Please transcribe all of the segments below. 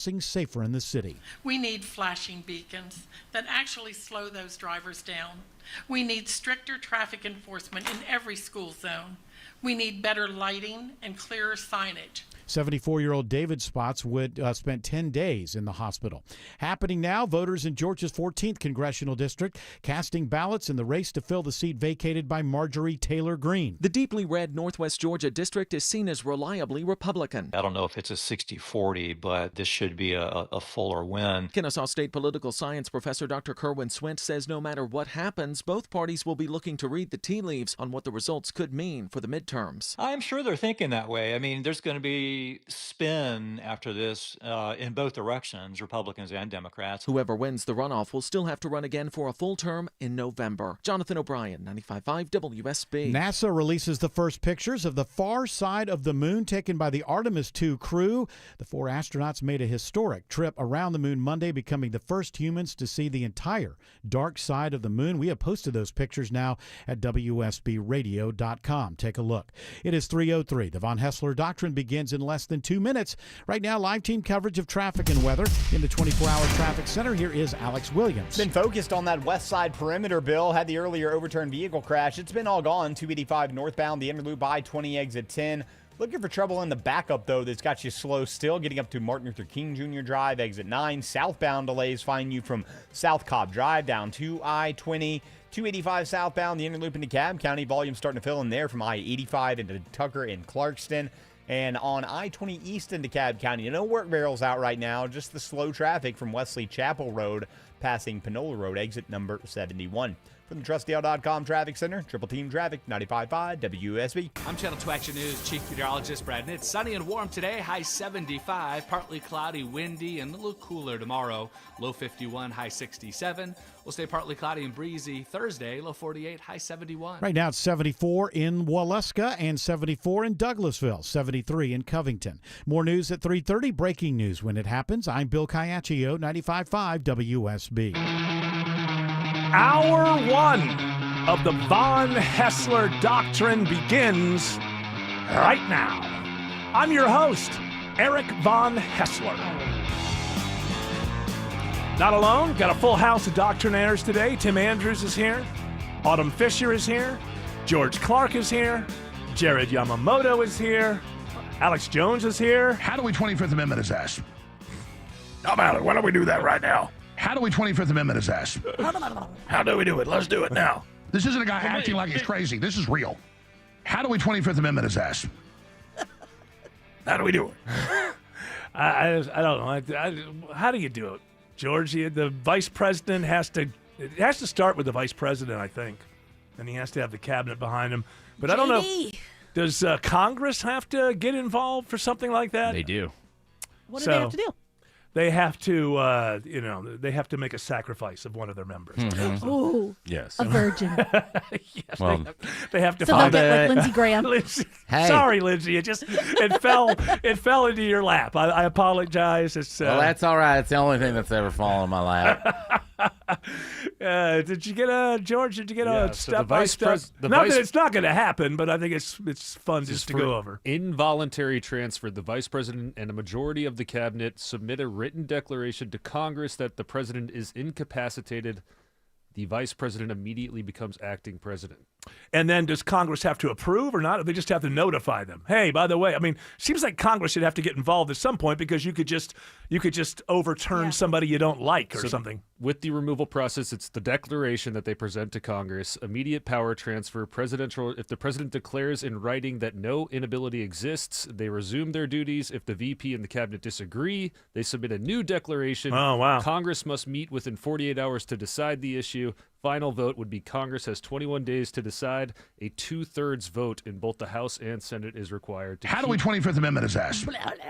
safer in the city. We need flashing beacons that actually slow those drivers down. We need stricter traffic enforcement in every school zone. We need better lighting and clearer signage. 74-year-old David Spots spent 10 days in the hospital. Happening now, voters in Georgia's 14th congressional district casting ballots in the race to fill the seat vacated by Marjorie Taylor Greene. The deeply red Northwest Georgia district is seen as reliably Republican. I don't know if it's a 60-40, but this should be a fuller win. Kennesaw State political science professor Dr. Kerwin Swint says no matter what happens, both parties will be looking to read the tea leaves on what the results could mean for the midterms. I'm sure they're thinking that way. I mean, there's going to be spin after this in both directions, Republicans and Democrats. Whoever wins the runoff will still have to run again for a full term in November. Jonathan O'Brien, 95.5 WSB. NASA releases the first pictures of the far side of the moon taken by the Artemis II crew. The 4 astronauts made a historic trip around the moon Monday, becoming the first humans to see the entire dark side of the moon. We have posted those pictures now at WSBradio.com. Take a look. It is 3:03. The Von Hessler Doctrine begins in less than 2 minutes. Right now, live team coverage of traffic and weather in the 24-hour traffic center. Here is Alex Williams. Been focused on that west side perimeter, Bill. Had the earlier overturned vehicle crash. It's been all gone. 285 northbound, the inner loop I-20 exit 10. Looking for trouble in the backup, though, that's got you slow still. Getting up to Martin Luther King Jr. Drive, exit 9. Southbound delays find you from South Cobb Drive down to I-20. 285 southbound, the inner loop into Cobb County. Volume starting to fill in there from I-85 into Tucker and Clarkston. And on I-20 east into Cobb County, no work barrels out right now, just the slow traffic from Wesley Chapel Road passing Panola Road, exit number 71. From the TrustDale.com Traffic Center, Triple Team Traffic, 95.5 WSB. I'm Channel 2 Action News Chief Meteorologist Brad Nitt. Sunny and warm today, high 75, partly cloudy, windy, and a little cooler tomorrow. Low 51, high 67. We'll stay partly cloudy and breezy Thursday, low 48, high 71. Right now it's 74 in Waleska and 74 in Douglasville, 73 in Covington. More news at 3:30, breaking news when it happens. I'm Bill Caiaccio, 95.5 WSB. Hour 1 of the Von Hessler Doctrine begins right now. I'm your host, Eric Von Hessler. Not alone, got a full house of doctrinaires today. Tim Andrews is here. Autumn Fisher is here. George Clark is here. Jared Yamamoto is here. Alex Jones is here. How do we 25th Amendment his ass? How about it? Why don't we do that right now? How do we 25th Amendment his ass? How do we do it? Let's do it now. This isn't a guy acting like he's crazy. This is real. How do we 25th Amendment his ass? How do we do it? I don't know. How do you do it, George? The vice president it has to start with the vice president, I think. And he has to have the cabinet behind him. But I don't know. Does Congress have to get involved for something like that? They do. What do they have to do? They have to, they have to make a sacrifice of one of their members. Mm-hmm. Ooh, yes, a virgin. Yes, well, they have to. So they'll get like Lindsey Graham. Hey. Sorry, Lindsey, it fell into your lap. I apologize. Well, that's all right. It's the only thing that's ever fallen in my lap. Did you get George? Did you get a step by step? Not that it's not going to happen, but I think it's fun just to go over. Involuntary transfer. The vice president and a majority of the cabinet submit a written declaration to Congress that the president is incapacitated. The vice president immediately becomes acting president. And then does Congress have to approve or not? Or they just have to notify them? Hey, by the way, I mean, seems like Congress should have to get involved at some point because you could just overturn somebody you don't like or something. With the removal process, it's the declaration that they present to Congress. Immediate power transfer. If the president declares in writing that no inability exists, they resume their duties. If the VP and the cabinet disagree, they submit a new declaration. Oh, wow. Congress must meet within 48 hours to decide the issue. Final vote would be Congress has 21 days to decide. A 2/3 vote in both the House and Senate is required. How do we 25th Amendment his ass?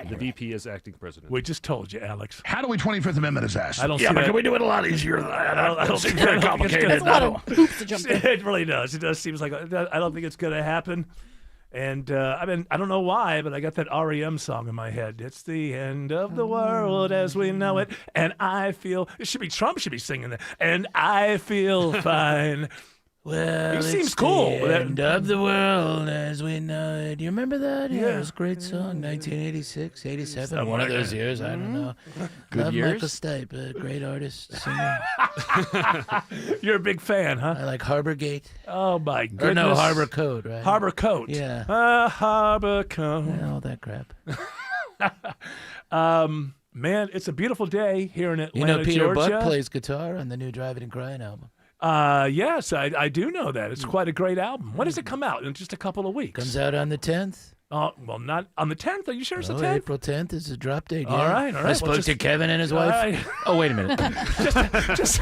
The VP is acting president. We just told you, Alex. How do we 25th Amendment his ass? I don't see but that. can we do it a lot easier than that? I don't seem very complicated. That's a lot of hoops to jump in. It really does. It does seems like I don't think it's going to happen. And I don't know why, but I got that REM song in my head. It's the end of the world as we know it, and I feel Trump should be singing that. And I feel fine. Well, He seems it's cool. The end of the world as we know it. Do you remember that? Yeah. It was a great song. 1986, 87. Something One of like those that. years. I don't know. Good Love years? Michael Stipe, a great artist, singer. You're a big fan, huh? I like Harbor Gate. Oh, my goodness. Or no, Harbor Code, right? Harbor Coat. Yeah. Harbor Coat. Yeah, all that crap. Man, it's a beautiful day here in You Atlanta, know Peter Georgia. Buck plays guitar on the new Driving and Crying album. Yes, I do know that. It's quite a great album. When does it come out? In just a couple of weeks. Comes out on the 10th. Well, not on the 10th. Are you sure it's the Oh, 10th? April 10th is the drop date. All yeah. right, all I right. spoke to Kevin and his wife. All right. Oh, wait a minute. just,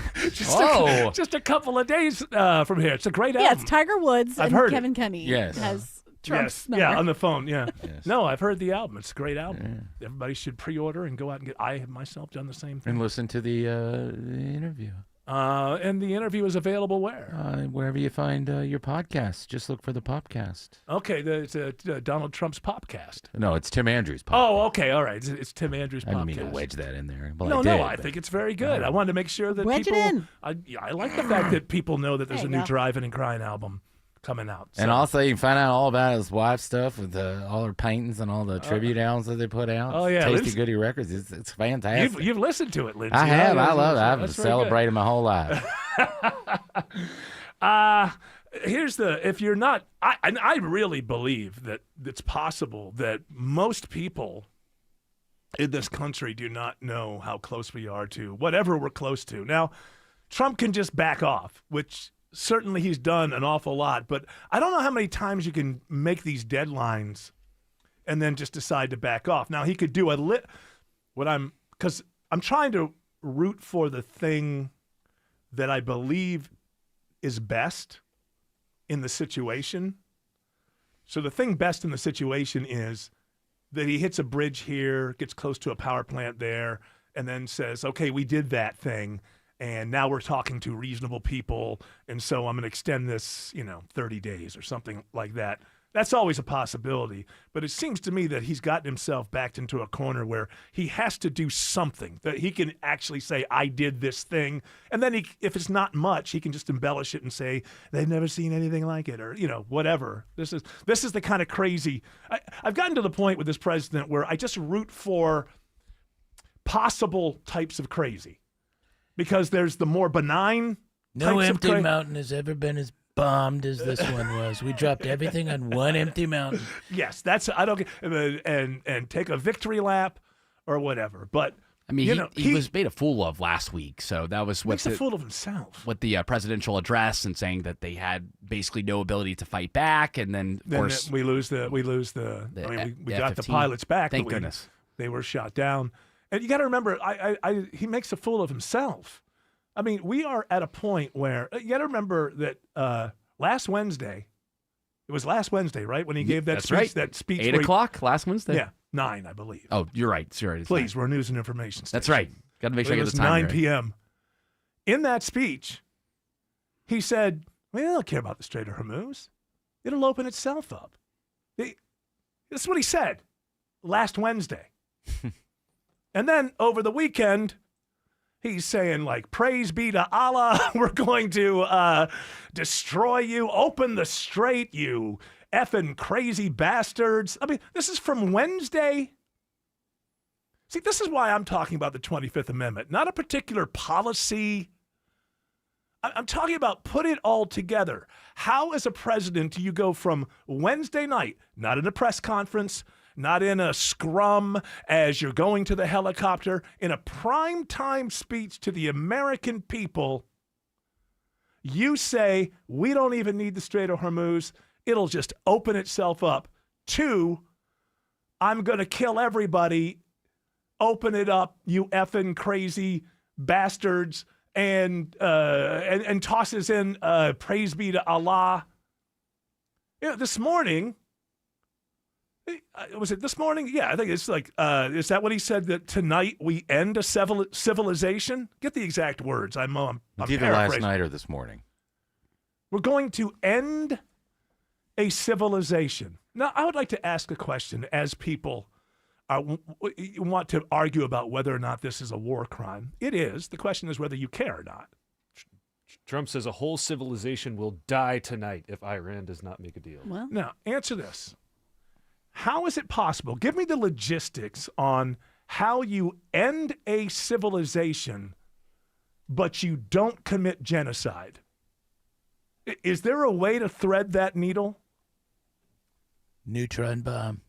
Oh. just a couple of days from here. It's a great album. Yeah, it's Tiger Woods I've and heard Kevin it. Kenny Yes. has Trump's number. Yeah, on the phone. Yeah. Yes. No, I've heard the album. It's a great album. Everybody should pre-order and go out and get. I have myself done the same thing. And listen to the interview. And the interview is available where? Wherever you find your podcasts. Just look for the Popcast. Okay, it's Donald Trump's Popcast. No, it's Tim Andrews' podcast. Oh, okay, all right. It's Tim Andrews' I didn't mean to podcast. wedge that in there. Well, No, I did, I but- think it's very good. I wanted to make sure that Wedge it people. in. I like the fact that people know that there's There a you new go. Driving and Crying album coming out. And So- also, you can find out all about his wife stuff with all her paintings and all the tribute albums that they put out. Oh, yeah, Tasty Lindsay- Goody Records. It's fantastic. You've listened to it, Lindsay. I have. Yeah, I love it. I've that's very good. celebrated my whole life. Here's the if you're not I really believe that it's possible that most people in this country do not know how close we are to whatever we're close to. Now, Trump can just back off, which certainly he's done an awful lot, but I don't know how many times you can make these deadlines and then just decide to back off. Now, he could do because I'm trying to root for the thing that I believe is best in the situation. So the thing best in the situation is that he hits a bridge here, gets close to a power plant there, and then says, okay, we did that thing, and now we're talking to reasonable people, and so I'm going to extend this, 30 days or something like that. That's always a possibility, but it seems to me that he's gotten himself backed into a corner where he has to do something that he can actually say, I did this thing. And then if it's not much, he can just embellish it and say, they've never seen anything like it or, whatever. This is the kind of crazy. I've gotten to the point with this president where I just root for possible types of crazy because there's the more benign No types empty of mountain has ever been as bombed as this one was. We dropped everything on one empty mountain. Yes, I don't get and take a victory lap or whatever. But I mean, he was made a fool of last week, so that was makes a fool of himself with the presidential address and saying that they had basically no ability to fight back, and then of course we lose the. I mean, we got the F-15. pilots back. Thank but goodness. They were shot down, and you got to remember, he makes a fool of himself. I mean, we are at a point where you got to remember that last Wednesday, it was last Wednesday, right, when he gave that That's speech. right. That speech. 8 o'clock last Wednesday. Yeah, 9, I believe. Oh, you're right. You're right. It's Please, 9. we're a news and information station. That's right. Got to make sure I It get was the time 9 right. p.m. In that speech, he said, "We don't care about the Strait of Hormuz. It'll open itself up." This is what he said last Wednesday. And then over the weekend, he's saying, like, praise be to Allah, we're going to destroy you, open the strait, you effing crazy bastards. I mean, this is from Wednesday. See, this is why I'm talking about the 25th Amendment, not a particular policy. I'm talking about put it all together. How, as a president, do you go from Wednesday night, not in a press conference, not in a scrum as you're going to the helicopter, in a primetime speech to the American people, you say, we don't even need the Strait of Hormuz. It'll just open itself up. 2, I'm going to kill everybody. Open it up, you effing crazy bastards, and tosses in praise be to Allah. This morning, was it this morning? Yeah, I think it's like, is that what he said, that tonight we end a civilization? Get the exact words. I'm It's either last night or this morning. We're going to end a civilization. Now, I would like to ask a question as people want to argue about whether or not this is a war crime. It is. The question is whether you care or not. Trump says a whole civilization will die tonight if Iran does not make a deal. Well, Now, answer this. How is it possible? Give me the logistics on how you end a civilization, but you don't commit genocide. Is there a way to thread that needle? Neutron bomb.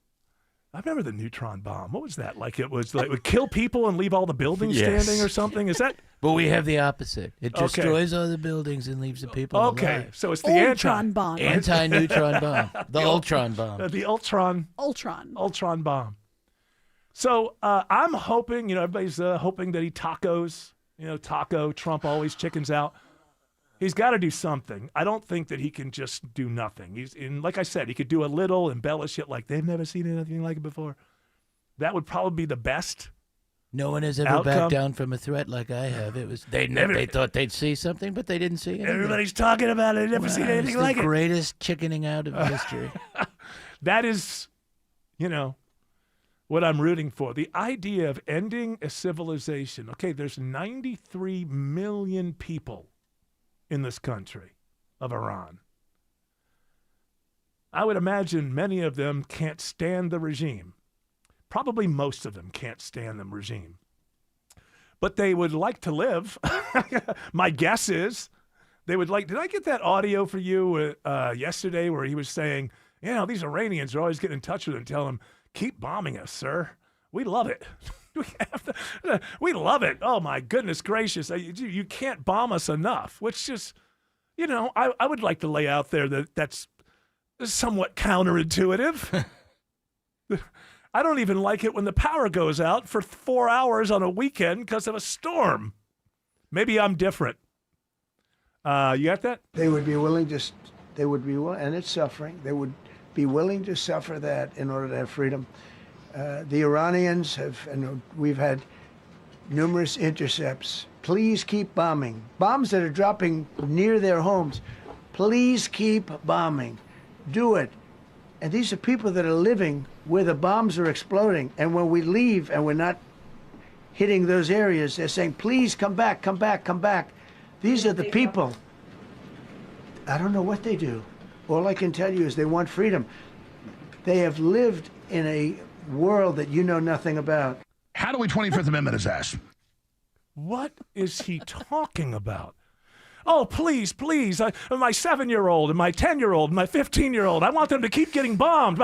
I remember the neutron bomb. What was that? Like it was like it would kill people and leave all the buildings Yes. standing or something? Is that But we have the opposite. It Okay. destroys all the buildings and leaves the people okay? alive. So it's the Ultron bomb. Anti-neutron bomb. The Ultron bomb. The Ultron bomb. So I'm hoping, everybody's hoping that he tacos. Taco Trump always chickens out. He's got to do something. I don't think that he can just do nothing. Like I said, he could do a little, embellish it like they've never seen anything like it before. That would probably be the best. No one has ever outcome. backed down from a threat like I have. It was they thought they'd see something, but they didn't see anything. Everybody's talking about it. Never seen anything like the it. greatest chickening out of history. That is, what I'm rooting for. The idea of ending a civilization. Okay, there's 93 million people in this country of Iran. I would imagine many of them can't stand the regime. Probably most of them can't stand the regime. But they would like to live. My guess is they would like. Did I get that audio for you yesterday where he was saying, these Iranians are always getting in touch with him and tell him, keep bombing us, sir. We love it. We love it. Oh, my goodness gracious. You can't bomb us enough, which just, I would like to lay out there that's somewhat counterintuitive. I don't even like it when the power goes out for 4 hours on a weekend because of a storm. Maybe I'm different. You got that? They would be willing and it's suffering. They would be willing to suffer that in order to have freedom. The Iranians and we've had numerous intercepts. Please keep bombing. Bombs that are dropping near their homes. Please keep bombing. Do it. And these are people that are living where the bombs are exploding. And when we leave and we're not hitting those areas, they're saying, please come back, come back, come back. These are the people. I don't know what they do. All I can tell you is they want freedom. They have lived in a world that you know nothing about. How do we 25th Amendment his ass? What is he talking about? Oh, please, please. My 7-year-old and my 10-year-old and my 15-year-old, I want them to keep getting bombed.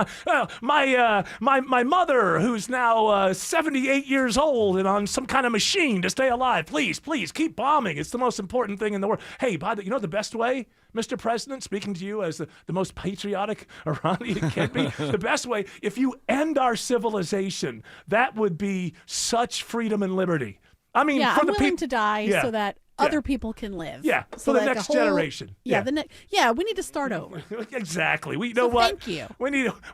My mother, who's now 78 years old and on some kind of machine to stay alive. Please, please, keep bombing. It's the most important thing in the world. Hey, the best way, Mr. President, speaking to you as the most patriotic Iranian can be, the best way, if you end our civilization, that would be such freedom and liberty. I mean, yeah, for I'm the willing to die so that other Yeah. people can live. Yeah, so for the like next a whole- generation. Yeah, Yeah. we need to start over. Exactly. We So know what? thank you.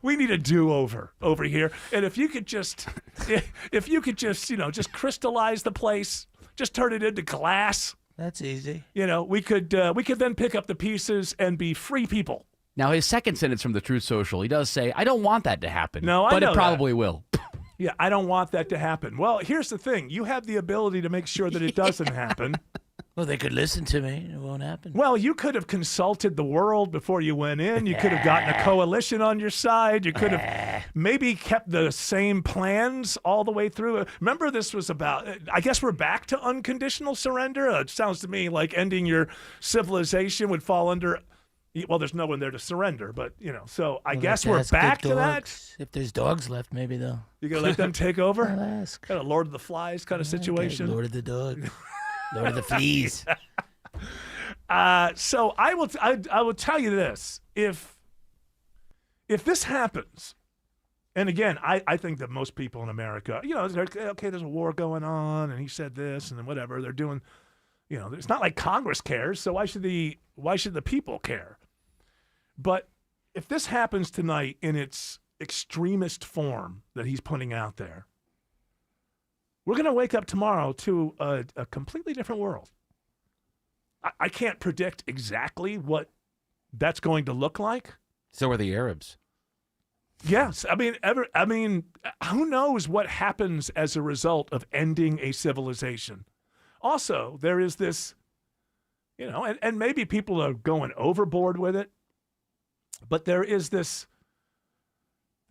We need a do-over over here. And if you could just just crystallize the place, just turn it into glass. That's easy. We could then pick up the pieces and be free people. Now, his second sentence from the Truth Social, he does say, I don't want that to happen. No, I but know it probably will. Yeah, I don't want that to happen. Well, here's the thing. You have the ability to make sure that it doesn't happen. Well, they could listen to me. It won't happen. Well, you could have consulted the world before you went in. You could have gotten a coalition on your side. You could have maybe kept the same plans all the way through. Remember, this was about, I guess we're back to unconditional surrender. It sounds to me like ending your civilization would fall under, well, there's no one there to surrender, but, so I guess we're back to that. If there's dogs left, maybe they'll. You're going to let them take over? I'll ask. Kind of Lord of the Flies kind of situation. Okay, Lord of the dog. Lord of the fleas. So I will tell you this: if this happens, and again, I think that most people in America, okay, there's a war going on, and he said this, and then whatever they're doing, it's not like Congress cares, so why should the people care? But if this happens tonight in its extremist form that he's putting out there, we're going to wake up tomorrow to a completely different world. I can't predict exactly what that's going to look like. So are the Arabs. Yes. I mean, who knows what happens as a result of ending a civilization? Also, there is this, and maybe people are going overboard with it, but there is this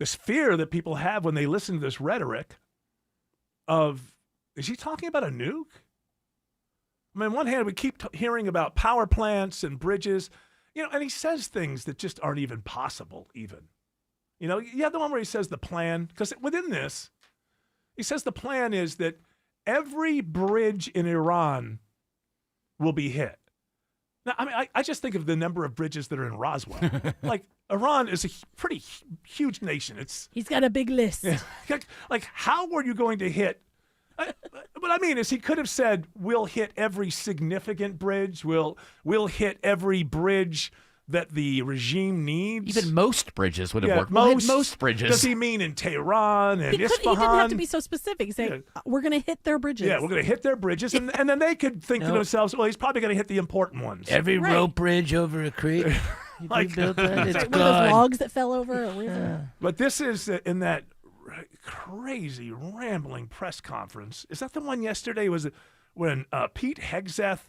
fear that people have when they listen to this rhetoric of, is he talking about a nuke? I mean, on one hand, we keep hearing about power plants and bridges, and he says things that just aren't even possible even. You have the one where he says the plan, because within this, he says the plan is that every bridge in Iran will be hit. Now, I mean, I just think of the number of bridges that are in Roswell. Like, Iran is a pretty huge nation. He's got a big list. Yeah. Like, how are you going to hit? But I mean, he could have said, we'll hit every significant bridge. We'll hit every bridge that the regime needs. Even most bridges would have worked. Most bridges. Does he mean in Tehran and Isfahan? He didn't have to be so specific. Say, we're going to hit their bridges. Yeah, we're going to hit their bridges. And then they could think to themselves, well, he's probably going to hit the important ones. Every rope bridge over a creek. Like, built that, it's one of gone. those logs that fell over. Or But this is in that crazy, rambling press conference. Is that the one yesterday? Was it when Pete Hegseth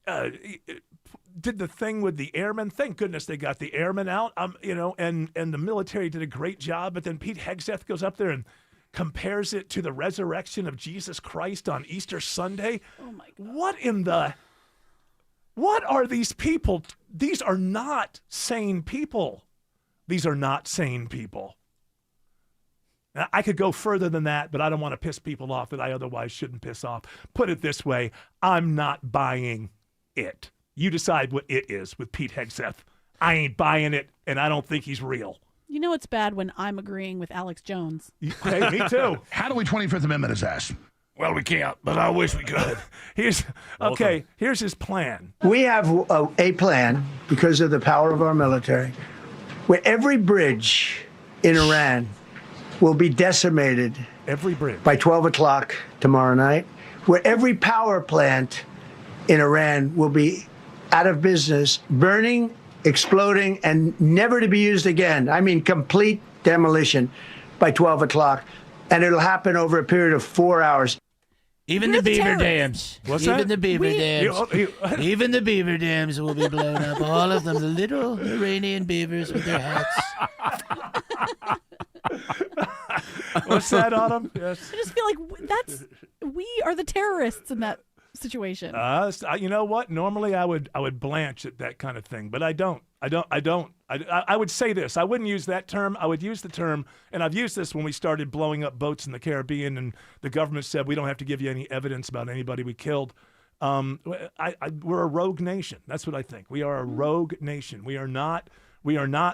did the thing with the airmen? Thank goodness they got the airmen out. And the military did a great job. But then Pete Hegseth goes up there and compares it to the resurrection of Jesus Christ on Easter Sunday. Oh my God! What are these people? These are not sane people. These are not sane people. Now, I could go further than that, but I don't want to piss people off that I otherwise shouldn't piss off. Put it this way, I'm not buying it. You decide what it is with Pete Hegseth. I ain't buying it, and I don't think he's real. You know it's bad when I'm agreeing with Alex Jones. Hey, me too. How do we 25th Amendment his ass? Well, we can't, but I wish we could. Here's his plan. We have a plan because of the power of our military, where every bridge in Iran will be decimated. Every bridge. By 12 o'clock tomorrow night, where every power plant in Iran will be out of business, burning, exploding, and never to be used again. I mean, complete demolition by 12 o'clock. And it'll happen over a period of 4 hours. Even We're the the beaver terrorists. dams. What's Even that? the beaver dams. Even the beaver dams will be blown up. All of them, the little Iranian beavers with their hats. What's that, Autumn? Yes. I just feel like we are the terrorists in that situation. You know what? Normally I would blanch at that kind of thing, but I don't. I would say this. I wouldn't use that term. I would use the term, and I've used this when we started blowing up boats in the Caribbean, and the government said we don't have to give you any evidence about anybody we killed. We're a rogue nation. That's what I think. We are a rogue nation. We are not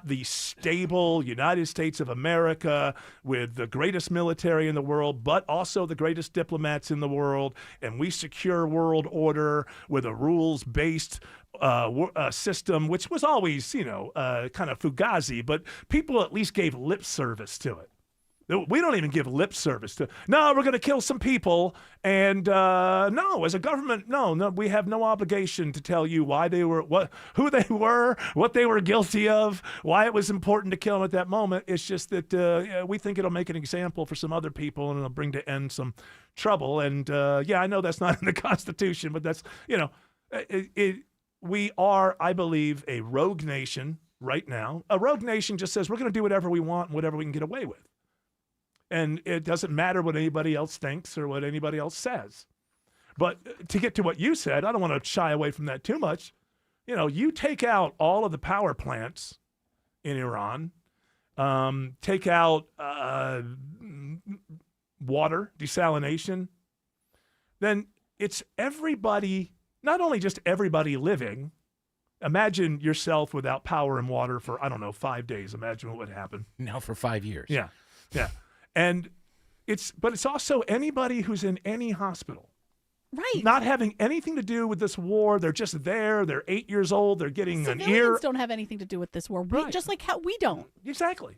the stable United States of America with the greatest military in the world, but also the greatest diplomats in the world. And we secure world order with a rules-based system, which was always, kind of fugazi, but people at least gave lip service to it. We don't even give lip service to. No, we're going to kill some people, and no, as a government, no, we have no obligation to tell you why they were, who they were, what they were guilty of, why it was important to kill them at that moment. It's just that we think it'll make an example for some other people, and it'll bring to end some trouble. And I know that's not in the Constitution, but that's we are, I believe, a rogue nation right now. A rogue nation just says we're going to do whatever we want and whatever we can get away with. And it doesn't matter what anybody else thinks or what anybody else says. But to get to what you said, I don't want to shy away from that too much. You take out all of the power plants in Iran, take out water, desalination, then it's everybody, not only just everybody living. Imagine yourself without power and water for, 5 days. Imagine what would happen. Now for 5 years. Yeah. And it's also anybody who's in any hospital. Right. Not having anything to do with this war. They're just there. They're 8 years old. They're getting an ear. Civilians don't have anything to do with this war. Right. Just like how we don't. Exactly.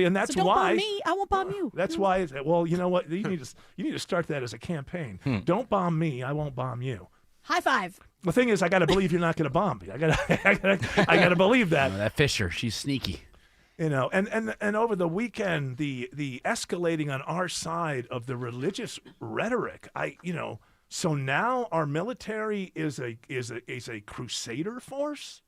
And that's so don't why. bomb me. I won't bomb you. That's why. Well, you know what? You need to start that as a campaign. Don't bomb me. I won't bomb you. High five. The thing is, I got to believe you're not going to bomb me. I got to believe that. That Fisher, she's sneaky. And over the weekend, the escalating on our side of the religious rhetoric, So now our military is a crusader force.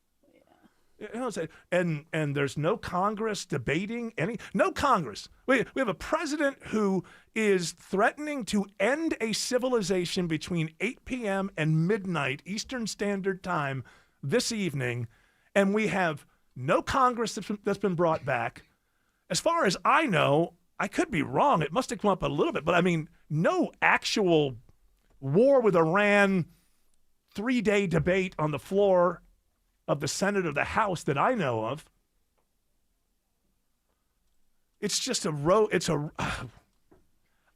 And there's no Congress debating no Congress. We have a president who is threatening to end a civilization between 8 p.m. and midnight Eastern Standard Time this evening, and we have no Congress that's been brought back. As far as I know, I could be wrong. It must have come up a little bit, but I mean, no actual war with Iran 3-day debate on the floor of the Senate or the House that I know of. It's just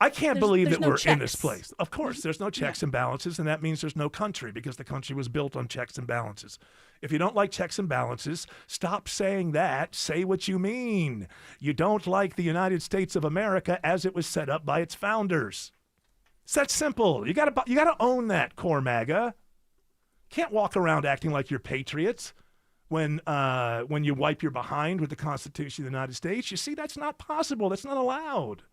I can't believe that we're in this place. Of course, there's no checks and balances, and that means there's no country because the country was built on checks and balances. If you don't like checks and balances, stop saying that. Say what you mean. You don't like the United States of America as it was set up by its founders. It's that simple. You gotta own that, core MAGA. Can't walk around acting like you're patriots when you wipe your behind with the Constitution of the United States. You see, that's not possible. That's not allowed.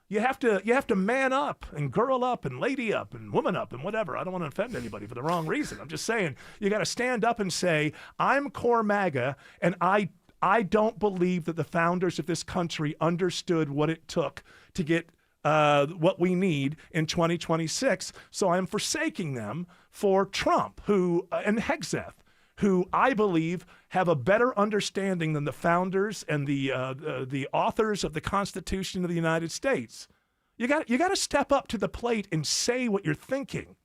You have to man up and girl up and lady up and woman up and whatever. I don't want to offend anybody for the wrong reason. I'm just saying you got to stand up and say, I'm core MAGA, and I don't believe that the founders of this country understood what it took to get what we need in 2026. So I'm forsaking them for Trump and Hegseth, who I believe have a better understanding than the founders and the authors of the Constitution of the United States. You got to step up to the plate and say what you're thinking.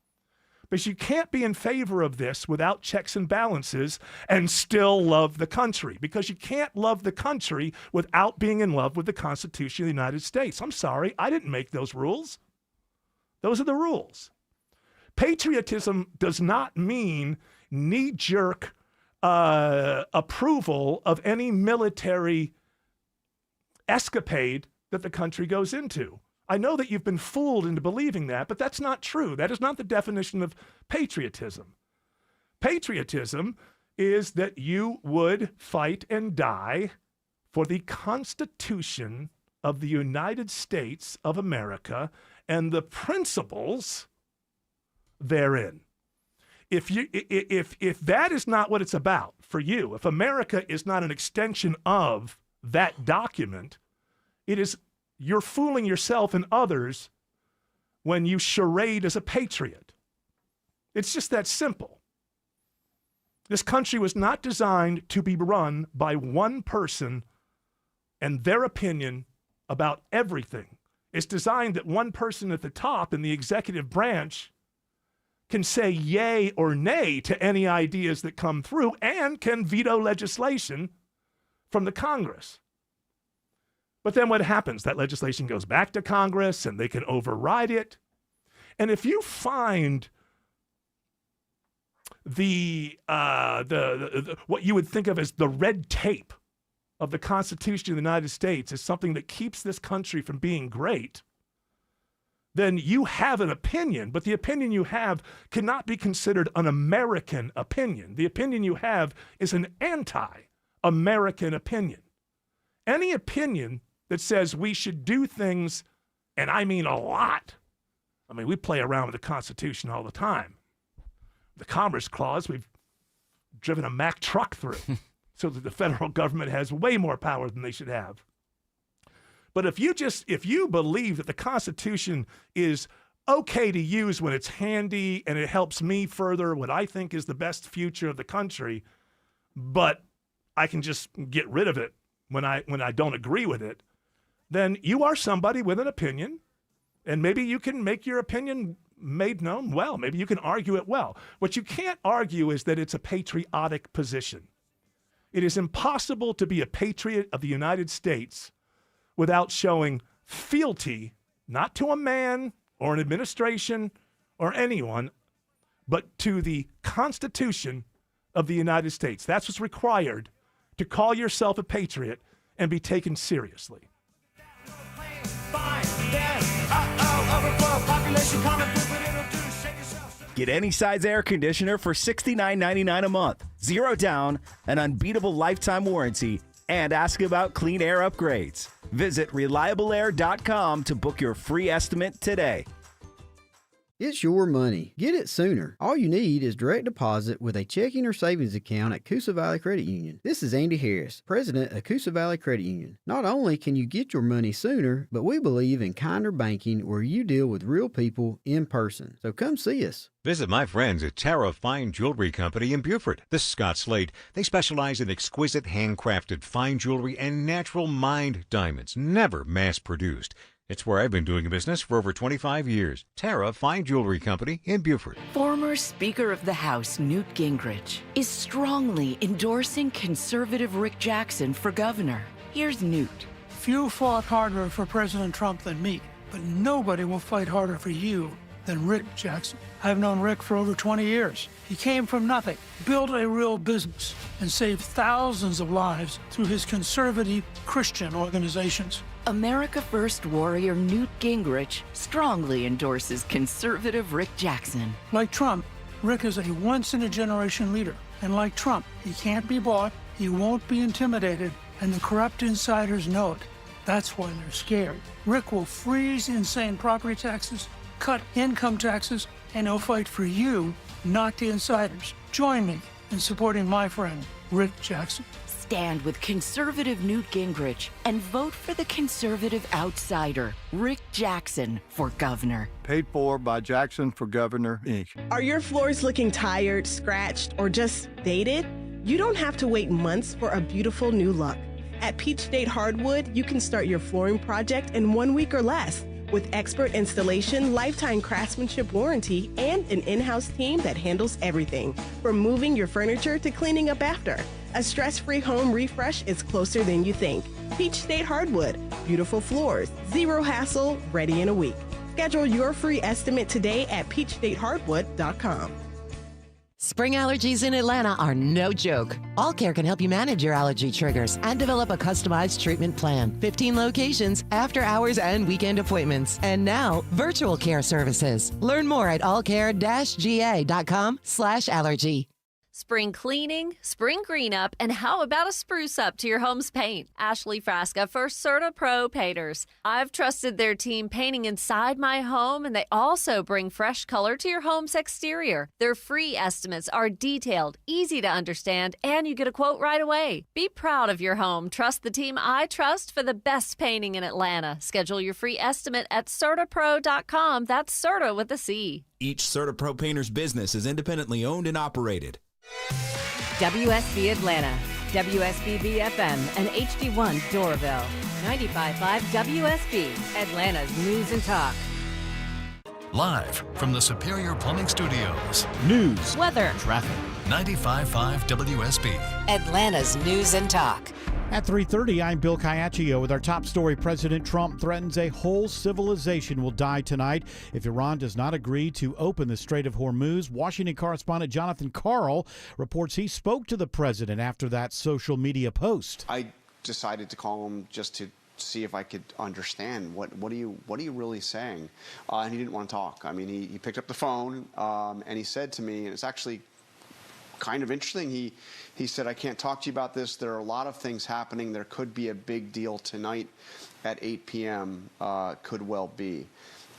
Because you can't be in favor of this without checks and balances and still love the country. Because you can't love the country without being in love with the Constitution of the United States. I'm sorry, I didn't make those rules. Those are the rules. Patriotism does not mean knee-jerk approval of any military escapade that the country goes into. I know that you've been fooled into believing that, but that's not true. That is not the definition of patriotism. Patriotism is that you would fight and die for the Constitution of the United States of America and the principles therein. If that is not what it's about for you, if America is not an extension of that document, you're fooling yourself and others when you charade as a patriot. It's just that simple. This country was not designed to be run by one person and their opinion about everything. It's designed that one person at the top in the executive branch can say yay or nay to any ideas that come through and can veto legislation from the Congress. But then what happens? That legislation goes back to Congress and they can override it. And if you find what you would think of as the red tape of the Constitution of the United States is something that keeps this country from being great, then you have an opinion, but the opinion you have cannot be considered an American opinion. The opinion you have is an anti-American opinion. Any opinion that says we should do things, and I mean a lot. I mean, we play around with the Constitution all the time. The Commerce Clause, we've driven a Mack truck through so that the federal government has way more power than they should have. But if you believe that the Constitution is okay to use when it's handy and it helps me further what I think is the best future of the country, but I can just get rid of it when I don't agree with it, then you are somebody with an opinion, and maybe you can make your opinion made known well. Maybe you can argue it well. What you can't argue is that it's a patriotic position. It is impossible to be a patriot of the United States without showing fealty, not to a man or an administration or anyone, but to the Constitution of the United States. That's what's required to call yourself a patriot and be taken seriously. Get any size air conditioner for $69.99 a month, 0 down, an unbeatable lifetime warranty, and ask about clean air upgrades. Visit reliableair.com to book your free estimate today. It's your money. Get it sooner. All you need is direct deposit with a checking or savings account at Coosa Valley Credit Union. This is Andy Harris, president of Coosa Valley Credit Union. Not only can you get your money sooner, but we believe in kinder banking where you deal with real people in person. So come see us. Visit my friends at Tara Fine Jewelry Company in Beaufort. This is Scott Slade. They specialize in exquisite handcrafted fine jewelry and natural mined diamonds, never mass-produced. It's where I've been doing business for over 25 years. Tara Fine Jewelry Company in Beaufort. Former Speaker of the House Newt Gingrich is strongly endorsing conservative Rick Jackson for governor. Here's Newt. Few fought harder for President Trump than me, but nobody will fight harder for you than Rick Jackson. I've known Rick for over 20 years. He came from nothing, built a real business, and saved thousands of lives through his conservative Christian organizations. America First warrior Newt Gingrich strongly endorses conservative Rick Jackson. Like Trump, Rick is a once-in-a-generation leader. And like Trump, he can't be bought, he won't be intimidated, and the corrupt insiders know it. That's why they're scared. Rick will freeze insane property taxes, cut income taxes, and he'll fight for you, not the insiders. Join me in supporting my friend, Rick Jackson. Stand with conservative Newt Gingrich and vote for the conservative outsider, Rick Jackson, for governor. Paid for by Jackson for Governor, Inc. Are your floors looking tired, scratched, or just dated? You don't have to wait months for a beautiful new look. At Peach State Hardwood, you can start your flooring project in 1 week or less. With expert installation, lifetime craftsmanship warranty, and an in-house team that handles everything, from moving your furniture to cleaning up after. A stress-free home refresh is closer than you think. Peach State Hardwood, beautiful floors, zero hassle, ready in a week. Schedule your free estimate today at peachstatehardwood.com. Spring allergies in Atlanta are no joke. All Care can help you manage your allergy triggers and develop a customized treatment plan. 15 locations, after hours and weekend appointments. And now, virtual care services. Learn more at allcare-ga.com/allergy. Spring cleaning, spring green up, and how about a spruce up to your home's paint? Ashley Frasca for Serta Pro Painters. I've trusted their team painting inside my home, and they also bring fresh color to your home's exterior. Their free estimates are detailed, easy to understand, and you get a quote right away. Be proud of your home. Trust the team I trust for the best painting in Atlanta. Schedule your free estimate at CertaPro.com. That's Serta with a C. Each Serta Pro Painters business is independently owned and operated. WSB Atlanta, WSB BFM, and HD1 Doraville. 95.5 WSB, Atlanta's News and Talk. Live from the Superior Plumbing Studios. News, weather, traffic. 95.5 WSB. Atlanta's News and Talk. At 3:30, I'm Bill Caiaccio with our top story. President Trump threatens a whole civilization will die tonight if Iran does not agree to open the Strait of Hormuz. Washington correspondent Jonathan Karl reports he spoke to the president after that social media post. I decided to call him just to see if I could understand what are you really saying, and he didn't want to talk. I mean, he picked up the phone and he said to me, and it's actually kind of interesting. He said, I can't talk to you about this. There are a lot of things happening. There could be a big deal tonight at 8 p.m. Could well be.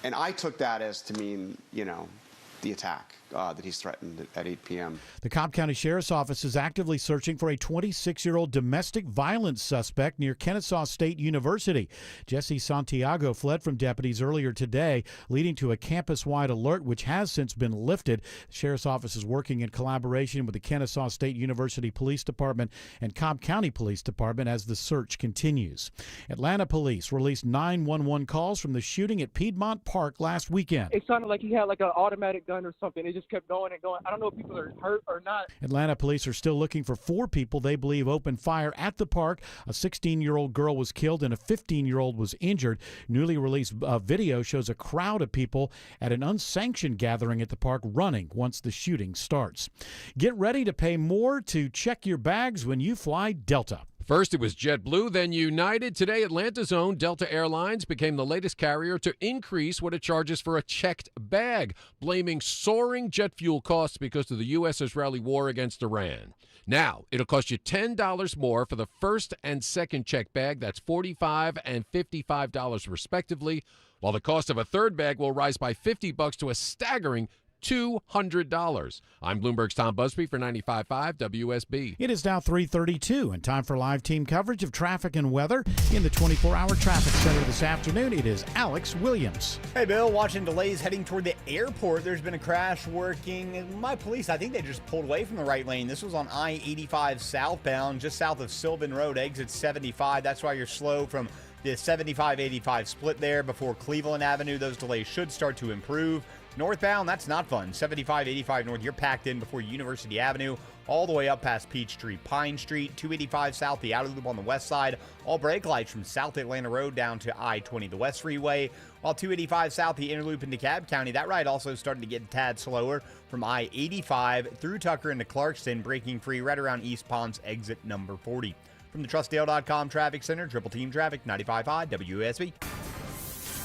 And I took that as to mean, the attack that he's threatened at 8 p.m. The Cobb County Sheriff's Office is actively searching for a 26-year-old domestic violence suspect near Kennesaw State University. Jesse Santiago fled from deputies earlier today, leading to a campus-wide alert, which has since been lifted. The Sheriff's Office is working in collaboration with the Kennesaw State University Police Department and Cobb County Police Department as the search continues. Atlanta police released 911 calls from the shooting at Piedmont Park last weekend. It sounded like he had like an automatic gun or something. It just kept going and going. I don't know if people are hurt or not. Atlanta police are still looking for 4 people they believe opened fire at the park. A 16-year-old girl was killed and a 15-year-old was injured. Newly released video shows a crowd of people at an unsanctioned gathering at the park running once the shooting starts. Get ready to pay more to check your bags when you fly Delta. First, it was JetBlue, then United. Today, Atlanta's own Delta Airlines became the latest carrier to increase what it charges for a checked bag, blaming soaring jet fuel costs because of the U.S.-Israeli war against Iran. Now, it'll cost you $10 more for the first and second checked bag. That's $45 and $55 respectively. while the cost of a third bag will rise by $50 to a staggering $200. I'm Bloomberg's Tom Busby for 95.5 WSB. It is now 3:32 and time for live team coverage of traffic and weather. In the 24-hour traffic center this afternoon, it is Alex Williams. Hey, Bill, watching delays heading toward the airport. There's been a crash working. My police, I think they just pulled away from the right lane. This was on I-85 southbound, just south of Sylvan Road, exit 75. That's why you're slow from the 75-85 split there before Cleveland Avenue. Those delays should start to improve. Northbound, that's not fun. 75-85 north, you're packed in before University Avenue, all the way up past Peachtree, Pine Street, 285 south, the outer loop on the west side. All brake lights from South Atlanta Road down to I-20, the West Freeway. While 285 south, the inner loop into DeKalb County, that ride also starting to get a tad slower from I-85 through Tucker into Clarkston, breaking free right around East Ponds, exit number 40. From the TrustDale.com Traffic Center, Triple Team Traffic, 95.5 WSB.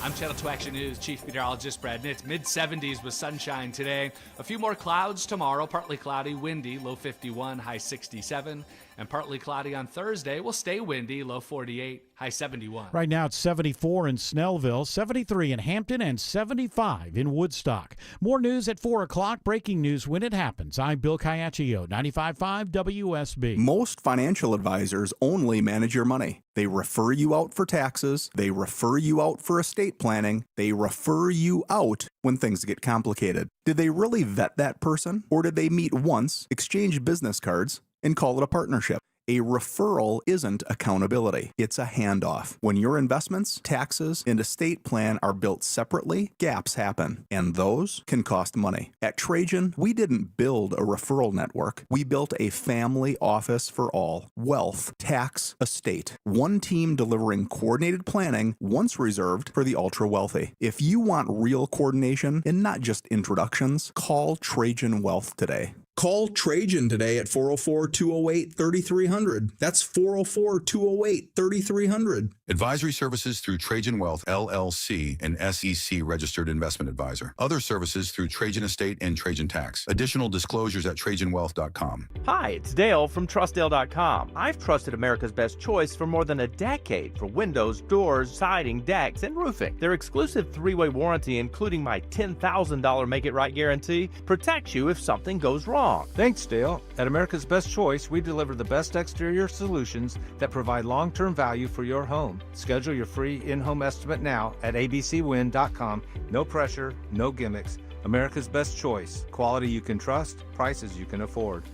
I'm Channel 2 Action News Chief Meteorologist Brad Nitz. Mid-70s with sunshine today. A few more clouds tomorrow. Partly cloudy, windy, low 51, high 67. And partly cloudy on Thursday. Will stay windy, low 48, high 71. Right now it's 74 in Snellville, 73 in Hampton, and 75 in Woodstock. More news at 4 o'clock. Breaking news when it happens. I'm Bill Caiaccio, 95.5 WSB. Most financial advisors only manage your money. They refer you out for taxes. They refer you out for estate planning. They refer you out when things get complicated. Did they really vet that person? Or did they meet once, exchange business cards, and call it a partnership? A referral isn't accountability. It's a handoff. When your investments, taxes, and estate plan are built separately, gaps happen, and those can cost money. At Trajan, we didn't build a referral network. We built a family office for all. Wealth, tax, estate. One team delivering coordinated planning, once reserved for the ultra-wealthy. If you want real coordination and not just introductions, call Trajan Wealth today. Call Trajan today at 404-208-3300. That's 404-208-3300. Advisory services through Trajan Wealth, LLC, an SEC registered investment advisor. Other services through Trajan Estate and Trajan Tax. Additional disclosures at TrajanWealth.com. Hi, it's Dale from TrustDale.com. I've trusted America's Best Choice for more than a decade for windows, doors, siding, decks, and roofing. Their exclusive 3-way warranty, including my $10,000 Make It Right guarantee, protects you if something goes wrong. Thanks, Dale. At America's Best Choice, we deliver the best exterior solutions that provide long-term value for your home. Schedule your free in-home estimate now at abcwin.com. No pressure, no gimmicks. America's Best Choice. Quality you can trust, prices you can afford.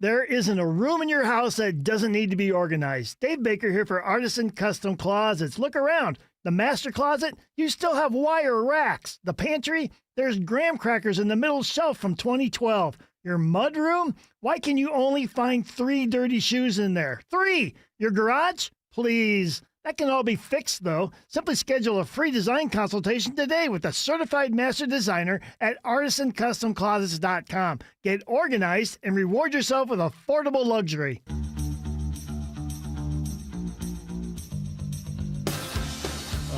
There isn't a room in your house that doesn't need to be organized. Dave Baker here for Artisan Custom Closets. Look around. The master closet, you still have wire racks. The pantry, there's graham crackers in the middle shelf from 2012. Your mudroom, why can you only find 3 dirty shoes in there? 3! Your garage? Please. That can all be fixed, though. Simply schedule a free design consultation today with a certified master designer at artisancustomclosets.com. Get organized and reward yourself with affordable luxury.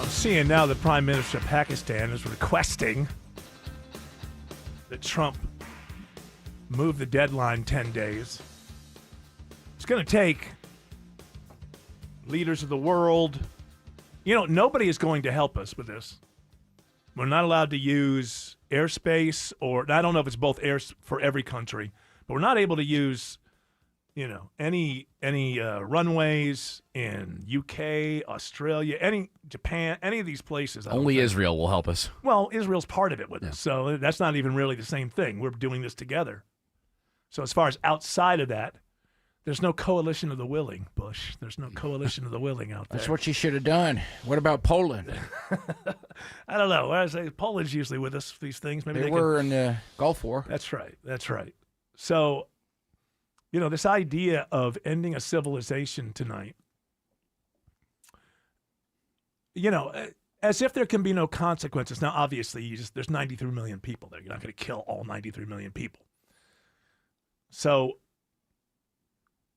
I'm seeing now the Prime Minister of Pakistan is requesting that Trump move the deadline 10 days. It's going to take leaders of the world. You know, nobody is going to help us with this. We're not allowed to use airspace, or I don't know if it's both air for every country, but we're not able to use, you know, any runways in UK, Australia, any Japan, any of these places. Only Israel will help us. Well, Israel's part of it with us, so that's not even really the same thing. We're doing this together. So as far as outside of that, there's no coalition of the willing, Bush. There's no coalition of the willing out there. That's what you should have done. What about Poland? I don't know. I say Poland's usually with us for these things. Maybe they were in the Gulf War. That's right. That's right. So, you know, this idea of ending a civilization tonight, you know, as if there can be no consequences. Now, obviously, there's 93 million people there. You're not going to kill all 93 million people. So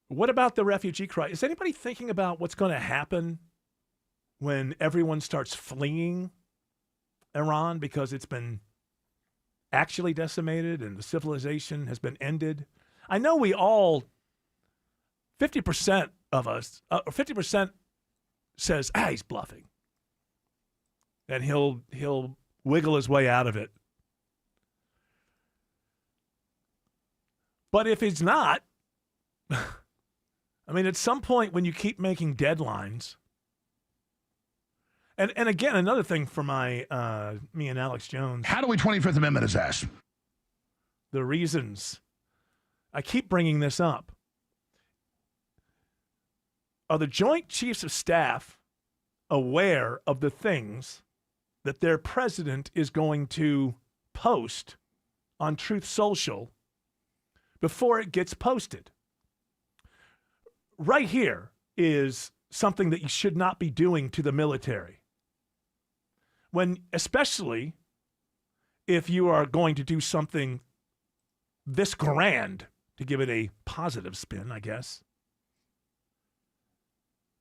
what about the refugee crisis? Is anybody thinking about what's going to happen when everyone starts fleeing Iran because it's been actually decimated and the civilization has been ended? I know we all, 50% of us, 50% says, he's bluffing. and he'll wiggle his way out of it. But if he's not, I mean, at some point when you keep making deadlines, and again, another thing for me and Alex Jones. How do we 25th Amendment his ass? The reasons. I keep bringing this up. Are the Joint Chiefs of Staff aware of the things that their president is going to post on Truth Social before it gets posted? Right here is something that you should not be doing to the military. Especially if you are going to do something this grand, to give it a positive spin, I guess.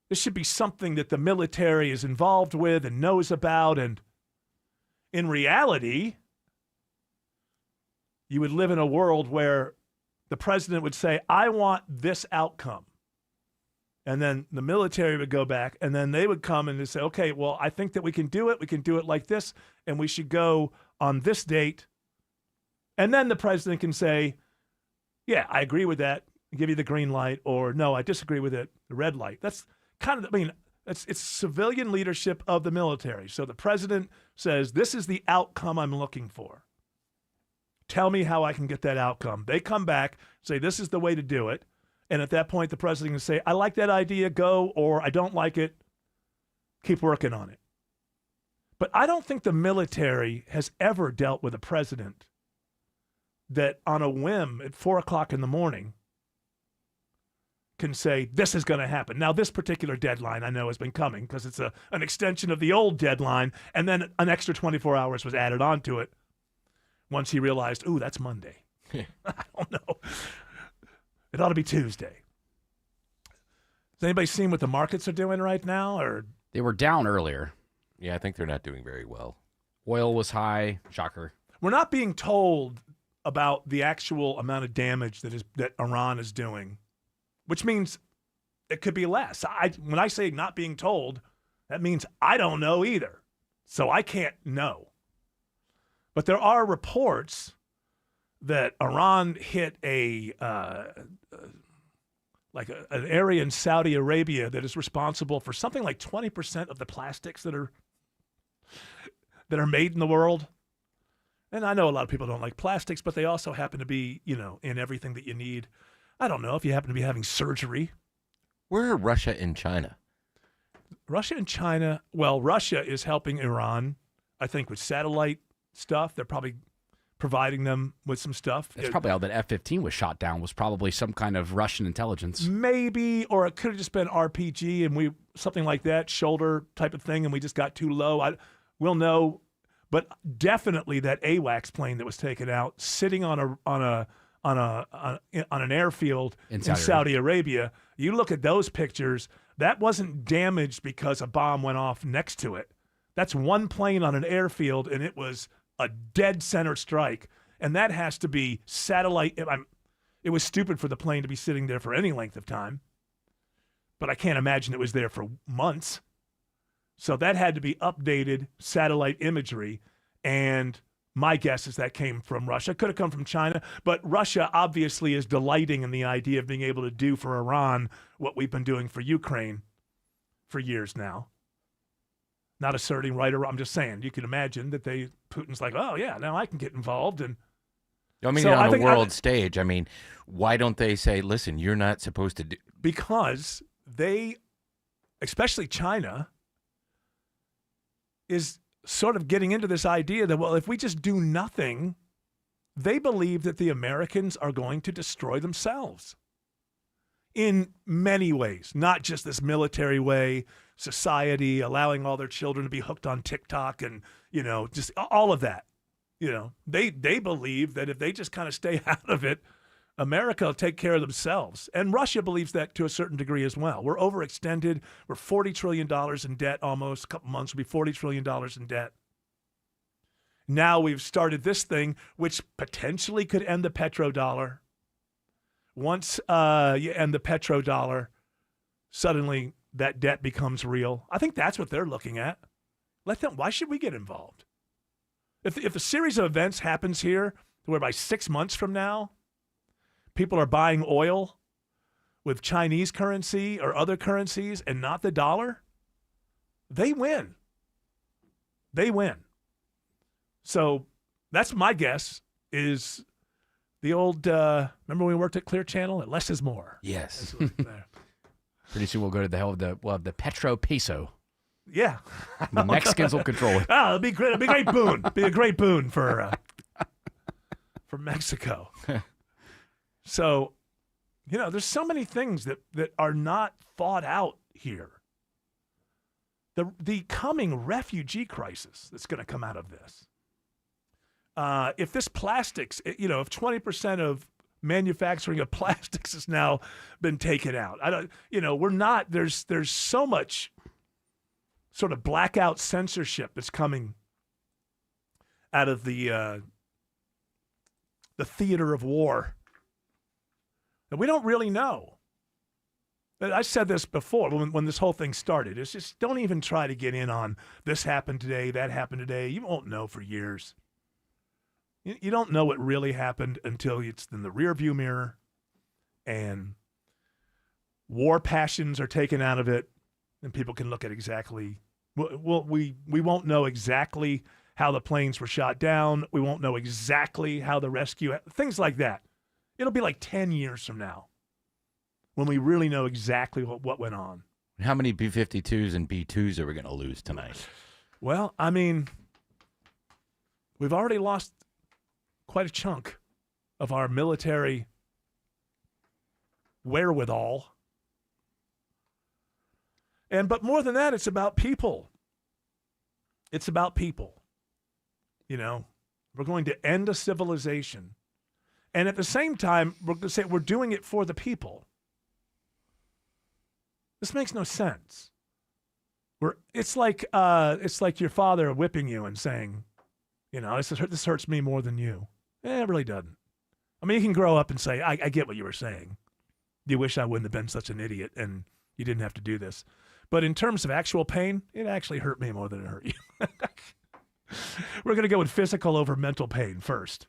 This should be something that the military is involved with and knows about. And in reality, you would live in a world where the president would say, I want this outcome. And then the military would go back, and then they would come and say, okay, well, I think that we can do it. We can do it like this, and we should go on this date. And then the president can say, yeah, I agree with that, give you the green light, or no, I disagree with it, the red light. That's kind of, it's civilian leadership of the military. So the president says, this is the outcome I'm looking for. Tell me how I can get that outcome. They come back, say, this is the way to do it. And at that point, the president can say, I like that idea, go, or I don't like it, keep working on it. But I don't think the military has ever dealt with a president that on a whim at 4 o'clock in the morning can say, this is going to happen. Now, this particular deadline I know has been coming because it's an extension of the old deadline, and then an extra 24 hours was added onto it once he realized, ooh, that's Monday. I don't know. It ought to be Tuesday. Has anybody seen what the markets are doing right now? Or they were down earlier. Yeah, I think they're not doing very well. Oil was high. Shocker. We're not being told about the actual amount of damage that Iran is doing, which means it could be less. When I say not being told, that means I don't know either. So I can't know. But there are reports that Iran hit an area in Saudi Arabia that is responsible for something like 20% of the plastics that are made in the world. And I know a lot of people don't like plastics, but they also happen to be, in everything that you need. I don't know if you happen to be having surgery. Where are Russia and China? Russia and China, well, Russia is helping Iran, I think, with satellite stuff. They're probably providing them with some stuff. That's probably how that F-15 was shot down, was probably some kind of Russian intelligence. Maybe, or it could have just been RPG and something like that, shoulder type of thing, and we just got too low. We'll know, but definitely that AWACS plane that was taken out, sitting on an airfield in Saudi Arabia. You look at those pictures, that wasn't damaged because a bomb went off next to it. That's one plane on an airfield, and it was a dead center strike, and that has to be satellite. It was stupid for the plane to be sitting there for any length of time, but I can't imagine it was there for months. So that had to be updated satellite imagery, and my guess is that came from Russia. Could have come from China, but Russia obviously is delighting in the idea of being able to do for Iran what we've been doing for Ukraine for years now. Not asserting right or wrong. I'm just saying, you can imagine that Putin's like, oh, yeah, now I can get involved. And I mean, on a world stage, why don't they say, listen, you're not supposed to do... Because they, especially China, is sort of getting into this idea that, well, if we just do nothing, they believe that the Americans are going to destroy themselves in many ways, not just this military way, society, allowing all their children to be hooked on TikTok and, just all of that. They believe that if they just kind of stay out of it, America will take care of themselves. And Russia believes that to a certain degree as well. We're overextended. We're $40 trillion in debt almost. A couple months, we'll be $40 trillion in debt. Now we've started this thing, which potentially could end the petrodollar. Once you end the petrodollar, suddenly that debt becomes real. I think that's what they're looking at. Let them. Why should we get involved? If a series of events happens here where by 6 months from now, people are buying oil with Chinese currency or other currencies and not the dollar, they win. They win. So that's my guess is the old, remember when we worked at Clear Channel? Less is more. Yes. Pretty soon we'll go to we'll have the Petro Peso. Yeah. The Mexicans will control it. Oh, it'll be great. It'll be a great boon. Be a great boon for Mexico. So, there's so many things that are not thought out here. The coming refugee crisis that's going to come out of this. If this plastics, if 20% of manufacturing of plastics has now been taken out, we're not, there's so much sort of blackout censorship that's coming out of the theater of war. And we don't really know. I said this before when this whole thing started. It's just don't even try to get in on this happened today, that happened today. You won't know for years. You don't know what really happened until it's in the rearview mirror and war passions are taken out of it and people can look at exactly. We won't know exactly how the planes were shot down. We won't know exactly how the rescue, things like that. It'll be like 10 years from now when we really know exactly what went on. How many B-52s and B-2s are we going to lose tonight? Well, I mean, we've already lost quite a chunk of our military wherewithal. But more than that, it's about people. It's about people. We're going to end a civilization. And at the same time, we're going to say we're doing it for the people. This makes no sense. It's like your father whipping you and saying, this hurts me more than you. It really doesn't. I mean, you can grow up and say, I get what you were saying. You wish I wouldn't have been such an idiot and you didn't have to do this. But in terms of actual pain, it actually hurt me more than it hurt you. We're going to go with physical over mental pain first.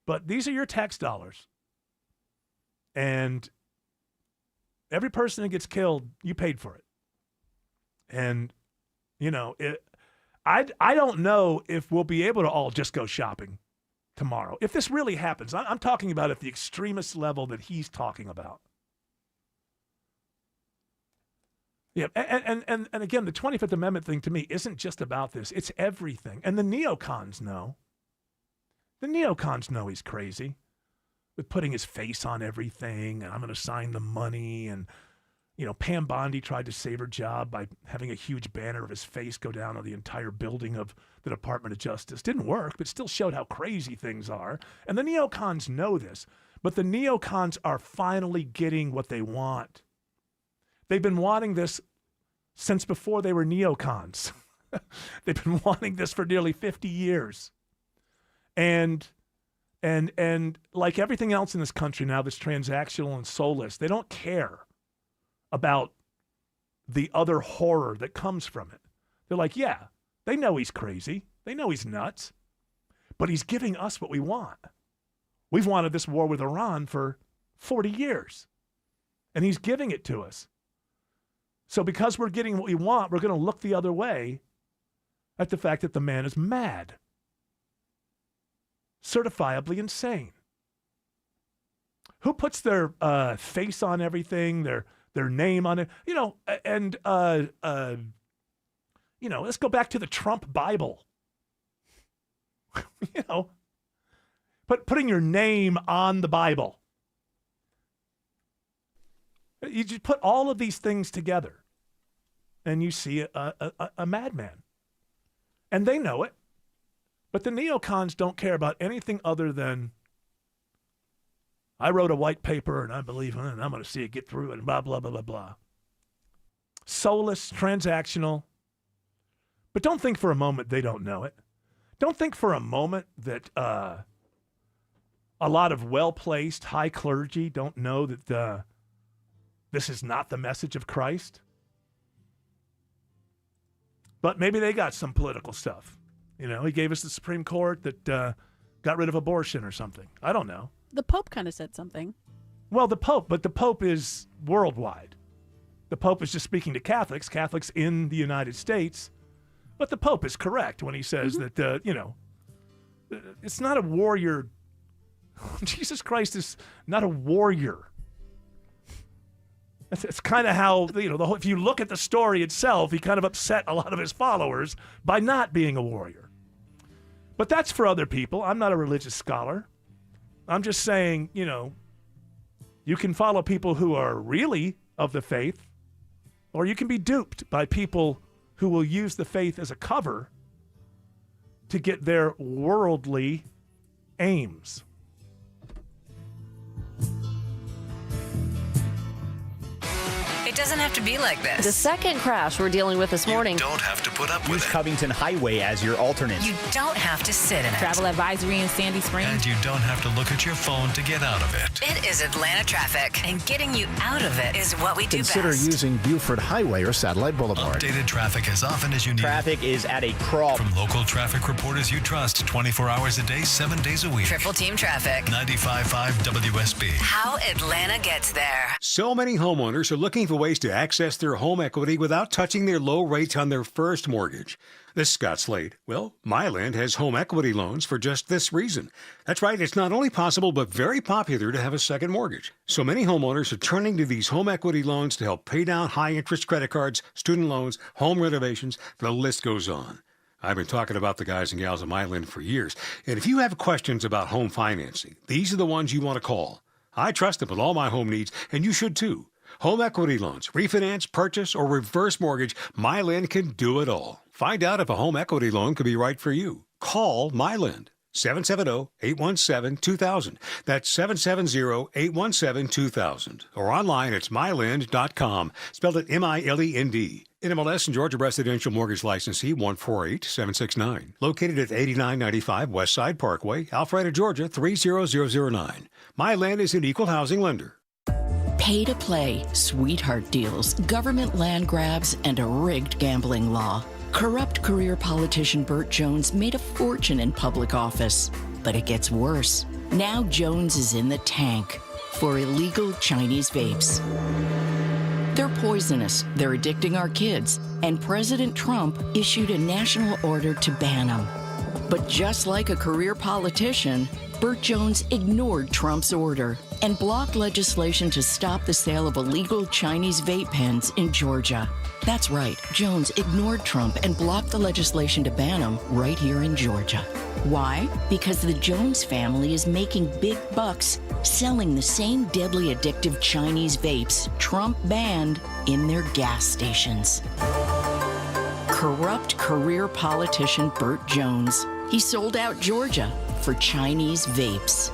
But these are your tax dollars. And every person that gets killed, you paid for it. And, I don't know if we'll be able to all just go shopping tomorrow. If this really happens, I'm talking about at the extremist level that he's talking about. Yeah, and again, the 25th Amendment thing to me isn't just about this. It's everything. And the neocons know. The neocons know he's crazy with putting his face on everything, and I'm going to sign the money. And, Pam Bondi tried to save her job by having a huge banner of his face go down on the entire building of the Department of Justice. Didn't work, but still showed how crazy things are. And the neocons know this. But the neocons are finally getting what they want. They've been wanting this since before they were neocons. They've been wanting this for nearly 50 years. And like everything else in this country now that's transactional and soulless, they don't care about the other horror that comes from it. They're like, yeah, they know he's crazy. They know he's nuts. But he's giving us what we want. We've wanted this war with Iran for 40 years. And he's giving it to us. So because we're getting what we want, we're going to look the other way at the fact that the man is mad. Certifiably insane. Who puts their face on everything, their name on it? Let's go back to the Trump Bible. Putting your name on the Bible. You just put all of these things together, and you see a madman. And they know it. But the neocons don't care about anything other than, I wrote a white paper, and I believe in it, and I'm going to see it get through, and blah, blah, blah, blah, blah. Soulless, transactional. But don't think for a moment they don't know it. Don't think for a moment that a lot of well-placed high clergy don't know that this is not the message of Christ. But maybe they got some political stuff. You know, he gave us the Supreme Court that got rid of abortion or something. I don't know. The Pope kind of said something. Well, the Pope is worldwide. The Pope is just speaking to Catholics in the United States. But the Pope is correct when he says that, it's not a warrior. Jesus Christ is not a warrior. It's kind of how, if you look at the story itself, he kind of upset a lot of his followers by not being a warrior. But that's for other people. I'm not a religious scholar. I'm just saying, you can follow people who are really of the faith, or you can be duped by people who will use the faith as a cover to get their worldly aims. It doesn't have to be like this. The second crash we're dealing with this morning. Don't have to put up with Use it. Covington Highway as your alternate. You don't have to sit in it. Travel advisory in Sandy Springs. And you don't have to look at your phone to get out of it. It is Atlanta traffic, and getting you out of it is what we do Consider best. using Buford Highway or Satellite Boulevard. Updated traffic as often as you need. Traffic is at a crawl. From local traffic reporters you trust 24 hours a day, 7 days a week. Triple Team Traffic. 95.5 WSB. How Atlanta gets there. So many homeowners are looking for ways to access their home equity without touching their low rates on their first mortgage. This is Scott Slade. Well, Myland has home equity loans for just this reason. That's right, it's not only possible but very popular to have a second mortgage. So many homeowners are turning to these home equity loans to help pay down high-interest credit cards, student loans, home renovations, the list goes on. I've been talking about the guys and gals at Myland for years, and if you have questions about home financing, these are the ones you want to call. I trust them with all my home needs, and you should too. Home equity loans, refinance, purchase, or reverse mortgage, Myland can do it all. Find out if a home equity loan could be right for you. Call Myland. 770-817-2000. That's 770-817-2000. Or online, it's myland.com. Spelled it M-I-L-E-N-D. NMLS and Georgia Residential Mortgage Licensee 148769. Located at 8995 West Side Parkway, Alpharetta, Georgia 30009. Myland is an equal housing lender. Pay to play, sweetheart deals, government land grabs, and a rigged gambling law. Corrupt career politician Burt Jones made a fortune in public office. But it gets worse. Now Jones is in the tank for illegal Chinese vapes. They're poisonous, they're addicting our kids, and President Trump issued a national order to ban them. But just like a career politician, Burt Jones ignored Trump's order and blocked legislation to stop the sale of illegal Chinese vape pens in Georgia. That's right, Jones ignored Trump and blocked the legislation to ban them right here in Georgia. Why? Because the Jones family is making big bucks selling the same deadly addictive Chinese vapes Trump banned in their gas stations. Corrupt career politician Burt Jones. He sold out Georgia for Chinese vapes.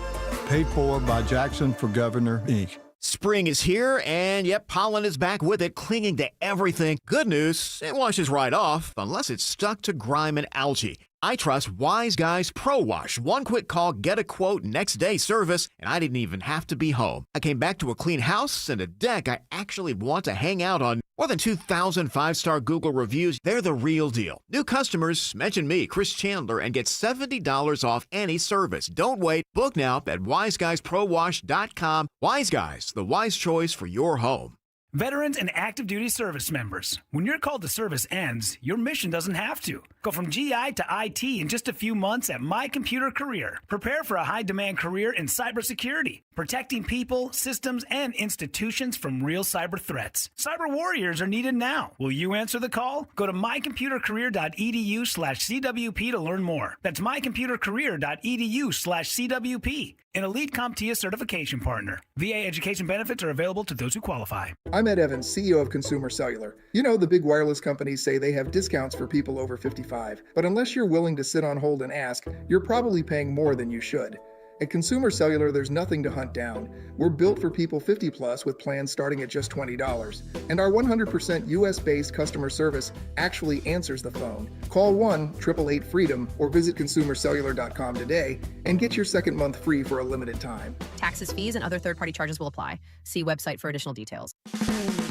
Paid for by Jackson for Governor, Inc. Spring is here, and yep, pollen is back with it, clinging to everything. Good news, it washes right off, unless it's stuck to grime and algae. I trust Wise Guys Pro Wash. One quick call, get a quote, next day service, and I didn't even have to be home. I came back to a clean house and a deck I actually want to hang out on. More than 2,000 five-star Google reviews. They're the real deal. New customers, mention me, Chris Chandler, and get $70 off any service. Don't wait. Book now at wiseguysprowash.com. Wise Guys, the wise choice for your home. Veterans and active duty service members, when your call to service ends, your mission doesn't have to. Go from GI to IT in just a few months at My Computer Career. Prepare for a high-demand career in cybersecurity, protecting people, systems, and institutions from real cyber threats. Cyber warriors are needed now. Will you answer the call? Go to mycomputercareer.edu/CWP to learn more. That's mycomputercareer.edu/CWP. An elite CompTIA certification partner. VA education benefits are available to those who qualify. I'm Ed Evans, CEO of Consumer Cellular. You know, the big wireless companies say they have discounts for people over 55, but unless you're willing to sit on hold and ask, you're probably paying more than you should. At Consumer Cellular, there's nothing to hunt down. We're built for people 50 plus with plans starting at just $20. And our 100% US-based customer service actually answers the phone. Call 1-888-FREEDOM or visit consumercellular.com today and get your second month free for a limited time. Taxes, fees, and other third-party charges will apply. See website for additional details.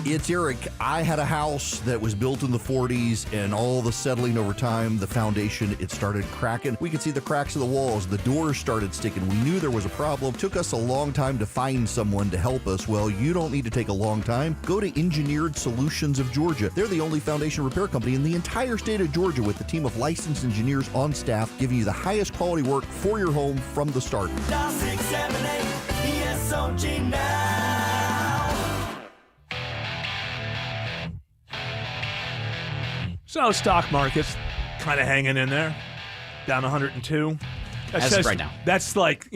It's Eric. I had a house that was built in the 40s, and all the settling over time, the foundation, it started cracking. We could see the cracks of the walls. The doors started sticking. We knew there was a problem. Took us a long time to find someone to help us. Well, you don't need to take a long time. Go to Engineered Solutions of Georgia. They're the only foundation repair company in the entire state of Georgia with a team of licensed engineers on staff giving you the highest quality work for your home from the start. Dial 678 ESOG now. So stock markets kind of hanging in there, down 102. As of right now. That's like,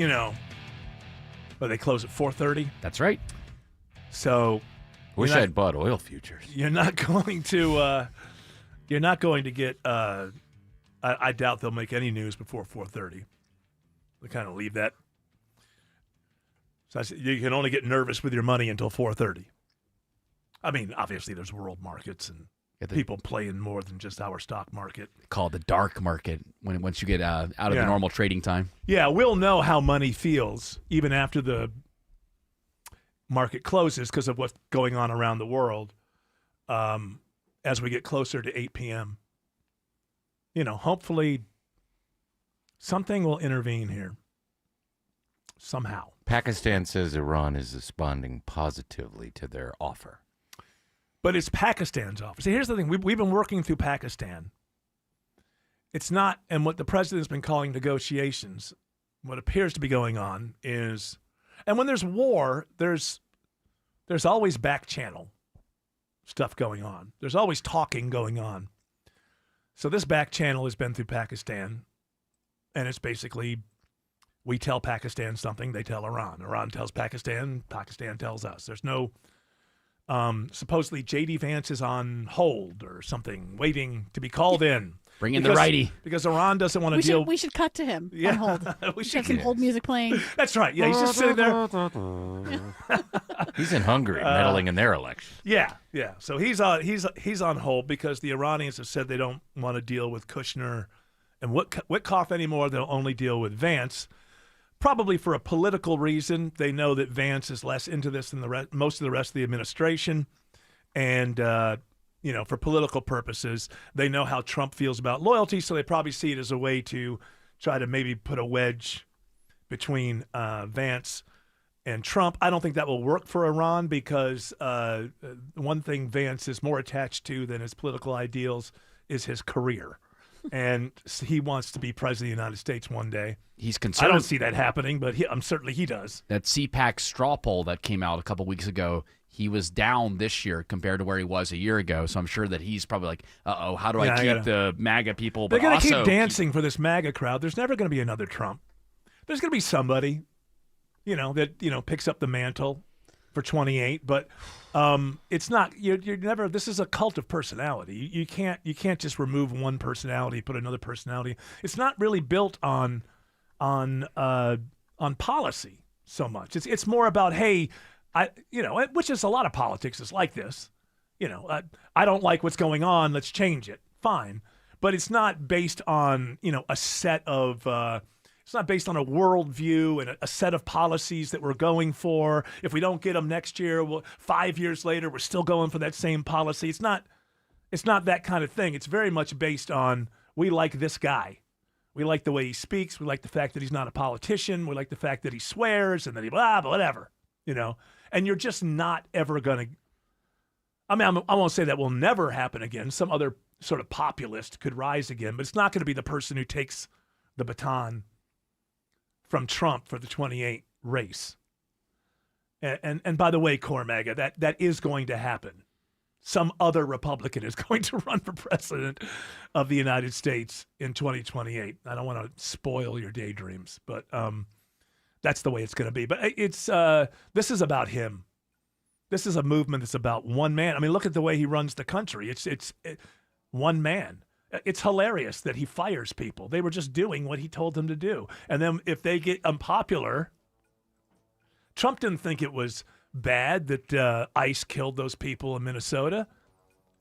but they close at 4:30. That's right. So, wish I had bought oil futures. You're not going to. You're not going to get. I doubt they'll make any news before 4:30. They kind of leave that. So you can only get nervous with your money until 4:30. I mean, obviously, there's world markets and people playing more than just our stock market. Called the dark market once you get out of the normal trading time. Yeah, we'll know how money feels even after the market closes because of what's going on around the world as we get closer to 8 p.m. Hopefully something will intervene here somehow. Pakistan says Iran is responding positively to their offer. But it's Pakistan's offer. See, here's the thing. We've been working through Pakistan. It's not, and what the president's been calling negotiations, what appears to be going on is, and when there's war, there's always back channel stuff going on. There's always talking going on. So this back channel has been through Pakistan, and it's basically we tell Pakistan something, they tell Iran. Iran tells Pakistan, Pakistan tells us. There's no... supposedly J.D. Vance is on hold or something, waiting to be called in. Bring in the righty. Because Iran doesn't want to deal... We should cut to him on hold. We should have some hold music playing. That's right. Yeah, he's just sitting there. He's in Hungary, meddling in their election. Yeah. So he's on hold because the Iranians have said they don't want to deal with Kushner and Witkoff anymore. They'll only deal with Vance. Probably for a political reason. They know that Vance is less into this than most of the rest of the administration. And, for political purposes, they know how Trump feels about loyalty, so they probably see it as a way to try to maybe put a wedge between Vance and Trump. I don't think that will work for Iran because one thing Vance is more attached to than his political ideals is his career. And he wants to be president of the United States one day. He's concerned. I don't see that happening, but certainly he does. That CPAC straw poll that came out a couple weeks ago, he was down this year compared to where he was a year ago. So I'm sure that he's probably like, how do I keep the MAGA people? They're going to keep dancing for this MAGA crowd. There's never going to be another Trump. There's going to be somebody, that, picks up the mantle for 28, but it's not. You're never. This is a cult of personality. You can't just remove one personality, put another personality. It's not really built on policy so much. It's more about which is a lot of politics is like this. I don't like what's going on. Let's change it. Fine, but it's not based on a set of. It's not based on a worldview and a set of policies that we're going for. If we don't get them next year, 5 years later, we're still going for that same policy. It's not that kind of thing. It's very much based on we like this guy. We like the way he speaks. We like the fact that he's not a politician. We like the fact that he swears and that he whatever, And you're just not ever going to. I mean, I won't say that will never happen again. Some other sort of populist could rise again, but it's not going to be the person who takes the baton from Trump for the 28 race. And by the way, Core MAGA, that is going to happen. Some other Republican is going to run for president of the United States in 2028. I don't want to spoil your daydreams, but that's the way it's going to be. But this is about him. This is a movement that's about one man. I mean, look at the way he runs the country. It's one man. It's hilarious that he fires people. They were just doing what he told them to do. And then if they get unpopular, Trump didn't think it was bad that ICE killed those people in Minnesota.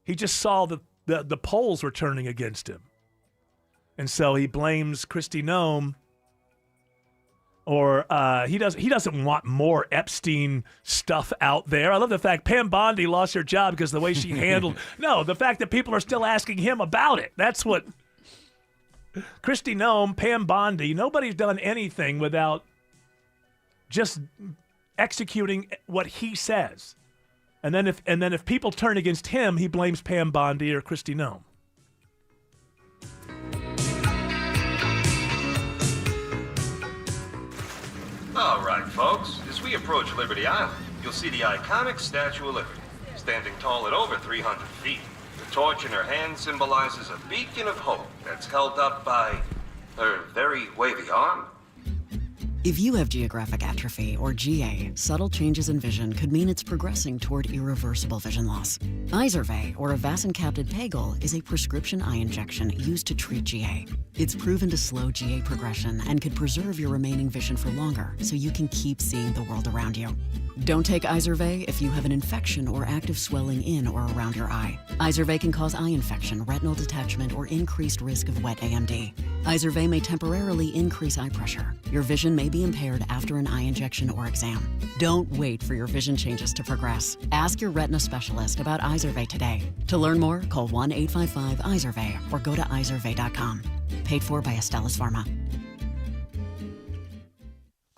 He just saw that the polls were turning against him. And so he blames Kristi Noem. or he doesn't want more Epstein stuff out there. I love the fact Pam Bondi lost her job because of the way she handled. No, the fact that people are still asking him about it. That's what Kristi Noem, Pam Bondi. Nobody's done anything without just executing what he says. And then if people turn against him, he blames Pam Bondi or Kristi Noem. All right, folks. As we approach Liberty Island, you'll see the iconic Statue of Liberty, standing tall at over 300 feet. The torch in her hand symbolizes a beacon of hope that's held up by her very wavy arm. If you have geographic atrophy, or GA, subtle changes in vision could mean it's progressing toward irreversible vision loss. Izervay, or avacincaptad pegol, is a prescription eye injection used to treat GA. It's proven to slow GA progression and could preserve your remaining vision for longer, so you can keep seeing the world around you. Don't take Izervay if you have an infection or active swelling in or around your eye. Izervay can cause eye infection, retinal detachment, or increased risk of wet AMD. Izervay may temporarily increase eye pressure. Your vision may be impaired after an eye injection or exam. Don't wait for your vision changes to progress. Ask your retina specialist about Izervay today. To learn more, call 1-855-IZERVAY or go to izervay.com. Paid for by Astellas Pharma.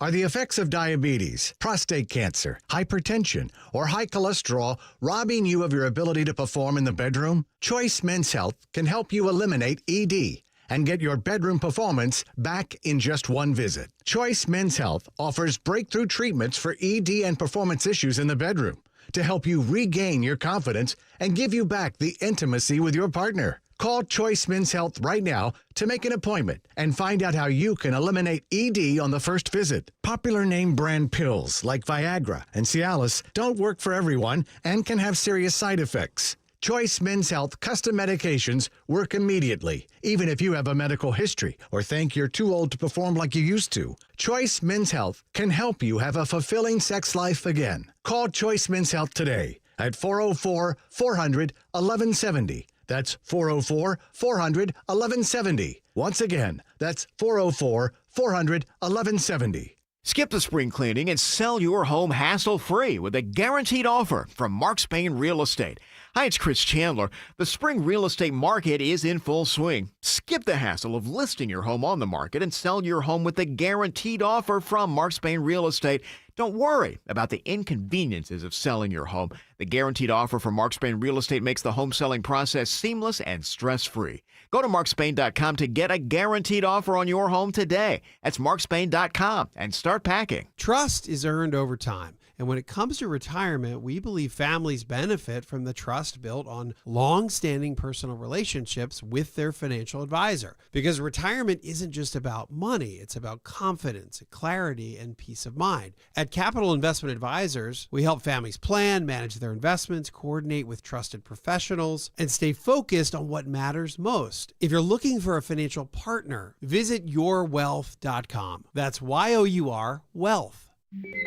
Are the effects of diabetes, prostate cancer, hypertension, or high cholesterol robbing you of your ability to perform in the bedroom? Choice Men's Health can help you eliminate ED and get your bedroom performance back in just one visit. Choice Men's Health offers breakthrough treatments for ED and performance issues in the bedroom to help you regain your confidence and give you back the intimacy with your partner. Call Choice Men's Health right now to make an appointment and find out how you can eliminate ED on the first visit. Popular name brand pills like Viagra and Cialis don't work for everyone and can have serious side effects. Choice Men's Health custom medications work immediately, even if you have a medical history or think you're too old to perform like you used to. Choice Men's Health can help you have a fulfilling sex life again. Call Choice Men's Health today at 404-400-1170. That's 404-400-1170. Once again, that's 404-400-1170. Skip the spring cleaning and sell your home hassle-free with a guaranteed offer from Mark Spain Real Estate. Hi, it's Chris Chandler. The spring real estate market is in full swing. Skip the hassle of listing your home on the market and sell your home with a guaranteed offer from Mark Spain Real Estate. Don't worry about the inconveniences of selling your home. The guaranteed offer from Mark Spain Real Estate makes the home selling process seamless and stress-free. Go to markspain.com to get a guaranteed offer on your home today. That's markspain.com and start packing. Trust is earned over time. And when it comes to retirement, we believe families benefit from the trust built on long-standing personal relationships with their financial advisor. Because retirement isn't just about money, it's about confidence, clarity, and peace of mind. At Capital Investment Advisors, we help families plan, manage their investments, coordinate with trusted professionals, and stay focused on what matters most. If you're looking for a financial partner, visit yourwealth.com. That's YOUR Wealth.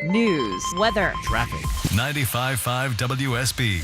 News, weather, traffic. 95.5 WSB,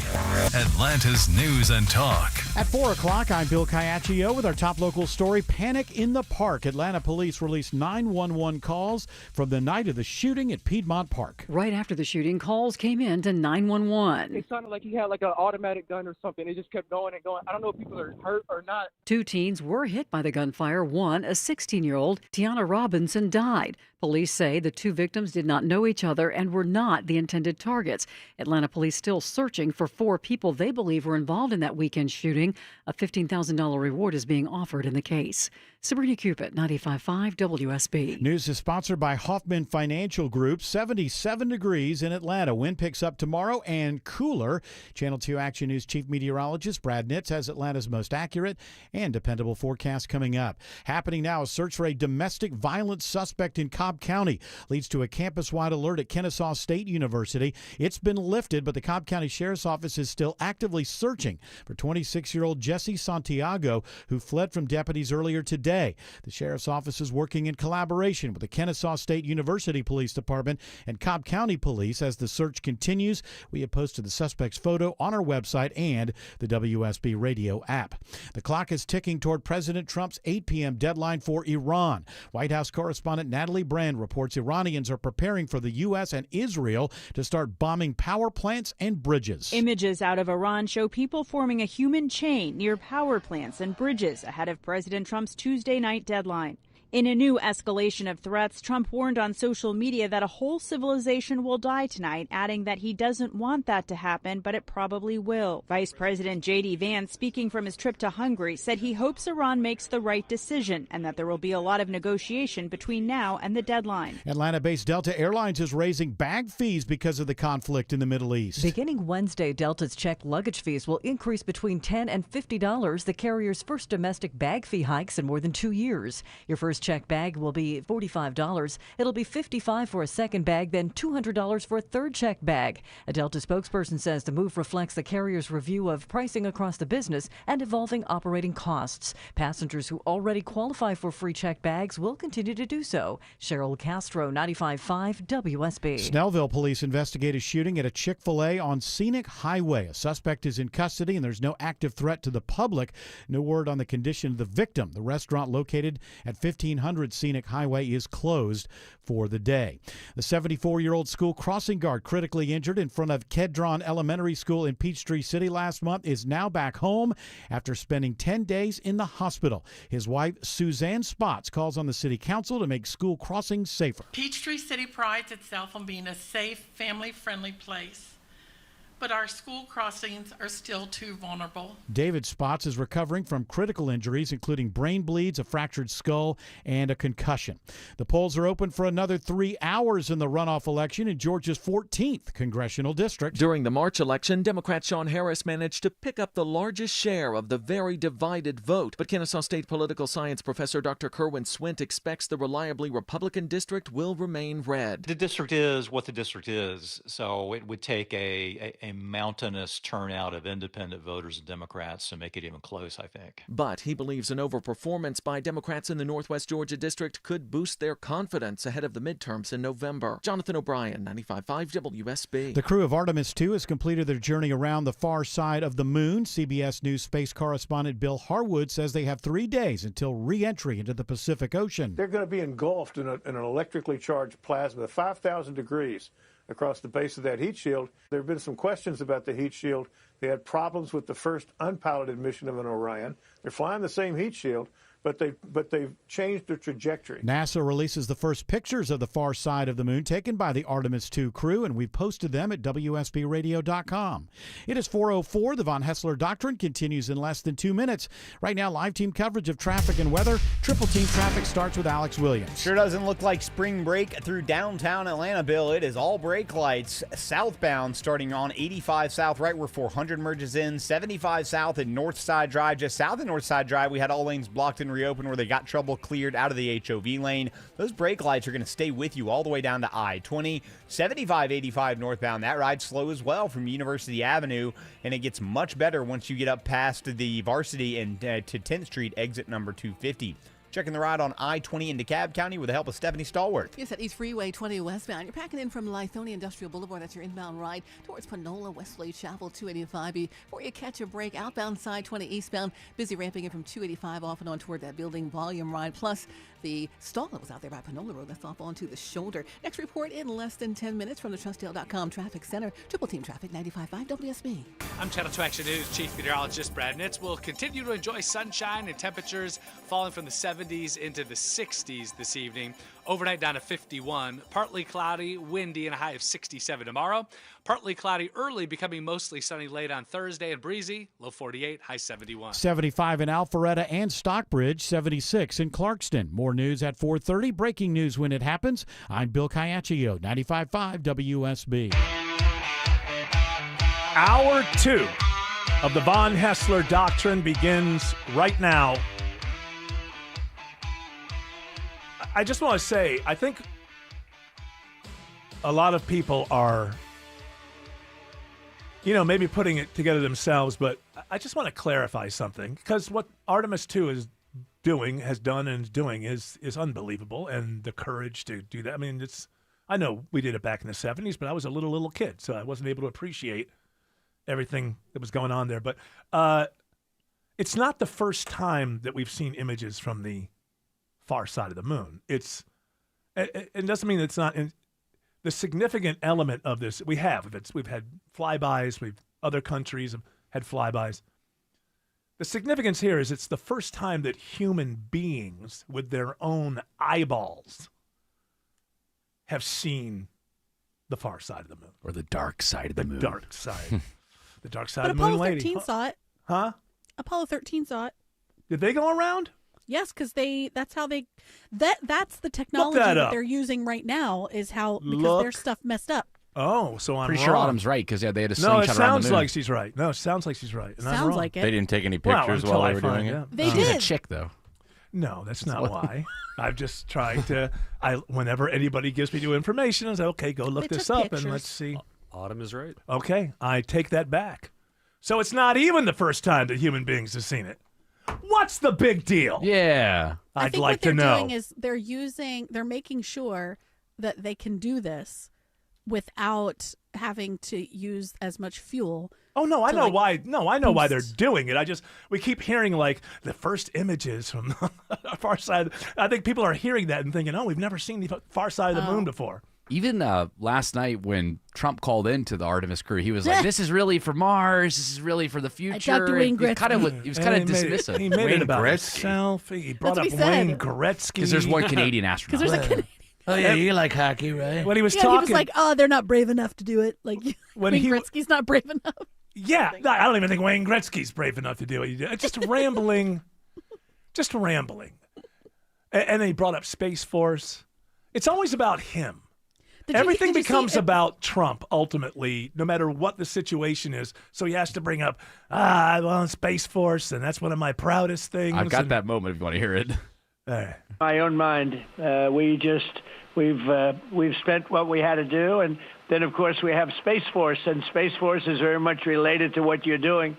Atlanta's News and Talk. At 4 o'clock, I'm Bill Caiaccio with our top local story, Panic in the Park. Atlanta police released 911 calls from the night of the shooting at Piedmont Park. Right after the shooting, calls came in to 911. It sounded like he had like an automatic gun or something. It just kept going and going. I don't know if people are hurt or not. 2 teens were hit by the gunfire. One, a 16-year-old, Tiana Robinson, died. Police say the 2 victims did not know each other and were not the intended targets. Atlanta police still searching for 4 people they believe were involved in that weekend shooting. A $15,000 reward is being offered in the case. Sabrina Cupid, 95.5 WSB. News is sponsored by Hoffman Financial Group. 77 degrees in Atlanta. Wind picks up tomorrow and cooler. Channel 2 Action News Chief Meteorologist Brad Nitz has Atlanta's most accurate and dependable forecast coming up. Happening now, a search for a domestic violence suspect in Cobb County leads to a campus-wide alert at Kennesaw State University. It's been lifted, but the Cobb County Sheriff's Office is still actively searching for 26 26-year-old Jesse Santiago, who fled from deputies earlier today. The sheriff's office is working in collaboration with the Kennesaw State University Police Department and Cobb County Police as the search continues. We have posted the suspect's photo on our website and the WSB radio app. The clock is ticking toward President Trump's 8 p.m. deadline for Iran. White House correspondent Natalie Brand reports Iranians are preparing for the U.S. and Israel to start bombing power plants and bridges. Images out of Iran show people forming a human chain near power plants and bridges ahead of President Trump's Tuesday night deadline. In a new escalation of threats, Trump warned on social media that a whole civilization will die tonight, adding that he doesn't want that to happen, but it probably will. Vice President J.D. Vance, speaking from his trip to Hungary, said he hopes Iran makes the right decision and that there will be a lot of negotiation between now and the deadline. Atlanta-based Delta Airlines is raising bag fees because of the conflict in the Middle East. Beginning Wednesday, Delta's checked luggage fees will increase between $10 and $50, the carrier's first domestic bag fee hikes in more than 2 years. Your first check bag will be $45. It'll be $55 for a second bag, then $200 for a third check bag. A Delta spokesperson says the move reflects the carrier's review of pricing across the business and evolving operating costs. Passengers who already qualify for free check bags will continue to do so. Cheryl Castro, 95.5 WSB. Snellville police investigate a shooting at a Chick-fil-A on Scenic Highway. A suspect is in custody and there's no active threat to the public. No word on the condition of the victim. The restaurant located at 1500 Scenic Highway is closed for the day. The 74-year-old school crossing guard critically injured in front of Kedron Elementary School in Peachtree City last month is now back home after spending 10 days in the hospital. His wife, Suzanne Spots, calls on the city council to make school crossings safer. Peachtree City prides itself on being a safe, family-friendly place, but our school crossings are still too vulnerable. David Spots is recovering from critical injuries, including brain bleeds, a fractured skull, and a concussion. The polls are open for another 3 hours in the runoff election in Georgia's 14th congressional district. During the March election, Democrat Sean Harris managed to pick up the largest share of the very divided vote. But Kennesaw State political science professor Dr. Kerwin Swint expects the reliably Republican district will remain red. The district is what the district is, so it would take a mountainous turnout of independent voters and Democrats to make it even close, I think. But he believes an overperformance by Democrats in the Northwest Georgia district could boost their confidence ahead of the midterms in November. Jonathan O'Brien, 95.5 WSB. The crew of Artemis II has completed their journey around the far side of the moon. CBS News space correspondent Bill Harwood says they have 3 days until re-entry into the Pacific Ocean. They're going to be engulfed in an electrically charged plasma, 5,000 degrees. Across the base of that heat shield. There have been some questions about the heat shield. They had problems with the first unpiloted mission of an Orion. They're flying the same heat shield, but they've changed their trajectory. NASA releases the first pictures of the far side of the moon taken by the Artemis II crew, and we've posted them at WSBradio.com. It is 4:04. The Von Hessler Doctrine continues in less than 2 minutes. Right now, live team coverage of traffic and weather. Triple team traffic starts with Alex Williams. Sure doesn't look like spring break through downtown Atlanta, Bill. It is all brake lights southbound starting on 85 South, right where 400 merges in. 75 South and North Side Drive. Just south of North Side Drive, we had all lanes blocked and reopened where they got trouble cleared out of the HOV lane. Those brake lights are going to stay with you all the way down to I-20. 75-85 northbound, that ride's slow as well from University Avenue, and it gets much better once you get up past the Varsity and to 10th Street, exit number 250. Checking the ride on I-20 into Cobb County with the help of Stephanie Stallworth. Yes, at East Freeway 20 westbound. You're packing in from Lithonia Industrial Boulevard. That's your inbound ride towards Panola, Westlake Chapel, 285. Before you catch a break, outbound side 20 eastbound. Busy ramping in from 285 off and on toward that building volume ride. Plus, the stall that was out there by Panola Road, that's off onto the shoulder. Next report in less than 10 minutes from the Trustdale.com Traffic Center. Triple Team Traffic, 95.5 WSB. I'm Channel 2 Action News Chief Meteorologist Brad Nitz. We'll continue to enjoy sunshine and temperatures falling from the 70s into the 60s this evening. Overnight down to 51. Partly cloudy, windy, and a high of 67 tomorrow. Partly cloudy early, becoming mostly sunny late on Thursday, and breezy, low 48, high 71. 75 in Alpharetta and Stockbridge, 76 in Clarkston. More news at 4:30. Breaking news when it happens. I'm Bill Caiaccio, 95.5 WSB. Hour 2 of the Von Hessler Doctrine begins right now. I just want to say, I think a lot of people are maybe putting it together themselves, but I just want to clarify something, because what Artemis 2 has done and is doing is unbelievable, and the courage to do that. I mean, I know we did it back in the 70s, but I was a little kid, so I wasn't able to appreciate everything that was going on there. But it's not the first time that we've seen images from the far side of the moon. It doesn't mean it's not the significant element of this. We've had flybys. Other countries have had flybys. The significance here is it's the first time that human beings with their own eyeballs have seen the far side of the moon. Or the dark side of the moon. Dark side. The dark side But of the moon Apollo lady. 13 saw it. Huh? Apollo 13 saw it. Did they go around? Yes, because that's the technology that they're using right now because their stuff messed up. Oh, so I'm pretty wrong. sure Autumn's right, because they had a No, slingshot it around sounds the moon. like she's right. No, it sounds like she's right. And I'm Sounds wrong. like it. They didn't take any pictures while they were doing it? They She's did. a chick, though. No, that's not why. I'm just trying to. Whenever anybody gives me new information, I say, okay, go look this up and let's see. Autumn is right. Okay, I take that back. So it's not even the first time that human beings have seen it. What's the big deal? Yeah, I I'd think like what they're to know. doing is they're making sure that they can do this without having to use as much fuel. Oh no, I know why. No, I know why they're doing it. We keep hearing like the first images from the far side. I think people are hearing that and thinking, "Oh, we've never seen the far side of the moon before." Even last night when Trump called into the Artemis crew, he was like, "This is really for Mars. This is really for the future." Dr. Wayne Gretzky. He was kind of dismissive. He made it about Gretzky. himself. He brought That's up what he said. Wayne Gretzky Because there's one Canadian astronaut. Because there's a Canadian. Oh yeah, you like hockey, right? When he was He talking, was like, "Oh, they're not brave enough to do it." Like When Wayne he- Gretzky's not brave enough. yeah, I don't even think Wayne Gretzky's brave enough to do what he did. Just rambling, just rambling. And then he brought up Space Force. It's always about him. Everything becomes about Trump, ultimately, no matter what the situation is. So he has to bring up, Space Force, and that's one of my proudest things. I've got that moment if you want to hear it. My own mind. We've spent what we had to do, and then of course we have Space Force, and Space Force is very much related to what you're doing.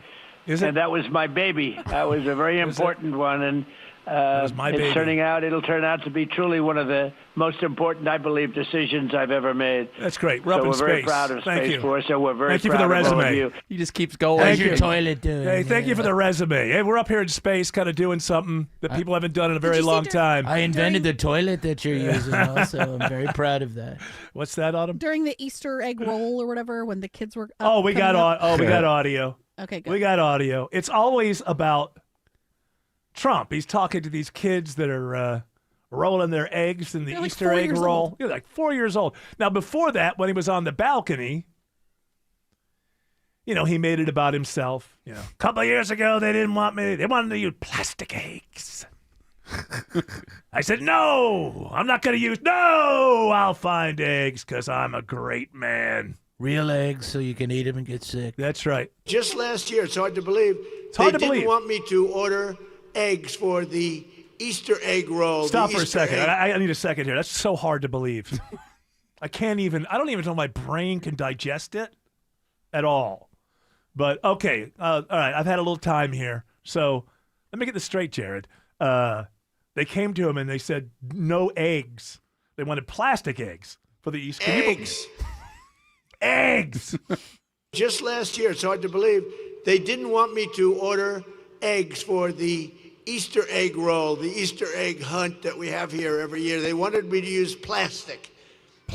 And that was my baby. That was a very important one, and it'll turn out to be truly one of the most important, I believe, decisions I've ever made. That's great. We're up in we're very space. proud of Thank Space you. Force, and we're very Thank you for proud the of all of resume. you. He just keeps going. How's your toilet doing? Hey, thank you for the resume. Hey, we're up here in space, kind of doing something that people haven't done in a very long time. I invented the toilet that you're using, also. I'm very proud of that. What's that, Autumn? During the Easter egg roll or whatever, when the kids were We got audio. Okay, good. We got audio. It's always about Trump. He's talking to these kids that are rolling their eggs in the They're Easter like 4 egg years roll. old. They're like 4 years old. Now, before that, when he was on the balcony, he made it about himself. A couple of years ago, they didn't want me. They wanted to use plastic eggs. I said, no, I'm not going to use. No, I'll find eggs because I'm a great man. Real eggs so you can eat them and get sick. That's right. Just last year, it's hard to believe. Hard to they believe. didn't want me to order eggs for the Easter egg roll. Stop the for a Easter second. egg. I need a second here. That's so hard to believe. I don't even know if my brain can digest it at all. But okay. All right. I've had a little time here. So let me get this straight, Jared. They came to him and they said no eggs. They wanted plastic eggs for the Easter Eggs. Eggs. Just last year, it's hard to believe. They didn't want me to order eggs for the Easter egg roll, the Easter egg hunt that we have here every year. They wanted me to use plastic.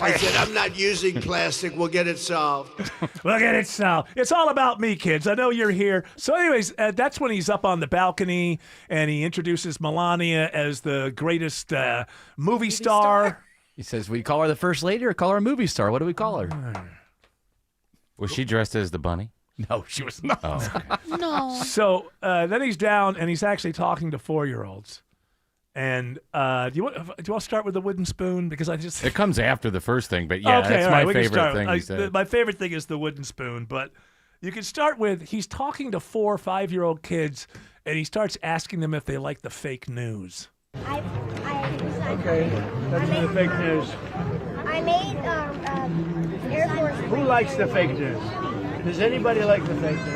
I said, I'm not using plastic. We'll get it solved. We'll get it solved. It's all about me, kids. I know you're here. So anyways, that's when he's up on the balcony and he introduces Melania as the greatest movie star. He says, we call her the first lady or call her a movie star? What do we call her? Was she dressed as the bunny? No, she was not. Oh, okay. No. So then he's down and he's actually talking to 4-year-olds. And do you want to start with the wooden spoon? Because It comes after the first thing, but yeah, okay, that's all my right, we can favorite start thing with- he said. my favorite thing is the wooden spoon, but you can start with he's talking to 4 or 5-year-old kids, and he starts asking them if they like the fake news. Okay, that's the fake news. I made Air Force. Who likes the fake news? Does anybody like the fake news?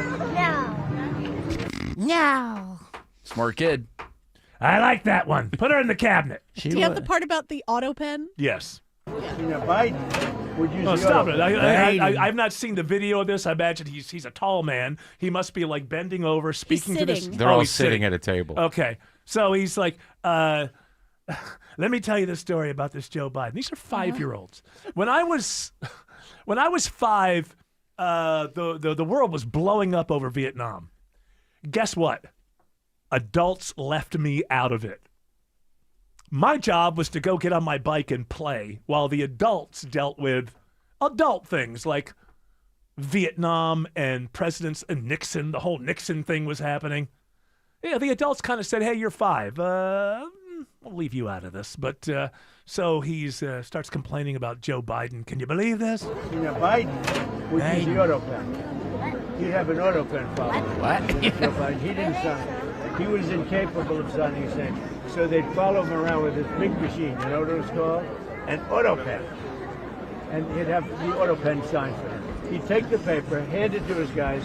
No. Smart kid. I like that one. Put her in the cabinet. Do you have the part about the auto pen? Yes. Biden would use No, the stop auto it. pen. I've not seen the video of this. I imagine he's a tall man. He must be like bending over, speaking to this. They're all sitting at a table. Okay. So he's like, let me tell you the story about this Joe Biden. These are 5-year-olds. When I was 5, the world was blowing up over Vietnam. Guess what? Adults left me out of it. My job was to go get on my bike and play while the adults dealt with adult things like Vietnam and presidents and Nixon. The whole Nixon thing was happening. Yeah, the adults kind of said, hey, you're 5. We'll leave you out of this. But so he starts complaining about Joe Biden. Can you believe this? Biden would use the auto pen. He'd have an auto pen problem. What? Joe Biden. He didn't sign. He was incapable of signing a thing. So they'd follow him around with this big machine. You know what it was called? An auto pen. And he'd have the auto pen signed for him. He'd take the paper, hand it to his guys,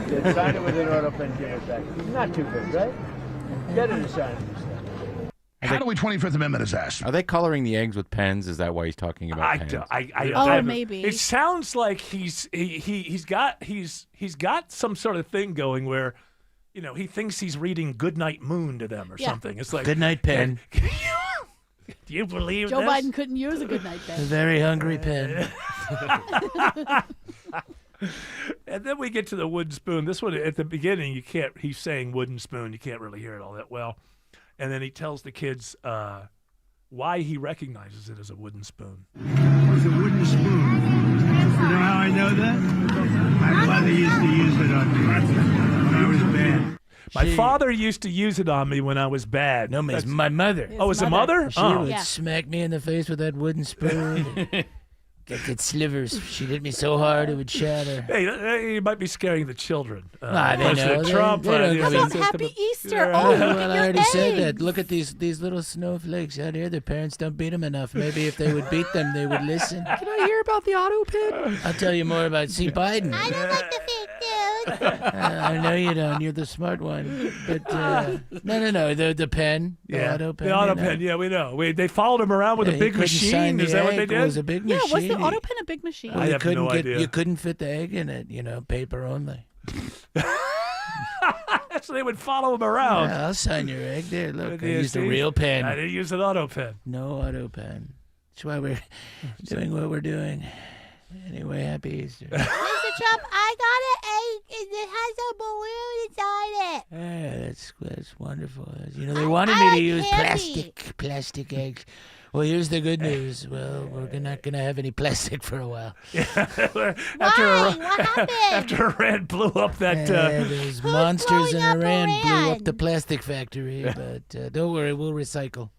they'd sign it with an auto pen, give it back. Not too big, right? Get it to sign it. How do we 25th Amendment his ass? Are they coloring the eggs with pens? Is that why he's talking about pens? Maybe. It sounds like he's got some sort of thing going where, you know, he thinks he's reading Goodnight Moon to them or something. It's like Good night, pen. Do you believe Joe this? Biden couldn't use a good night A pen. very hungry pen. And then we get to the wooden spoon. This one at the beginning, he's saying wooden spoon. You can't really hear it all that well. And then he tells the kids why he recognizes it as a wooden spoon. It's a wooden spoon. You know how I know that? My mother used to use it on me when I was bad. My father used to use it on me when I was bad. No, miss, my mother. Oh, it's a mother? She would smack me in the face with that wooden spoon. Get that slivers. She'd hit me so hard it would shatter. Hey, he might be scaring the children. They know. President Trump. They How about Happy Easter? Oh, Oh, look well, at I your already said eggs. that. Look at these little snowflakes out here. Their parents don't beat them enough. Maybe if they would beat them, they would listen. Can I hear about the auto pen? I'll tell you more about Biden. I don't like the fake news. I know you don't. You're the smart one. But no. The pen. The auto pen. The auto pen. Yeah, we know. They followed him around with a big machine. Is that what they did? It was a big machine. Yeah, was the auto pen a big machine? Well, I have no idea. You couldn't fit the egg in it. Paper only. So they would follow him around. Yeah, I'll sign your egg there. Look, I used a real pen. I didn't use an auto pen. No auto pen. That's why we're doing what we're doing. Anyway, happy Easter. Mr. Trump, I got an egg and it has a balloon inside it. Yeah, that's wonderful. They wanted me to use plastic eggs. Well, here's the good news. Well, we're not going to have any plastic for a while. What happened? After Iran blew up that... those monsters in Iran blew up the plastic factory. But don't worry, we'll recycle.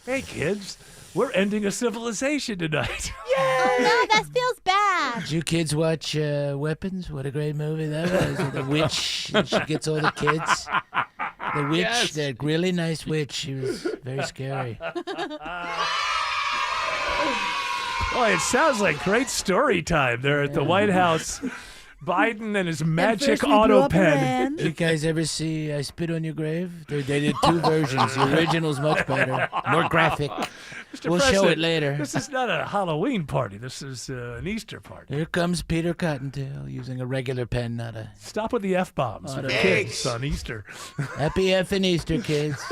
Hey, kids, we're ending a civilization tonight. Oh, no, that feels bad. Did you kids watch Weapons? What a great movie that was. The witch, she gets all the kids. The witch, that really nice witch. She was very scary. Oh, it sounds like great story time there at the White House. Biden and his magic auto pen. You guys ever see I Spit on Your Grave? They did 2 versions. The original's much better, more graphic. We'll show it later. This is not a Halloween party. This is an Easter party. Here comes Peter Cottontail using a regular pen, not a... Stop with the F-bombs for kids on Easter. Happy effing Easter, kids.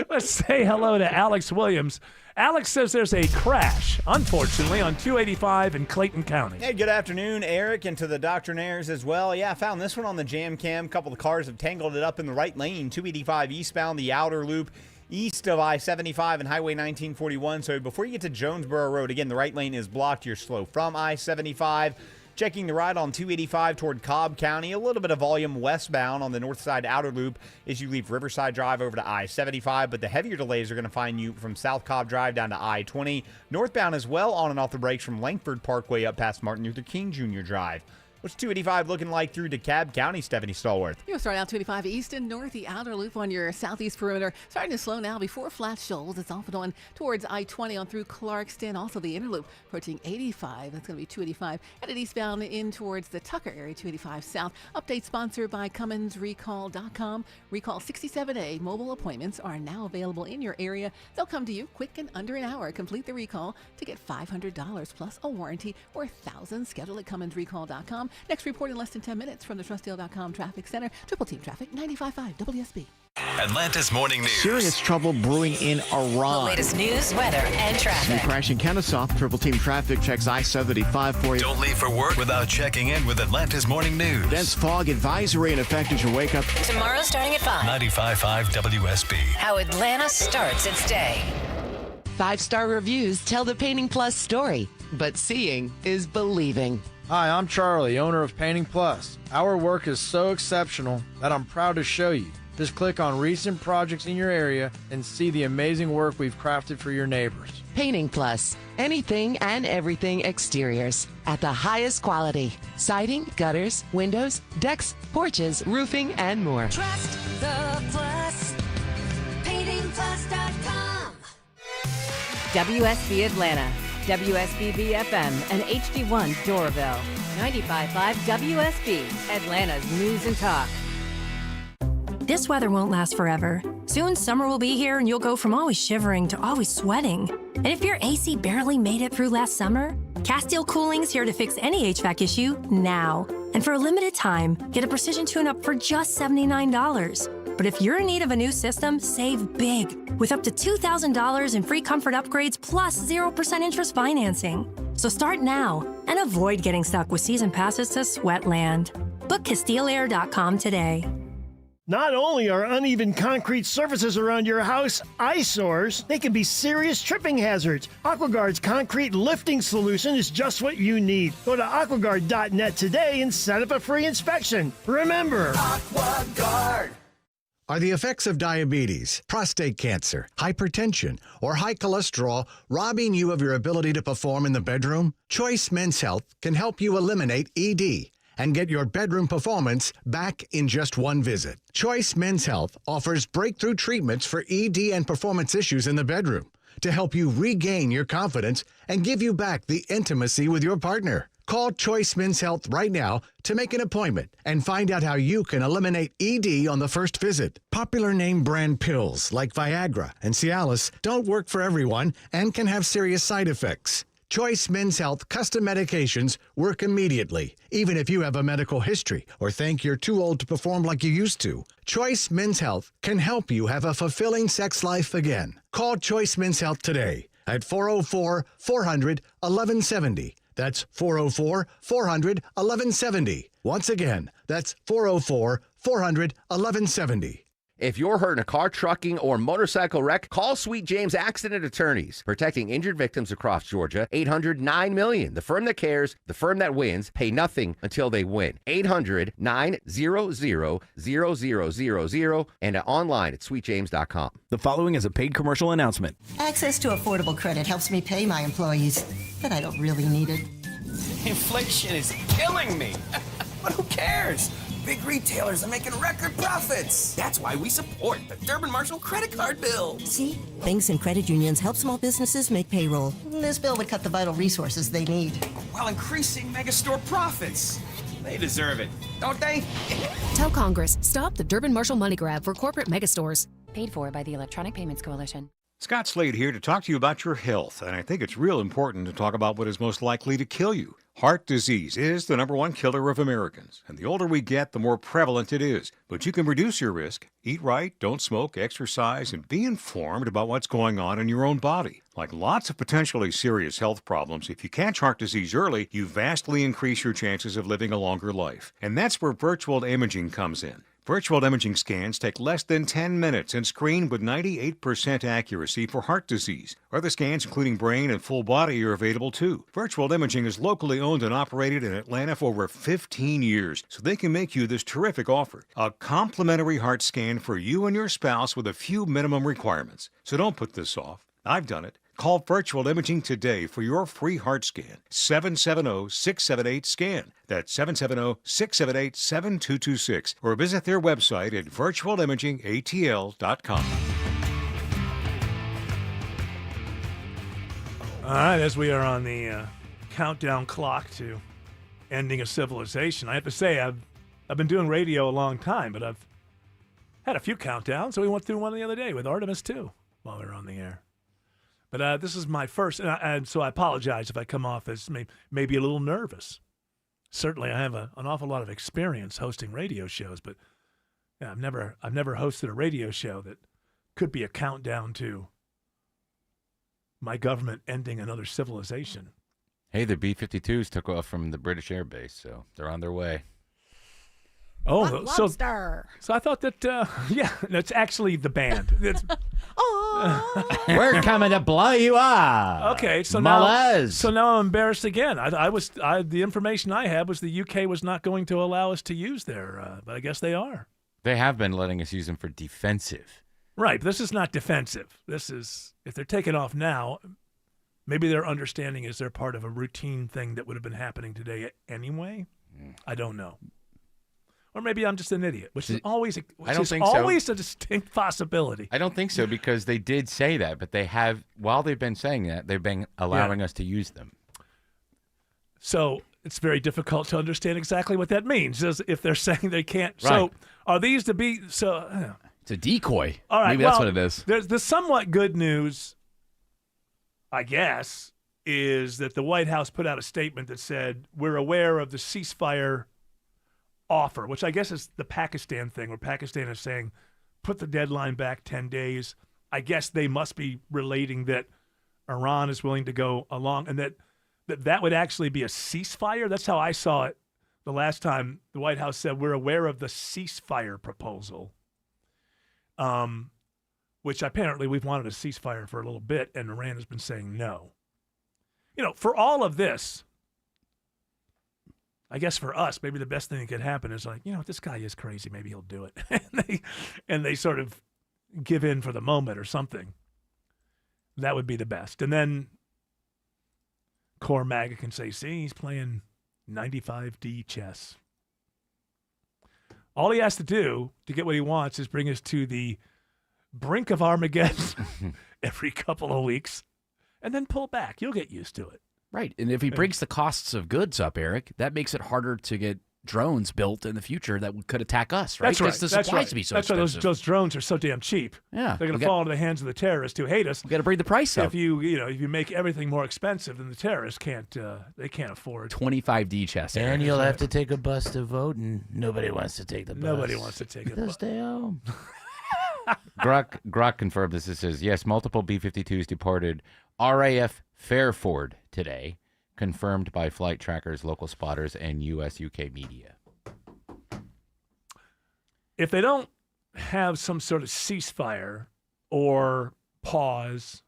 Let's say hello to Alex Williams. Alex says there's a crash, unfortunately, on 285 in Clayton County. Hey, good afternoon, Eric, and to the doctrinaires as well. Yeah, I found this one on the jam cam. A couple of cars have tangled it up in the right lane, 285 eastbound, the outer loop, east of I-75 and Highway 1941. So before you get to Jonesboro Road, again, the right lane is blocked. You're slow from I-75. Checking the right on 285 toward Cobb County. A little bit of volume westbound on the north side outer loop as you leave Riverside Drive over to I-75. But the heavier delays are going to find you from South Cobb Drive down to I-20. Northbound as well on and off the brakes from Langford Parkway up past Martin Luther King Jr. Drive. What's 285 looking like through DeKalb County, Stephanie Stallworth? You'll start out 285 east and north, the outer loop on your southeast perimeter. Starting to slow now before Flat Shoals. It's off and on towards I-20 on through Clarkston. Also the inner loop approaching 85. That's going to be 285. Headed eastbound in towards the Tucker area, 285 south. Update sponsored by CummonsRecall.com. Recall 67A mobile appointments are now available in your area. They'll come to you quick and under an hour. Complete the recall to get $500 plus a warranty or thousands. Schedule at CummonsRecall.com. Next report in less than 10 minutes from the TrustDale.com Traffic Center. Triple Team Traffic, 95.5 WSB. Atlanta's Morning News. Serious trouble brewing in Iran. The latest news, weather, and traffic. New crash in Kennesaw. Triple Team Traffic checks I-75 for you. Don't leave for work without checking in with Atlanta's Morning News. Dense fog advisory in effect as you wake up. Tomorrow starting at 5. 95.5 WSB. How Atlanta starts its day. 5-star reviews tell the Painting Plus story, but seeing is believing. Hi, I'm Charlie, owner of Painting Plus. Our work is so exceptional that I'm proud to show you. Just click on recent projects in your area and see the amazing work we've crafted for your neighbors. Painting Plus. Anything and everything exteriors at the highest quality. Siding, gutters, windows, decks, porches, roofing, and more. Trust the Plus. PaintingPlus.com. WSB Atlanta, WSB BFM, and HD1 Doraville. 95.5 WSB, Atlanta's news and talk. This weather won't last forever. Soon summer will be here and you'll go from always shivering to always sweating. And if your AC barely made it through last summer, Castile Cooling's here to fix any HVAC issue now. And for a limited time, get a precision tune-up for just $79. But if you're in need of a new system, save big with up to $2,000 in free comfort upgrades plus 0% interest financing. So start now and avoid getting stuck with season passes to Sweatland. Book CastileAir.com today. Not only are uneven concrete surfaces around your house eyesores, they can be serious tripping hazards. AquaGuard's concrete lifting solution is just what you need. Go to aquaguard.net today and set up a free inspection. Remember, AquaGuard. Are the effects of diabetes, prostate cancer, hypertension, or high cholesterol robbing you of your ability to perform in the bedroom? Choice Men's Health can help you eliminate ED and get your bedroom performance back in just one visit. Choice Men's Health offers breakthrough treatments for ED and performance issues in the bedroom to help you regain your confidence and give you back the intimacy with your partner. Call Choice Men's Health right now to make an appointment and find out how you can eliminate ED on the first visit. Popular name brand pills like Viagra and Cialis don't work for everyone and can have serious side effects. Choice Men's Health custom medications work immediately, even if you have a medical history or think you're too old to perform like you used to. Choice Men's Health can help you have a fulfilling sex life again. Call Choice Men's Health today at 404-400-1170. That's 404-400-1170. Once again, that's 404-400-1170. If you're hurt in a car, trucking, or motorcycle wreck, call Sweet James Accident Attorneys, protecting injured victims across Georgia. 800-9-MILLION. The firm that cares, the firm that wins. Pay nothing until they win. 800-900-0000 and online at sweetjames.com. The following is a paid commercial announcement. Access to affordable credit helps me pay my employees, but I don't really need it. Inflation is killing me. But who cares? Big retailers are making record profits. That's why we support the Durbin Marshall credit card bill. See? Banks and credit unions help small businesses make payroll. This bill would cut the vital resources they need. While increasing megastore profits. They deserve it, don't they? Tell Congress, stop the Durbin Marshall money grab for corporate megastores. Paid for by the Electronic Payments Coalition. Scott Slade here to talk to you about your health, and I think it's real important to talk about what is most likely to kill you. Heart disease is the #1 killer of Americans, and the older we get, the more prevalent it is. But you can reduce your risk. Eat right, don't smoke, exercise, and be informed about what's going on in your own body. Like lots of potentially serious health problems, if you catch heart disease early, you vastly increase your chances of living a longer life. And that's where virtual imaging comes in. Virtual imaging scans take less than 10 minutes and screen with 98% accuracy for heart disease. Other scans, including brain and full body, are available too. Virtual imaging is locally owned and operated in Atlanta for over 15 years, so they can make you this terrific offer. A complimentary heart scan for you and your spouse with a few minimum requirements. So don't put this off. I've done it. Call Virtual Imaging today for your free heart scan. 770-678-SCAN. That's 770-678-7226. Or visit their website at virtualimagingatl.com. All right, as we are on the countdown clock to ending a civilization, I have to say I've been doing radio a long time, but I've had a few countdowns. So we went through one the other day with Artemis 2 while we were on the air. But this is my first, and so I apologize if I come off as maybe a little nervous. Certainly, I have an awful lot of experience hosting radio shows, but yeah, I've never hosted a radio show that could be a countdown to my government ending another civilization. Hey, the B-52s took off from the British Air Base, so they're on their way. Oh, so Lobster. I thought that, yeah, that's actually the band. It's, We're coming to blow you up. okay, so Malaise. now I'm embarrassed again. The information I had was the UK was not going to allow us to use their, but I guess they are. They have been letting us use them for defensive. Right, but this is not defensive. This is, if they're taking off now, maybe their understanding is they're part of a routine thing that would have been happening today anyway. I don't know. Or maybe I'm just an idiot, which is always a distinct possibility. I don't think so, because they did say that, but they have, while they've been saying that, they've been allowing us to use them. So it's very difficult to understand exactly what that means, if they're saying they can't. Right. So are these to be, so... It's a decoy. All right, Maybe that's what it is. There's the somewhat good news, I guess, is that the White House put out a statement that said, we're aware of the ceasefire offer, which I guess is the Pakistan thing, where Pakistan is saying, put the deadline back 10 days. I guess they must be relating that Iran is willing to go along, and that would actually be a ceasefire. That's how I saw it the last time the White House said, we're aware of the ceasefire proposal. Which apparently we've wanted a ceasefire for a little bit, and Iran has been saying no. You know, for all of this, I guess for us, maybe the best thing that could happen is like, you know, this guy is crazy. Maybe he'll do it. and they sort of give in for the moment or something. That would be the best. And then Core MAGA can say, see, he's playing 95D chess. All he has to do to get what he wants is bring us to the brink of Armageddon every couple of weeks and then pull back. You'll get used to it. Right. And if he brings the costs of goods up, Eric, that makes it harder to get drones built in the future that could attack us, right? That's right. Because the supplies to be so expensive. Why those drones are so damn cheap. Yeah. They're going to fall into the hands of the terrorists who hate us. We got to bring the price up. If you make everything more expensive, then the terrorists can't afford 25D chess. And you'll have to take a bus to vote, and nobody wants to take the bus. Nobody wants to take a They'll bus. stay home. Grok confirmed this. It says, yes, multiple B-52s departed RAF Fairford today, confirmed by flight trackers, local spotters, and U.S.-UK media. If they don't have some sort of ceasefire or pause,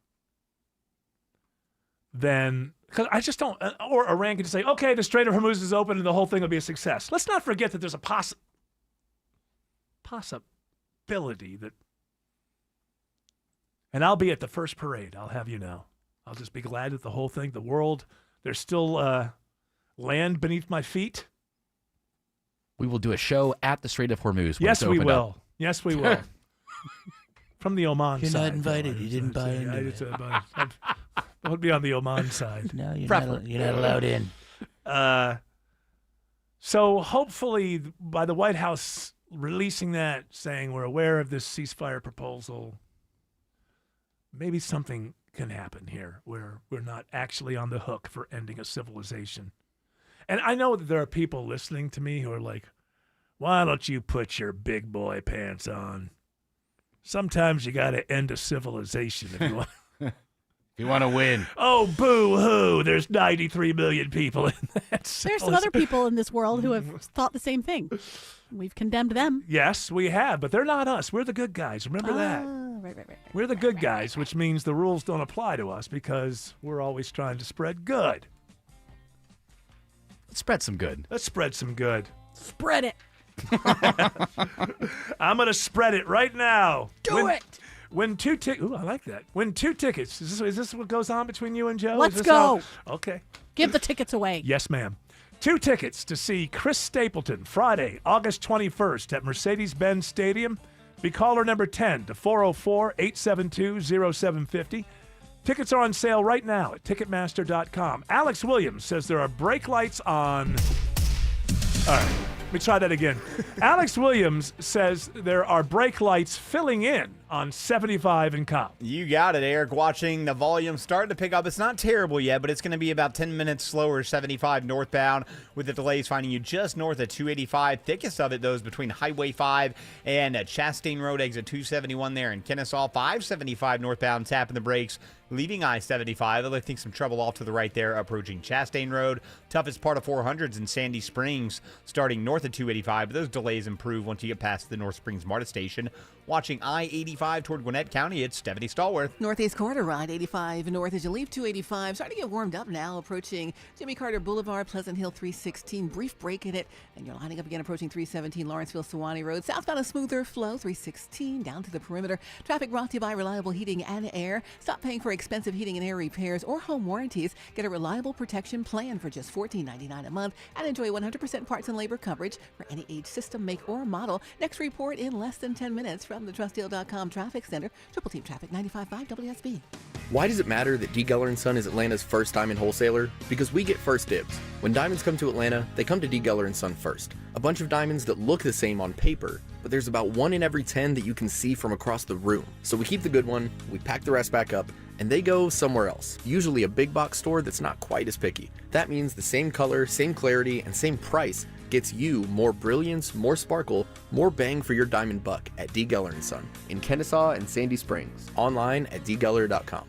then, because I just don't, or Iran can just say, okay, the Strait of Hormuz is open and the whole thing will be a success. Let's not forget that there's a possibility that, and I'll be at the first parade, I'll have you know. I'll just be glad that the whole thing, the world, there's still land beneath my feet. We will do a show at the Strait of Hormuz. Yes, we will. Yes, we will. From the Oman You're side. not invited. You didn't buy into it. I would be on the Oman side. No, you're not allowed in. So hopefully by the White House releasing that, saying we're aware of this ceasefire proposal, maybe something can happen here where we're not actually on the hook for ending a civilization. And I know that there are people listening to me who are like, why don't you put your big boy pants on? Sometimes you got to end a civilization if you want. If you want to win. Oh, boo-hoo. There's 93 million people in that There's some other people in this world who have thought the same thing. We've condemned them. Yes, we have, but they're not us. We're the good guys. Remember that. Right. We're the good guys, which means the rules don't apply to us because we're always trying to spread good. Let's spread some good. Let's spread some good. Spread it. I'm going to spread it right now. Do it. Win 2 tickets. Ooh, I like that. Win 2 tickets. Is this what goes on between you and Joe? Let's Is this go. Okay. Give the tickets away. Yes, ma'am. 2 tickets to see Chris Stapleton Friday, August 21st at Mercedes-Benz Stadium. Be caller number 10 to 404-872-0750. Tickets are on sale right now at Ticketmaster.com. Alex Williams says there are brake lights on... All right, let me try that again. Alex Williams says there are brake lights filling in on 75 in Cobb. You got it, Eric. Watching the volume start to pick up. It's not terrible yet, but it's going to be about 10 minutes slower 75 northbound, with the delays finding you just north of 285. Thickest of it, though, is between Highway 5 and Chastain Road, exit 271 there in Kennesaw. 575 northbound, tapping the brakes, leaving I-75. I think some trouble off to the right there, approaching Chastain Road. Toughest part of 400s in Sandy Springs, starting north of 285. But those delays improve once you get past the North Springs MARTA station. Watching I-85 toward Gwinnett County, it's Stephanie Stallworth. Northeast Corridor ride 85 north as you leave 285. Starting to get warmed up now, approaching Jimmy Carter Boulevard, Pleasant Hill 316. Brief break in it, and you're lining up again approaching 317 Lawrenceville Sewanee Road. Southbound a smoother flow, 316 down to the perimeter. Traffic brought to you by Reliable Heating and Air. Stop paying for expensive heating and air repairs or home warranties. Get a reliable protection plan for just $14.99 a month and enjoy 100% parts and labor coverage for any age, system, make, or model. Next report in less than 10 minutes from the TrustDeal.com Traffic Center. Triple Team Traffic 95.5 WSB. Why does it matter that D. Geller & Son is Atlanta's first diamond wholesaler? Because we get first dibs. When diamonds come to Atlanta, they come to D. Geller & Son first. A bunch of diamonds that look the same on paper, but there's about 1 in every 10 that you can see from across the room. So we keep the good one, we pack the rest back up, and they go somewhere else, usually a big box store that's not quite as picky. That means the same color, same clarity, and same price gets you more brilliance, more sparkle, more bang for your diamond buck at D. Geller & Son in Kennesaw and Sandy Springs. Online at dgeller.com.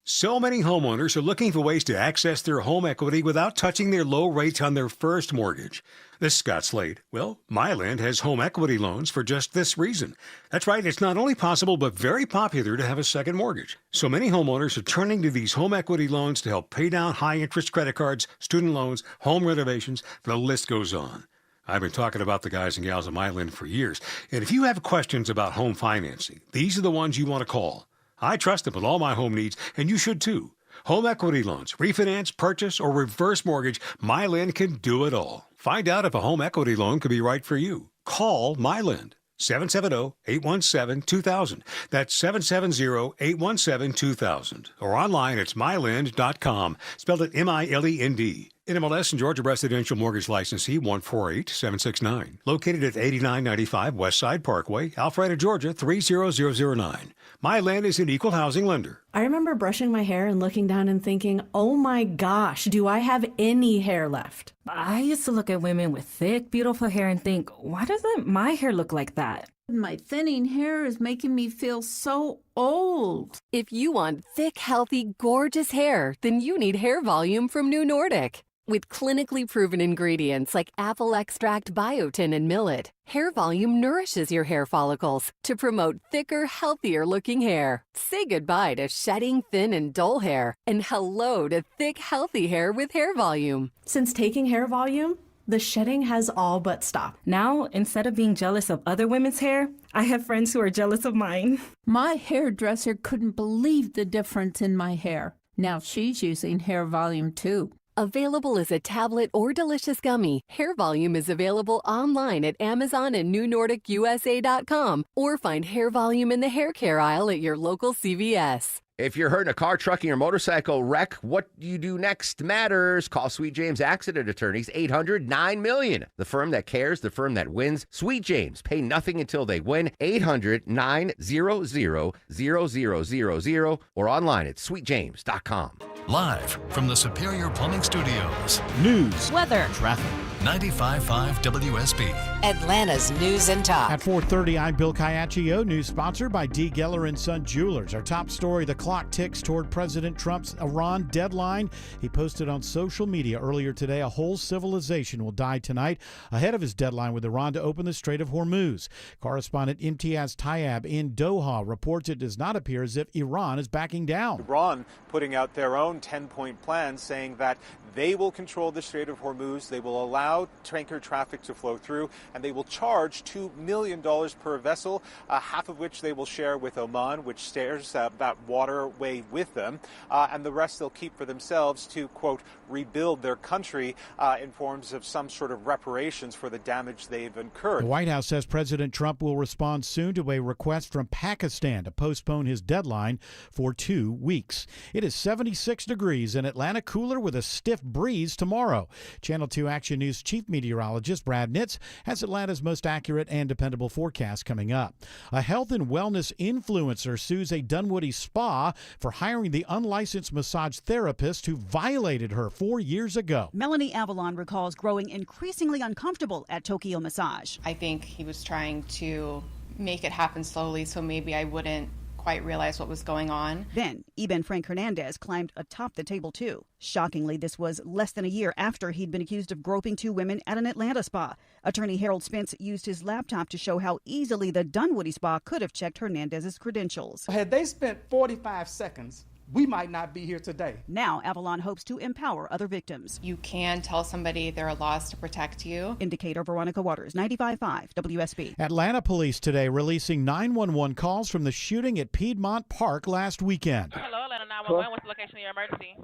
So many homeowners are looking for ways to access their home equity without touching their low rates on their first mortgage. This is Scott Slade. Well, Myland has home equity loans for just this reason. That's right, it's not only possible but very popular to have a second mortgage. So many homeowners are turning to these home equity loans to help pay down high-interest credit cards, student loans, home renovations, the list goes on. I've been talking about the guys and gals at Myland for years, and if you have questions about home financing, these are the ones you want to call. I trust them with all my home needs, and you should too. Home equity loans, refinance, purchase, or reverse mortgage, Myland can do it all. Find out if a home equity loan could be right for you. Call Myland. 770-817-2000. That's 770-817-2000. Or online, it's myland.com. Spelled it M-I-L-E-N-D. NMLS and Georgia Residential Mortgage Licensee 148769. Located at 8995 Westside Parkway, Alpharetta, Georgia 30009. Myland is an equal housing lender. I remember brushing my hair and looking down and thinking, oh my gosh, do I have any hair left? I used to look at women with thick, beautiful hair and think, why doesn't my hair look like that? My thinning hair is making me feel so old. If you want thick, healthy, gorgeous hair, then you need Hair Volume from New Nordic. With clinically proven ingredients like apple extract, biotin, and millet, Hair Volume nourishes your hair follicles to promote thicker, healthier-looking hair. Say goodbye to shedding, thin, and dull hair, and hello to thick, healthy hair with Hair Volume. Since taking Hair Volume, the shedding has all but stopped. Now, instead of being jealous of other women's hair, I have friends who are jealous of mine. My hairdresser couldn't believe the difference in my hair. Now she's using Hair Volume too. Available as a tablet or delicious gummy, Hair Volume is available online at Amazon and NewNordicUSA.com, or find Hair Volume in the hair care aisle at your local CVS. If you're hurt in a car, trucking, or motorcycle wreck, what you do next matters. Call Sweet James Accident Attorneys, 800-9-MILLION. The firm that cares, the firm that wins. Sweet James. Pay nothing until they win. 800-900-0000 or online at sweetjames.com. Live from the Superior Plumbing Studios. News, weather, traffic. 95.5 WSB. Atlanta's News and Talk. At 4:30, I'm Bill Caiaccio. News sponsored by D. Geller & Son Jewelers. Our top story, the clock ticks toward President Trump's Iran deadline. He posted on social media earlier today, a whole civilization will die tonight ahead of his deadline with Iran to open the Strait of Hormuz. Correspondent Imtiaz Tayyab in Doha reports it does not appear as if Iran is backing down. Iran putting out their own 10-point plan saying that They will control the Strait of Hormuz. They will allow tanker traffic to flow through, and they will charge $2 million per vessel, half of which they will share with Oman, which shares that waterway with them, and the rest they'll keep for themselves to, quote, rebuild their country in forms of some sort of reparations for the damage they've incurred. The White House says President Trump will respond soon to a request from Pakistan to postpone his deadline for 2 weeks. It is 76 degrees in Atlanta, cooler with a stiff breeze tomorrow. Channel 2 Action News chief meteorologist Brad Nitz has Atlanta's most accurate and dependable forecast coming up. A health and wellness influencer sues a Dunwoody spa for hiring the unlicensed massage therapist who violated her 4 years ago. Melanie Avalon recalls growing increasingly uncomfortable at Tokyo Massage. I think he was trying to make it happen slowly, so maybe I wouldn't quite realize what was going on. Then, Eben Frank Hernandez climbed atop the table too. Shockingly, this was less than a year after he'd been accused of groping 2 women at an Atlanta spa. Attorney Harold Spence used his laptop to show how easily the Dunwoody spa could have checked Hernandez's credentials. Had they spent 45 seconds, we might not be here today. Now, Avalon hopes to empower other victims. You can tell somebody there are laws to protect you. Indicator Veronica Waters, 95.5 WSB. Atlanta police today releasing 911 calls from the shooting at Piedmont Park last weekend. Hello, Atlanta 911. What's the location of your emergency?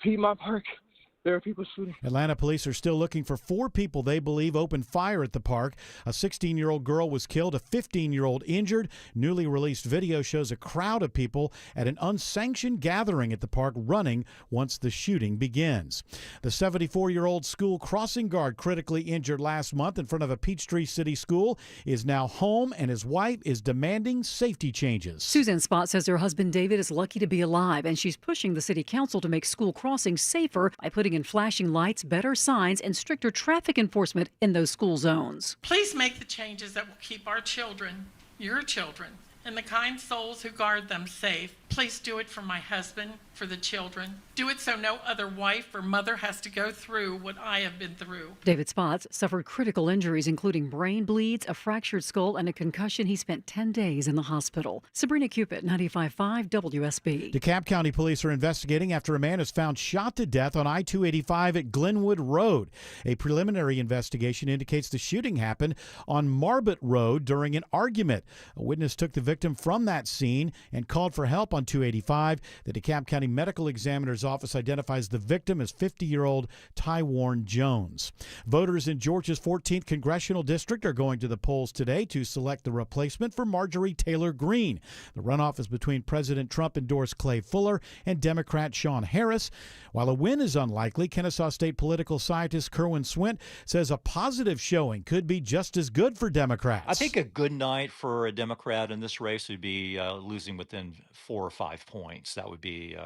Piedmont Park. There are people shooting. Atlanta police are still looking for 4 people they believe opened fire at the park. A 16-year-old girl was killed, a 15-year-old injured. Newly released video shows a crowd of people at an unsanctioned gathering at the park running once the shooting begins. The 74-year-old school crossing guard critically injured last month in front of a Peachtree City school is now home, and his wife is demanding safety changes. Susan Spot says her husband David is lucky to be alive, and she's pushing the city council to make school crossings safer by putting in flashing lights, better signs, and stricter traffic enforcement in those school zones. Please make the changes that will keep our children, your children, and the kind souls who guard them safe. Please do it for my husband, for the children. Do it so no other wife or mother has to go through what I have been through. David Spots suffered critical injuries, including brain bleeds, a fractured skull, and a concussion. He spent 10 days in the hospital. Sabrina Cupid, 95.5 WSB. DeKalb County police are investigating after a man is found shot to death on I-285 at Glenwood Road. A preliminary investigation indicates the shooting happened on Marbot Road during an argument. A witness took the victim from that scene and called for help on 285. The DeKalb County Medical Examiner's Office identifies the victim as 50-year-old Tywarn Jones. Voters in Georgia's 14th Congressional District are going to the polls today to select the replacement for Marjorie Taylor Greene. The runoff is between President Trump-endorsed Clay Fuller and Democrat Sean Harris. While a win is unlikely, Kennesaw State political scientist Kerwin Swint says a positive showing could be just as good for Democrats. I think a good night for a Democrat in this race would be losing within 4 or 5 points. That would be,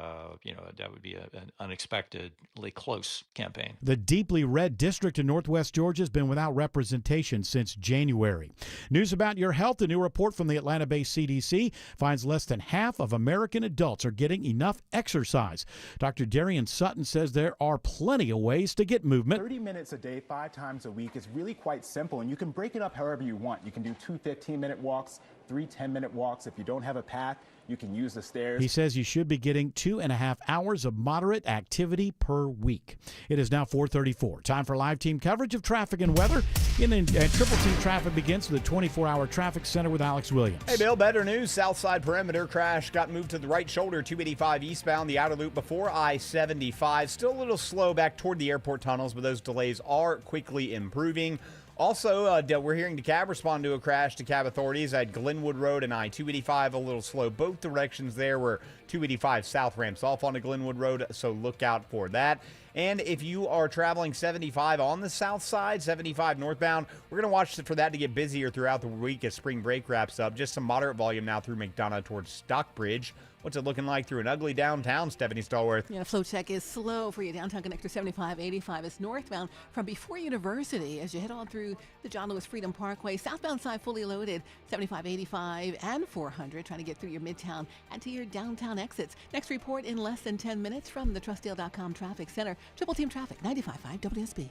an unexpectedly close campaign. The deeply red district in Northwest Georgia has been without representation since January. News about your health. A new report from the Atlanta-based CDC finds less than half of American adults are getting enough exercise. Dr. Darian Sutton says there are plenty of ways to get movement. 30 minutes a day, 5 times a week is really quite simple, and you can break it up however you want. You can do 2 15-minute walks, 3 10-minute walks. If you don't have a path, you can use the stairs. He says you should be getting 2.5 hours of moderate activity per week. It is now 4:34. Time for live team coverage of traffic and weather. Triple Team Traffic begins with the 24-hour traffic center with Alex Williams. Hey, Bill, better news. Southside perimeter crash got moved to the right shoulder, 285 eastbound, the outer loop before I-75. Still a little slow back toward the airport tunnels, but those delays are quickly improving. Also, we're hearing DeKalb respond to a crash. DeKalb authorities at Glenwood Road and I-285 a little slow. Both directions there where 285 south ramps off onto Glenwood Road, so look out for that. And if you are traveling 75 on the south side, 75 northbound, we're going to watch for that to get busier throughout the week as spring break wraps up. Just some moderate volume now through McDonough towards Stockbridge. What's it looking like through an ugly downtown, Stephanie Stallworth? Yeah, flow check is slow for you. Downtown connector 7585 is northbound from before University as you head on through the John Lewis Freedom Parkway. Southbound side fully loaded, 7585 and 400, trying to get through your midtown and to your downtown exits. Next report in less than 10 minutes from the Trustdale.com Traffic Center. Triple Team Traffic, 95.5 WSB.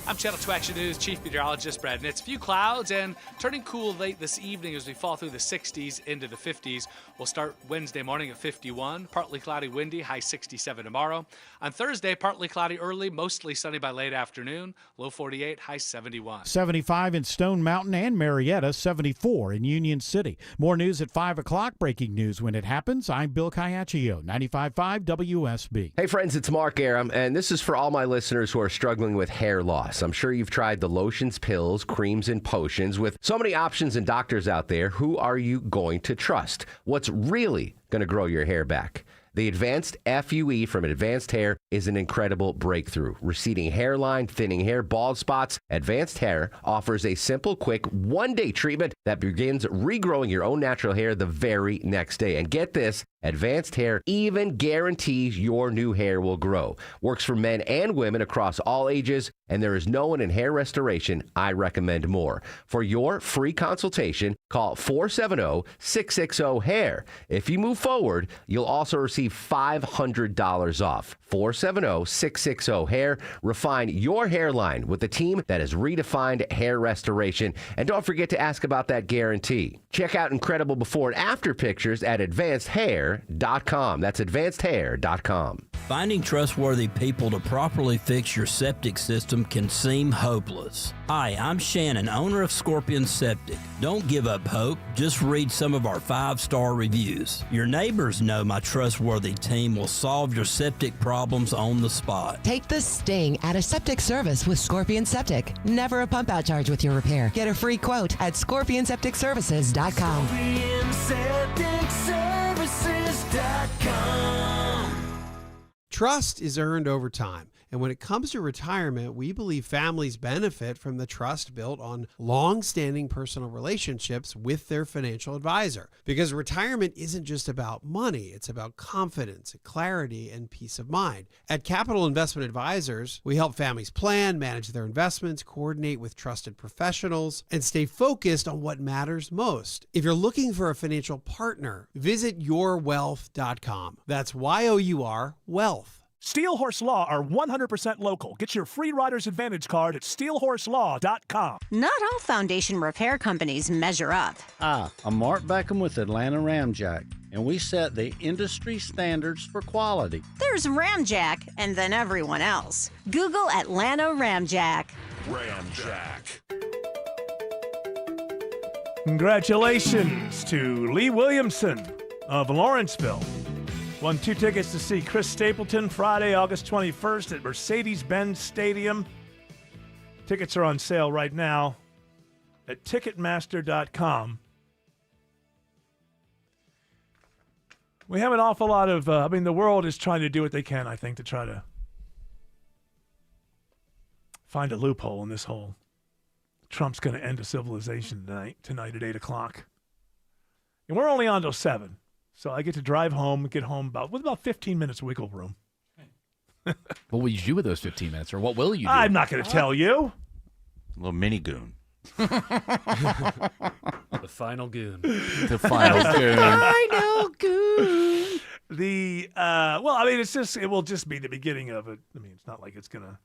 I'm Channel 2 Action News Chief Meteorologist Brad Nitz. Few clouds and turning cool late this evening as we fall through the 60s into the 50s. We'll start Wednesday morning at 51, partly cloudy, windy, high 67 tomorrow. On Thursday, partly cloudy early, mostly sunny by late afternoon, low 48, high 71. 75 in Stone Mountain and Marietta, 74 in Union City. More news at 5 o'clock. Breaking news when it happens. I'm Bill Caiaccio, 95.5 WSB. Hey friends, it's Mark Aram, and this is for all my listeners who are struggling with hair loss. I'm sure you've tried the lotions, pills, creams, and potions. With so many options and doctors out there, who are you going to trust? What's really going to grow your hair back? The Advanced FUE from Advanced Hair is an incredible breakthrough. Receding hairline, thinning hair, bald spots, Advanced Hair offers a simple, quick, one-day treatment that begins regrowing your own natural hair the very next day. And get this, Advanced Hair even guarantees your new hair will grow. Works for men and women across all ages, and there is no one in hair restoration I recommend more. For your free consultation, call 470-660-HAIR. If you move forward, you'll also receive $500 off. 470-660-HAIR. Refine your hairline with a team that has redefined hair restoration. And don't forget to ask about that guarantee. Check out incredible before and after pictures at advancedhair.com. That's advancedhair.com. Finding trustworthy people to properly fix your septic system can seem hopeless. Hi, I'm Shannon, owner of Scorpion Septic. Don't give up hope. Just read some of our 5-star reviews. Your neighbors know my trustworthy team will solve your septic problems on the spot. Take the sting out of septic service with Scorpion Septic. Never a pump out charge with your repair. Get a free quote at scorpionsepticservices.com. Trust is earned over time. And when it comes to retirement, we believe families benefit from the trust built on long-standing personal relationships with their financial advisor. Because retirement isn't just about money, it's about confidence, clarity, and peace of mind. At Capital Investment Advisors, we help families plan, manage their investments, coordinate with trusted professionals, and stay focused on what matters most. If you're looking for a financial partner, visit yourwealth.com. That's Y-O-U-R, wealth. Steel Horse Law are 100% local. Get your free Rider's Advantage card at steelhorselaw.com. Not all foundation repair companies measure up. I'm Mark Beckham with Atlanta Ramjack, and we set the industry standards for quality. There's Ramjack, and then everyone else. Google Atlanta Ramjack. Ramjack. Congratulations to Lee Williamson of Lawrenceville. Won 2 tickets to see Chris Stapleton Friday, August 21st at Mercedes-Benz Stadium. Tickets are on sale right now at Ticketmaster.com. We have an awful lot of, the world is trying to do what they can, I think, to try to find a loophole in this whole Trump's going to end a civilization tonight at 8 o'clock. And we're only on till 7. So I get to drive home, get home with about 15 minutes wiggle room. What will you do with those 15 minutes, or what will you do? I'm not going to tell you. A little mini goon. The final goon. The final goon. Final goon. It will just be the beginning of it. It's not like it's going to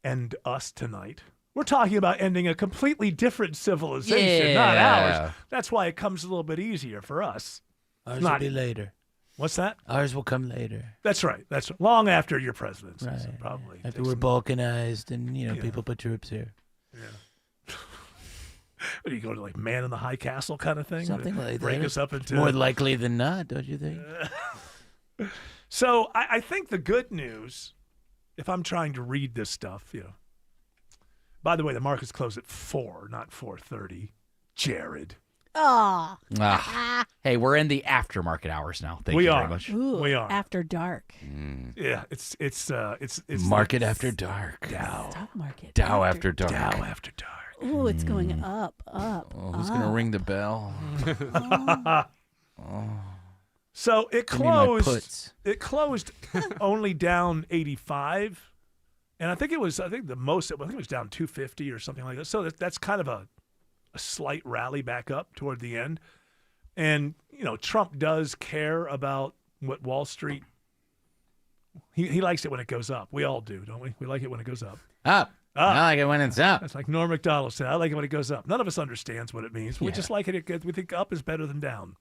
end us tonight. We're talking about ending a completely different civilization, not ours. That's why it comes a little bit easier for us. Ours will be later. What's that? Ours will come later. That's right. That's long after your presidency. Right. So probably after we're balkanized and people put troops here. Yeah. What do you go to, like Man in the High Castle kind of thing? Something like that. Break us up into more likely than not, don't you think? So I think the good news, if I'm trying to read this stuff, By the way, the markets close at 4, not 4:30. Jared. Oh. Hey, we're in the aftermarket hours now. Thank you very much. Ooh, we are. After dark. Yeah, it's market after dark. Dow. Stock market. Dow after dark. Dow after dark. Ooh, it's going up. Oh, who's going to ring the bell? So it closed. It closed only down 85, and I think it was down 250 or something like that. So that's kind of a slight rally back up toward the end. And, Trump does care about what Wall Street, he likes it when it goes up. We all do, don't we? We like it when it goes up. Up. I like it when it's up. That's like Norm Macdonald said. I like it when it goes up. None of us understands what it means. We just like it. We think up is better than down.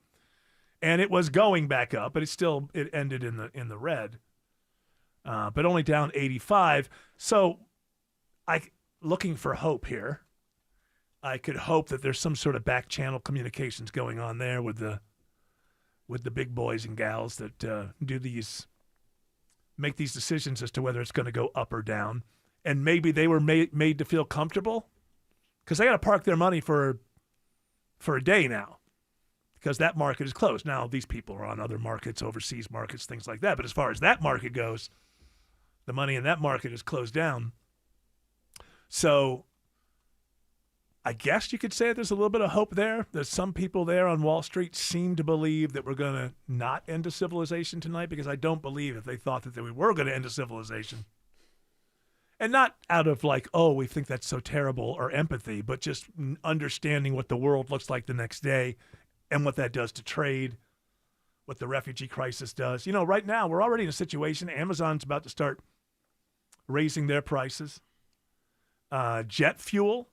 And it was going back up, but it ended in the red. But only down 85. So looking for hope here. I could hope that there's some sort of back channel communications going on there with the big boys and gals that make these decisions as to whether it's going to go up or down. And maybe they were made to feel comfortable because they got to park their money for a day now because that market is closed. Now, these people are on other markets, overseas markets, things like that. But as far as that market goes, the money in that market is closed down. So I guess you could say there's a little bit of hope there. There's some people there on Wall Street seem to believe that we're going to not end a civilization tonight because I don't believe if they thought that we were going to end a civilization. And not out of like, oh, we think that's so terrible or empathy, but just understanding what the world looks like the next day and what that does to trade, what the refugee crisis does. Right now we're already in a situation. Amazon's about to start raising their prices. Jet fuel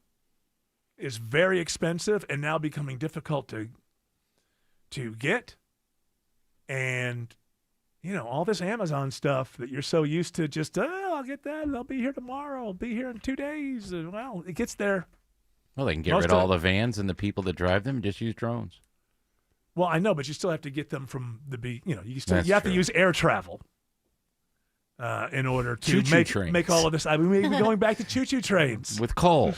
is very expensive and now becoming difficult to get. And all this Amazon stuff that you're so used to just, I'll get that. I'll be here tomorrow. I'll be here in 2 days. And, well, it gets there. Well, they can get rid of all the vans and the people that drive them and just use drones. Well, I know, but you still have to get them from you have to use air travel in order to make all of this. I mean, we're going back to choo-choo trains. With coal.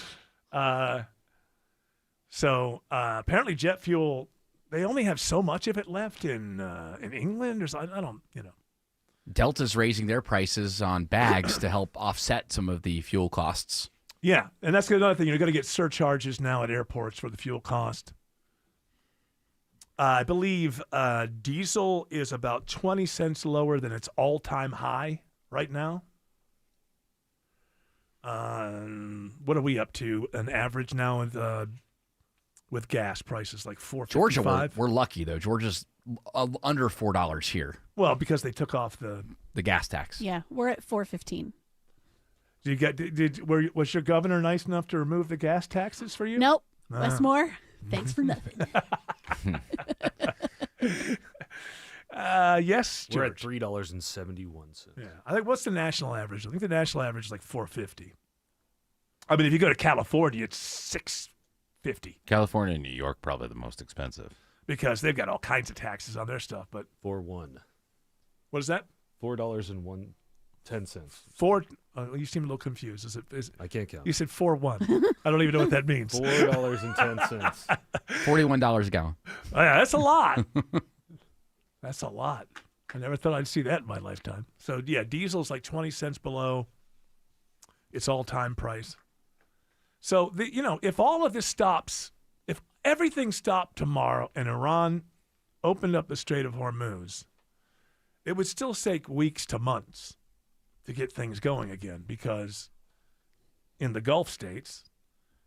So apparently jet fuel, they only have so much of it left in England or something. I don't. Delta's raising their prices on bags to help offset some of the fuel costs. Yeah, and that's another thing. You're going to get surcharges now at airports for the fuel cost. I believe diesel is about 20 cents lower than its all-time high right now. What are we up to? An average now with gas prices like $4.55. Georgia, we're lucky though. Georgia's under $4 here. Well, because they took off the gas tax. Yeah, we're at $4.15. Was your governor nice enough to remove the gas taxes for you? Nope. Westmore, thanks for nothing. Yes, George. We're at $3.71. Yeah, I think what's the national average? I think the national average is like $4.50. I mean, if you go to California, it's $6.50. California and New York probably the most expensive because they've got all kinds of taxes on their stuff. But $4.01. What is that? $4.10. You seem a little confused. Is it? I can't count. You said 4.1. I don't even know what that means. $4.10. $41 a gallon. Oh, yeah, that's a lot. That's a lot. I never thought I'd see that in my lifetime. So yeah, diesel's like 20 cents below its all-time price. So if all of this stops, if everything stopped tomorrow and Iran opened up the Strait of Hormuz, it would still take weeks to months to get things going again because in the Gulf states,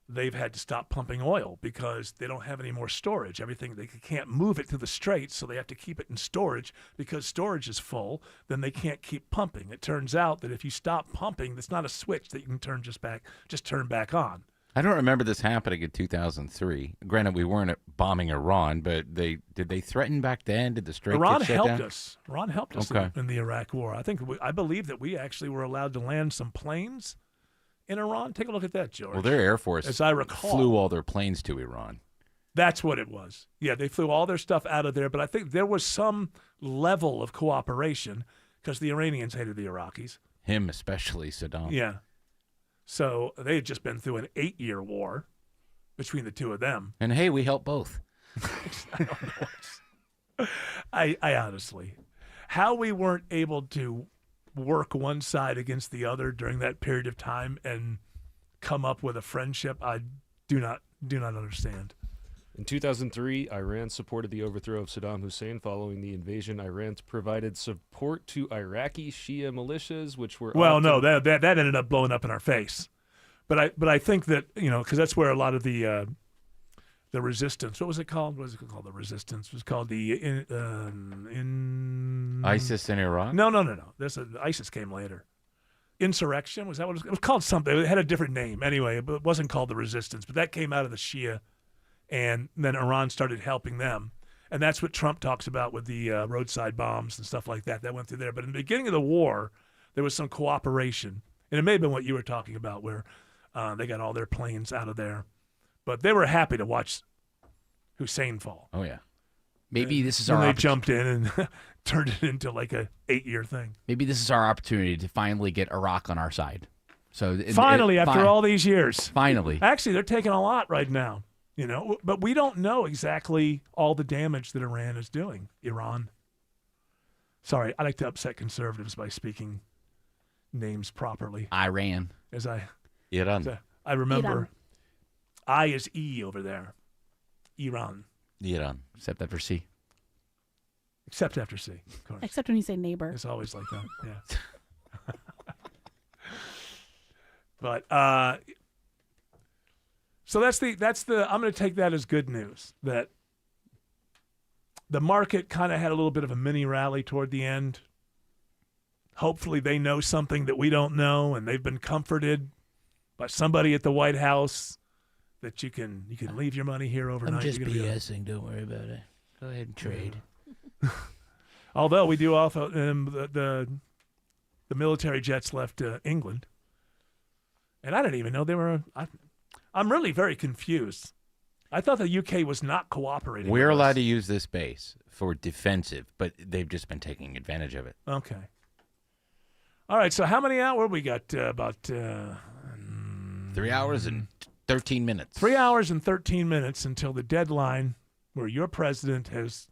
they've had to stop pumping oil because they don't have any more storage. They can't move it through the straits, so they have to keep it in storage because storage is full. Then they can't keep pumping. It turns out that if you stop pumping, that's not a switch that you can turn back on. I don't remember this happening in 2003. Granted, we weren't bombing Iran, but did they threaten back then? Did the Strait Iran get shut helped down? us. Iran helped us Okay. in the Iraq War. I believe that we actually were allowed to land some planes in Iran. Take a look at that, George. Well, their Air Force, as I recall, flew all their planes to Iran. That's what it was. Yeah, they flew all their stuff out of there, but I think there was some level of cooperation because the Iranians hated the Iraqis. Him especially, Saddam. Yeah. So they had just been through an 8-year war between the two of them. And hey, we helped both. I don't know. I honestly, how we weren't able to work one side against the other during that period of time and come up with a friendship, I do not understand. In 2003, Iran supported the overthrow of Saddam Hussein. Following the invasion, Iran provided support to Iraqi Shia militias, which were that ended up blowing up in our face. But I think that because that's where a lot of the resistance. What was it called? What was it called? The resistance it was called the ISIS in Iraq. No. ISIS came later. insurrection. Was that what it was called? Something. It had a different name anyway, but it wasn't called the resistance. But that came out of the Shia, and then Iran started helping them. And that's what Trump talks about with the roadside bombs and stuff like that. That went through there. But in the beginning of the war, there was some cooperation. And it may have been what you were talking about, where they got all their planes out of there. But they were happy to watch Hussein fall. Oh, yeah. Maybe this is and our they jumped in and turned it into like a 8-year thing. Maybe this is our opportunity to finally get Iraq on our side. So finally, after all these years. Finally. Actually, they're taking a lot right now. But we don't know exactly all the damage that Iran is doing. Iran. Sorry, I like to upset conservatives by speaking names properly. Iran. Iran. I remember Iran. I is E over there. Iran. Iran. Except after C. Except after C, of course. Except when you say neighbor. It's always like that, yeah. But so that's the I'm going to take that as good news, that the market kind of had a little bit of a mini rally toward the end. Hopefully they know something that we don't know, and they've been comforted by somebody at the White House that you can leave your money here overnight. I'm just You're gonna be BSing. Don't worry about it. Go ahead and trade. Although we do also the military jets left England, and I didn't even know they were. I'm really very confused. I thought the UK was not cooperating. We're with us. allowed to use this base for defensive, but they've just been taking advantage of it. Okay. All right. So how many hours we got? About 3 hours and 13 minutes. 3 hours and 13 minutes until the deadline where your president has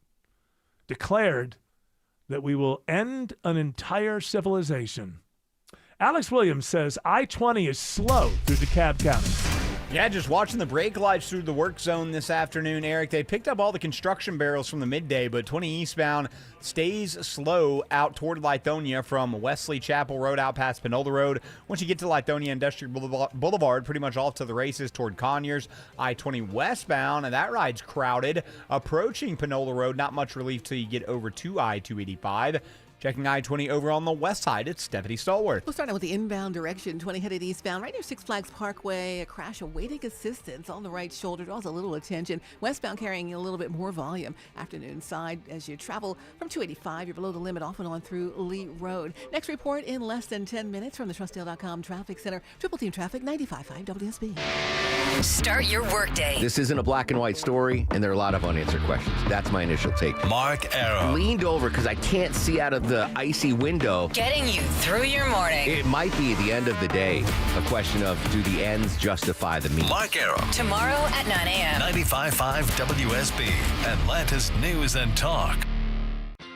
declared that we will end an entire civilization. Alex Williams says I-20 is slow through DeKalb County. Yeah, just watching the brake lights through the work zone this afternoon, Eric. They picked up all the construction barrels from the midday, but 20 eastbound stays slow out toward Lithonia from Wesley Chapel Road out past Panola Road. Once you get to Lithonia Industrial Boulevard, pretty much off to the races toward Conyers. I-20 westbound, and that ride's crowded. Approaching Panola Road, not much relief till you get over to I-285. Checking I-20 over on the west side, it's Stephanie Stallworth. We'll start out with the inbound direction, 20 headed eastbound, right near Six Flags Parkway. A crash awaiting assistance on the right shoulder. Draws a little attention. Westbound carrying a little bit more volume. Afternoon side as you travel from 285. You're below the limit off and on through Lee Road. Next report in less than 10 minutes from the Trustdale.com Traffic Center. Triple Team Traffic, 95.5 WSB. Start your workday. This isn't a black and white story, and there are a lot of unanswered questions. That's my initial take. Mark Arrow. Leaned over because I can't see out of the icy window. Getting you through your morning. It might be, at the end of the day, a question of, do the ends justify the means? Mark Arrow. Tomorrow at 9 a.m. 95.5 WSB. Atlanta's News and Talk.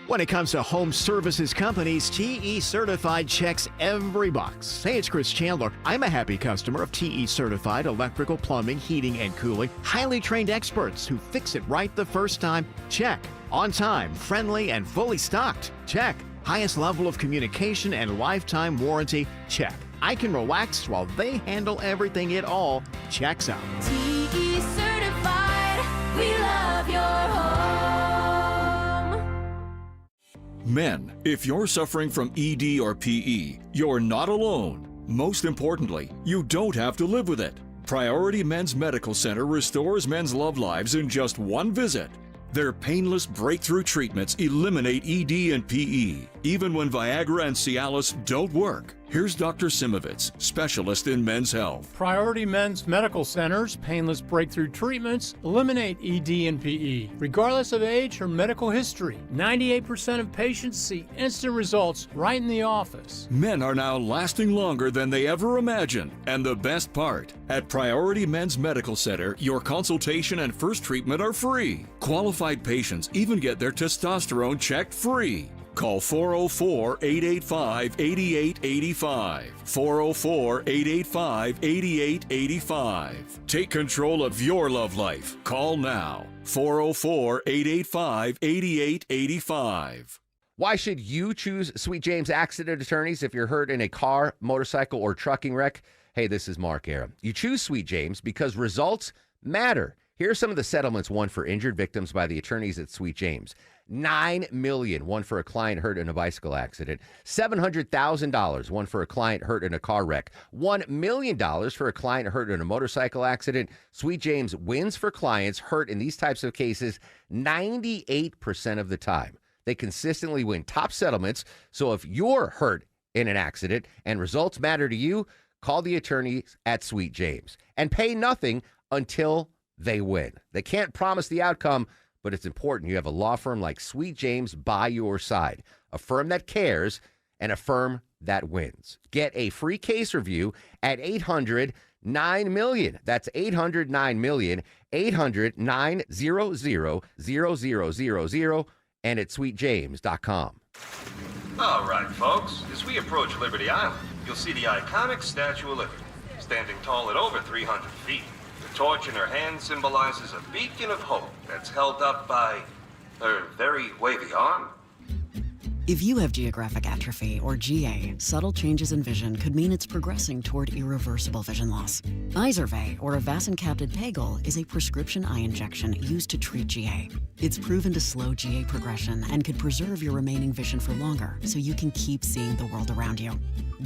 When it comes to home services companies, TE Certified checks every box. Hey, it's Chris Chandler. I'm a happy customer of TE Certified electrical, plumbing, heating, and cooling. Highly trained experts who fix it right the first time. Check. On time, friendly, and fully stocked. Check. Highest level of communication and lifetime warranty. Check. I can relax while they handle everything. It all checks out. TE Certified. We love your home. Men, if you're suffering from ED or PE, you're not alone. Most importantly, you don't have to live with it. Priority Men's Medical Center restores men's love lives in just one visit. Their painless breakthrough treatments eliminate ED and PE, even when Viagra and Cialis don't work. Here's Dr. Simovitz, specialist in men's health. Priority Men's Medical Center's painless breakthrough treatments eliminate ED and PE, regardless of age or medical history. 98% of patients see instant results right in the office. Men are now lasting longer than they ever imagined. And the best part, at Priority Men's Medical Center, your consultation and first treatment are free. Qualified patients even get their testosterone checked free. Call 404-885-8885. 404-885-8885. Take control of your love life. Call now. 404-885-8885. Why should you choose Sweet James Accident Attorneys if you're hurt in a car, motorcycle, or trucking wreck? Hey, this is Mark Aram. You choose Sweet James because results matter. Here are some of the settlements won for injured victims by the attorneys at Sweet James. $9 million, one for a client hurt in a bicycle accident. $700,000, one for a client hurt in a car wreck. $1 million for a client hurt in a motorcycle accident. Sweet James wins for clients hurt in these types of cases 98% of the time. They consistently win top settlements. So if you're hurt in an accident and results matter to you, call the attorneys at Sweet James and pay nothing until they win. They can't promise the outcome, but it's important you have a law firm like Sweet James by your side, a firm that cares and a firm that wins. Get a free case review at 800-9-MILLION. That's 800-9-MILLION, 800-900-0000, and at sweetjames.com. All right, folks. As we approach Liberty Island, you'll see the iconic Statue of Liberty, standing tall at over 300 feet. The torch in her hand symbolizes a beacon of hope that's held up by her very wavy arm. If you have geographic atrophy, or GA, subtle changes in vision could mean it's progressing toward irreversible vision loss. Izervay, or avacincaptad pegol, is a prescription eye injection used to treat GA. It's proven to slow GA progression and could preserve your remaining vision for longer, so you can keep seeing the world around you.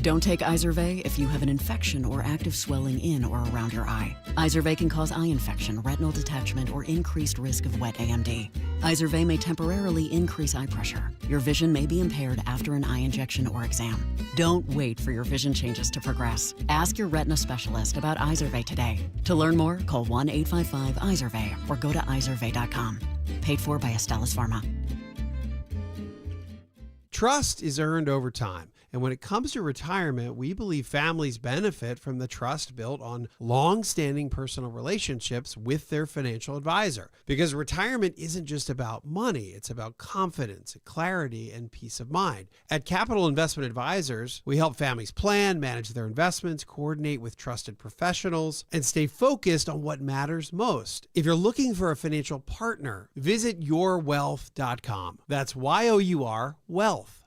Don't take Izervay if you have an infection or active swelling in or around your eye. Izervay can cause eye infection, retinal detachment, or increased risk of wet AMD. Izervay may temporarily increase eye pressure. Your vision may be impaired after an eye injection or exam. Don't wait for your vision changes to progress. Ask your retina specialist about Izervay today. To learn more, call 1-855-IZERVAY or go to izervay.com. Paid for by Astellas Pharma. Trust is earned over time. And when it comes to retirement, we believe families benefit from the trust built on long-standing personal relationships with their financial advisor. Because retirement isn't just about money, it's about confidence, clarity, and peace of mind. At Capital Investment Advisors, we help families plan, manage their investments, coordinate with trusted professionals, and stay focused on what matters most. If you're looking for a financial partner, visit yourwealth.com. That's Y-O-U-R, wealth.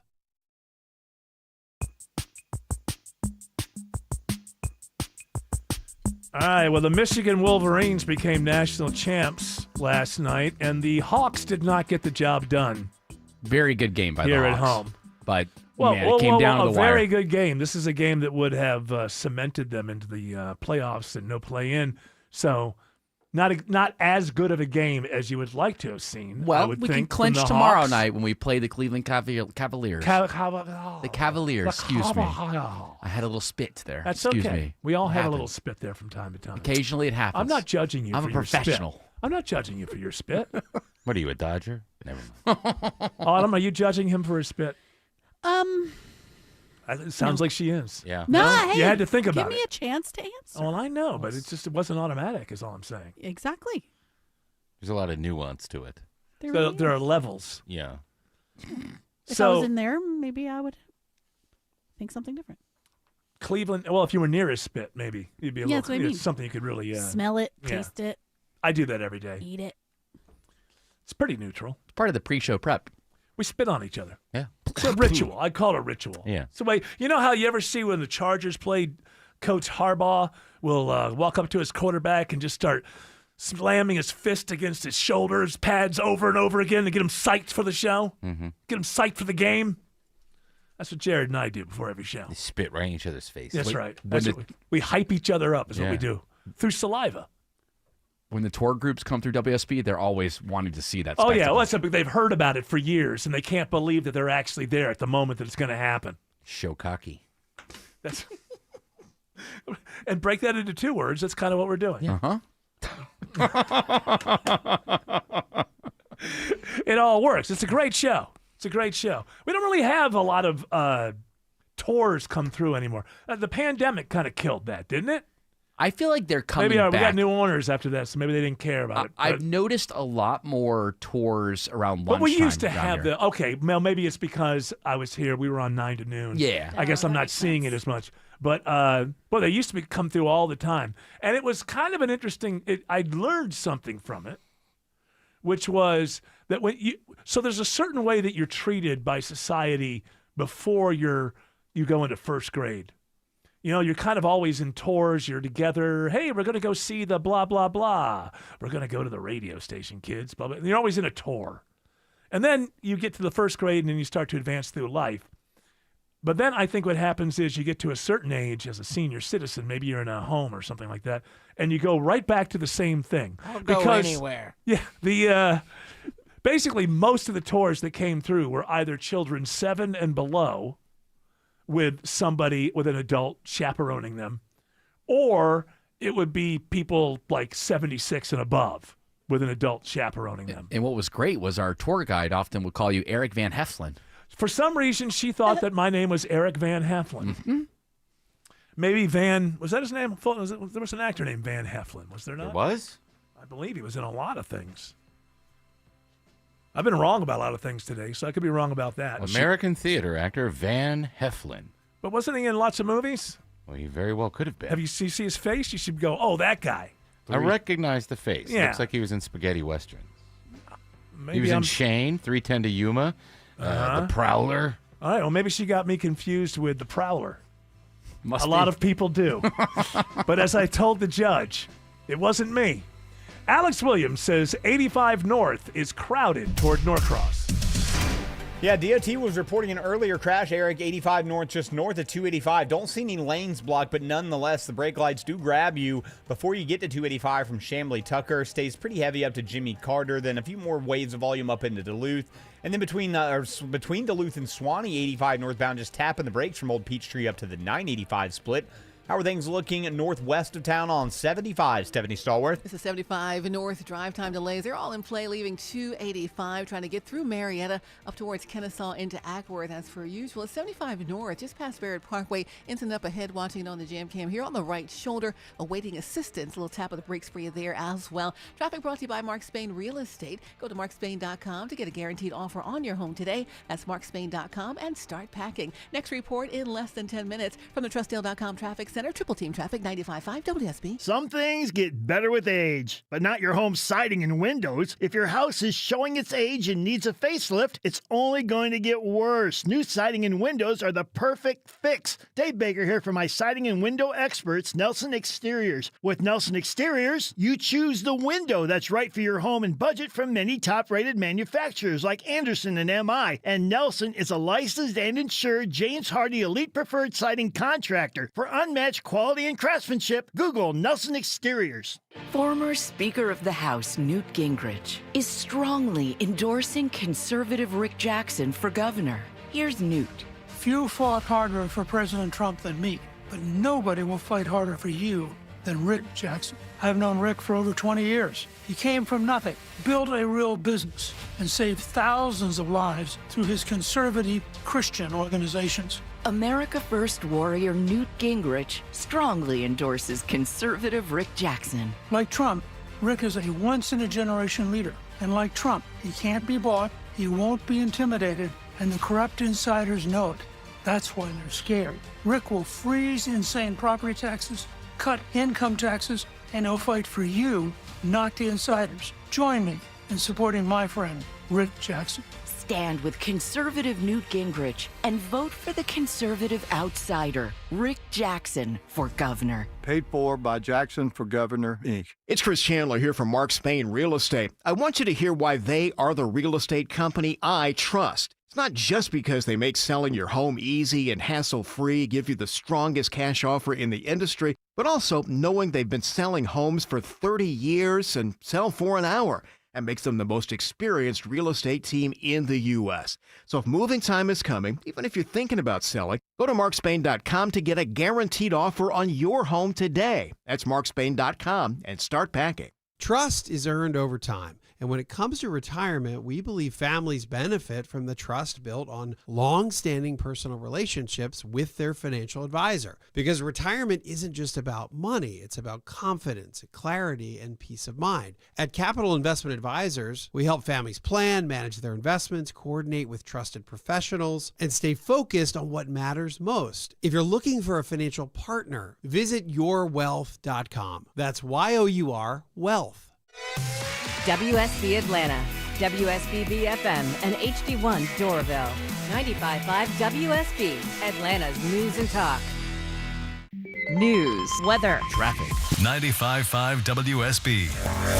All right, well, the Michigan Wolverines became national champs last night, and the Hawks did not get the job done. Very good game by the Hawks. Here at home. But, it came down to the wire. A very good game. This is a game that would have cemented them into the playoffs and no play-in. So not as good of a game as you would like to have seen. Well, we can clinch tomorrow night when we play the Cleveland Cavaliers. The Cavaliers, excuse me. I had a little spit there. That's excuse okay. me. We all have a little spit there from time to time. Occasionally it happens. I'm not judging you I'm for a your professional. spit. I'm not judging you for your spit. What are you, a Dodger? Never mind. Autumn, are you judging him for his spit? It sounds like she is. Yeah. No, Well, hey, you had to think about give me it. a chance to answer. Well, I know, but it wasn't automatic, is all I'm saying. Exactly. There's a lot of nuance to it. There are levels. Yeah. If I was in there, maybe I would think something different. Cleveland, well, if you were near his spit, maybe you'd be a Yeah, little that's what I mean. something you could really Smell it, yeah. taste it, I do that every day. eat it. It's pretty neutral. It's part of the pre-show prep. We spit on each other. Yeah. It's a ritual. I'd call it a ritual. Yeah. So wait, you know how you ever see when the Chargers play, Coach Harbaugh will walk up to his quarterback and just start slamming his fist against his shoulders, pads over and over again to get him psyched for the show, get him psyched for the game. That's what Jared and I do before every show. They spit right in each other's face. That's right. That's what we hype each other up is what we do through saliva. When the tour groups come through WSB, they're always wanting to see that Oh, spectacle. yeah. Well, that's something they've heard about it for years, and they can't believe that they're actually there at the moment that it's going to happen. Show cocky. That's and break that into 2 words. That's kind of what we're doing. Uh-huh. It all works. It's a great show. It's a great show. We don't really have a lot of tours come through anymore. The pandemic kind of killed that, didn't it? I feel like they're coming maybe back. We got new owners after that, so maybe they didn't care about it. I've noticed a lot more tours around lunchtime. But we used to down have here. well, maybe it's because I was here. We were on 9 to noon. Yeah. I guess I'm not seeing it as much. But they used to come through all the time, and it was kind of an interesting. I learned something from it, which was that so there's a certain way that you're treated by society before you go into first grade. You know, you're kind of always in tours. You're together. Hey, we're going to go see the blah, blah, blah. We're going to go to the radio station, kids. Blah, blah. You're always in a tour. And then you get to the first grade and then you start to advance through life. But then I think what happens is you get to a certain age as a senior citizen, maybe you're in a home or something like that, and you go right back to the same thing. I'll go anywhere. Yeah, basically most of the tours that came through were either children 7 and below with somebody, with an adult chaperoning them, or it would be people like 76 and above with an adult chaperoning them. And what was great was our tour guide often would call you Eric Van Heflin. For some reason, she thought that my name was Eric Van Heflin. Mm-hmm. Maybe Van, was that his name? There was an actor named Van Heflin, was there not? There was? I believe he was in a lot of things. I've been wrong about a lot of things today, so I could be wrong about that. American theater actor Van Heflin. But wasn't he in lots of movies? Well, he very well could have been. Have you see his face? You should go, oh, that guy. I recognize the face. Yeah. Looks like he was in spaghetti westerns. Maybe He was in Shane, 310 to Yuma, The Prowler. All right, well, maybe she got me confused with The Prowler. Must a be. lot of people do. But as I told the judge, it wasn't me. Alex Williams says 85 North is crowded toward Norcross. Yeah, DOT was reporting an earlier crash, Eric, 85 North, just north of 285. Don't see any lanes blocked, but nonetheless, the brake lights do grab you before you get to 285 from Chamblee Tucker. Stays pretty heavy up to Jimmy Carter, then a few more waves of volume up into Duluth. And then between Duluth and Swanee, 85 northbound, just tapping the brakes from Old Peachtree up to the 985 split. How are things looking northwest of town on 75, Stephanie Stallworth? This is 75 north. Drive time delays. They're all in play, leaving 285, trying to get through Marietta up towards Kennesaw into Ackworth. As per usual, 75 north, just past Barrett Parkway. Instant up ahead, watching on the jam cam here on the right shoulder, awaiting assistance. A little tap of the brakes for you there as well. Traffic brought to you by Mark Spain Real Estate. Go to markspain.com to get a guaranteed offer on your home today. That's markspain.com and start packing. Next report in less than 10 minutes from the Trustdale.com Traffic Center. Triple Team Traffic, 95.5 WSB. Some things get better with age, but not your home siding and windows. If your house is showing its age and needs a facelift, it's only going to get worse. New siding and windows are the perfect fix. Dave Baker here for my siding and window experts, Nelson Exteriors. With Nelson Exteriors, you choose the window that's right for your home and budget from many top-rated manufacturers like Anderson and MI. And Nelson is a licensed and insured James Hardy Elite Preferred Siding contractor. For unmatched quality and craftsmanship, Google Nelson Exteriors. Former Speaker of the House Newt Gingrich is strongly endorsing conservative Rick Jackson for governor. Here's Newt. Few fought harder for President Trump than me, but nobody will fight harder for you than Rick Jackson. I've known Rick for over 20 years. He came from nothing, built a real business, and saved thousands of lives through his conservative Christian organizations. America First warrior Newt Gingrich strongly endorses conservative Rick Jackson. Like Trump, Rick is a once-in-a-generation leader. And like Trump, he can't be bought, he won't be intimidated, and the corrupt insiders know it. That's why they're scared. Rick will freeze insane property taxes, cut income taxes, and he'll fight for you, not the insiders. Join me in supporting my friend, Rick Jackson. Stand with conservative Newt Gingrich and vote for the conservative outsider, Rick Jackson, for governor. Paid for by Jackson for Governor, Inc. It's Chris Chandler here from Mark Spain Real Estate. I want you to hear why they are the real estate company I trust. It's not just because they make selling your home easy and hassle-free, give you the strongest cash offer in the industry, but also knowing they've been selling homes for 30 years and sell for an hour. And makes them the most experienced real estate team in the U.S. So if moving time is coming, even if you're thinking about selling, go to markspain.com to get a guaranteed offer on your home today. That's markspain.com and start packing. Trust is earned over time. And when it comes to retirement, we believe families benefit from the trust built on long-standing personal relationships with their financial advisor. Because retirement isn't just about money, it's about confidence, clarity, and peace of mind. At Capital Investment Advisors, we help families plan, manage their investments, coordinate with trusted professionals, and stay focused on what matters most. If you're looking for a financial partner, visit yourwealth.com. That's YOUR Wealth. WSB Atlanta, WSB FM, and HD1 Doraville. 95.5 WSB, Atlanta's News and Talk. news, weather, traffic. 95.5 WSB,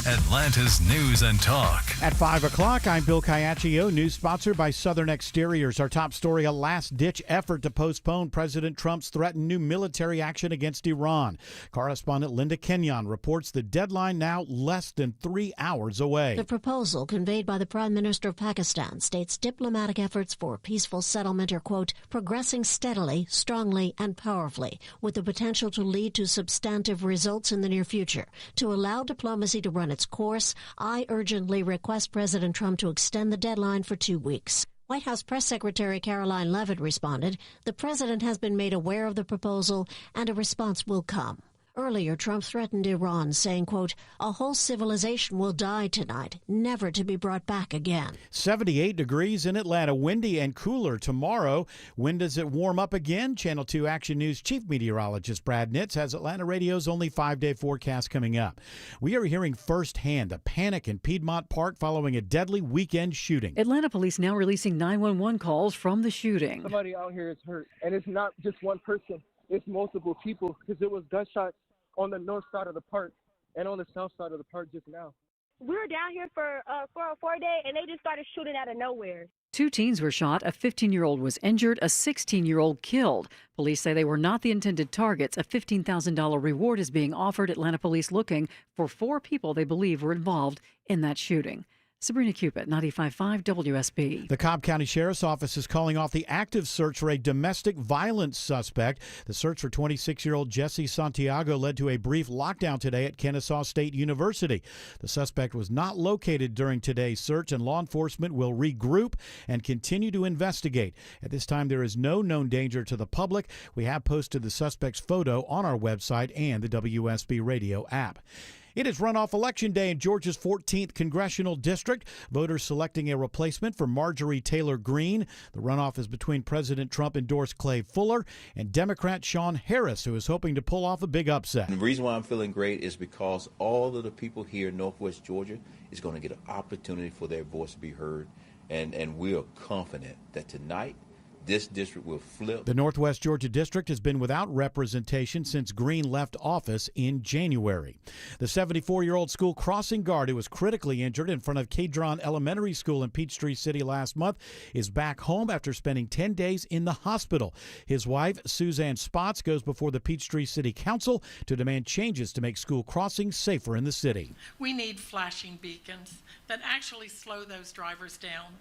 Atlanta's News and Talk. At 5 o'clock, I'm Bill Caiaccio. News sponsored by Southern Exteriors. Our top story, a last-ditch effort to postpone President Trump's threatened new military action against Iran. Correspondent Linda Kenyon reports the deadline now less than 3 hours away. The proposal conveyed by the Prime Minister of Pakistan states diplomatic efforts for peaceful settlement are, quote, progressing steadily, strongly, and powerfully, with the potential to lead to substantive results in the near future. To allow diplomacy to run its course, I urgently request President Trump to extend the deadline for 2 weeks. White House Press Secretary Caroline Leavitt responded, the president has been made aware of the proposal and a response will come. Earlier, Trump threatened Iran, saying, quote, a whole civilization will die tonight, never to be brought back again. 78 degrees in Atlanta, windy and cooler tomorrow. When does it warm up again? Channel 2 Action News Chief Meteorologist Brad Nitz has Atlanta Radio's only 5-day forecast coming up. We are hearing firsthand a panic in Piedmont Park following a deadly weekend shooting. Atlanta police now releasing 911 calls from the shooting. Somebody out here is hurt, and it's not just one person. It's multiple people because it was gunshots on the north side of the park and on the south side of the park just now. We were down here for a 4-day, and they just started shooting out of nowhere. 2 teens were shot, a 15-year-old was injured, a 16-year-old killed. Police say they were not the intended targets. A $15,000 reward is being offered. Atlanta police looking for 4 people they believe were involved in that shooting. Sabrina Cupid, 95.5 WSB. The Cobb County Sheriff's Office is calling off the active search for a domestic violence suspect. The search for 26-year-old Jesse Santiago led to a brief lockdown today at Kennesaw State University. The suspect was not located during today's search, and law enforcement will regroup and continue to investigate. At this time, there is no known danger to the public. We have posted the suspect's photo on our website and the WSB Radio app. It is runoff election day in Georgia's 14th congressional district. Voters selecting a replacement for Marjorie Taylor Greene. The runoff is between President Trump-endorsed Clay Fuller and Democrat Sean Harris, who is hoping to pull off a big upset. The reason why I'm feeling great is because all of the people here in Northwest Georgia is going to get an opportunity for their voice to be heard. And we are confident that tonight, this district will flip. The Northwest Georgia District has been without representation since Greene left office in January. The 74-year-old school crossing guard who was critically injured in front of Cadron Elementary School in Peachtree City last month is back home after spending 10 days in the hospital. His wife, Suzanne Spots, goes before the Peachtree City Council to demand changes to make school crossings safer in the city. We need flashing beacons that actually slow those drivers down.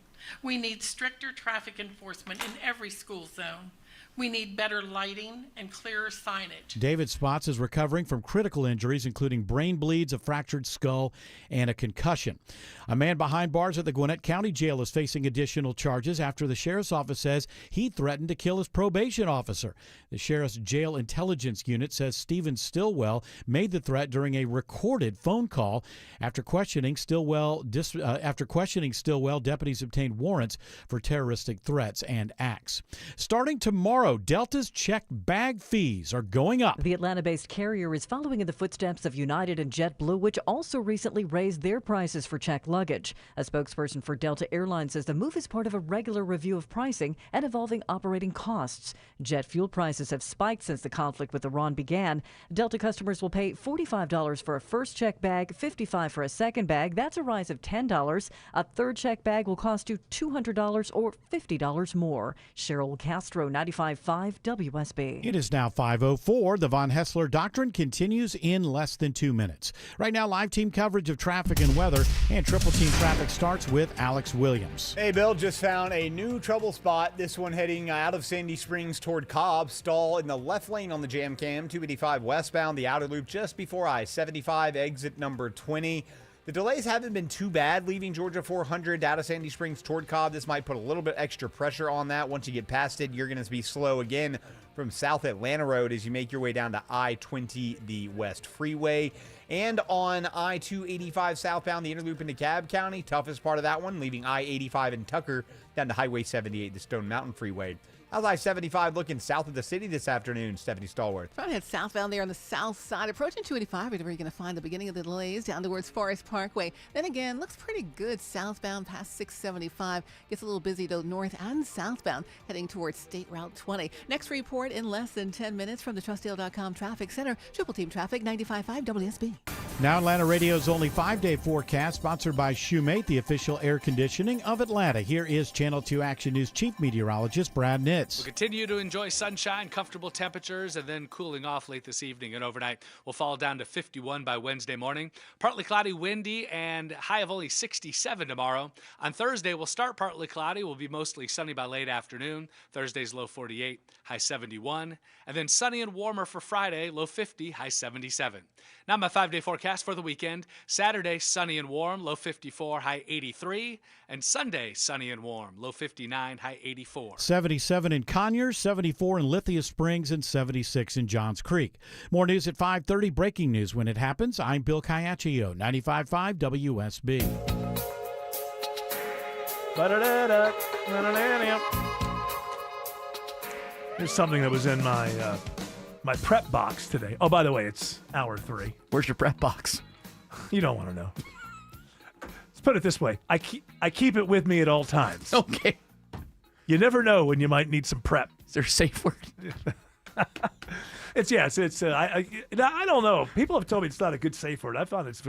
We need stricter traffic enforcement in every school zone. We need better lighting and clearer signage. David Spots is recovering from critical injuries, including brain bleeds, a fractured skull, and a concussion. A man behind bars at the Gwinnett County Jail is facing additional charges after the sheriff's office says he threatened to kill his probation officer. The sheriff's jail intelligence unit says Stephen Stillwell made the threat during a recorded phone call. After questioning Stillwell, deputies obtained warrants for terroristic threats and acts. Starting tomorrow, Delta's checked bag fees are going up. The Atlanta-based carrier is following in the footsteps of United and JetBlue, which also recently raised their prices for checked luggage. A spokesperson for Delta Airlines says the move is part of a regular review of pricing and evolving operating costs. Jet fuel prices have spiked since the conflict with Iran began. Delta customers will pay $45 for a first check bag, $55 for a second bag. That's a rise of $10. A third check bag will cost you $200 or $50 more. Cheryl Castro, 95.5 WSB. It is now 5:04. The Von Hessler Doctrine continues in less than 2 minutes. Right now, live team coverage of traffic and weather, and triple team traffic starts with Alex Williams. Hey, Bill, just found a new trouble spot. This one heading out of Sandy Springs toward Cobb. Stall in the left lane on the Jam Cam, 285 westbound, the outer loop just before I-75, exit number 20. The delays haven't been too bad leaving Georgia 400 out of Sandy Springs toward Cobb. This might put a little bit extra pressure on that. Once you get past it, you're going to be slow again from South Atlanta Road as you make your way down to I-20, the West Freeway. And on I-285 southbound, the inner loop into Cobb County. Toughest part of that one, leaving I-85 in Tucker down to Highway 78, the Stone Mountain Freeway. How's I-75 looking south of the city this afternoon, Stephanie Stallworth? Trying to head southbound there on the south side. Approaching 285 is where you're going to find the beginning of the delays down towards Forest Parkway. Then again, looks pretty good southbound past 675. Gets a little busy though north and southbound heading towards State Route 20. Next report in less than 10 minutes from the TrustDale.com Traffic Center. Triple Team Traffic, 95.5 WSB. Now Atlanta Radio's only 5-day forecast, sponsored by Shoemate, the official air conditioning of Atlanta. Here is Channel 2 Action News Chief Meteorologist Brad Nitz. We'll continue to enjoy sunshine, comfortable temperatures, and then cooling off late this evening and overnight. We'll fall down to 51 by Wednesday morning. Partly cloudy, windy, and high of only 67 tomorrow. On Thursday, we'll start partly cloudy. We'll be mostly sunny by late afternoon. Thursday's low 48, high 71. And then sunny and warmer for Friday, low 50, high 77. Now my 5-day forecast for the weekend. Saturday, sunny and warm, low 54, high 83. And Sunday, sunny and warm, low 59, high 84. 77 in Conyers, 74 in Lithia Springs, and 76 in Johns Creek. More news at 5:30. Breaking news when it happens. I'm Bill Caiaccio, 95.5 WSB. Here's something that was in my my prep box today. Oh, by the way, it's hour 3. Where's your prep box? You don't want to know. Let's put it this way: I keep it with me at all times. Okay. You never know when you might need some prep. Is there a safe word? It's I don't know. People have told me it's not a good safe word. I found it's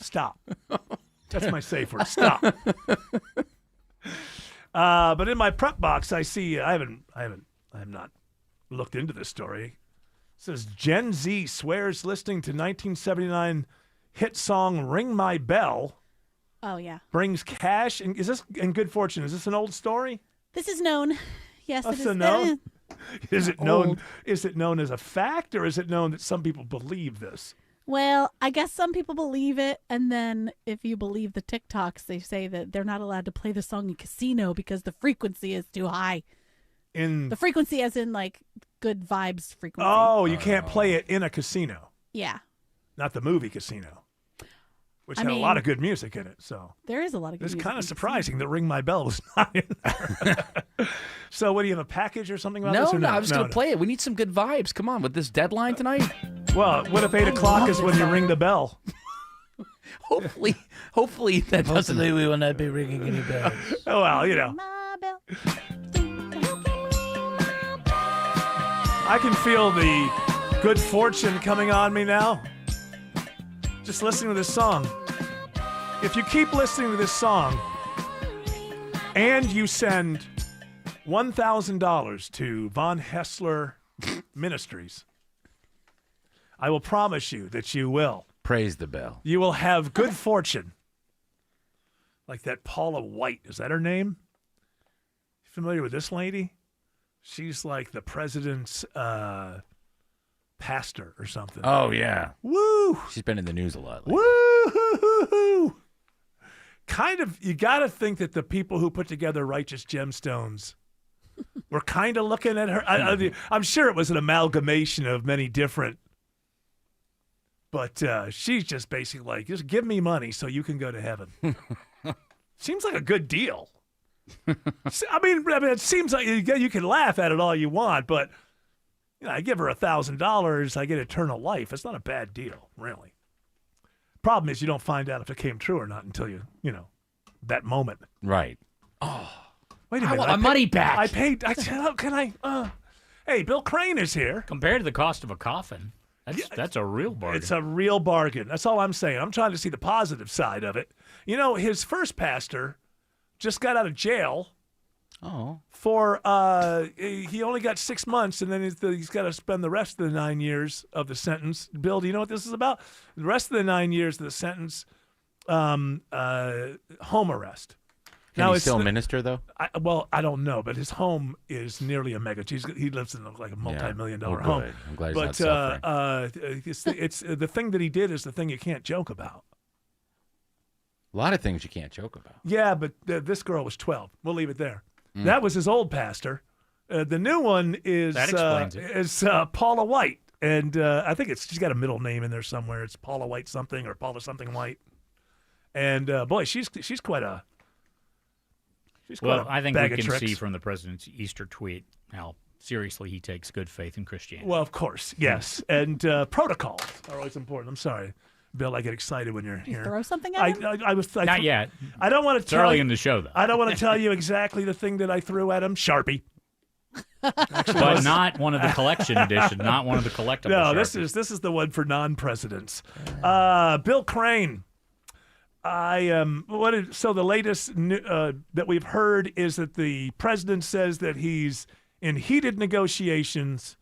stop. That's my safe word. Stop. But in my prep box, I see I have not looked into this story. It says Gen Z swears listening to 1979 hit song "Ring My Bell." Oh yeah. Brings cash. And is this in good fortune? Is this an old story? This is known. Yes, That's it is. known. Is it known? Old. Is it known as a fact, or is it known that some people believe this? Well, I guess some people believe it, and then if you believe the TikToks, they say that they're not allowed to play the song in casino because the frequency is too high. The frequency as in like good vibes frequency. Oh, you can't play it in a casino. Yeah. Not the movie Casino, which had a mean, lot of good music in it. So there is a lot of good it's music. kind of surprising that "Ring My Bell" was not in there. So what, do you have a package or something about this? Or No, I'm just going to play it. We need some good vibes. Come on, with this deadline tonight. Well, what if 8 o'clock is when you ring the bell? Hopefully that doesn't. Hopefully we will not be ringing any bells. Oh, well, you know. I can feel the good fortune coming on me now. Just listening to this song. If you keep listening to this song and you send $1,000 to Von Hessler Ministries, I will promise you that you will. Praise the bell. You will have good fortune. Like that Paula White. Is that her name? You familiar with this lady? She's like the president's pastor or something. Oh, yeah. Woo! She's been in the news a lot lately. Woo! Kind of, you got to think that the people who put together Righteous Gemstones were kind of looking at her. I'm sure it was an amalgamation of many different. But she's just basically like, just give me money so you can go to heaven. Seems like a good deal. I mean, it seems like you can laugh at it all you want, but you know, I give her $1,000, I get eternal life. It's not a bad deal, really. Problem is, you don't find out if it came true or not until you know, that moment. Right. Oh, wait a minute! I want my money back. I paid. I said, "Oh, can I?" Hey, Bill Crane is here. Compared to the cost of a coffin, that's a real bargain. It's a real bargain. That's all I'm saying. I'm trying to see the positive side of it. You know, his first pastor just got out of jail. Oh. For he only got 6 months, and then he's got to spend the rest of the 9 years of the sentence. Bill, do you know what this is about? The rest of the 9 years of the sentence, home arrest. Can he still minister, though? I don't know, but his home is nearly a mega. He lives in like a multi-million-dollar home. Good. I'm glad he's not suffering. It's the thing that he did is the thing you can't joke about. A lot of things you can't joke about. Yeah, but this girl was 12. We'll leave it there. That was his old pastor. The new one is that explains it. Is Paula White, and I think she's got a middle name in there somewhere. It's Paula White something or Paula something White, and boy, she's quite a. Well, I think we can see from the president's Easter tweet how seriously he takes good faith in Christianity. Well, of course, yes. And protocols are always important. I'm sorry, Bill, I get excited when you're here. Throw something at him? Not yet. I don't want to tell early you, in the show, though. I don't want to tell you exactly the thing that I threw at him. Sharpie. But not one of the collection edition, not one of the collectible. No, Sharpies. this is the one for non-presidents. Bill Crane. So the latest that we've heard is that the president says that he's in heated negotiations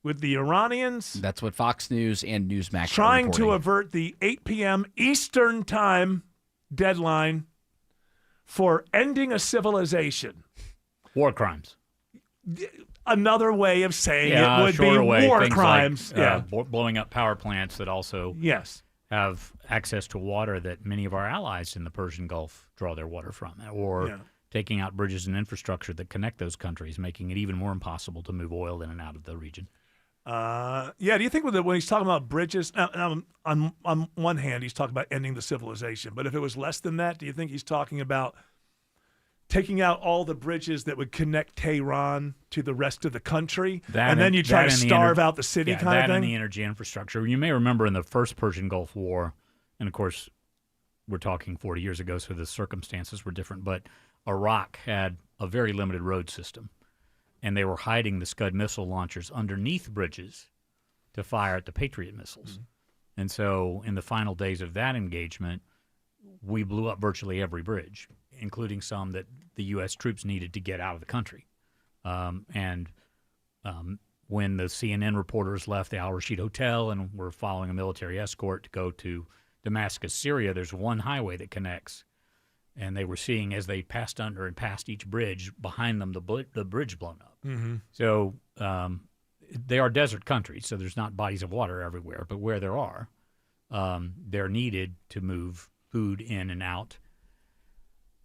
with the Iranians. That's what Fox News and Newsmax trying are to avert the 8 p.m. Eastern time deadline for ending a civilization. War crimes. Another way of saying it would be war crimes. Like, blowing up power plants that also yes. have access to water that many of our allies in the Persian Gulf draw their water from, or taking out bridges and infrastructure that connect those countries, making it even more impossible to move oil in and out of the region. Do you think when he's talking about bridges, on one hand, he's talking about ending the civilization, but if it was less than that, do you think he's talking about taking out all the bridges that would connect Tehran to the rest of the country, and then you try to starve out the city kind of thing? That and the energy infrastructure. You may remember in the first Persian Gulf War, and of course, we're talking 40 years ago, so the circumstances were different, but Iraq had a very limited road system, and they were hiding the Scud missile launchers underneath bridges to fire at the Patriot missiles. Mm-hmm. And so in the final days of that engagement, we blew up virtually every bridge, including some that the U.S. troops needed to get out of the country. When the CNN reporters left the Al Rashid Hotel and were following a military escort to go to Damascus, Syria, there's one highway that connects. And they were seeing as they passed under and past each bridge, behind them, the bridge blown up. Mm-hmm. So they are desert countries, so there's not bodies of water everywhere. But where there are, they're needed to move food in and out,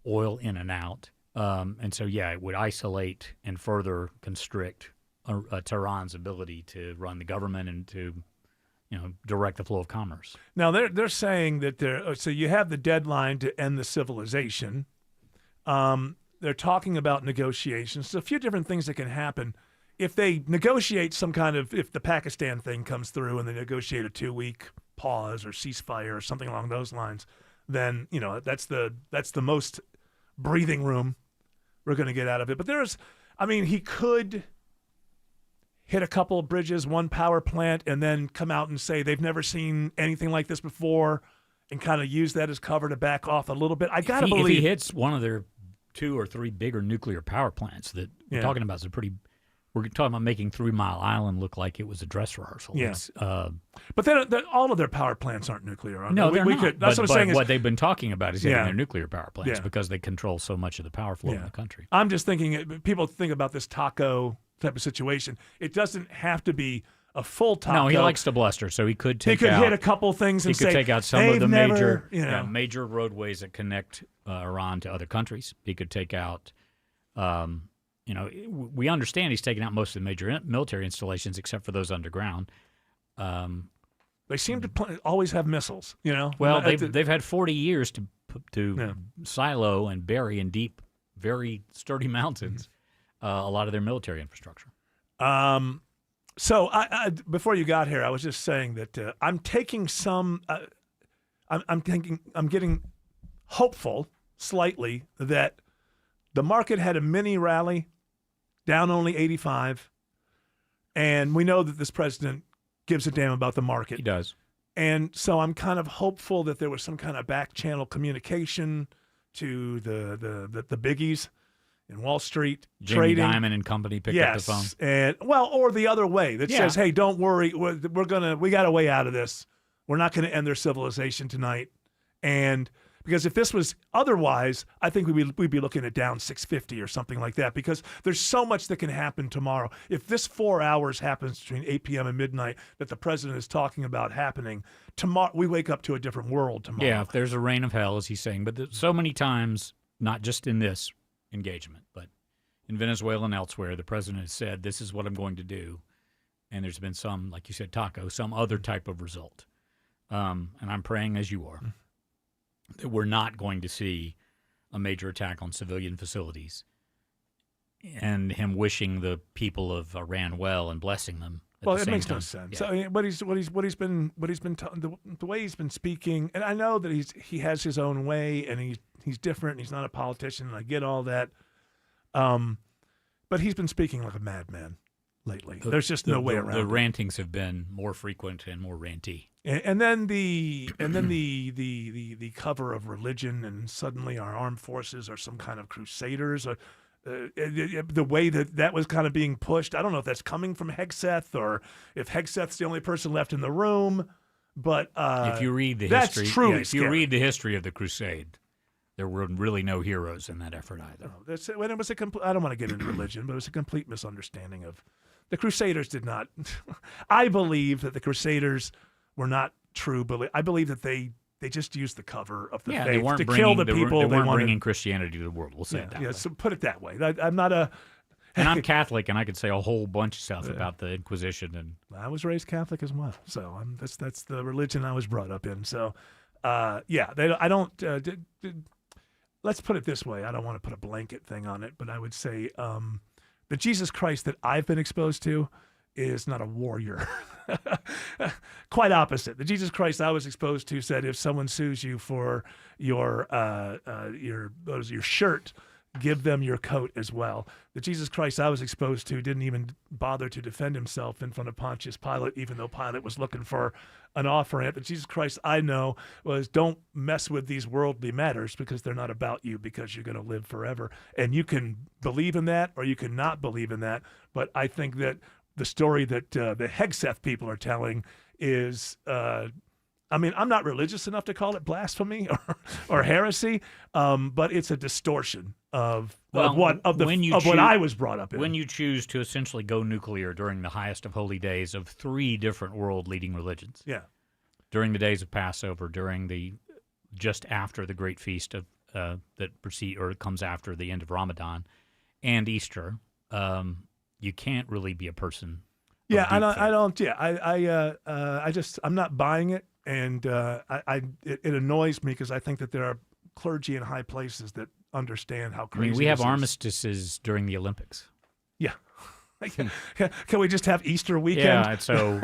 oil in and out. And so, it would isolate and further constrict Tehran's ability to run the government and to direct the flow of commerce. Now, they're saying that so you have the deadline to end the civilization. They're talking about negotiations. So a few different things that can happen. If they negotiate if the Pakistan thing comes through and they negotiate a 2-week pause or ceasefire or something along those lines, then, that's the most breathing room we're going to get out of it. But he could hit a couple of bridges, one power plant, and then come out and say they've never seen anything like this before and kind of use that as cover to back off a little bit. I got to believe. If he hits one of their 2 or 3 bigger nuclear power plants that we're talking about, we're talking about making 3 Mile Island look like it was a dress rehearsal. Yeah. But then all of their power plants aren't nuclear, are they? No, they're not. That's what I'm saying. What they've been talking about is hitting their nuclear power plants because they control so much of the power flow in the country. I'm just thinking, people think about this taco type of situation. It doesn't have to be a full taco. No, he likes to bluster, so he could hit a couple things and say, he could take out some of the major roadways that connect Iran to other countries. He could take out, we understand he's taken out most of the major military installations except for those underground. They seem to always have missiles, Well, they've had 40 years to silo and bury in deep, very sturdy mountains a lot of their military infrastructure. So I before you got here, I was just saying that I'm taking some. I'm getting hopeful slightly that the market had a mini rally, down only 85, and we know that this president gives a damn about the market. He does. And so I'm kind of hopeful that there was some kind of back channel communication to the biggies in Wall Street. Jamie trading. Dimon and company picked up the phone. And or the other way that says, "Hey, don't worry, we got a way out of this. We're not going to end their civilization tonight." And because if this was otherwise, I think we'd be looking at down 650 or something like that, because there's so much that can happen tomorrow. If this 4 hours happens between 8 p.m. and midnight that the president is talking about happening, tomorrow we wake up to a different world tomorrow. Yeah, if there's a reign of hell, as he's saying. But so many times, not just in this engagement, but in Venezuela and elsewhere, the president has said, this is what I'm going to do. And there's been some, like you said, taco, some other type of result. And I'm praying, as you are, that we're not going to see a major attack on civilian facilities, and him wishing the people of Iran well and blessing them. Well, it makes no sense. Yeah. I mean, the way he's been speaking, and I know that he has his own way, and he's different. And he's not a politician, and I get all that. But he's been speaking like a madman lately. There's just no way around it. The rantings have been more frequent and more ranty. And then the cover of religion, and suddenly our armed forces are some kind of crusaders. The way that was kind of being pushed, I don't know if that's coming from Hegseth or if Hegseth's the only person left in the room. But if you read the that's history, truly if you read the history of the crusade, there were really no heroes in that effort either. When it was a complete, I don't want to get into religion, but it was a complete misunderstanding of the Crusaders. Did not. I believe that the Crusaders were not true. But I believe that they just used the cover of the faith to kill the people. They weren't bringing Christianity to the world. We'll say it that way. So put it that way. I'm not a. And I'm Catholic, and I could say a whole bunch of stuff about the Inquisition. And I was raised Catholic as well, so that's the religion I was brought up in. So, I don't. Let's put it this way. I don't want to put a blanket thing on it, but I would say the Jesus Christ that I've been exposed to is not a warrior. Quite opposite. The Jesus Christ I was exposed to said, if someone sues you for your shirt, give them your coat as well. The Jesus Christ I was exposed to didn't even bother to defend himself in front of Pontius Pilate, even though Pilate was looking for an off-ramp. The Jesus Christ I know was, don't mess with these worldly matters because they're not about you, because you're going to live forever. And you can believe in that or you can not believe in that. But I think that the story that the Hegseth people are telling is, I'm not religious enough to call it blasphemy or heresy, but it's a distortion of what I was brought up in. When you choose to essentially go nuclear during the highest of holy days of three different world-leading religions, during the days of Passover, just after the great feast of that comes after the end of Ramadan, and Easter, you can't really be a person. Yeah, I'm not buying it. And it annoys me because I think that there are clergy in high places that understand how crazy. We have this is. armistices during the Olympics. Yeah. Can we just have Easter weekend? Yeah. So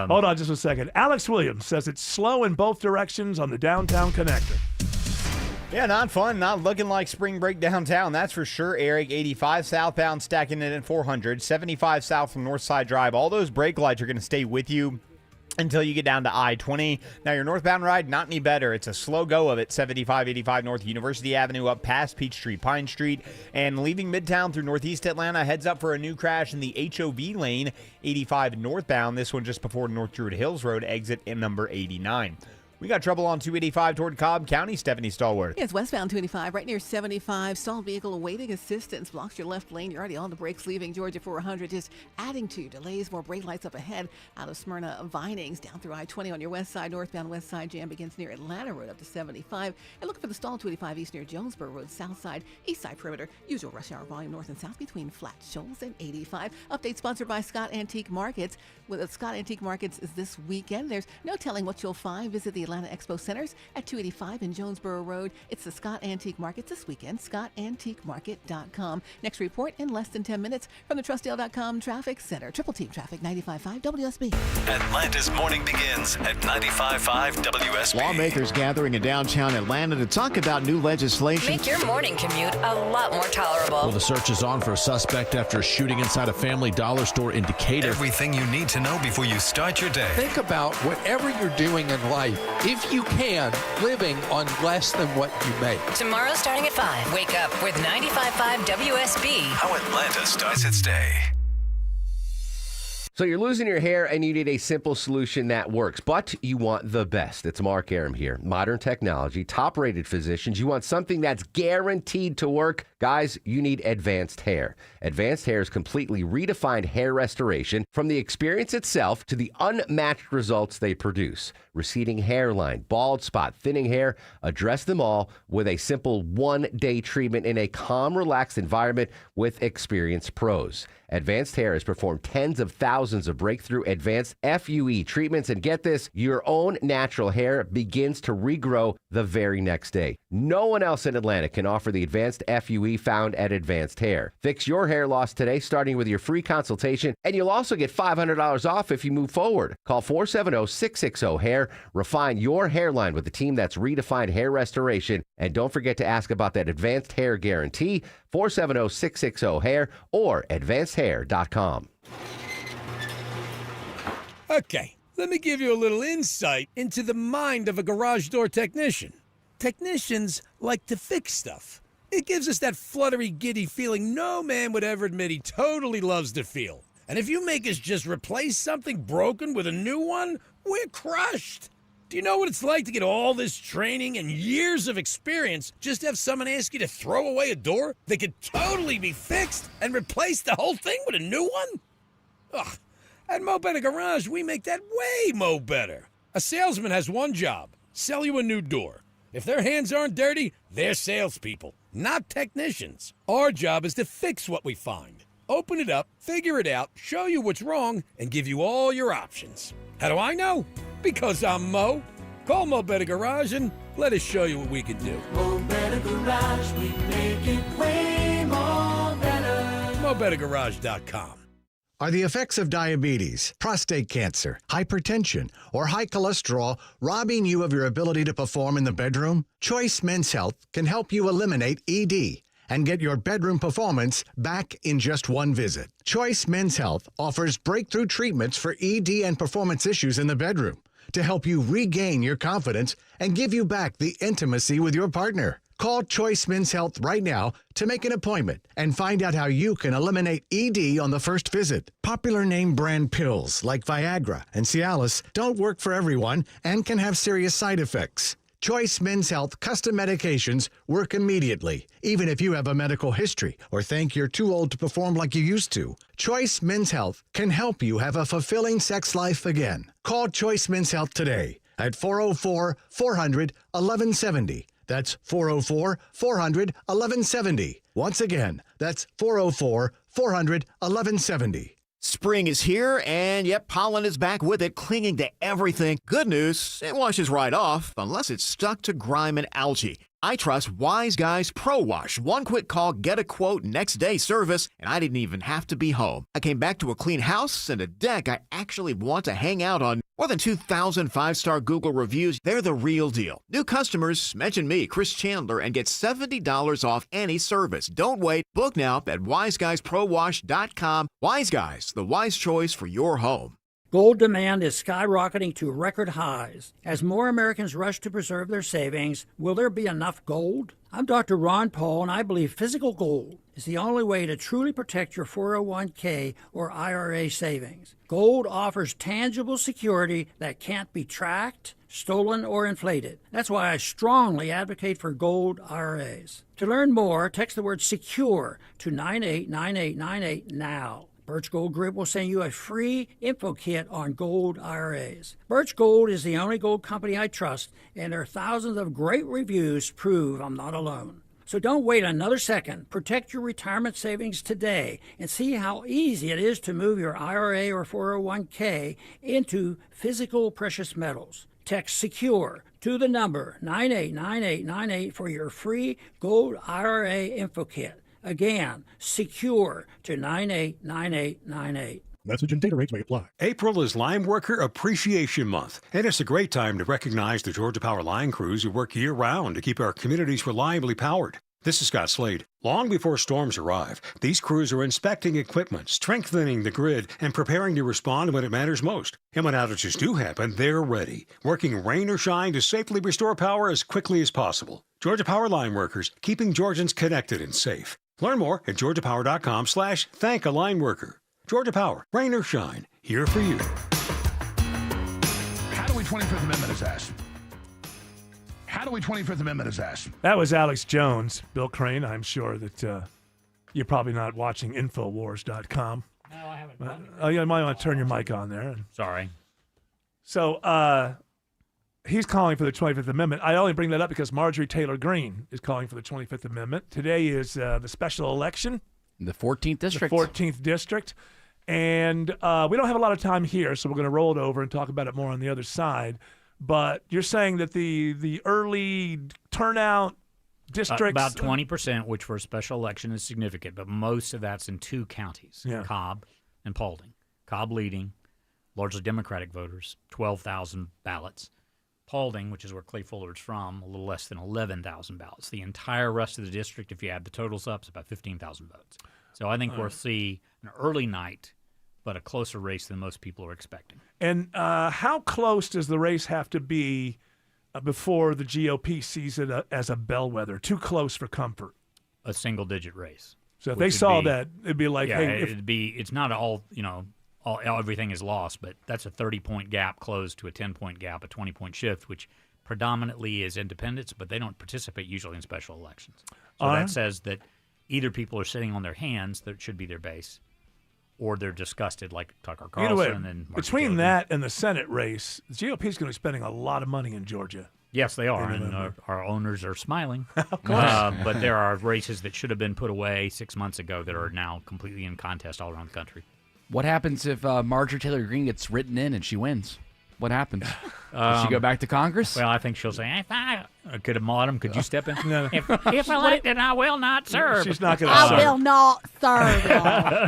hold on just a second. Alex Williams says it's slow in both directions on the downtown connector. Yeah, not fun. Not looking like spring break downtown, that's for sure, Eric. 85 southbound, stacking it at 400. 75 south from Northside Drive. All those brake lights are going to stay with you until you get down to I-20. Now, your northbound ride, not any better. It's a slow go of it. 75, 85 North University Avenue up past Peachtree, Pine Street. And leaving Midtown through Northeast Atlanta, heads up for a new crash in the HOV lane, 85 northbound. This one just before North Druid Hills Road, exit in number 89. We got trouble on 285 toward Cobb County. Stephanie Stallworth. Yes, westbound 285, right near 75. Stalled vehicle awaiting assistance. Blocks your left lane. You're already on the brakes leaving Georgia 400. Just adding to delays. More brake lights up ahead out of Smyrna Vinings. Down through I-20 on your west side. Northbound west side jam begins near Atlanta Road up to 75. And looking for the stall 285 east near Jonesboro Road. South side, east side perimeter. Usual rush hour volume north and south between Flat Shoals and 85. Update sponsored by Scott Antique Markets. With Scott Antique Markets is this weekend. There's no telling what you'll find. Visit the Atlanta Expo Centers at 285 in Jonesboro Road. It's the Scott Antique Markets this weekend. ScottAntiqueMarket.com. Next report in less than 10 minutes from the Trustdale.com Traffic Center. Triple Team Traffic 95.5 WSB. Atlanta's morning begins at 95.5 WSB. Lawmakers gathering in downtown Atlanta to talk about new legislation. Make your morning commute a lot more tolerable. Well, the search is on for a suspect after a shooting inside a Family Dollar store in Decatur. Everything you need to know before you start your day. Think about whatever you're doing in life, if you can, living on less than what you make. Tomorrow starting at 5. Wake up with 95.5 WSB. How Atlanta starts its day. So you're losing your hair and you need a simple solution that works, but you want the best. It's Mark Aram here. Modern technology, top-rated physicians. You want something that's guaranteed to work. Guys, you need Advanced Hair. Advanced Hair's completely redefined hair restoration, from the experience itself to the unmatched results they produce. Receding hairline, bald spot, thinning hair, address them all with a simple one-day treatment in a calm, relaxed environment with experienced pros. Advanced Hair has performed tens of thousands of breakthrough advanced FUE treatments, and get this, your own natural hair begins to regrow the very next day. No one else in Atlanta can offer the advanced FUE found at Advanced Hair. Fix your hair loss today, starting with your free consultation, and you'll also get $500 off if you move forward. Call 470-660-HAIR. Refine your hairline with the team that's redefined hair restoration, and don't forget to ask about that Advanced Hair Guarantee, 470-660-HAIR or advancedhair.com. Okay, let me give you a little insight into the mind of a garage door technician. Technicians like to fix stuff. It gives us that fluttery, giddy feeling no man would ever admit he totally loves to feel. And if you make us just replace something broken with a new one, we're crushed. Do you know what it's like to get all this training and years of experience just to have someone ask you to throw away a door that could totally be fixed and replace the whole thing with a new one? Ugh. At Mo Better Garage, we make that way mo better. A salesman has one job: sell you a new door. If their hands aren't dirty, they're salespeople, not technicians. Our job is to fix what we find. Open it up, figure it out, show you what's wrong, and give you all your options. How do I know? Because I'm Mo. Call Mo Better Garage and let us show you what we can do. Mo Better Garage, we make it way more better. MoBetterGarage.com. Are the effects of diabetes, prostate cancer, hypertension, or high cholesterol robbing you of your ability to perform in the bedroom? Choice Men's Health can help you eliminate ED and get your bedroom performance back in just one visit. Choice Men's Health offers breakthrough treatments for ED and performance issues in the bedroom to help you regain your confidence and give you back the intimacy with your partner. Call Choice Men's Health right now to make an appointment and find out how you can eliminate ED on the first visit. Popular name brand pills like Viagra and Cialis don't work for everyone and can have serious side effects. Choice Men's Health custom medications work immediately, even if you have a medical history or think you're too old to perform like you used to. Choice Men's Health can help you have a fulfilling sex life again. Call Choice Men's Health today at 404-400-1170. That's 404-400-1170. Once again, that's 404-400-1170. Spring is here, and yep, pollen is back with it, clinging to everything. Good news, it washes right off, unless it's stuck to grime and algae. I trust Wise Guys Pro Wash. One quick call, get a quote, next day service, and I didn't even have to be home. I came back to a clean house and a deck I actually want to hang out on. More than 2,000 five-star Google reviews. They're the real deal. New customers, mention me, Chris Chandler, and get $70 off any service. Don't wait. Book now at wiseguysprowash.com. Wise Guys, the wise choice for your home. Gold demand is skyrocketing to record highs. As more Americans rush to preserve their savings, will there be enough gold? I'm Dr. Ron Paul, and I believe physical gold is the only way to truly protect your 401k or IRA savings. Gold offers tangible security that can't be tracked, stolen, or inflated. That's why I strongly advocate for gold IRAs. To learn more, text the word SECURE to 989898 now. Birch Gold Group will send you a free info kit on gold IRAs. Birch Gold is the only gold company I trust, and their thousands of great reviews prove I'm not alone. So don't wait another second. Protect your retirement savings today and see how easy it is to move your IRA or 401k into physical precious metals. Text SECURE to the number 989898 for your free gold IRA info kit. Again, SECURE to 989898. Message and data rates may apply. April is Line Worker Appreciation Month, and it's a great time to recognize the Georgia Power line crews who work year-round to keep our communities reliably powered. This is Scott Slade. Long before storms arrive, these crews are inspecting equipment, strengthening the grid, and preparing to respond when it matters most. And when outages do happen, they're ready, working rain or shine to safely restore power as quickly as possible. Georgia Power line workers, keeping Georgians connected and safe. Learn more at georgiapower.com/thank-a-line-worker. Georgia Power, rain or shine, here for you. How do we 25th Amendment is asked? How do we 25th Amendment his ass? That was Alex Jones. Bill Crane, I'm sure that you're probably not watching Infowars.com. No, I haven't. You might want to turn your mic on there. Sorry. So he's calling for the 25th Amendment. I only bring that up because Marjorie Taylor Greene is calling for the 25th Amendment. Today is the special election. The 14th district. The 14th district. And we don't have a lot of time here, so we're going to roll it over and talk about it more on the other side. But you're saying that the early turnout districts... About 20%, which for a special election is significant, but most of that's in 2 counties, Cobb and Paulding. Cobb leading, largely Democratic voters, 12,000 ballots. Paulding, which is where Clay Fuller's from, a little less than 11,000 ballots. The entire rest of the district, if you add the totals up, is about 15,000 votes. So I think we'll see an early night, but a closer race than most people are expecting. And how close does the race have to be before the GOP sees it as a bellwether? Too close for comfort. A single-digit race. So if they saw that, it'd be like, hey, it's not all, everything is lost, but that's a 30-point gap closed to a 10-point gap, a 20-point shift, which predominantly is independents, but they don't participate usually in special elections. So that says that either people are sitting on their hands, that should be their base, or they're disgusted like Tucker Carlson. And between that and the Senate race, the GOP is going to be spending a lot of money in Georgia. Yes, they are, and our owners are smiling. Of course. But there are races that should have been put away 6 months ago that are now completely in contest all around the country. What happens if Marjorie Taylor Greene gets written in and she wins? What happens? Does she go back to Congress? Well, I think she'll say, could Autumn, could you step in? No. If elected, I will not serve. She's not going to serve. I will not serve.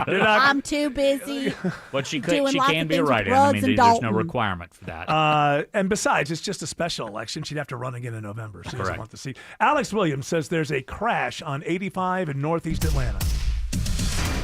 I'm too busy. But she doing lots can of be a things with write-in. Ruggs and There's no Dalton. requirement for that. And besides, it's just a special election. She'd have to run again in November. She doesn't Correct. want the seat. Alex Williams says there's a crash on 85 in Northeast Atlanta.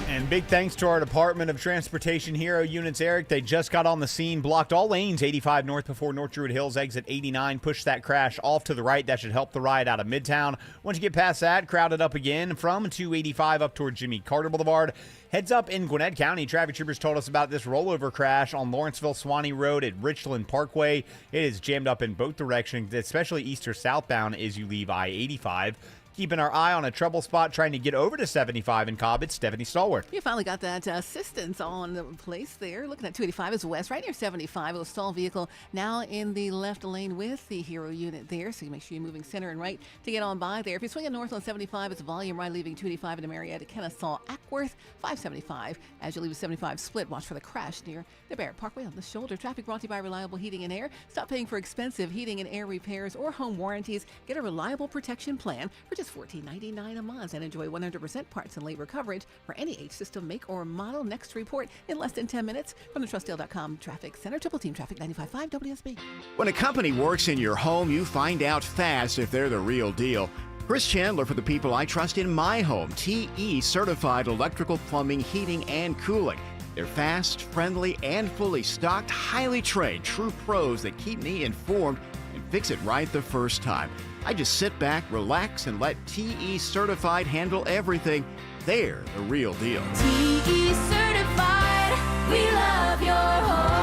And big thanks to our Department of Transportation hero units, Eric. They just got on the scene, blocked all lanes, 85 north before North Druid Hills, exit 89. Pushed that crash off to the right. That should help the ride out of Midtown. Once you get past that, crowded up again from 285 up toward Jimmy Carter Boulevard. Heads up in Gwinnett County. Traffic troopers told us about this rollover crash on Lawrenceville-Swanee Road at Richland Parkway. It is jammed up in both directions, especially east or southbound as you leave I-85. Keeping our eye on a trouble spot trying to get over to 75 in Cobb. It's Stephanie Stallworth. You finally got that assistance on the place there. Looking at 285 is west, right near 75. A stalled vehicle now in the left lane with the hero unit there. So you make sure you're moving center and right to get on by there. If you're swinging north on 75, it's volume right leaving 285 into Marietta, Kennesaw, Ackworth, 575. As you leave a 75 split, watch for the crash near the Barrett Parkway on the shoulder. Traffic brought to you by Reliable Heating and Air. Stop paying for expensive heating and air repairs or home warranties. Get a reliable protection plan for just $14.99 a month and enjoy 100% parts and labor coverage for any H system, make, or model. Next report in less than 10 minutes from the TrustDale.com Traffic Center. Triple Team Traffic 95.5 WSB. When a company works in your home, you find out fast if they're the real deal. Chris Chandler for the people I trust in my home. TE certified electrical, plumbing, heating, and cooling. They're fast, friendly, and fully stocked, highly trained, true pros that keep me informed and fix it right the first time. I just sit back, relax, and let TE Certified handle everything. They're the real deal. TE Certified, we love your home.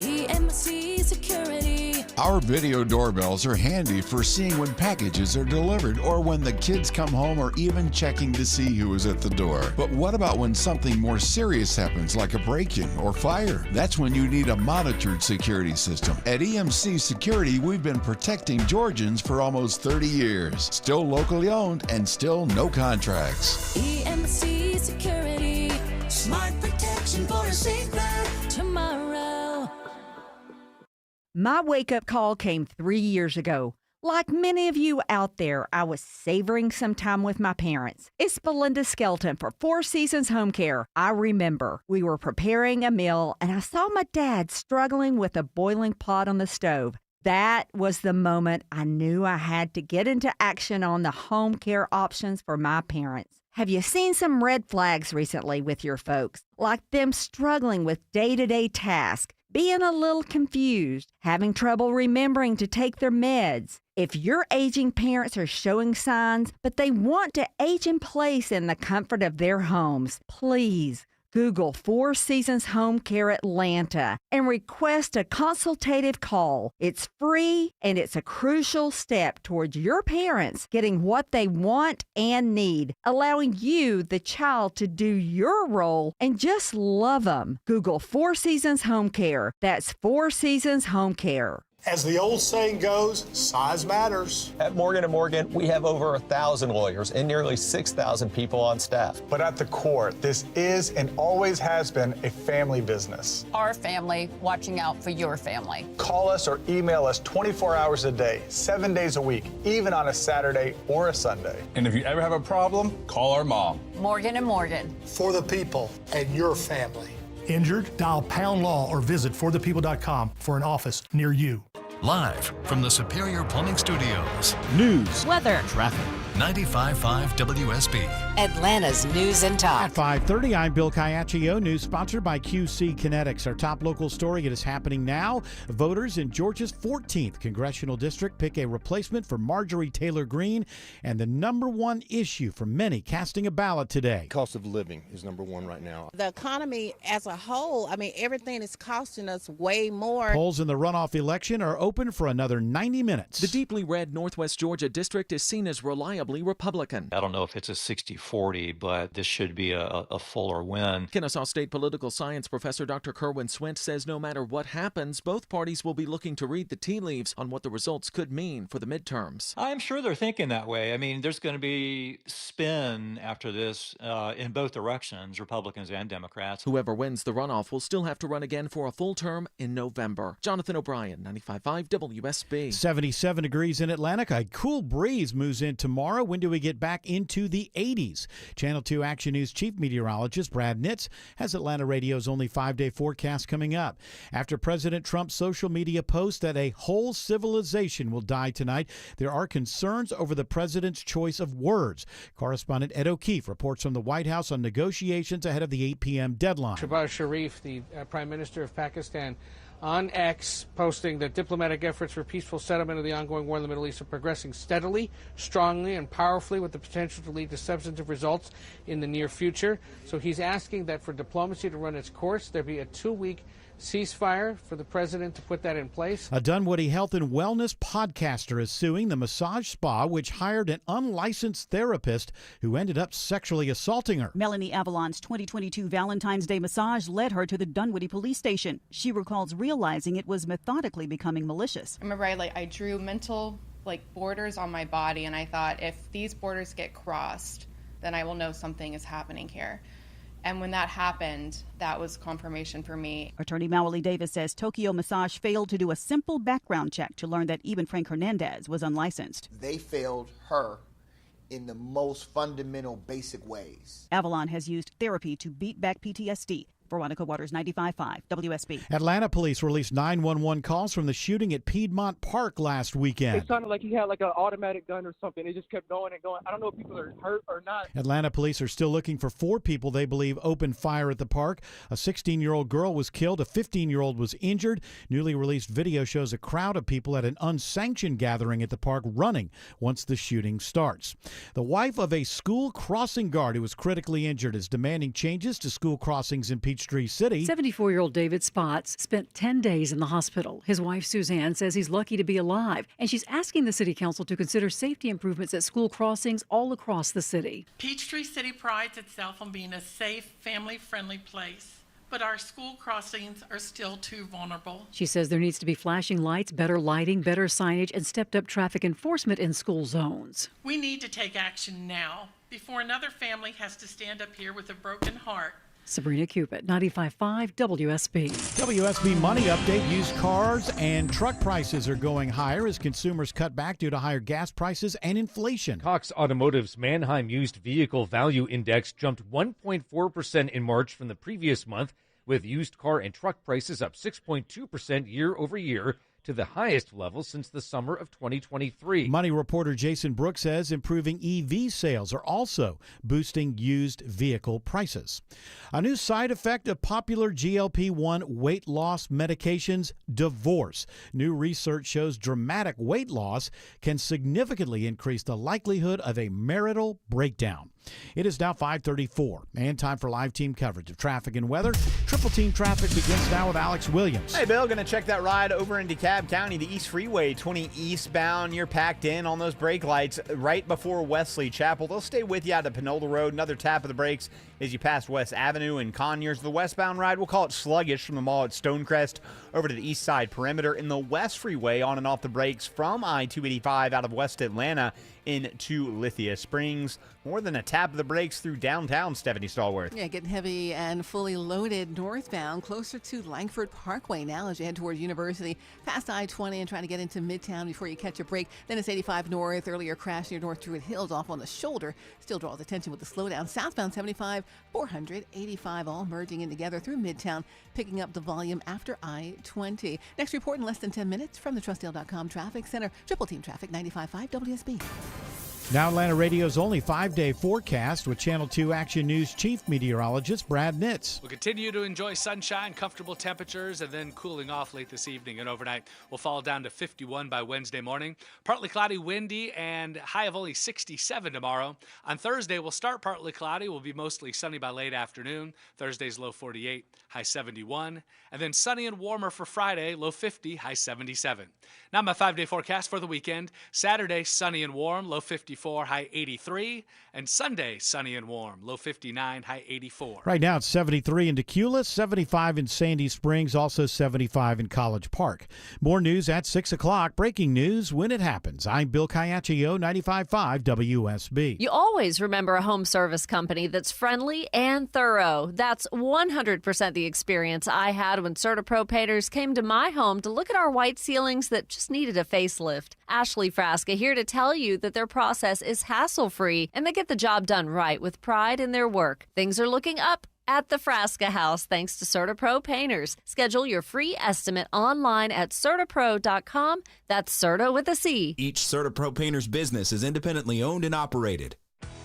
EMC Security. Our video doorbells are handy for seeing when packages are delivered or when the kids come home or even checking to see who is at the door. But what about when something more serious happens like a break-in or fire? That's when you need a monitored security system. At EMC Security, we've been protecting Georgians for almost 30 years. Still locally owned and still no contracts. EMC Security. Smart protection for a safer tomorrow. My wake-up call came 3 years ago. Like many of you out there, I was savoring some time with my parents. It's Belinda Skelton for Four Seasons Home Care. I remember we were preparing a meal, and I saw my dad struggling with a boiling pot on the stove. That was the moment I knew I had to get into action on the home care options for my parents. Have you seen some red flags recently with your folks? Like them struggling with day-to-day tasks, being a little confused, having trouble remembering to take their meds. If your aging parents are showing signs, but they want to age in place in the comfort of their homes, please Google Four Seasons Home Care Atlanta and request a consultative call. It's free and it's a crucial step towards your parents getting what they want and need, allowing you, the child, to do your role and just love them. Google Four Seasons Home Care. That's Four Seasons Home Care. As the old saying goes, size matters. At Morgan & Morgan, we have over 1,000 lawyers and nearly 6,000 people on staff. But at the core, this is and always has been a family business. Our family watching out for your family. Call us or email us 24 hours a day, 7 days a week, even on a Saturday or a Sunday. And if you ever have a problem, call our mom. Morgan & Morgan. For the people and your family. Injured? Dial pound law or visit forthepeople.com for an office near you. Live from the Superior Plumbing Studios. News, weather, traffic. 95.5 WSB. Atlanta's News and Talk. At 5:30, I'm Bill Caiaccio. News sponsored by QC Kinetics. Our top local story, it is happening now. Voters in Georgia's 14th Congressional District pick a replacement for Marjorie Taylor Greene, and the number one issue for many casting a ballot today. Cost of living is number one right now. The economy as a whole, I mean, everything is costing us way more. Polls in the runoff election are open for another 90 minutes. The deeply red Northwest Georgia district is seen as reliably Republican. I don't know if it's a 60-40, but this should be a fuller win. Kennesaw State political science professor Dr. Kerwin Swint says no matter what happens, both parties will be looking to read the tea leaves on what the results could mean for the midterms. I'm sure they're thinking that way. I mean, there's going to be spin after this in both directions, Republicans and Democrats. Whoever wins the runoff will still have to run again for a full term in November. Jonathan O'Brien, 95.5 WSB. 77 degrees in Atlanta. A cool breeze moves in tomorrow. When do we get back into the 80s? Channel 2 Action News Chief Meteorologist Brad Nitz has Atlanta Radio's only 5-day forecast coming up. After President Trump's social media post that a whole civilization will die tonight, there are concerns over the president's choice of words. Correspondent Ed O'Keefe reports from the White House on negotiations ahead of the 8 p.m. deadline. Shehbaz Sharif, the Prime Minister of Pakistan, on X, posting that diplomatic efforts for peaceful settlement of the ongoing war in the Middle East are progressing steadily, strongly, and powerfully with the potential to lead to substantive results in the near future. So he's asking that for diplomacy to run its course, there be a 2-week ceasefire for the president to put that in place. A Dunwoody health and wellness podcaster is suing the massage spa, which hired an unlicensed therapist who ended up sexually assaulting her. Melanie Avalon's 2022 Valentine's Day massage led her to the Dunwoody police station. She recalls realizing it was methodically becoming malicious. I remember I drew mental borders on my body, and I thought, if these borders get crossed, then I will know something is happening here. And when that happened, that was confirmation for me. Attorney Mawali Davis says Tokyo Massage failed to do a simple background check to learn that even Frank Hernandez was unlicensed. They failed her in the most fundamental, basic ways. Avalon has used therapy to beat back PTSD. Veronica Waters, 95.5 WSB. Atlanta police released 911 calls from the shooting at Piedmont Park last weekend. It sounded like he had an automatic gun or something. It just kept going and going. I don't know if people are hurt or not. Atlanta police are still looking for 4 people they believe opened fire at the park. A 16-year-old girl was killed. A 15-year-old was injured. Newly released video shows a crowd of people at an unsanctioned gathering at the park running once the shooting starts. The wife of a school crossing guard who was critically injured is demanding changes to school crossings in Peachtree City. 74-year-old David Spots spent 10 days in the hospital. His wife, Suzanne, says he's lucky to be alive, and she's asking the city council to consider safety improvements at school crossings all across the city. Peachtree City prides itself on being a safe, family-friendly place, but our school crossings are still too vulnerable. She says there needs to be flashing lights, better lighting, better signage, and stepped-up traffic enforcement in school zones. We need to take action now, before another family has to stand up here with a broken heart. Sabrina Cupid, 95.5 WSB. WSB Money Update. Used cars and truck prices are going higher as consumers cut back due to higher gas prices and inflation. Cox Automotive's Manheim Used Vehicle Value Index jumped 1.4% in March from the previous month, with used car and truck prices up 6.2% year over year, to the highest level since the summer of 2023. Money reporter Jason Brooks says improving EV sales are also boosting used vehicle prices. A new side effect of popular GLP-1 weight loss medications, divorce. New research shows dramatic weight loss can significantly increase the likelihood of a marital breakdown. It is now 5:34, and time for live team coverage of traffic and weather. Triple Team Traffic begins now with Alex Williams. Hey, Bill, going to check that ride over in DeKalb County, the East Freeway, 20 eastbound. You're packed in on those brake lights right before Wesley Chapel. They'll stay with you out to Penola Road. Another tap of the brakes as you pass West Avenue and Conyers. The westbound ride, we'll call it sluggish from the mall at Stonecrest over to the east side perimeter. In the West Freeway, on and off the brakes from I-285 out of West Atlanta into Lithia Springs. More than a tap of the brakes through downtown, Stephanie Stallworth. Yeah, getting heavy and fully loaded northbound, closer to Langford Parkway now as you head toward University, past I-20 and trying to get into Midtown before you catch a break. Then it's 85 north, earlier crash near North Druid Hills off on the shoulder. Still draws attention with the slowdown. Southbound 75, 485, all merging in together through Midtown, picking up the volume after I-20. Next report in less than 10 minutes from the TrustDale.com Traffic Center. Triple Team Traffic, 95.5 WSB. Now Atlanta Radio's only 5-day forecast with Channel 2 Action News Chief Meteorologist Brad Nitz. We'll continue to enjoy sunshine, comfortable temperatures, and then cooling off late this evening and overnight. We'll fall down to 51 by Wednesday morning. Partly cloudy, windy, and high of only 67 tomorrow. On Thursday, we'll start partly cloudy. We'll be mostly sunny by late afternoon. Thursday's low 48, high 71. And then sunny and warmer for Friday, low 50, high 77. Now my 5-day forecast for the weekend. Saturday, sunny and warm, low 54, high 83. And Sunday, sunny and warm, low 59, high 84. Right now it's 73 in Decula, 75 in Sandy Springs, also 75 in College Park. More news at 6 o'clock. Breaking news when it happens. I'm Bill Caiaccio, 95.5 WSB. You always remember a home service company that's friendly and thorough. That's 100% the experience I had when CertaPro painters came to my home to look at our white ceilings that just needed a facelift. Ashley Frasca here to tell you that their process is hassle-free and they get the job done right with pride in their work. Things are looking up at the Frasca House thanks to CertaPro painters. Schedule your free estimate online at CertaPro.com. That's Certa with a C. Each CertaPro painter's business is independently owned and operated.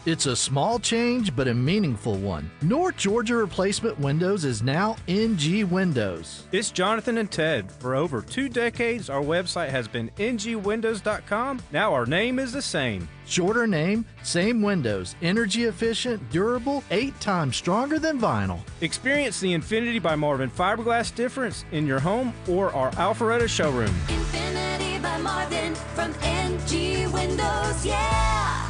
It's a small change, but a meaningful one. North Georgia Replacement Windows is now NG Windows. It's Jonathan and Ted. For over 2 decades, our website has been ngwindows.com. Now our name is the same. Shorter name, same windows. Energy efficient, durable, 8 times stronger than vinyl. Experience the Infinity by Marvin fiberglass difference in your home or our Alpharetta showroom. Infinity by Marvin from NG Windows, yeah!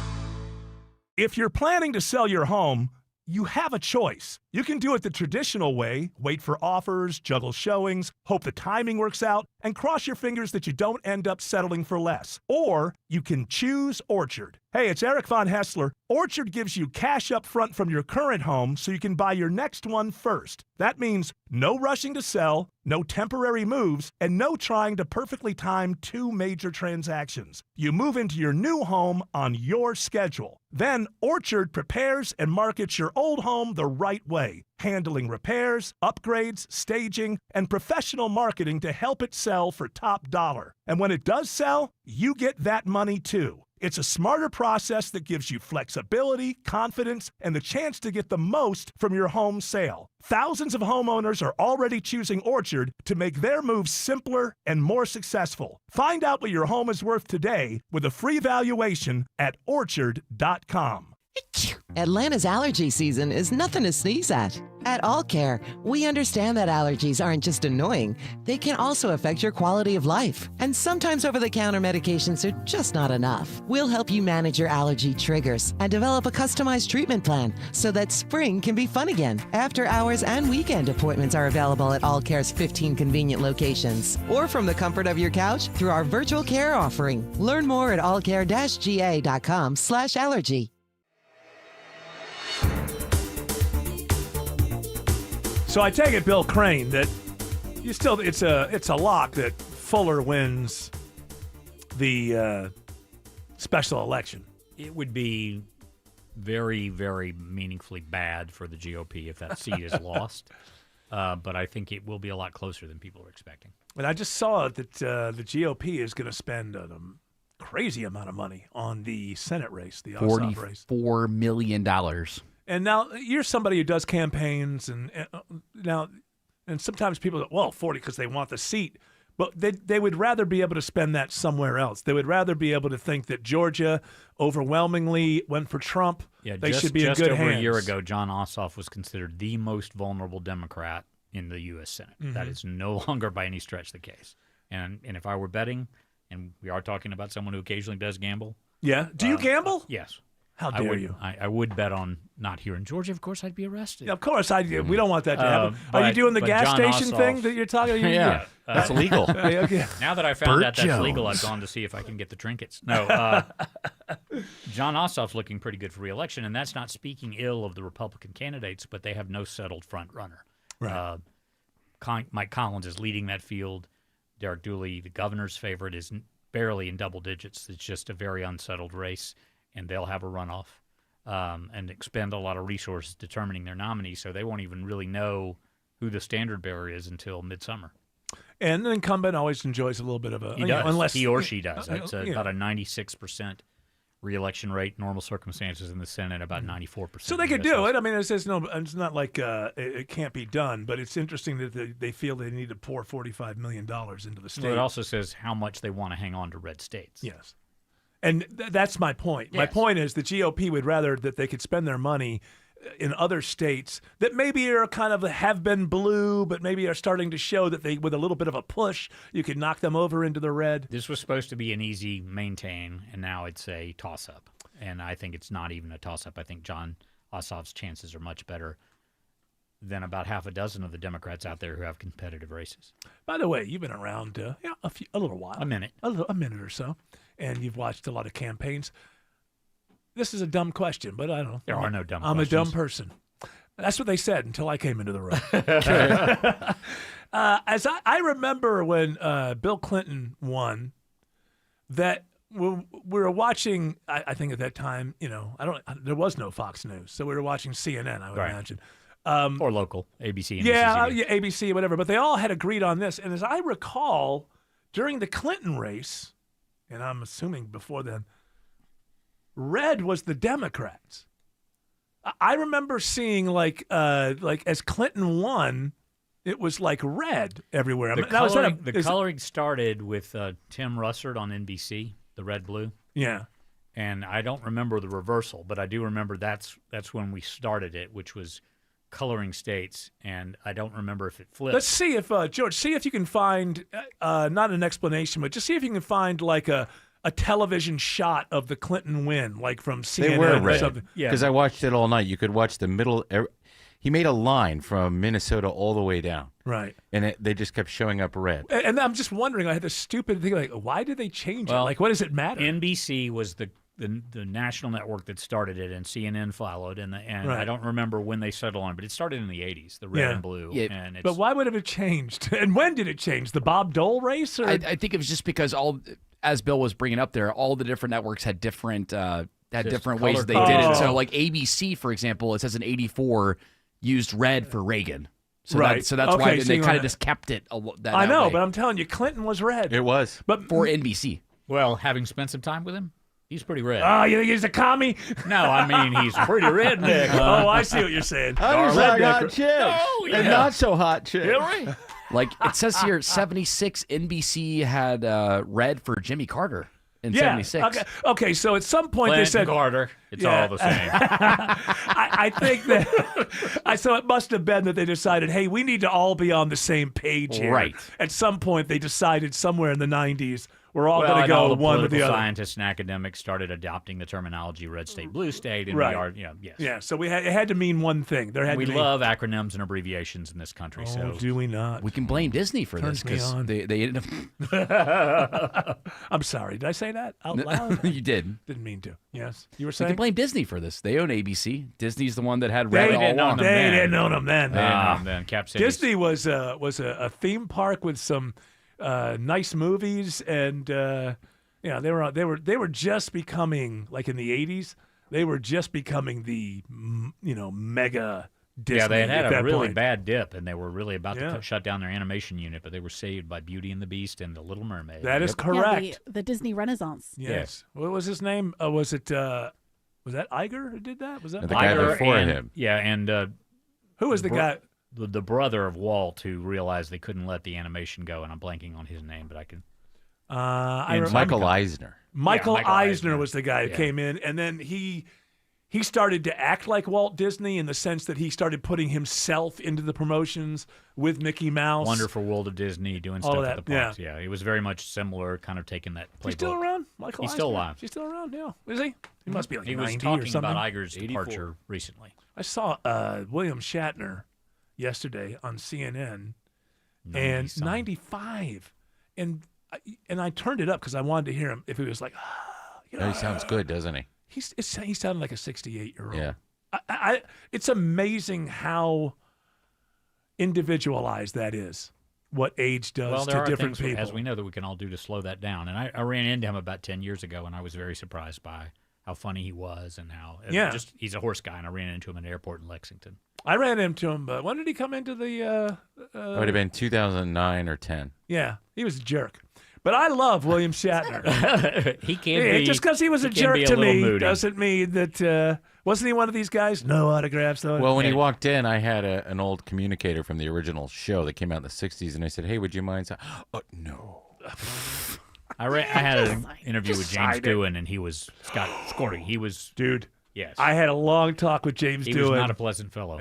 If you're planning to sell your home, you have a choice. You can do it the traditional way, wait for offers, juggle showings, hope the timing works out, and cross your fingers that you don't end up settling for less. Or you can choose Orchard. Hey, it's Eric Von Hessler. Orchard gives you cash up front from your current home so you can buy your next one first. That means no rushing to sell, no temporary moves, and no trying to perfectly time 2 major transactions. You move into your new home on your schedule. Then Orchard prepares and markets your old home the right way, handling repairs, upgrades, staging, and professional marketing to help it sell for top dollar. And when it does sell, you get that money too. It's a smarter process that gives you flexibility, confidence, and the chance to get the most from your home sale. Thousands of homeowners are already choosing Orchard to make their moves simpler and more successful. Find out what your home is worth today with a free valuation at Orchard.com. Atlanta's allergy season is nothing to sneeze at. At All Care, we understand that allergies aren't just annoying, they can also affect your quality of life. And sometimes over-the-counter medications are just not enough. We'll help you manage your allergy triggers and develop a customized treatment plan so that spring can be fun again. After hours and weekend appointments are available at All Care's 15 convenient locations, or from the comfort of your couch through our virtual care offering. Learn more at allcare-ga.com/allergy. So I take it, Bill Crane, that it's a lock that Fuller wins the special election. It would be very, very meaningfully bad for the GOP if that seat is lost. But I think it will be a lot closer than people are expecting. And I just saw that the GOP is going to spend a crazy amount of money on the Senate race, the Ossoff race. $44 million. And now you're somebody who does campaigns, and sometimes people go, well, 40 because they want the seat. But they would rather be able to spend that somewhere else. They would rather be able to think that Georgia overwhelmingly went for Trump. Yeah, they should be in good just over hands. a year ago, John Ossoff was considered the most vulnerable Democrat in the U.S. Senate. That is no longer by any stretch the case. And if I were betting, and we are talking about someone who occasionally does gamble. Yeah. Do you gamble? Yes. How dare you? I would bet on not here in Georgia. Of course, I'd be arrested. Yeah, of course, we don't want that to happen. Are you doing the gas John station Ossoff, thing that you're talking about? Yeah, that's illegal. Okay. Now that I found Burt out that's Jones. legal, I've gone to see if I can get the trinkets. No, John Ossoff's looking pretty good for re-election, and that's not speaking ill of the Republican candidates, but they have no settled front runner. Right. Mike Collins is leading that field. Derek Dooley, the governor's favorite, is barely in double digits. It's just a very unsettled race, and they'll have a runoff. And expend a lot of resources determining their nominee, so they won't even really know who the standard bearer is until midsummer. And the incumbent always enjoys a little bit of a... He does. Unless, he or she does. It's about a 96% re-election rate, normal circumstances in the Senate, about 94%. So they could do it. I mean, it's not like it can't be done, but it's interesting that they feel they need to pour $45 million into the state. Well, it also says how much they want to hang on to red states. Yes. And that's my point. Yes. My point is the GOP would rather that they could spend their money in other states that maybe are kind of have been blue, but maybe are starting to show that they, with a little bit of a push, you could knock them over into the red. This was supposed to be an easy maintain, and now it's a toss-up. And I think it's not even a toss-up. I think John Ossoff's chances are much better than about half a dozen of the Democrats out there who have competitive races. By the way, you've been around a little while. A minute. A minute or so. And you've watched a lot of campaigns. This is a dumb question, but I don't know. There are no dumb I'm questions. a dumb person. That's what they said until I came into the room. As I remember when Bill Clinton won, that we were watching, I think at that time, there was no Fox News. So we were watching CNN, I would imagine. Or local, ABC. And Yeah, Mississippi. ABC, whatever. But they all had agreed on this. And as I recall, during the Clinton race, and I'm assuming before then, red was the Democrats. I remember seeing like as Clinton won, it was like red everywhere. The coloring started with Tim Russert on NBC, the red-blue. Yeah. And I don't remember the reversal, but I do remember that's when we started it, which was coloring states, and I don't remember if it flipped. Let's see if, George, see if you can find, not an explanation, but just see if you can find like a television shot of the Clinton win, like from CNN They were or red. something. Because I watched it all night. You could watch the middle. He made a line from Minnesota all the way down. Right. And they just kept showing up red. And I'm just wondering, I had this stupid thing, like, why did they change it? Like, what does it matter? NBC was the national network that started it, and CNN followed, and Right. I don't remember when they settled on it, but it started in the 80s, the red and blue. Yeah. And But why would it have changed? And when did it change? The Bob Dole race? Or? I think it was just because as Bill was bringing up there, all the different networks had different ways they did it. So like ABC, for example, it says in 84 used red for Reagan. So right. that's why they kind of just kept it that I know, way. but I'm telling you, Clinton was red. It was. But for NBC. Well, having spent some time with him, he's pretty red. Oh, you think he's a commie? No, I mean, he's pretty redneck. Oh, I see what you're saying. I was like hot chicks. Oh, And not so hot chicks. Hillary? Like it says here, 76 NBC had red for Jimmy Carter in 76. Okay, so at some point Clinton they said Carter. It's all the same. I think that so it must have been that they decided, hey, we need to all be on the same page here. Right. At some point they decided somewhere in the 90s we're all Well, going to and go all the one with the political other. scientists and academics started adopting the terminology red state, blue state, and Right. we are, yes. Yeah, so it had to mean one thing. We love acronyms and abbreviations in this country. Oh, so do we not? We can blame Disney for Turns this me because on. they ended up. I'm sorry. Did I say that out loud? You did. Didn't mean to. Yes. You were We saying? can blame Disney for this. They own ABC. Disney's the one that had red They all didn't along. didn't own them then. then Cap City. Disney was a theme park with some nice movies, and they were just becoming, like in the 80s, they were just becoming the mega Disney. Yeah, they had at a that really point. bad dip, and they were really about Yeah. to shut down their animation unit, but they were saved by Beauty and the Beast and The Little Mermaid. That is correct. Yeah, the Disney Renaissance. Yes. What was his name? Was it? Was that Iger who did that? Was that The guy Iger? before and, him. Yeah, and Who was the guy? the brother of Walt who realized they couldn't let the animation go, and I'm blanking on his name, but I can. Michael Eisner. Michael Eisner was the guy who Yeah. came in, and then he started to act like Walt Disney in the sense that he started putting himself into the promotions with Mickey Mouse. Wonderful World of Disney, doing All stuff of at the that, parks. Yeah, he was very much similar, kind of taking that playbook. He's still around? Michael He's Eisner? still alive. He's still around, yeah. Is he? He must be like He 90 was or talking something. about Iger's departure recently. I saw William Shatner yesterday on CNN, and 95. And I turned it up because I wanted to hear him if he was like, He sounds good, doesn't he? he sounded like a 68-year-old. Yeah. It's amazing how individualized that is, what age does Well, there to are different things, people. as we know, that we can all do to slow that down. And I ran into him about 10 years ago, and I was very surprised by how funny he was and how he's a horse guy, and I ran into him in an airport in Lexington. I ran into him, but when did he come into the... It would have been 2009 or 10. Yeah, he was a jerk. But I love William Shatner. He can be... Just because he was a can jerk be a to little me moody. doesn't mean that... wasn't he one of these guys? No autographs, though. Well, when he walked in, I had an old communicator from the original show that came out in the 60s, and I said, hey, would you mind? Oh, no. I had an interview with James Decided. Doohan, and he was Scott Scorty. He was... Dude. Yes. I had a long talk with James He Doohan. was not a pleasant fellow.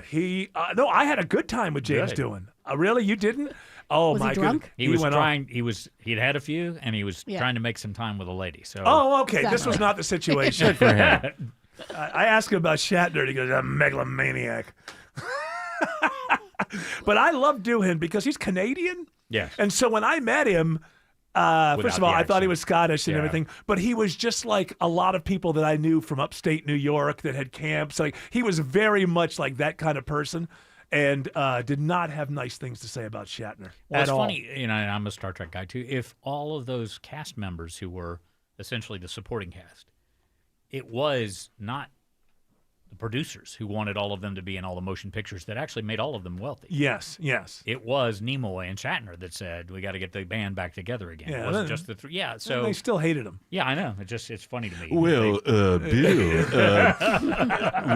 No, I had a good time with James Good. Doohan. Really? You didn't? Oh, Was he my drunk? goodness. He was went trying. He'd had a few, and he was Yeah. trying to make some time with a lady. So. Oh, okay. This Exactly. was not the situation. Good for him. I asked him about Shatner, and he goes, I'm a megalomaniac. But I love Doohan because he's Canadian. Yes. And so when I met him, first of all, the I thought he accent. was Scottish and Yeah. everything, but he was just like a lot of people that I knew from upstate New York that had camps. Like he was very much like that kind of person, and did not have nice things to say about Shatner Well, at it's all. funny, and I'm a Star Trek guy too. If all of those cast members who were essentially the supporting cast, it was not the producers who wanted all of them to be in all the motion pictures that actually made all of them wealthy. Yes. It was Nimoy and Shatner that said we got to get the band back together again. Yeah, It wasn't then- just the three. Yeah, And so they still hated him. yeah, I know. It's funny to me. Well, Bill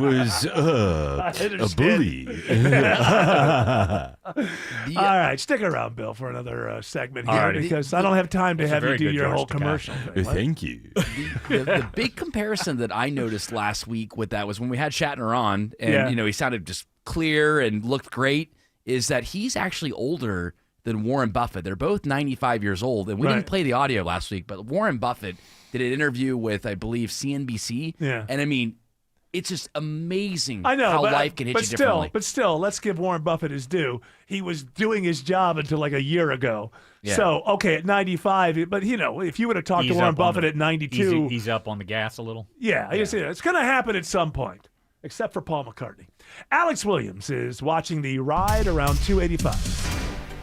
was a bully. All right, stick around, Bill, for another segment here Alrighty. because I don't have time to That's a have you very do good your George whole Takei. commercial thing. What? Thank you. The big comparison that I noticed last week with that was when we had Shatner on, and Yeah. he sounded just clear and looked great. Is that he's actually older than Warren Buffett? They're both 95 years old, and we Right. didn't play the audio last week, but Warren Buffett did an interview with, I believe, CNBC. Yeah. And I mean, it's just amazing I know how but, life can hit but you still, differently. But still, let's give Warren Buffett his due. He was doing his job until like a year ago. Yeah. So, okay, at 95, but if you would have talked to Ease Warren up on Buffett the- at 92, Ease up on the gas a little. yeah, it's going to happen at some point, except for Paul McCartney. Alex Williams is watching the ride around 285.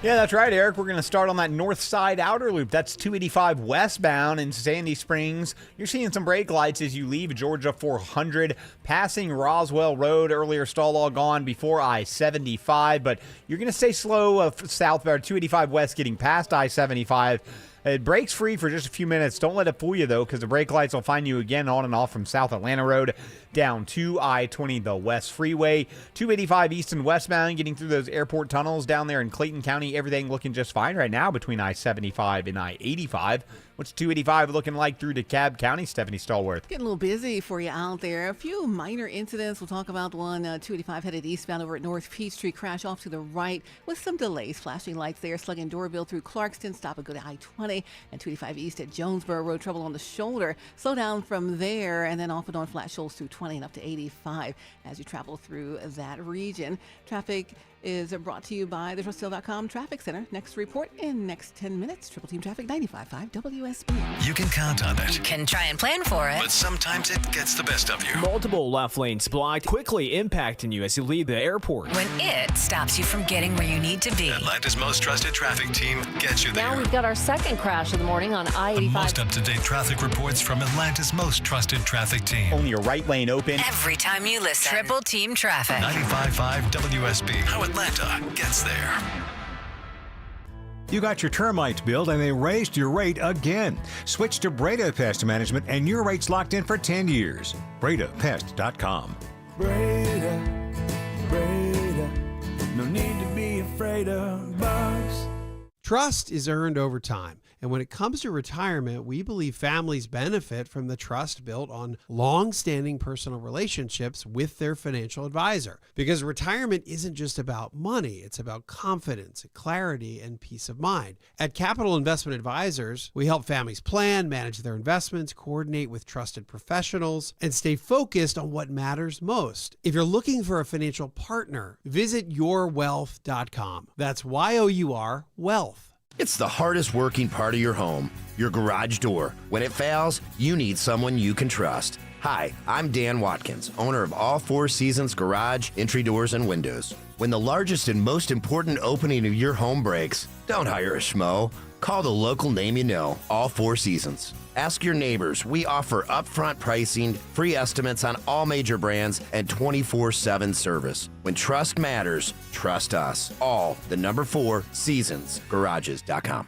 Yeah, that's right, Eric. We're going to start on that north side outer loop. That's 285 westbound in Sandy Springs. You're seeing some brake lights as you leave Georgia 400, passing Roswell Road. Earlier stall all gone before I-75, but you're going to stay slow southbound 285 west getting past I-75. It breaks free for just a few minutes. Don't let it fool you, though, because the brake lights will find you again on and off from South Atlanta Road down to I-20, the West Freeway. 285 east and westbound, getting through those airport tunnels down there in Clayton County. Everything looking just fine right now between I-75 and I-85. What's 285 looking like through DeKalb County, Stephanie Stallworth? Getting a little busy for you out there. A few minor incidents. We'll talk about one 285 headed eastbound over at North Peachtree. Crash off to the right with some delays. Flashing lights there. Slugging Doorville through Clarkston. Stop and go to I-20 and 285 east at Jonesboro Road. Trouble on the shoulder. Slow down from there and then off and on Flat Shoals through 20 and up to 85 as you travel through that region. Traffic is brought to you by the TrustSale.com Traffic Center. Next report in next 10 minutes. Triple Team Traffic 95.5 WSB. You can count on it. You can try and plan for it. But sometimes it gets the best of you. Multiple left lanes blocked, quickly impacting you as you leave the airport. When it stops you from getting where you need to be. Atlanta's most trusted traffic team gets you there. Now we've got our second crash of the morning on The I-85. most up-to-date traffic reports from Atlanta's most trusted traffic team. Only a right lane open. Every time you listen. Triple Team Traffic. 95.5 WSB. How Atlanta gets there. You got your termites billed and they raised your rate again. Switch to Breda Pest Management and your rate's locked in for 10 years. BredaPest.com. Breda, no need to afraid of bugs. Trust is earned over time. And when it comes to retirement, we believe families benefit from the trust built on long-standing personal relationships with their financial advisor. Because retirement isn't just about money, it's about confidence, clarity, and peace of mind. At Capital Investment Advisors, we help families plan, manage their investments, coordinate with trusted professionals, and stay focused on what matters most. If you're looking for a financial partner, visit yourwealth.com. That's YOUR Wealth. It's the hardest working part of your home, your garage door. When it fails, you need someone you can trust. Hi, I'm Dan Watkins, owner of All Four Seasons Garage, Entry Doors, and Windows. When the largest and most important opening of your home breaks, don't hire a schmo. Call the local name you know, All Four Seasons. Ask your neighbors. We offer upfront pricing, free estimates on all major brands, and 24/7 service. When trust matters, trust us. All the number 4 seasonsgarages.com.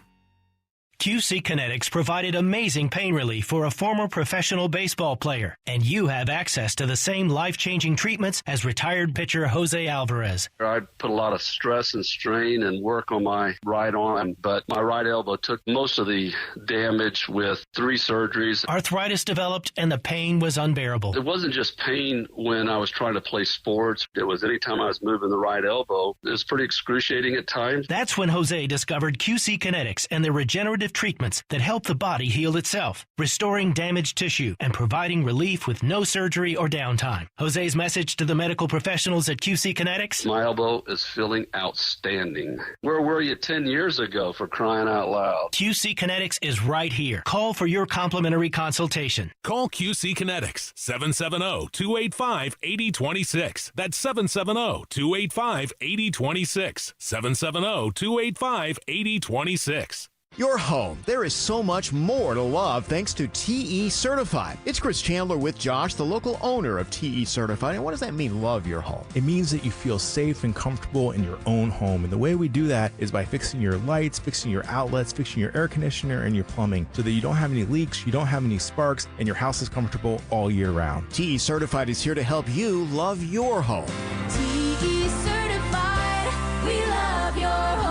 QC Kinetics provided amazing pain relief for a former professional baseball player, and you have access to the same life-changing treatments as retired pitcher Jose Alvarez. I put a lot of stress and strain and work on my right arm, but my right elbow took most of the damage with 3 surgeries. Arthritis developed, and the pain was unbearable. It wasn't just pain when I was trying to play sports. It was anytime I was moving the right elbow. It was pretty excruciating at times. That's when Jose discovered QC Kinetics and their regenerative treatments that help the body heal itself, restoring damaged tissue and providing relief with no surgery or downtime. Jose's message to the medical professionals at QC Kinetics: my elbow is feeling outstanding. Where were you 10 years ago, for crying out loud? QC Kinetics is right here. Call for your complimentary consultation. Call QC Kinetics, 770-285-8026. That's 770-285-8026. 770-285-8026. Your home. There is so much more to love thanks to TE Certified. It's Chris Chandler with Josh, the local owner of TE Certified. And what does that mean, love your home? It means that you feel safe and comfortable in your own home. And the way we do that is by fixing your lights, fixing your outlets, fixing your air conditioner and your plumbing so that you don't have any leaks, you don't have any sparks, and your house is comfortable all year round. TE Certified is here to help you love your home. TE Certified, we love your home.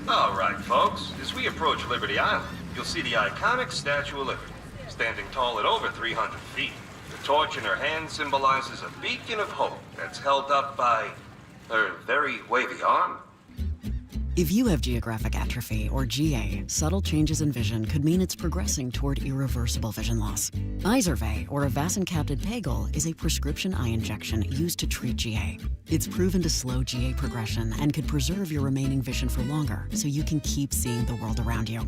All right, folks, as we approach Liberty Island, you'll see the iconic Statue of Liberty, standing tall at over 300 feet. The torch in her hand symbolizes a beacon of hope that's held up by her very wavy arm. If you have geographic atrophy, or GA, subtle changes in vision could mean it's progressing toward irreversible vision loss. Izervay, or avacincaptad pegol, is a prescription eye injection used to treat GA. It's proven to slow GA progression and could preserve your remaining vision for longer, so you can keep seeing the world around you.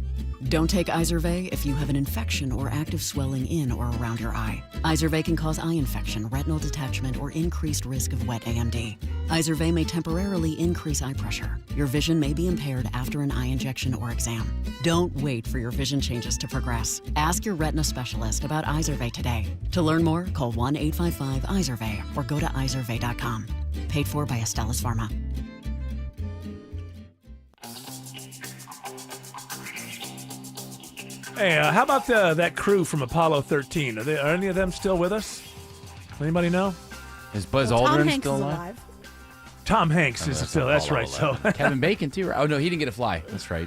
Don't take Izervay if you have an infection or active swelling in or around your eye. Izervay can cause eye infection, retinal detachment, or increased risk of wet AMD. Izervay may temporarily increase eye pressure. Your vision may be impaired after an eye injection or exam. Don't wait for your vision changes to progress. Ask your retina specialist about Izervay today. To learn more, call 1-855-IZERVAY or go to izervay.com. Paid for by Astellas Pharma. Hey, how about that crew from Apollo 13? Are any of them still with us? Anybody know? Is Buzz Aldrin still alive? Tom Hanks is still. That's right. So Kevin Bacon too. Oh no, he didn't get a fly. That's right.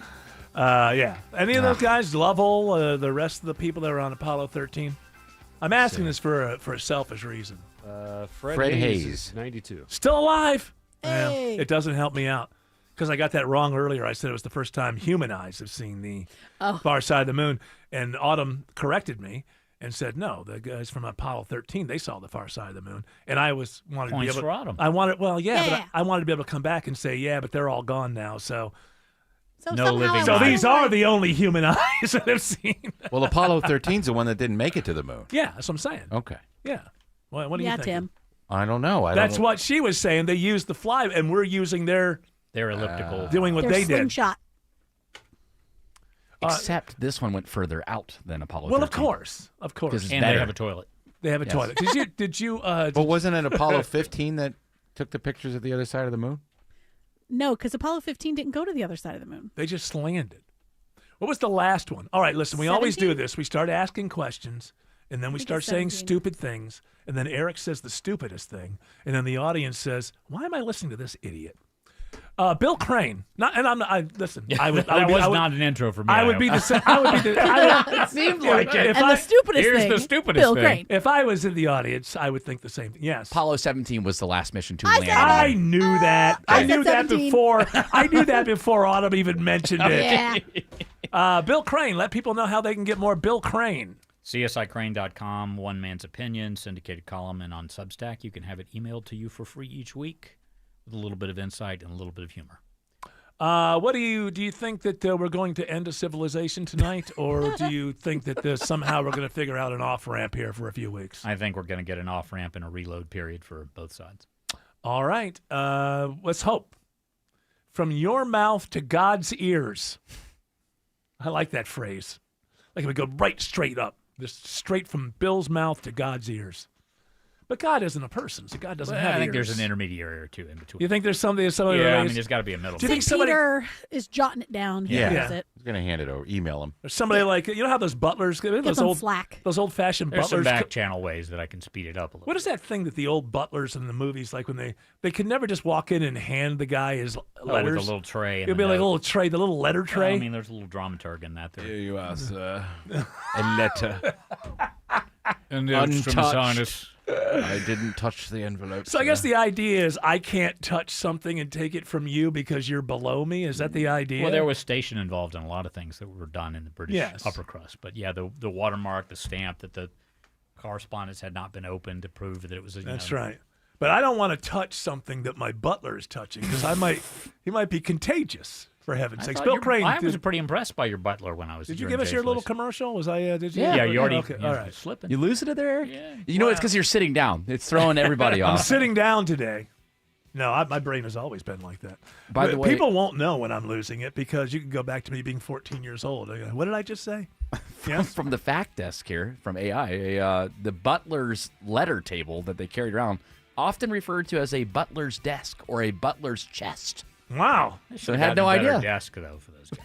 Yeah. Any of those guys? Lovell, the rest of the people that were on Apollo 13. I'm asking this for a selfish reason. Fred Hayes, 92, still alive. Hey. Yeah, it doesn't help me out because I got that wrong earlier. I said it was the first time human eyes have seen the far side of the moon, and Autumn corrected me and said, no, the guys from Apollo 13, they saw the far side of the moon. And I wanted Points to be able for Autumn. I wanted, but I wanted to be able to come back and say, yeah, but they're all gone now. So no living. So these are the only human eyes that I've seen. Well, Apollo 13's the one that didn't make it to the moon. Yeah, that's what I'm saying. Okay. Yeah. What do you think? Tim. I don't know. That's what she was saying. They used the fly, and we're using their elliptical. Doing what Their they did. slingshot. Except this one went further out than Apollo 13. Well, of course. And they have a toilet. They have a toilet. Did you? But wasn't it Apollo 15 that took the pictures of the other side of the moon? No, because Apollo 15 didn't go to the other side of the moon. They just landed. What was the last one? All right, listen, we always do this. We start asking questions, and then we I think start it's saying 17. stupid things, and then Eric says the stupidest thing, and then the audience says, "Why am I listening to this idiot?" Bill Crane. Listen. I would not an intro for me. I would be the same. I would be the. It seemed like it. And the stupidest Here's thing, the stupidest Bill thing. Crane. If I was in the audience, I would think the same thing. Yes. Apollo 17 was the last mission to I land. said I knew that. I knew that 17. before. I knew that before Autumn even mentioned it. Yeah. Bill Crane. Let people know how they can get more Bill Crane. CSICrane.com, one man's opinion, syndicated column, and on Substack. You can have it emailed to you for free each week with a little bit of insight and a little bit of humor. What do you think that we're going to end a civilization tonight, or do you think that somehow we're going to figure out an off-ramp here for a few weeks? I think we're going to get an off-ramp and a reload period for both sides. All right. Let's hope. From your mouth to God's ears. I like that phrase. Like it would go right straight up. Just straight from Bill's mouth to God's ears. But God isn't a person, so God doesn't have I think ears. there's an intermediary or two in between. You think there's somebody? Yeah, I mean, there's got to be a middle. Do you think St. somebody? Peter is jotting it down. He knows it. He's going to hand it over, email him. Or somebody like, you know how those butlers, those some slack. those old-fashioned There's some butlers. back channel ways that I can speed it up a little. What is that thing that the old butlers in the movies, like when they could never just walk in and hand the guy his letters? With a little tray. It'd be like a little tray, the little letter tray. Well, I mean, there's a little dramaturg in that. There. Here you are, sir. A letter. And untouched. I didn't touch the envelope. So I guess the idea is I can't touch something and take it from you because you're below me. Is that the idea? Well, there was station involved in a lot of things that were done in the British Yes. upper crust. But yeah, the watermark, the stamp that the correspondence had not been opened to prove that it was. That's right. But I don't want to touch something that my butler is touching because he might be contagious. For heaven's sakes, Bill Crane. I was pretty impressed by your butler when I was. Did you give us your little commercial? Was I? Did you? Yeah, you already. Okay, all right. Slipping. You losing it there, Eric? Yeah. You know, it's because you're sitting down. It's throwing everybody I'm off. sitting down today. No, my brain has always been like that. By the way, people won't know when I'm losing it because you can go back to me being 14 years old. What did I just say? From the fact desk here, from AI, the butler's letter table that they carried around, often referred to as a butler's desk or a butler's chest. Wow. So I had no idea. Desk though for those guys.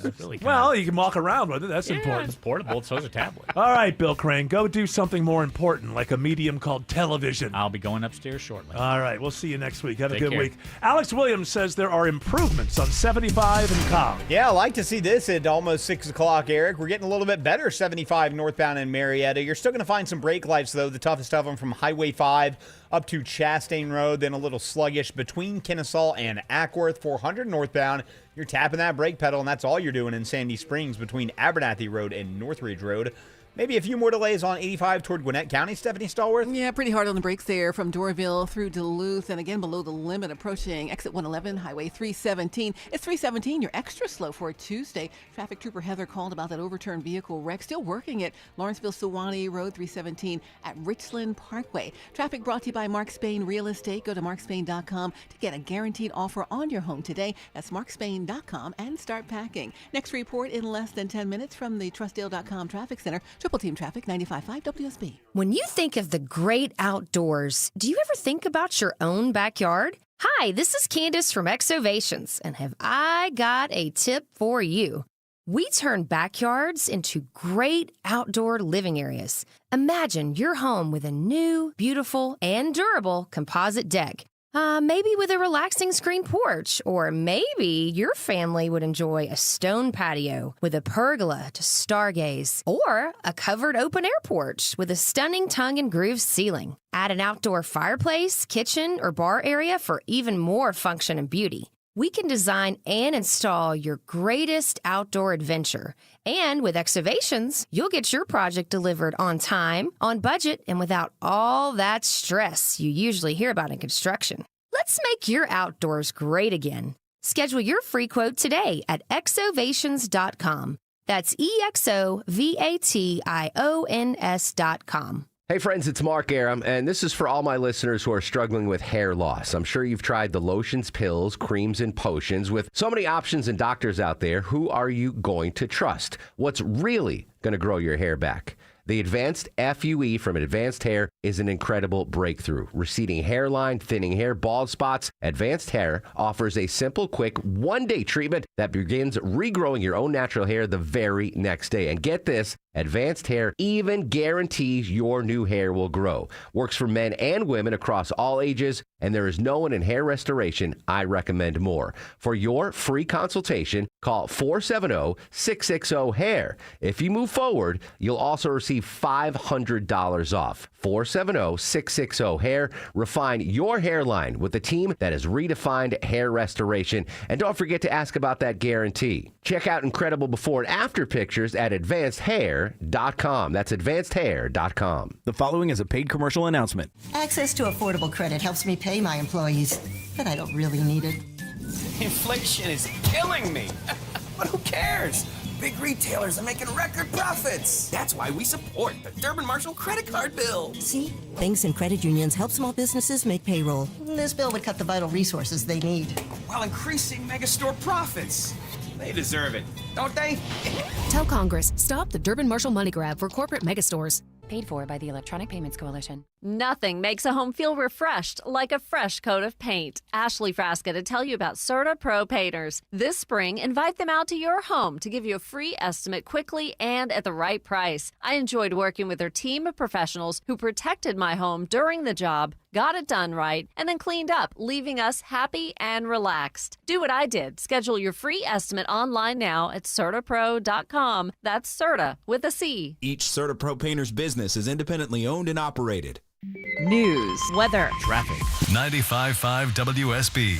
That's really well, you can walk around with it. That's important. It's portable. So is a tablet. All right, Bill Crane, go do something more important, like a medium called television. I'll be going upstairs shortly. All right, we'll see you next week. Have a Take good care. week. Alex Williams says there are improvements on 75 and Cobb. Yeah, I like to see this at almost 6 o'clock, Eric. We're getting a little bit better 75 northbound in Marietta. You're still going to find some brake lights, though. The toughest of them from Highway 5 up to Chastain Road, then a little sluggish between Kennesaw and Ackworth. 400 northbound, you're tapping that brake pedal, and that's all you're doing in Sandy Springs between Abernathy Road and Northridge Road. Maybe a few more delays on 85 toward Gwinnett County. Stephanie Stallworth? Yeah, pretty hard on the brakes there from Doraville through Duluth and again below the limit approaching exit 111, Highway 317. It's 317. You're extra slow for a Tuesday. Traffic Trooper Heather called about that overturned vehicle wreck. Still working it. Lawrenceville-Suwannee Road 317 at Richland Parkway. Traffic brought to you by Mark Spain Real Estate. Go to markspain.com to get a guaranteed offer on your home today. That's markspain.com and start packing. Next report in less than 10 minutes from the Trustdale.com Traffic Center. Triple Team Traffic, 95.5 WSB. When you think of the great outdoors, do you ever think about your own backyard? Hi, this is Candace from Exovations, and have I got a tip for you. We turn backyards into great outdoor living areas. Imagine your home with a new, beautiful, and durable composite deck. Maybe with a relaxing screen porch, or maybe your family would enjoy a stone patio with a pergola to stargaze, or a covered open air porch with a stunning tongue and groove ceiling. Add an outdoor fireplace, kitchen, or bar area for even more function and beauty. We can design and install your greatest outdoor adventure. And with Exovations, you'll get your project delivered on time, on budget, and without all that stress you usually hear about in construction. Let's make your outdoors great again. Schedule your free quote today at exovations.com. That's EXOVATIONS.com. Hey friends, it's Mark Aram, and this is for all my listeners who are struggling with hair loss. I'm sure you've tried the lotions, pills, creams, and potions. With so many options and doctors out there, who are you going to trust? What's really going to grow your hair back? The Advanced FUE from Advanced Hair is an incredible breakthrough. Receding hairline, thinning hair, bald spots. Advanced Hair offers a simple, quick, one-day treatment that begins regrowing your own natural hair the very next day. And get this, Advanced Hair even guarantees your new hair will grow. Works for men and women across all ages, and there is no one in hair restoration I recommend more. For your free consultation, call 470-660-HAIR. If you move forward, you'll also receive $500 off. 470-660-HAIR. Refine your hairline with a team that has redefined hair restoration. And don't forget to ask about that guarantee. Check out incredible before and after pictures at advancedhair.com. That's advancedhair.com. The following is a paid commercial announcement. Access to affordable credit helps me pay my employees, but I don't really need it. Inflation is killing me. But who cares? Big retailers are making record profits. That's why we support the Durbin Marshall credit card bill. See? Banks and credit unions help small businesses make payroll. This bill would cut the vital resources they need. While increasing megastore profits. They deserve it, don't they? Tell Congress, stop the Durbin Marshall money grab for corporate megastores. Paid for by the Electronic Payments Coalition. Nothing makes a home feel refreshed like a fresh coat of paint. Ashley Frasca to tell you about Serta Pro Painters. This spring, invite them out to your home to give you a free estimate quickly and at the right price. I enjoyed working with their team of professionals who protected my home during the job, got it done right, and then cleaned up, leaving us happy and relaxed. Do what I did. Schedule your free estimate online now at CertaPro.com. That's Serta with a C. Each Serta Pro Painters business is independently owned and operated. News, weather, traffic. 95.5 WSB,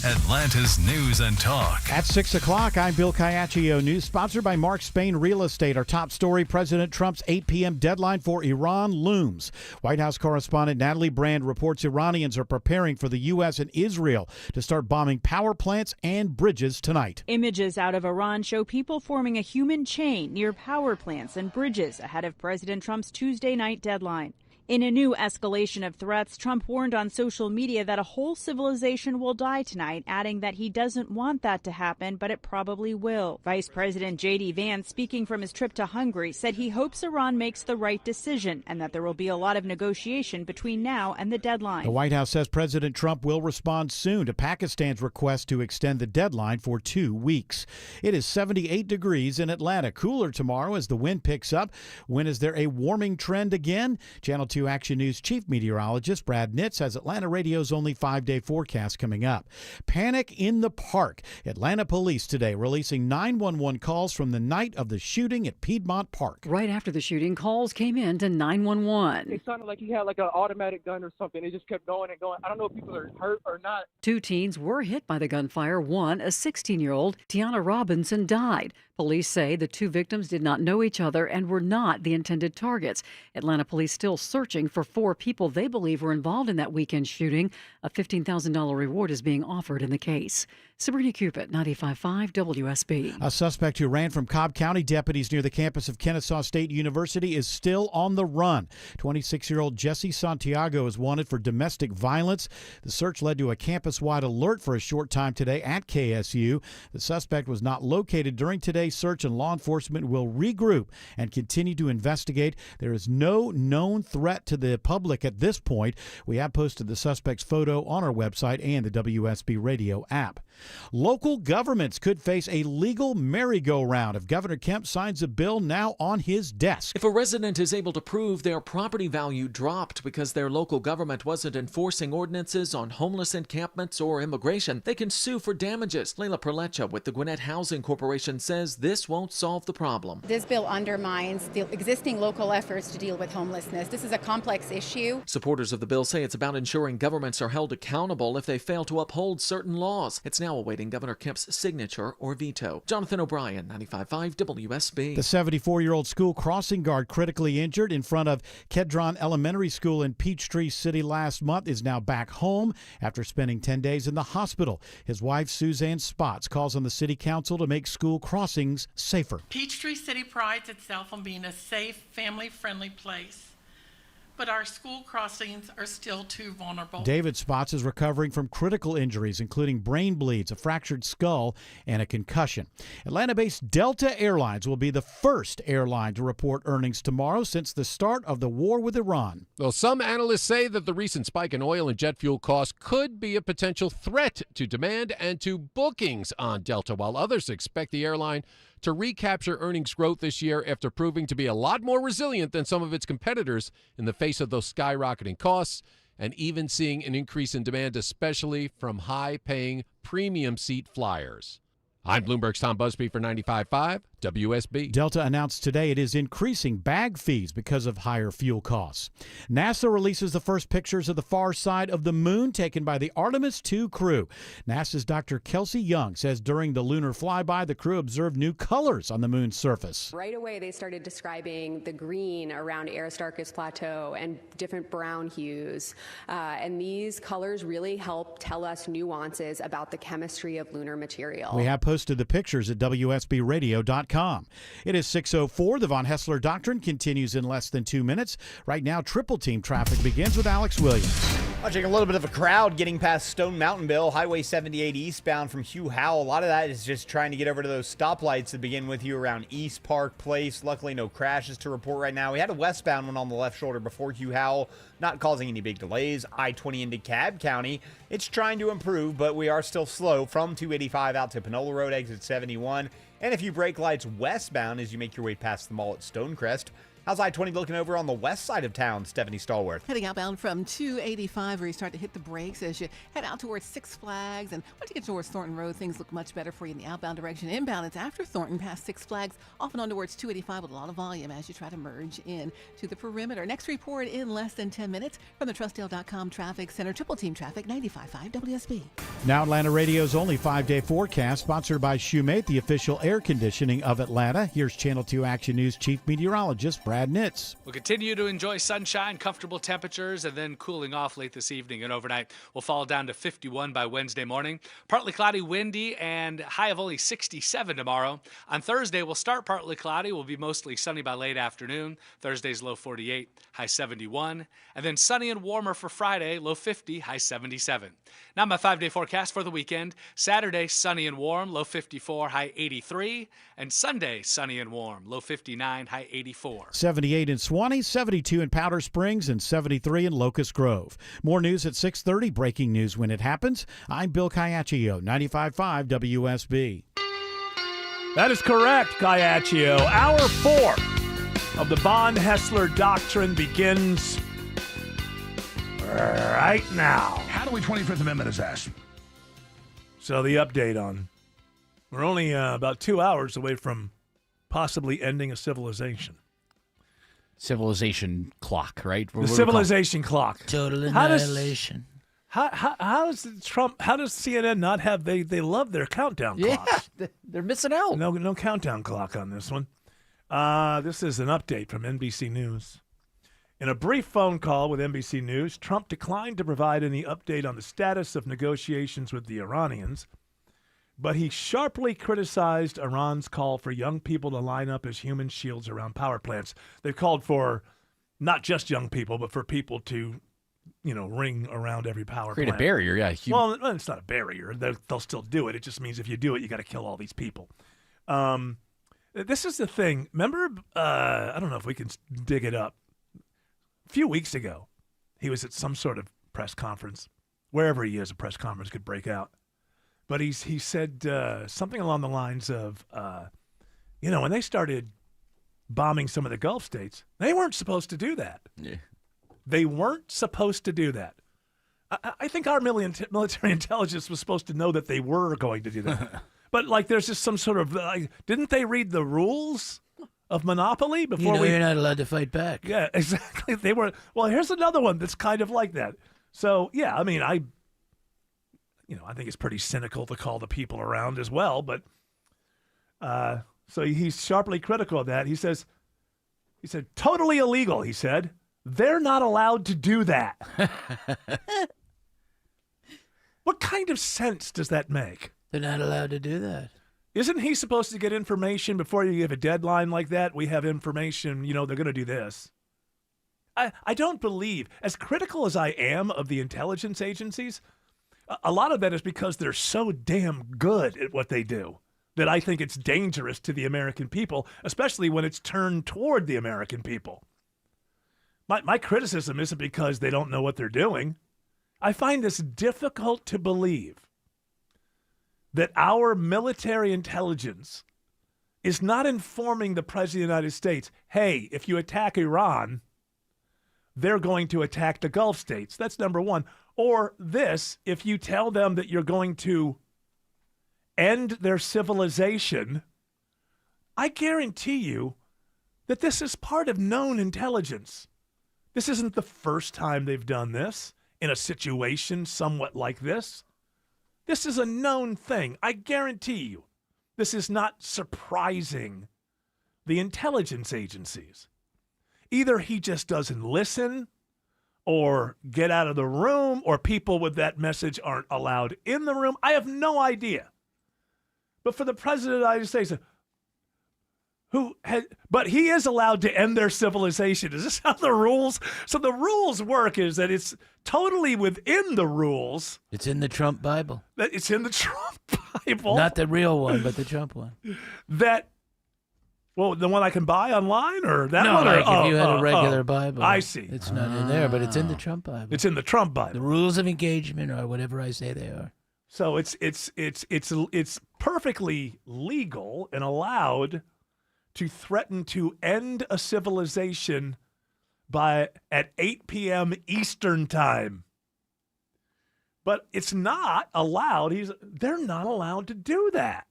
Atlanta's News and Talk. At 6 o'clock, I'm Bill Caiaccio. News sponsored by Mark Spain Real Estate. Our top story, President Trump's 8 p.m. deadline for Iran looms. White House correspondent Natalie Brand reports Iranians are preparing for the U.S. and Israel to start bombing power plants and bridges tonight. Images out of Iran show people forming a human chain near power plants and bridges ahead of President Trump's Tuesday night deadline. In a new escalation of threats, Trump warned on social media that a whole civilization will die tonight, adding that he doesn't want that to happen, but it probably will. Vice President J.D. Vance, speaking from his trip to Hungary, said he hopes Iran makes the right decision and that there will be a lot of negotiation between now and the deadline. The White House says President Trump will respond soon to Pakistan's request to extend the deadline for 2 weeks. It is 78 degrees in Atlanta. Cooler tomorrow as the wind picks up. When is there a warming trend again? Channel 2 Action News Chief Meteorologist Brad Nitz has Atlanta Radio's only 5-day forecast coming up. Panic in the park. Atlanta police today releasing 911 calls from the night of the shooting at Piedmont Park. Right after the shooting, calls came in to 911. It sounded like he had like an automatic gun or something. It just kept going and going. I don't know if people are hurt or not. 2 teens were hit by the gunfire. One, a 16-year-old, Tiana Robinson, died. Police say the 2 victims did not know each other and were not the intended targets. Atlanta police still searching for 4 people they believe were involved in that weekend shooting. A $15,000 reward is being offered in the case. Sabrina Cupid, 95.5 WSB. A suspect who ran from Cobb County deputies near the campus of Kennesaw State University is still on the run. 26-year-old Jesse Santiago is wanted for domestic violence. The search led to a campus-wide alert for a short time today at KSU. The suspect was not located during today's search, and law enforcement will regroup and continue to investigate. There is no known threat to the public at this point. We have posted the suspect's photo on our website and the WSB radio app. Local governments could face a legal merry-go-round if Governor Kemp signs a bill now on his desk. If a resident is able to prove their property value dropped because their local government wasn't enforcing ordinances on homeless encampments or immigration, they can sue for damages. Leila Perlecha with the Gwinnett Housing Corporation says this won't solve the problem. This bill undermines the existing local efforts to deal with homelessness. This is a complex issue. Supporters of the bill say it's about ensuring governments are held accountable if they fail to uphold certain laws. It's now awaiting Governor Kemp's signature or veto. Jonathan O'Brien, 95.5 WSB. The 74-year-old school crossing guard critically injured in front of Kedron Elementary School in Peachtree City last month is now back home after spending 10 days in the hospital. His wife, Suzanne Spots, calls on the city council to make school crossings safer. Peachtree City prides itself on being a safe, family-friendly place. but our school crossings are still too vulnerable. David Spots is recovering from critical injuries, including brain bleeds, a fractured skull, and a concussion. Atlanta-based Delta Airlines will be the first airline to report earnings tomorrow since the start of the war with Iran. Well, some analysts say that the recent spike in oil and jet fuel costs could be a potential threat to demand and to bookings on Delta, while others expect the airline to recapture earnings growth this year after proving to be a lot more resilient than some of its competitors in the face of those skyrocketing costs, and even seeing an increase in demand, especially from high-paying premium seat flyers. I'm Bloomberg's Tom Busby for 95.5 WSB. Delta announced today it is increasing bag fees because of higher fuel costs. NASA releases the first pictures of the far side of the moon taken by the Artemis II crew. NASA's Dr. Kelsey Young says during the lunar flyby, the crew observed new colors on the moon's surface. Right away, they started describing the green around Aristarchus Plateau and different brown hues. And these colors really help tell us nuances about the chemistry of lunar material. We have posted the pictures at WSBradio.com. It is 6:04. The Von Hessler Doctrine continues in less than 2 minutes. Right now, triple team traffic begins with Alex Williams. Watching a little bit of a crowd getting past Stone Mountain Bill, Highway 78 eastbound from Hugh Howell. A lot of that is just trying to get over to those stoplights that begin with you around East Park Place. Luckily, no crashes to report right now. We had a westbound one on the left shoulder before Hugh Howell, not causing any big delays. I-20 into Cobb County. It's trying to improve, but we are still slow from 285 out to Panola Road, exit 71. And a few brake lights westbound as you make your way past the mall at Stonecrest. How's I-20 looking over on the west side of town, Stephanie Stallworth? Heading outbound from 285, where you start to hit the brakes as you head out towards Six Flags. And once you get towards Thornton Road, things look much better for you in the outbound direction. Inbound, it's after Thornton, past Six Flags, off and on towards 285 with a lot of volume as you try to merge in to the perimeter. Next report in less than 10 minutes from the Trustdale.com Traffic Center. Triple Team Traffic, 95.5 WSB. Now Atlanta Radio's only 5-day forecast, sponsored by Shoemate, the official air conditioning of Atlanta. Here's Channel 2 Action News Chief Meteorologist Brad Nitz. We'll continue to enjoy sunshine, comfortable temperatures, and then cooling off late this evening and overnight. We'll fall down to 51 by Wednesday morning. Partly cloudy, windy, and high of only 67 tomorrow. On Thursday, we'll start partly cloudy. We'll be mostly sunny by late afternoon. Thursday's low 48, high 71. And then sunny and warmer for Friday, low 50, high 77. Now my 5-day forecast for the weekend. Saturday, sunny and warm, low 54, high 83. And Sunday, sunny and warm, low 59, high 84. 78 in Swanee, 72 in Powder Springs, and 73 in Locust Grove. More news at 6:30. Breaking news when it happens. I'm Bill Caiaccio, 95.5 WSB. That is correct, Caiaccio. Hour 4 of the Von Hessler Doctrine begins right now. How do we 25th Amendment is asked? So the update on, we're only about 2 hours away from possibly ending a civilization. Civilization clock, right? The civilization clock. Total annihilation. How does Trump? How does CNN not have? They love their countdown clocks. Yeah, they're missing out. No countdown clock on this one. This is an update from NBC News. In a brief phone call with NBC News, Trump declined to provide any update on the status of negotiations with the Iranians, but he sharply criticized Iran's call for young people to line up as human shields around power plants. They've called for not just young people, but for people to, ring around every power plant. Create a barrier, yeah. Well, it's not a barrier. They'll still do it. It just means if you do it, you got to kill all these people. This is the thing. Remember, I don't know if we can dig it up. A few weeks ago, he was at some sort of press conference. Wherever he is, a press conference could break out. But he said something along the lines of, when they started bombing some of the Gulf states, they weren't supposed to do that. Yeah. They weren't supposed to do that. I think our military intelligence was supposed to know that they were going to do that. But, there's just some sort of, didn't they read the rules of Monopoly before you're not allowed to fight back. Yeah, exactly. They were. Well, here's another one that's kind of like that. So, yeah, I mean, I think it's pretty cynical to call the people around as well. But so he's sharply critical of that. He said, totally illegal, he said. They're not allowed to do that. What kind of sense does that make? They're not allowed to do that. Isn't he supposed to get information before you give a deadline like that? We have information, they're going to do this. I don't believe, as critical as I am of the intelligence agencies, a lot of that is because they're so damn good at what they do that I think it's dangerous to the American people, especially when it's turned toward the American people. My criticism isn't because they don't know what they're doing. I find this difficult to believe that our military intelligence is not informing the President of the United States, hey, if you attack Iran, they're going to attack the Gulf states. That's number one. Or this, if you tell them that you're going to end their civilization, I guarantee you that this is part of known intelligence. This isn't the first time they've done this in a situation somewhat like this. This is a known thing. I guarantee you this is not surprising the intelligence agencies. Either he just doesn't listen or get out of the room, or people with that message aren't allowed in the room. I have no idea. But for the President of the United States, but he is allowed to end their civilization. Is this how the rules? So the rules work is that it's totally within the rules. It's in the Trump Bible. That it's in the Trump Bible. Not the real one, but the Trump one. Well, the one I can buy online, or that no, one? Like if you had a regular Bible. I see. It's not in there, but it's in the Trump Bible. It's in the Trump Bible. The rules of engagement, or whatever I say they are. So it's perfectly legal and allowed to threaten to end a civilization at 8 p.m. Eastern time. But it's not allowed. They're not allowed to do that.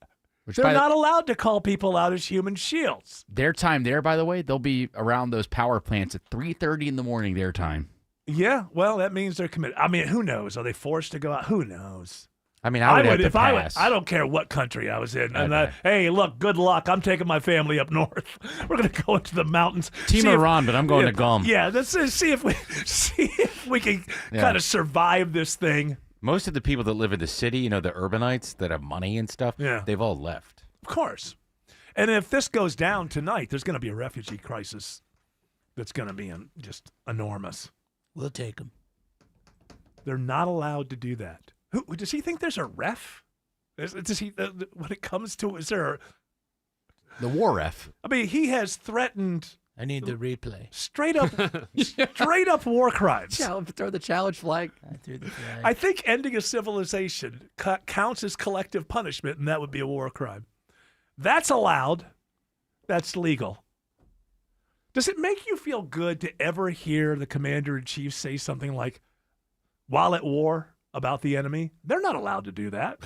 They're not allowed to call people out as human shields. Their time there, by the way, they'll be around those power plants at 3:30 in the morning their time. Yeah, well, that means they're committed. I mean, who knows? Are they forced to go out? Who knows? I mean, I would have to pass. I don't care what country I was in. And hey, look, good luck. I'm taking my family up north. We're going to go into the mountains. Team Iran, but I'm going to Gulm. Yeah, let's see if we can kind of survive this thing. Most of the people that live in the city, the urbanites that have money and stuff, they've all left. Of course. And if this goes down tonight, there's going to be a refugee crisis that's going to be just enormous. We'll take them. They're not allowed to do that. Who does he think there's a ref? Does he when it comes to is there the war ref? I mean, he has threatened. I need the replay. Straight up war crimes. Throw the challenge flag. I threw the flag. I think ending a civilization counts as collective punishment, and that would be a war crime. That's allowed. That's legal. Does it make you feel good to ever hear the commander-in-chief say something like, while at war, about the enemy? They're not allowed to do that.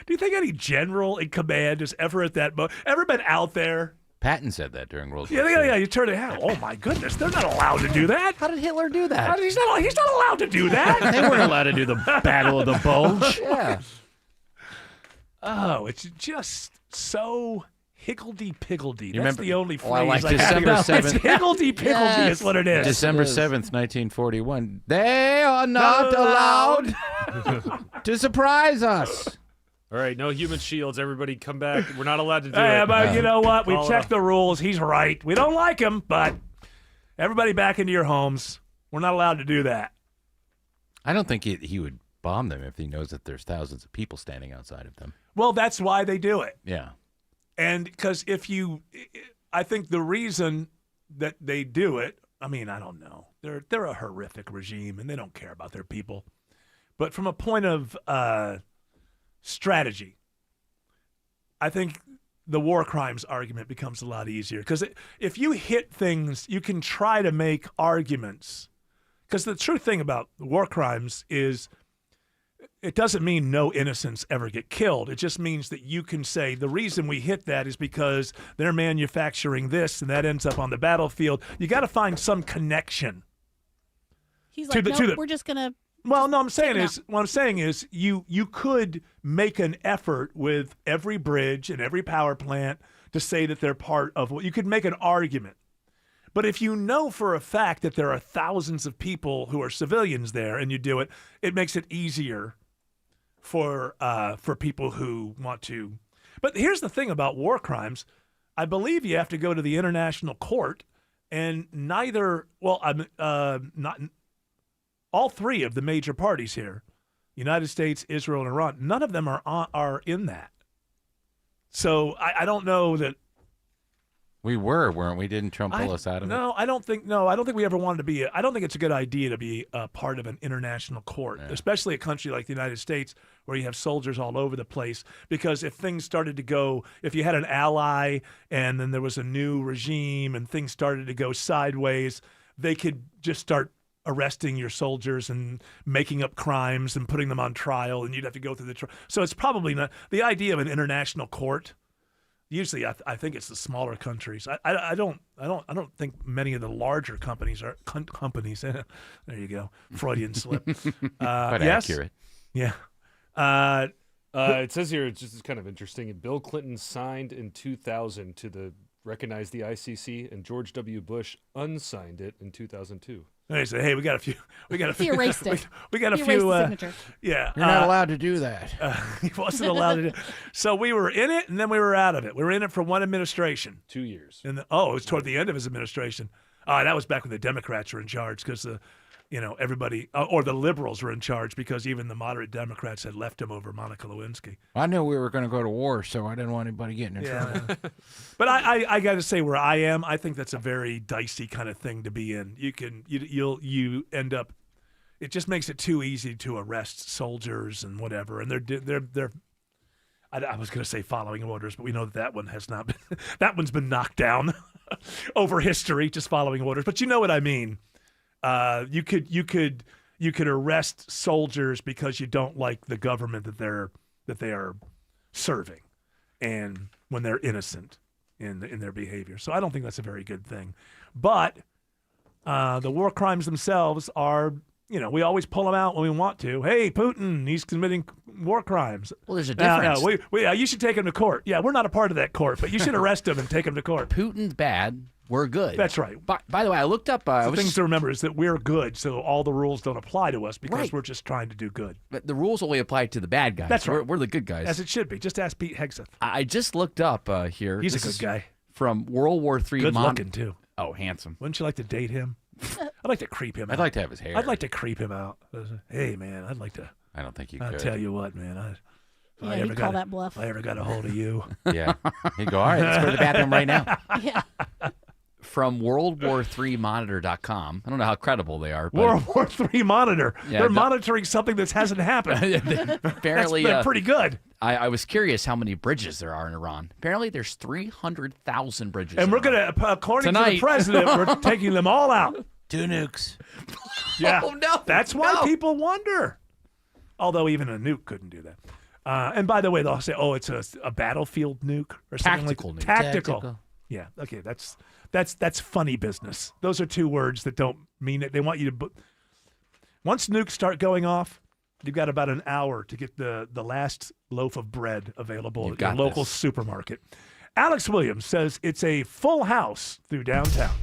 Do you think any general in command is ever at that ever been out there? Patton said that during World War II. Yeah, you turn it out. Oh my goodness, they're not allowed to do that. How did Hitler do that? He's not allowed to do that. They weren't allowed to do the Battle of the Bulge. Yeah. Oh, it's just so higgledy-piggledy. That's the only phrase I like I December 7th. It's higgledy-piggledy is what it is. December 7th, 1941. They are not allowed to surprise us. All right, no human shields. Everybody come back. We're not allowed to do it. But you know what? We checked the rules. He's right. We don't like him, but everybody back into your homes. We're not allowed to do that. I don't think he would bomb them if he knows that there's thousands of people standing outside of them. Well, that's why they do it. Yeah. And because I think the reason that they do it, I mean, I don't know. They're a horrific regime, and they don't care about their people. But from a point of strategy, I think the war crimes argument becomes a lot easier. Because if you hit things, you can try to make arguments. Because the true thing about war crimes is it doesn't mean no innocents ever get killed. It just means that you can say the reason we hit that is because they're manufacturing this and that ends up on the battlefield. You got to find some connection. He's like, no, we're just going to. Well, no, what I'm saying is you could make an effort with every bridge and every power plant to say that they're part of what you could make an argument. But if you know for a fact that there are thousands of people who are civilians there and you do it, it makes it easier for people who want to. But here's the thing about war crimes. I believe you have to go to the international court, and all three of the major parties here, United States, Israel, and Iran, none of them are in that. So I don't know that. We weren't we? Didn't Trump pull us out of it? No, I don't think we ever wanted to be. I don't think it's a good idea to be a part of an international court, especially a country like the United States where you have soldiers all over the place. Because if things started to go, if you had an ally and then there was a new regime and things started to go sideways, they could just start arresting your soldiers and making up crimes and putting them on trial, and you'd have to go through the trial. So it's probably not the idea of an international court. Usually, I think it's the smaller countries. I don't think many of the larger companies are companies. There you go, Freudian slip. But yes? accurate. Yeah. It says here, it's just kind of interesting. Bill Clinton signed in 2000 to recognize the ICC, and George W. Bush unsigned it in 2002. And they said, "Hey, we got a few. He erased it. We got a He few. erased the signature. Yeah, You're not allowed to do that. He wasn't allowed to do. So we were in it, and then we were out of it. We were in it for one administration. 2 years. And it was toward the end of his administration. That was back when the Democrats were in charge, because everybody or the liberals were in charge, because even the moderate Democrats had left him over Monica Lewinsky. I knew we were going to go to war, so I didn't want anybody getting in trouble. But I got to say, where I am, I think that's a very dicey kind of thing to be in. You end up. It just makes it too easy to arrest soldiers and whatever, and they're. I was going to say following orders, but we know that one has not been. That one's been knocked down over history, just following orders. But you know what I mean. You could arrest soldiers because you don't like the government that they are serving, and when they're innocent in their behavior. So I don't think that's a very good thing. But the war crimes themselves are, we always pull them out when we want to. Hey, Putin, he's committing war crimes. Well, there's a difference. No, you should take him to court. Yeah, we're not a part of that court, but you should arrest him and take him to court. Putin's bad. We're good. That's right. By the way, I looked up. The things to remember is that we're good, so all the rules don't apply to us because we're just trying to do good. But the rules only apply to the bad guys. That's right. We're the good guys. As it should be. Just ask Pete Hegseth. I just looked up here. He's a good guy. From World War III. Good looking, too. Oh, handsome. Wouldn't you like to date him? I'd like to creep him out. I'd like to have his hair. I'd like to creep him out. Hey, man, I'd like to. I don't think you I'll could. tell you what, man. He'd call that bluff. If I ever got a hold of you. Yeah. He'd go, all right, let's go to the bathroom right now. Yeah. From WorldWar3Monitor.com. I don't know how credible they are. But World War III Monitor. Yeah, They're monitoring something that hasn't happened. Apparently, That's been pretty good. I was curious how many bridges there are in Iran. Apparently, there's 300,000 bridges. And we're going to, according to the president, we're taking them all out. 2 nukes. Yeah. Oh, no. That's why people wonder. Although even a nuke couldn't do that. And by the way, they'll say, it's a battlefield nuke or something Tactical like nuke. Tactical. Yeah. Okay. That's funny business. Those are 2 words that don't mean it. They want you to. Once nukes start going off, you've got about an hour to get the last loaf of bread available at your local supermarket. Alex Williams says it's a full house through downtown.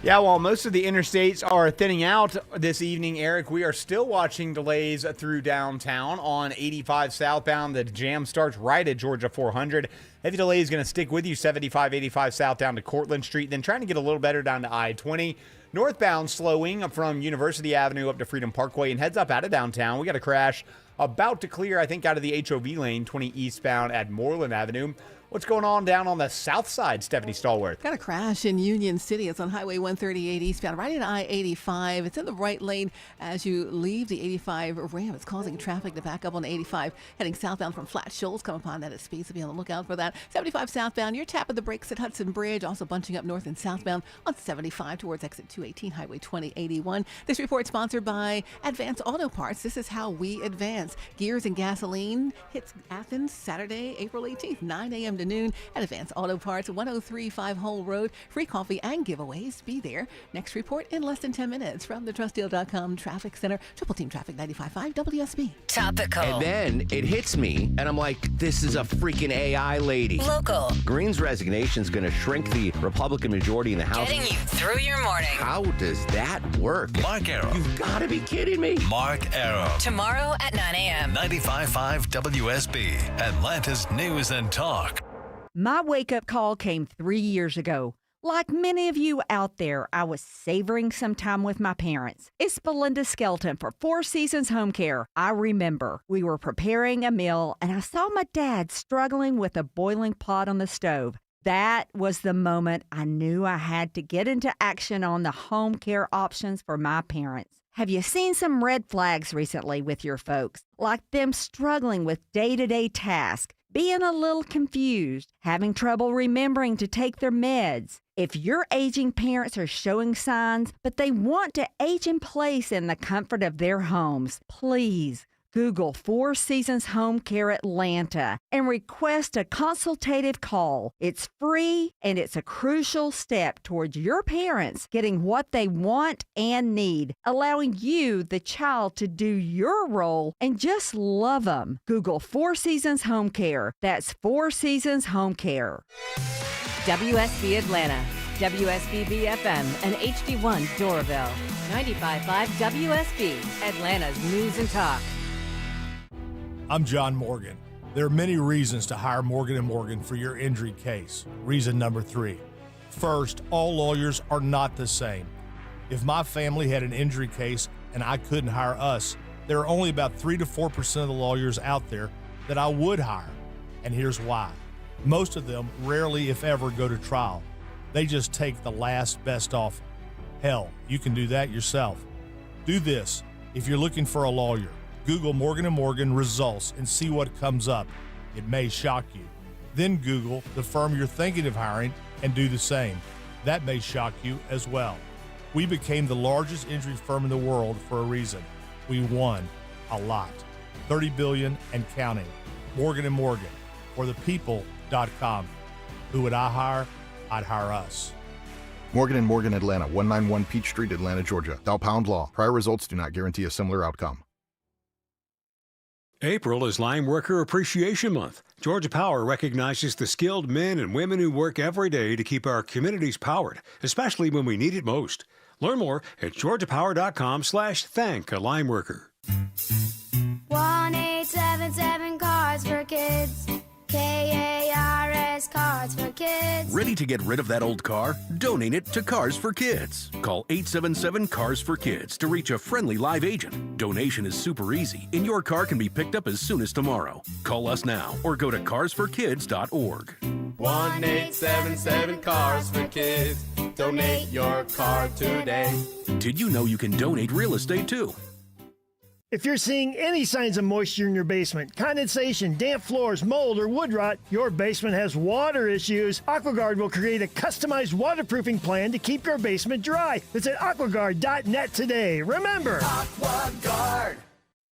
Yeah, while most of the interstates are thinning out this evening, Eric, we are still watching delays through downtown on 85 southbound. The jam starts right at Georgia 400. Heavy delay is going to stick with you 75, 85 south down to Cortlandt Street, then trying to get a little better down to I-20. Northbound slowing from University Avenue up to Freedom Parkway and heads up out of downtown. We got a crash about to clear, I think, out of the HOV lane, 20 eastbound at Moreland Avenue. What's going on down on the south side, Stephanie Stallworth? Got a crash in Union City. It's on Highway 138 eastbound, right at I-85. It's in the right lane as you leave the 85 ramp. It's causing traffic to back up on the 85, heading southbound from Flat Shoals. Come upon that at speed, so be on the lookout for that. 75 southbound, you're tapping the brakes at Hudson Bridge, also bunching up north and southbound on 75 towards exit 218, Highway 2081. This report sponsored by Advance Auto Parts. This is how we advance. Gears and Gasoline hits Athens Saturday, April 18th, 9 a.m. to noon at Advance Auto Parts, 1035 Hull Road. Free coffee and giveaways. Be there. Next report in less than 10 minutes from the TrustDeal.com Traffic Center. Triple Team Traffic 95.5 WSB. Topical. And then it hits me, and I'm like, this is a freaking AI lady. Local. Green's resignation is going to shrink the Republican majority in the House. Getting you through your morning. How does that work? Mark Arrow. You've got to be kidding me. Mark Arrow. Tomorrow at 9 a.m. 95.5 WSB, Atlanta's News and Talk. My wake-up call came 3 years ago. Like many of you out there, I was savoring some time with my parents. It's Belinda Skelton for Four Seasons Home Care. I remember we were preparing a meal, and I saw my dad struggling with a boiling pot on the stove. That was the moment I knew I had to get into action on the home care options for my parents. Have you seen some red flags recently with your folks? Like them struggling with day-to-day tasks, being a little confused, having trouble remembering to take their meds. If your aging parents are showing signs, but they want to age in place in the comfort of their homes, please Google Four Seasons Home Care Atlanta and request a consultative call. It's free and it's a crucial step towards your parents getting what they want and need, allowing you, the child, to do your role and just love them. Google Four Seasons Home Care. That's Four Seasons Home Care. WSB Atlanta, WSB BFM, and HD1 Doraville. 95.5 WSB, Atlanta's News and Talk. I'm John Morgan. There are many reasons to hire Morgan & Morgan for your injury case. Reason number 3. First, all lawyers are not the same. If my family had an injury case and I couldn't hire us, there are only about 3 to 4% of the lawyers out there that I would hire. And here's why. Most of them rarely, if ever, go to trial. They just take the last best offer. Hell, you can do that yourself. Do this. If you're looking for a lawyer, Google Morgan & Morgan results and see what comes up. It may shock you. Then Google the firm you're thinking of hiring and do the same. That may shock you as well. We became the largest injury firm in the world for a reason. We won a lot. $30 billion and counting. Morgan & Morgan, or thepeople.com. Who would I hire? I'd hire us. Morgan & Morgan Atlanta, 191 Peach Street, Atlanta, Georgia. Thou pound law. Prior results do not guarantee a similar outcome. April is Line Worker Appreciation Month. Georgia Power recognizes the skilled men and women who work every day to keep our communities powered, especially when we need it most. Learn more at georgiapower.com/thank a line worker. 1-877 Cards for Kids. KARS Cards for Kids. Ready to get rid of that old car? Donate it to Cars for Kids. Call 877 Cars for Kids to reach a friendly live agent. Donation is super easy, and your car can be picked up as soon as tomorrow. Call us now or go to carsforkids.org. 1-877 Cars for Kids. Donate your car today. Did you know you can donate real estate too? If you're seeing any signs of moisture in your basement, condensation, damp floors, mold, or wood rot, your basement has water issues, AquaGuard will create a customized waterproofing plan to keep your basement dry. Visit aquaguard.net today. Remember, AquaGuard.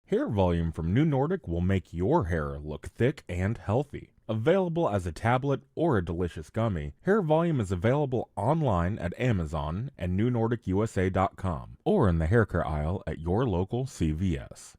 Hair volume from New Nordic will make your hair look thick and healthy. Available as a tablet or a delicious gummy, Hair Volume is available online at Amazon and NewNordicUSA.com or in the hair care aisle at your local CVS.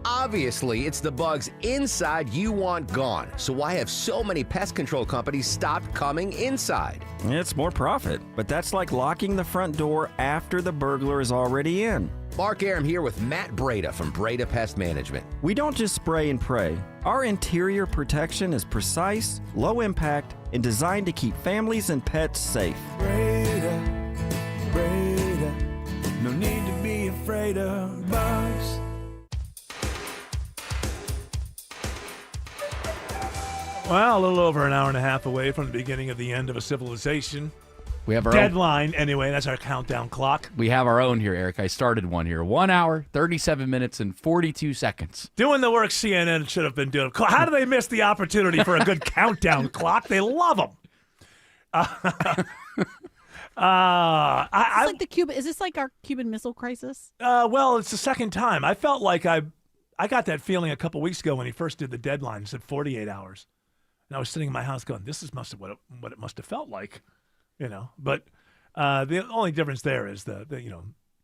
Obviously, it's the bugs inside you want gone. So why have so many pest control companies stopped coming inside? It's more profit, but that's like locking the front door after the burglar is already in. Mark Aram here with Matt Breda from Breda Pest Management. We don't just spray and pray. Our interior protection is precise, low impact, and designed to keep families and pets safe. Breda, Breda, no need to be afraid of bugs. Well, a little over an hour and a half away from the beginning of the end of a civilization. We have our deadline, anyway. That's our countdown clock. We have our own here, Eric. I started one here. 1 hour, 37 minutes, and 42 seconds. Doing the work CNN should have been doing. How do they miss the opportunity for a good countdown clock? They love them. Is this like our Cuban Missile Crisis? Well, it's the second time. I felt like I got that feeling a couple weeks ago when he first did the deadline. He said 48 hours. And I was sitting in my house going, this is what it must have felt like. You know, but the only difference there is the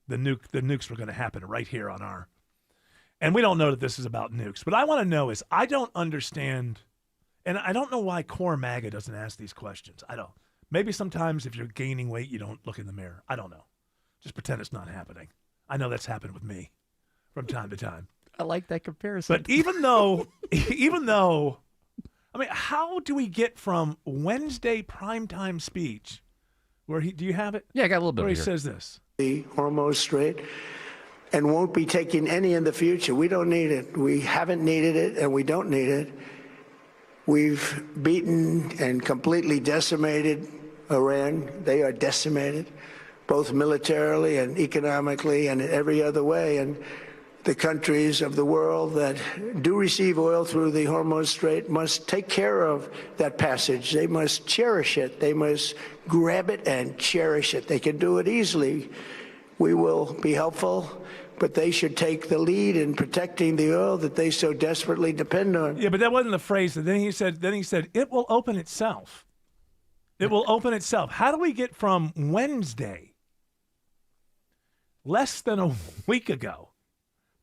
nukes were going to happen right here on our, and we don't know that this is about nukes. But I want to know is I don't understand, and I don't know why Core MAGA doesn't ask these questions. I don't. Maybe sometimes if you're gaining weight, you don't look in the mirror. I don't know. Just pretend it's not happening. I know that's happened with me from time to time. I like that comparison. But even though I mean, how do we get from Wednesday primetime speech, where do you have it? Yeah, I got a little bit where of he it says this. The hormones rate and won't be taking any in the future. We don't need it. We haven't needed it, and we don't need it. We've beaten and completely decimated Iran. They are decimated, both militarily and economically and in every other way. And the countries of the world that do receive oil through the Hormuz Strait must take care of that passage. They must cherish it. They must grab it and cherish it. They can do it easily. We will be helpful, but they should take the lead in protecting the oil that they so desperately depend on. Yeah, but that wasn't the phrase. Then he said, it will open itself. It will open itself. How do we get from Wednesday, less than a week ago,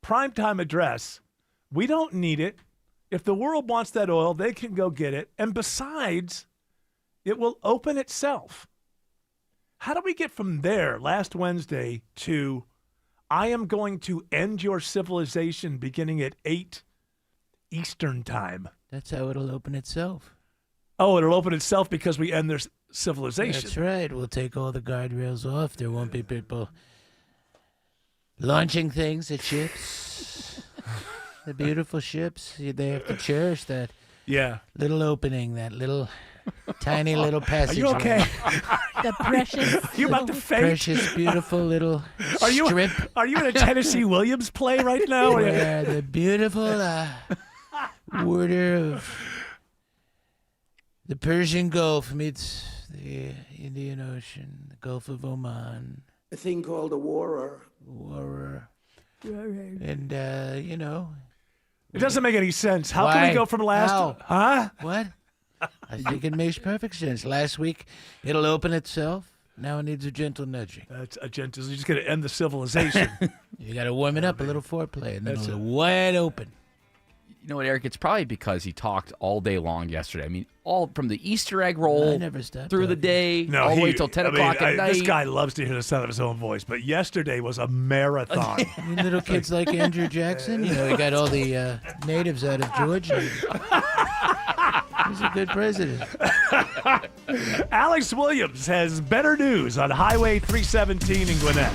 primetime address, we don't need it. If the world wants that oil, they can go get it. And besides, it will open itself. How do we get from there last Wednesday to I am going to end your civilization beginning at 8 Eastern time? That's how it'll open itself. Oh, it'll open itself because we end their civilization. That's right. We'll take all the guardrails off. There won't be people launching things at ships. The beautiful ships. They have to cherish that little opening, that little tiny little passage. Are you okay? The precious. You about to faint? Precious, beautiful little strip. Are you in a Tennessee Williams play right now? Where the beautiful border of the Persian Gulf meets the Indian Ocean, the Gulf of Oman. A thing called a war. And, you know. It doesn't make any sense. How can we go from last? Huh? What? I think it makes perfect sense. Last week, it'll open itself. Now it needs a gentle nudging. That's a gentle. You're just going to end the civilization. You got to warm it up, a little foreplay, and then it'll wide open. You know what, Eric? It's probably because he talked all day long yesterday. I mean, all from the Easter egg roll I never stopped through the day, all the way till 10 o'clock at night. This guy loves to hear the sound of his own voice, but yesterday was a marathon. You little kids like Andrew Jackson, you know, he got all the natives out of Georgia. He's a good president. Alex Williams has better news on Highway 317 in Gwinnett.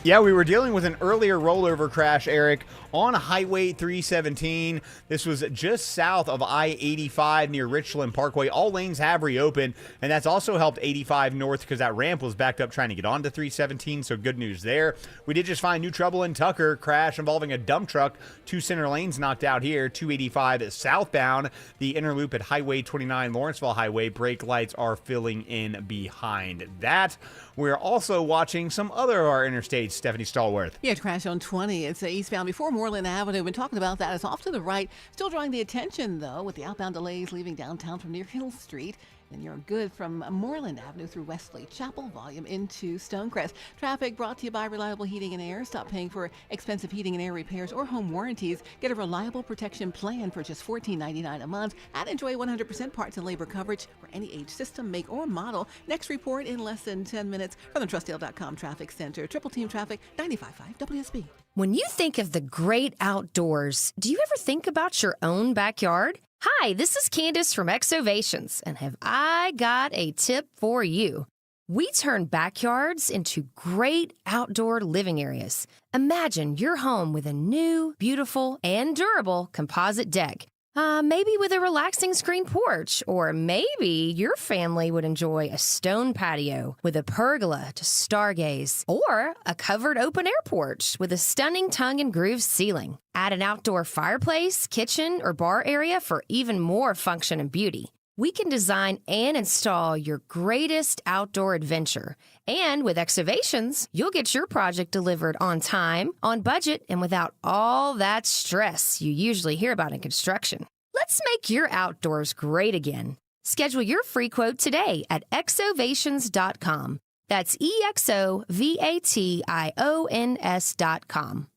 Yeah, we were dealing with an earlier rollover crash, Eric, on Highway 317. This was just south of I-85 near Richland Parkway. All lanes have reopened, and that's also helped 85 north because that ramp was backed up trying to get onto 317, so good news there. We did just find new trouble in Tucker, crash involving a dump truck. 2 center lanes knocked out here, 285 southbound. The inner loop at Highway 29 Lawrenceville Highway, brake lights are filling in behind that. We're also watching some other of our interstates. Stephanie Stallworth. Yeah, crash on 20. It's eastbound before Moreland Avenue. We've been talking about that. It's off to the right. Still drawing the attention, though, with the outbound delays leaving downtown from near Hill Street. And you're good from Moreland Avenue through Wesley Chapel, volume into Stonecrest. Traffic brought to you by Reliable Heating and Air. Stop paying for expensive heating and air repairs or home warranties. Get a reliable protection plan for just $14.99 a month and enjoy 100% parts and labor coverage for any age, system, make, or model. Next report in less than 10 minutes from the Trustdale.com Traffic Center. Triple Team Traffic, 95.5 WSB. When you think of the great outdoors, do you ever think about your own backyard? Hi, this is Candace from Exovations, and have I got a tip for you. We turn backyards into great outdoor living areas. Imagine your home with a new, beautiful, and durable composite deck. Maybe with a relaxing screen porch, or maybe your family would enjoy a stone patio with a pergola to stargaze, or a covered open-air porch with a stunning tongue and groove ceiling. Add an outdoor fireplace, kitchen, or bar area for even more function and beauty. We can design and install your greatest outdoor adventure. And with Exovations, you'll get your project delivered on time, on budget, and without all that stress you usually hear about in construction. Let's make your outdoors great again. Schedule your free quote today at exovations.com. That's EXOVATIONS.com.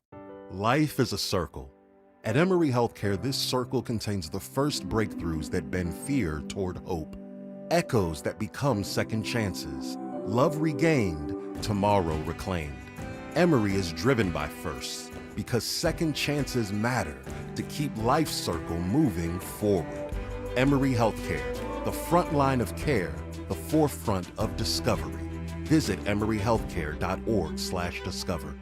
Life is a circle. At Emory Healthcare, this circle contains the first breakthroughs that bend fear toward hope, echoes that become second chances, love regained, tomorrow reclaimed. Emory is driven by firsts because second chances matter to keep life's circle moving forward. Emory Healthcare, the front line of care, the forefront of discovery. Visit emoryhealthcare.org/discover.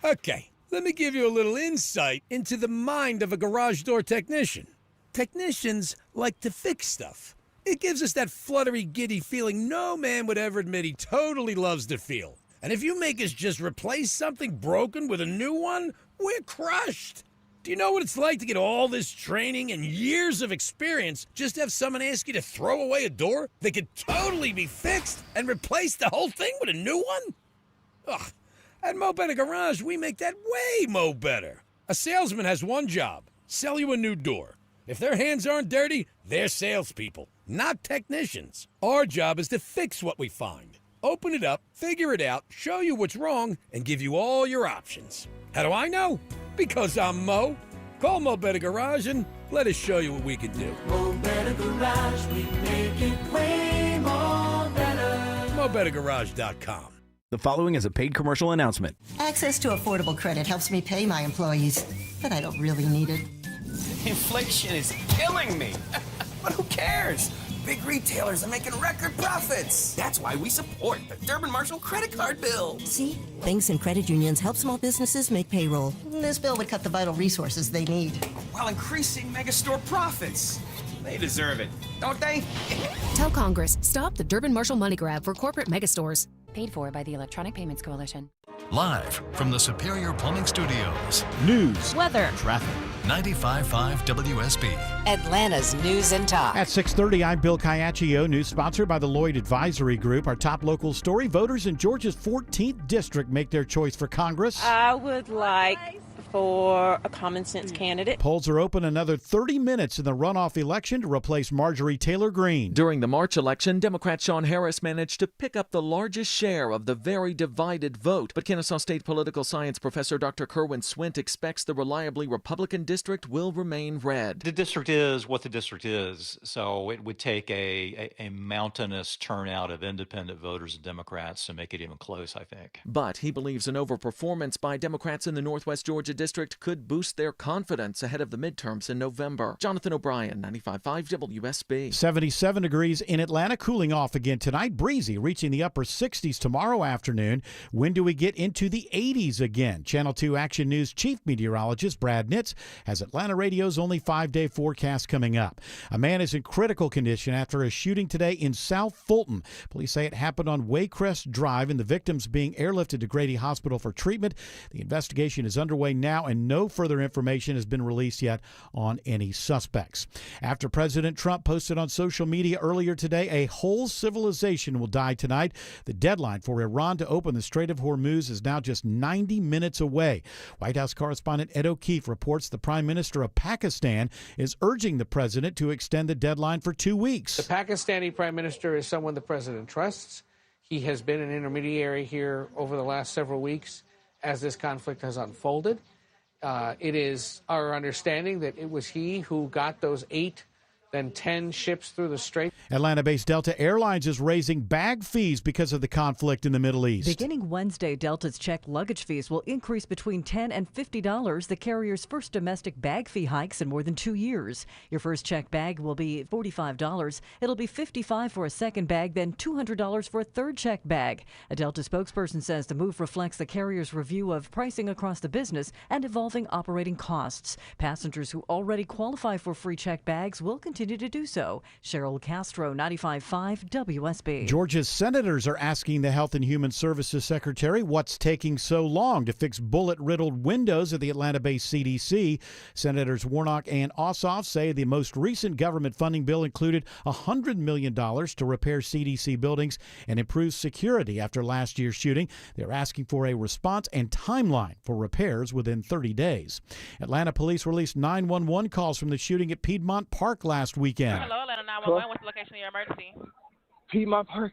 Okay, let me give you a little insight into the mind of a garage door technician. Technicians like to fix stuff. It gives us that fluttery, giddy feeling no man would ever admit he totally loves to feel. And if you make us just replace something broken with a new one, we're crushed. Do you know what it's like to get all this training and years of experience just to have someone ask you to throw away a door that could totally be fixed and replace the whole thing with a new one? Ugh. At Mo Better Garage, we make that way mo better. A salesman has one job: sell you a new door. If their hands aren't dirty, they're salespeople, not technicians. Our job is to fix what we find, open it up, figure it out, show you what's wrong, and give you all your options. How do I know? Because I'm Mo. Call Mo Better Garage and let us show you what we can do. Mo Better Garage, we make it way more better. MoBetterGarage.com. The following is a paid commercial announcement. Access to affordable credit helps me pay my employees, but I don't really need it. Inflation is killing me. But who cares? Big retailers are making record profits. That's why we support the Durbin Marshall credit card bill. See? Banks and credit unions help small businesses make payroll. This bill would cut the vital resources they need, While increasing megastore profits. They deserve it, don't they? Tell Congress, stop the Durbin Marshall money grab for corporate megastores. Paid for by the Electronic Payments Coalition. Live from the Superior Plumbing Studios. News, weather, traffic. 95.5 WSB. Atlanta's News and Talk. At 6:30, I'm Bill Caiaccio. News sponsored by the Lloyd Advisory Group. Our top local story: voters in Georgia's 14th district make their choice for Congress. I would like for a common sense candidate. Polls are open another 30 minutes in the runoff election to replace Marjorie Taylor Greene. During the March election, Democrat Sean Harris managed to pick up the largest share of the very divided vote. But Kennesaw State political science professor Dr. Kerwin Swint expects the reliably Republican district will remain red. The district is what the district is, so it would take a mountainous turnout of independent voters and Democrats to make it even close, I think. But he believes an overperformance by Democrats in the Northwest Georgia district could boost their confidence ahead of the midterms in November. Jonathan O'Brien, 95.5 WSB. 77 degrees in Atlanta, cooling off again tonight. Breezy, reaching the upper 60s tomorrow afternoon. When do we get into the 80s again? Channel 2 Action News chief meteorologist Brad Nitz has Atlanta Radio's only 5-day forecast coming up. A man is in critical condition after a shooting today in South Fulton. Police say it happened on Waycrest Drive, and the victims being airlifted to Grady Hospital for treatment. The investigation is underway now, and no further information has been released yet on any suspects. After President Trump posted on social media earlier today, a whole civilization will die tonight. The deadline for Iran to open the Strait of Hormuz is now just 90 minutes away. White House correspondent Ed O'Keefe reports the Prime Minister of Pakistan is urging the president to extend the deadline for 2 weeks. The Pakistani Prime Minister is someone the president trusts. He has been an intermediary here over the last several weeks as this conflict has unfolded. It is our understanding that it was he who got those 8, then 10 ships through the strait. Atlanta-based Delta Airlines is raising bag fees because of the conflict in the Middle East. Beginning Wednesday, Delta's checked luggage fees will increase between $10 and $50, the carrier's first domestic bag fee hikes in more than 2 years. Your first checked bag will be $45. It'll be $55 for a second bag, then $200 for a third checked bag. A Delta spokesperson says the move reflects the carrier's review of pricing across the business and evolving operating costs. Passengers who already qualify for free checked bags will continue to do so. Cheryl Castro, 95.5 WSB. Georgia's senators are asking the Health and Human Services Secretary what's taking so long to fix bullet-riddled windows at the Atlanta-based CDC. Senators Warnock and Ossoff say the most recent government funding bill included $100 million to repair CDC buildings and improve security after last year's shooting. They're asking for a response and timeline for repairs within 30 days. Atlanta police released 911 calls from the shooting at Piedmont Park last weekend. Hello, Atlanta 911. What's the location of your emergency? Piedmont Park.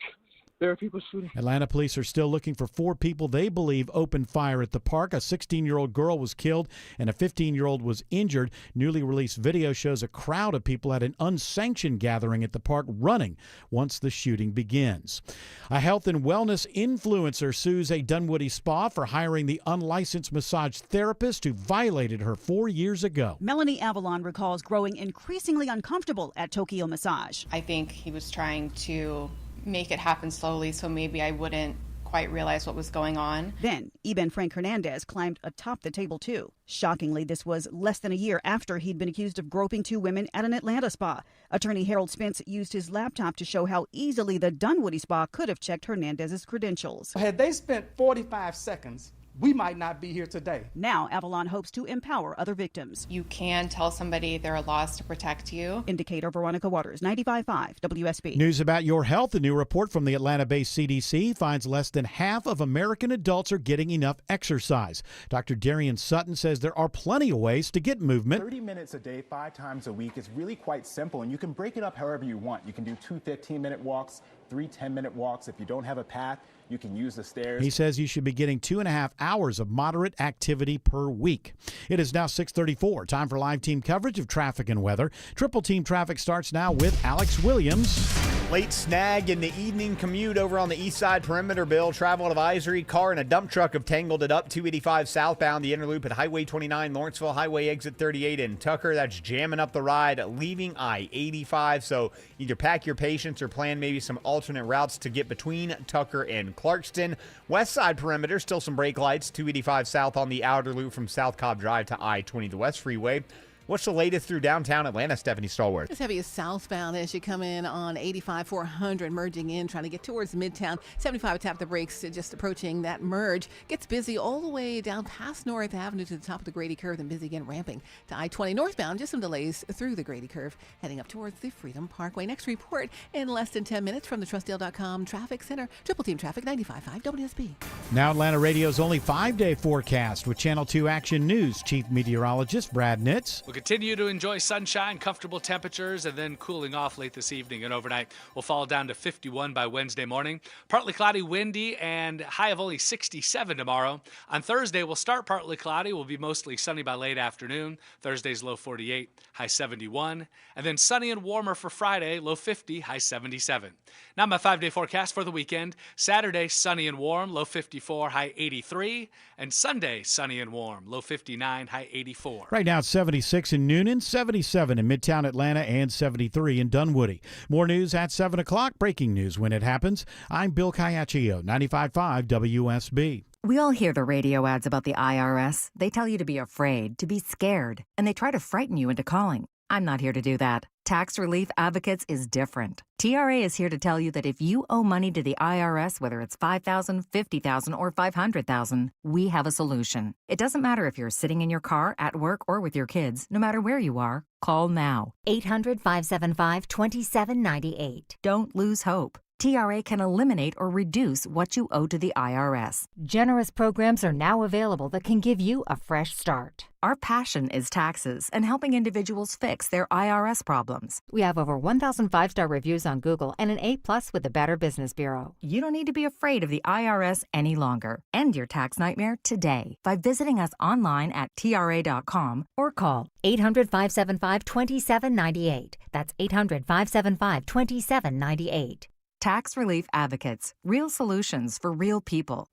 There are people shooting. Atlanta police are still looking for 4 people they believe opened fire at the park. A 16-year-old girl was killed and a 15-year-old was injured. Newly released video shows a crowd of people at an unsanctioned gathering at the park running once the shooting begins. A health and wellness influencer sues a Dunwoody spa for hiring the unlicensed massage therapist who violated her 4 years ago. Melanie Avalon recalls growing increasingly uncomfortable at Tokyo Massage. I think he was trying to make it happen slowly, so maybe I wouldn't quite realize what was going on. Then, Eben Frank Hernandez climbed atop the table too. Shockingly, this was less than a year after he'd been accused of groping 2 women at an Atlanta spa. Attorney Harold Spence used his laptop to show how easily the Dunwoody spa could have checked Hernandez's credentials. Had they spent 45 seconds, we might not be here today. Now, Avalon hopes to empower other victims. You can tell somebody there are laws to protect you. Indicator Veronica Waters, 95.5 WSB. News about your health. A new report from the Atlanta-based CDC finds less than half of American adults are getting enough exercise. Dr. Darian Sutton says there are plenty of ways to get movement. 30 minutes a day, 5 times a week is really quite simple, and you can break it up however you want. You can do 2 15-minute walks, 3 10-minute walks. If you don't have a path, you can use the stairs. He says you should be getting 2.5 hours of moderate activity per week. It is now 6:34. Time for live team coverage of traffic and weather. Triple Team Traffic starts now with Alex Williams. Late snag in the evening commute over on the east side perimeter, Bill. Travel advisory. Car and a dump truck have tangled it up 285 southbound. The inner loop at Highway 29, Lawrenceville Highway exit 38 in Tucker. That's jamming up the ride, leaving I-85. So either pack your patience or plan maybe some alternate routes to get between Tucker and Clarkston. West side perimeter, still some brake lights. 285 south on the outer loop from South Cobb Drive to I-20, the West Freeway. What's the latest through downtown Atlanta, Stephanie Stallworth? It's heavy as southbound as you come in on 85 400, merging in, trying to get towards Midtown. 75 tap the brakes, just approaching that merge. Gets busy all the way down past North Avenue to the top of the Grady Curve, then busy again ramping to I-20 northbound. Just some delays through the Grady Curve, heading up towards the Freedom Parkway. Next report in less than 10 minutes from the TrustDale.com Traffic Center. Triple Team Traffic, 95.5 WSB. Now Atlanta Radio's only 5-day forecast with Channel 2 Action News Chief Meteorologist Brad Nitz. We'll continue to enjoy sunshine, comfortable temperatures, and then cooling off late this evening and overnight. We'll fall down to 51 by Wednesday morning. Partly cloudy, windy, and high of only 67 tomorrow. On Thursday, we'll start partly cloudy. We'll be mostly sunny by late afternoon. Thursday's low 48, high 71. And then sunny and warmer for Friday, low 50, high 77. Now my 5-day forecast for the weekend. Saturday, sunny and warm, low 54, high 83. And Sunday, sunny and warm, low 59, high 84. Right now it's 76 in Noonan, 77 in Midtown Atlanta, and 73 in Dunwoody. More news at 7 o'clock. Breaking news when it happens. I'm Bill Caiaccio, 95.5 WSB. We all hear the radio ads about the IRS. They tell you to be afraid, to be scared, and they try to frighten you into calling. I'm not here to do that. Tax Relief Advocates is different. TRA is here to tell you that if you owe money to the IRS, whether it's $5,000, $50,000, or $500,000, we have a solution. It doesn't matter if you're sitting in your car, at work, or with your kids. No matter where you are, call now. 800-575-2798. Don't lose hope. TRA can eliminate or reduce what you owe to the IRS. Generous programs are now available that can give you a fresh start. Our passion is taxes and helping individuals fix their IRS problems. We have over 1,000 5-star reviews on Google and an A+ with the Better Business Bureau. You don't need to be afraid of the IRS any longer. End your tax nightmare today by visiting us online at TRA.com or call 800-575-2798. That's 800-575-2798. Tax Relief Advocates. Real solutions for real people.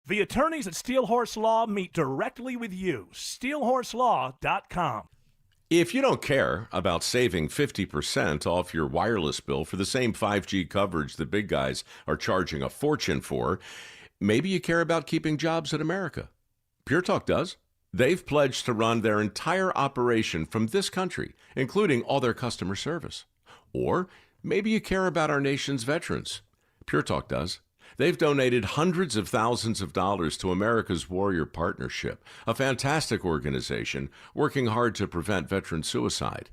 The attorneys at Steel Horse Law meet directly with you. SteelHorseLaw.com. If you don't care about saving 50% off your wireless bill for the same 5G coverage the big guys are charging a fortune for, maybe you care about keeping jobs in America. Pure Talk does. They've pledged to run their entire operation from this country, including all their customer service. Or maybe you care about our nation's veterans. Pure Talk does. They've donated hundreds of thousands of dollars to America's Warrior Partnership, a fantastic organization working hard to prevent veteran suicide.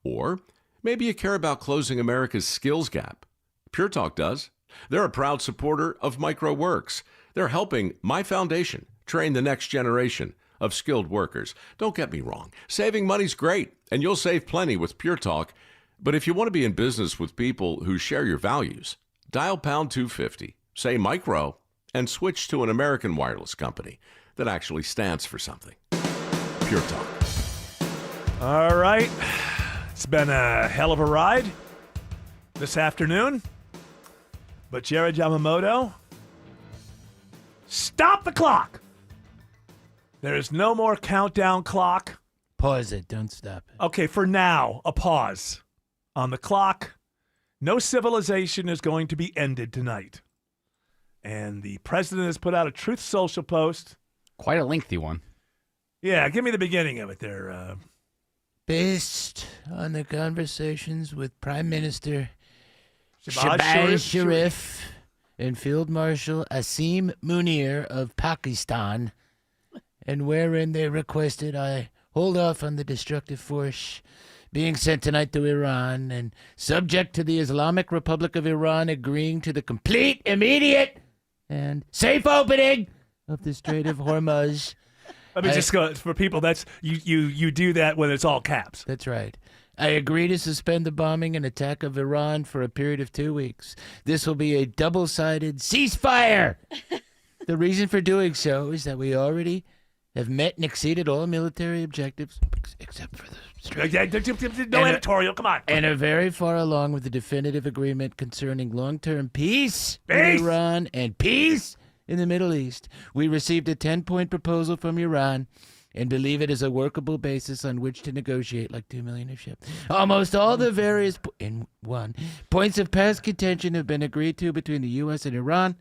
Or maybe you care about closing America's skills gap. Pure Talk does. They're a proud supporter of MicroWorks. They're helping my foundation train the next generation of skilled workers. Don't get me wrong. Saving money's great, and you'll save plenty with Pure Talk. But if you want to be in business with people who share your values, Dial pound 250, say micro, and switch to an American wireless company that actually stands for something. Pure Talk. All right. It's been a hell of a ride this afternoon. But Jared Yamamoto, stop the clock. There is no more countdown clock. Pause it. Don't stop it. Okay, for now, a pause on the clock. No civilization is going to be ended tonight. And the president has put out a Truth Social post. Quite a lengthy one. Yeah, give me the beginning of it there. Based on the conversations with Prime Minister Shehbaz Sharif and Field Marshal Asim Munir of Pakistan, and wherein they requested I hold off on the destructive force being sent tonight to Iran, and subject to the Islamic Republic of Iran agreeing to the complete, immediate, and safe opening of the Strait of Hormuz. Let me just go for people. That's you do that when it's all caps. That's right. I agree to suspend the bombing and attack of Iran for a period of 2 weeks. This will be a double-sided ceasefire. The reason for doing so is that we already have met and exceeded all military objectives, except for the Strait. No editorial, come on. And are very far along with the definitive agreement concerning long-term peace in Iran and peace in the Middle East. We received a 10-point proposal from Iran and believe it is a workable basis on which to negotiate like 2 million a ship. Almost all the various points of past contention have been agreed to between the U.S. and Iran,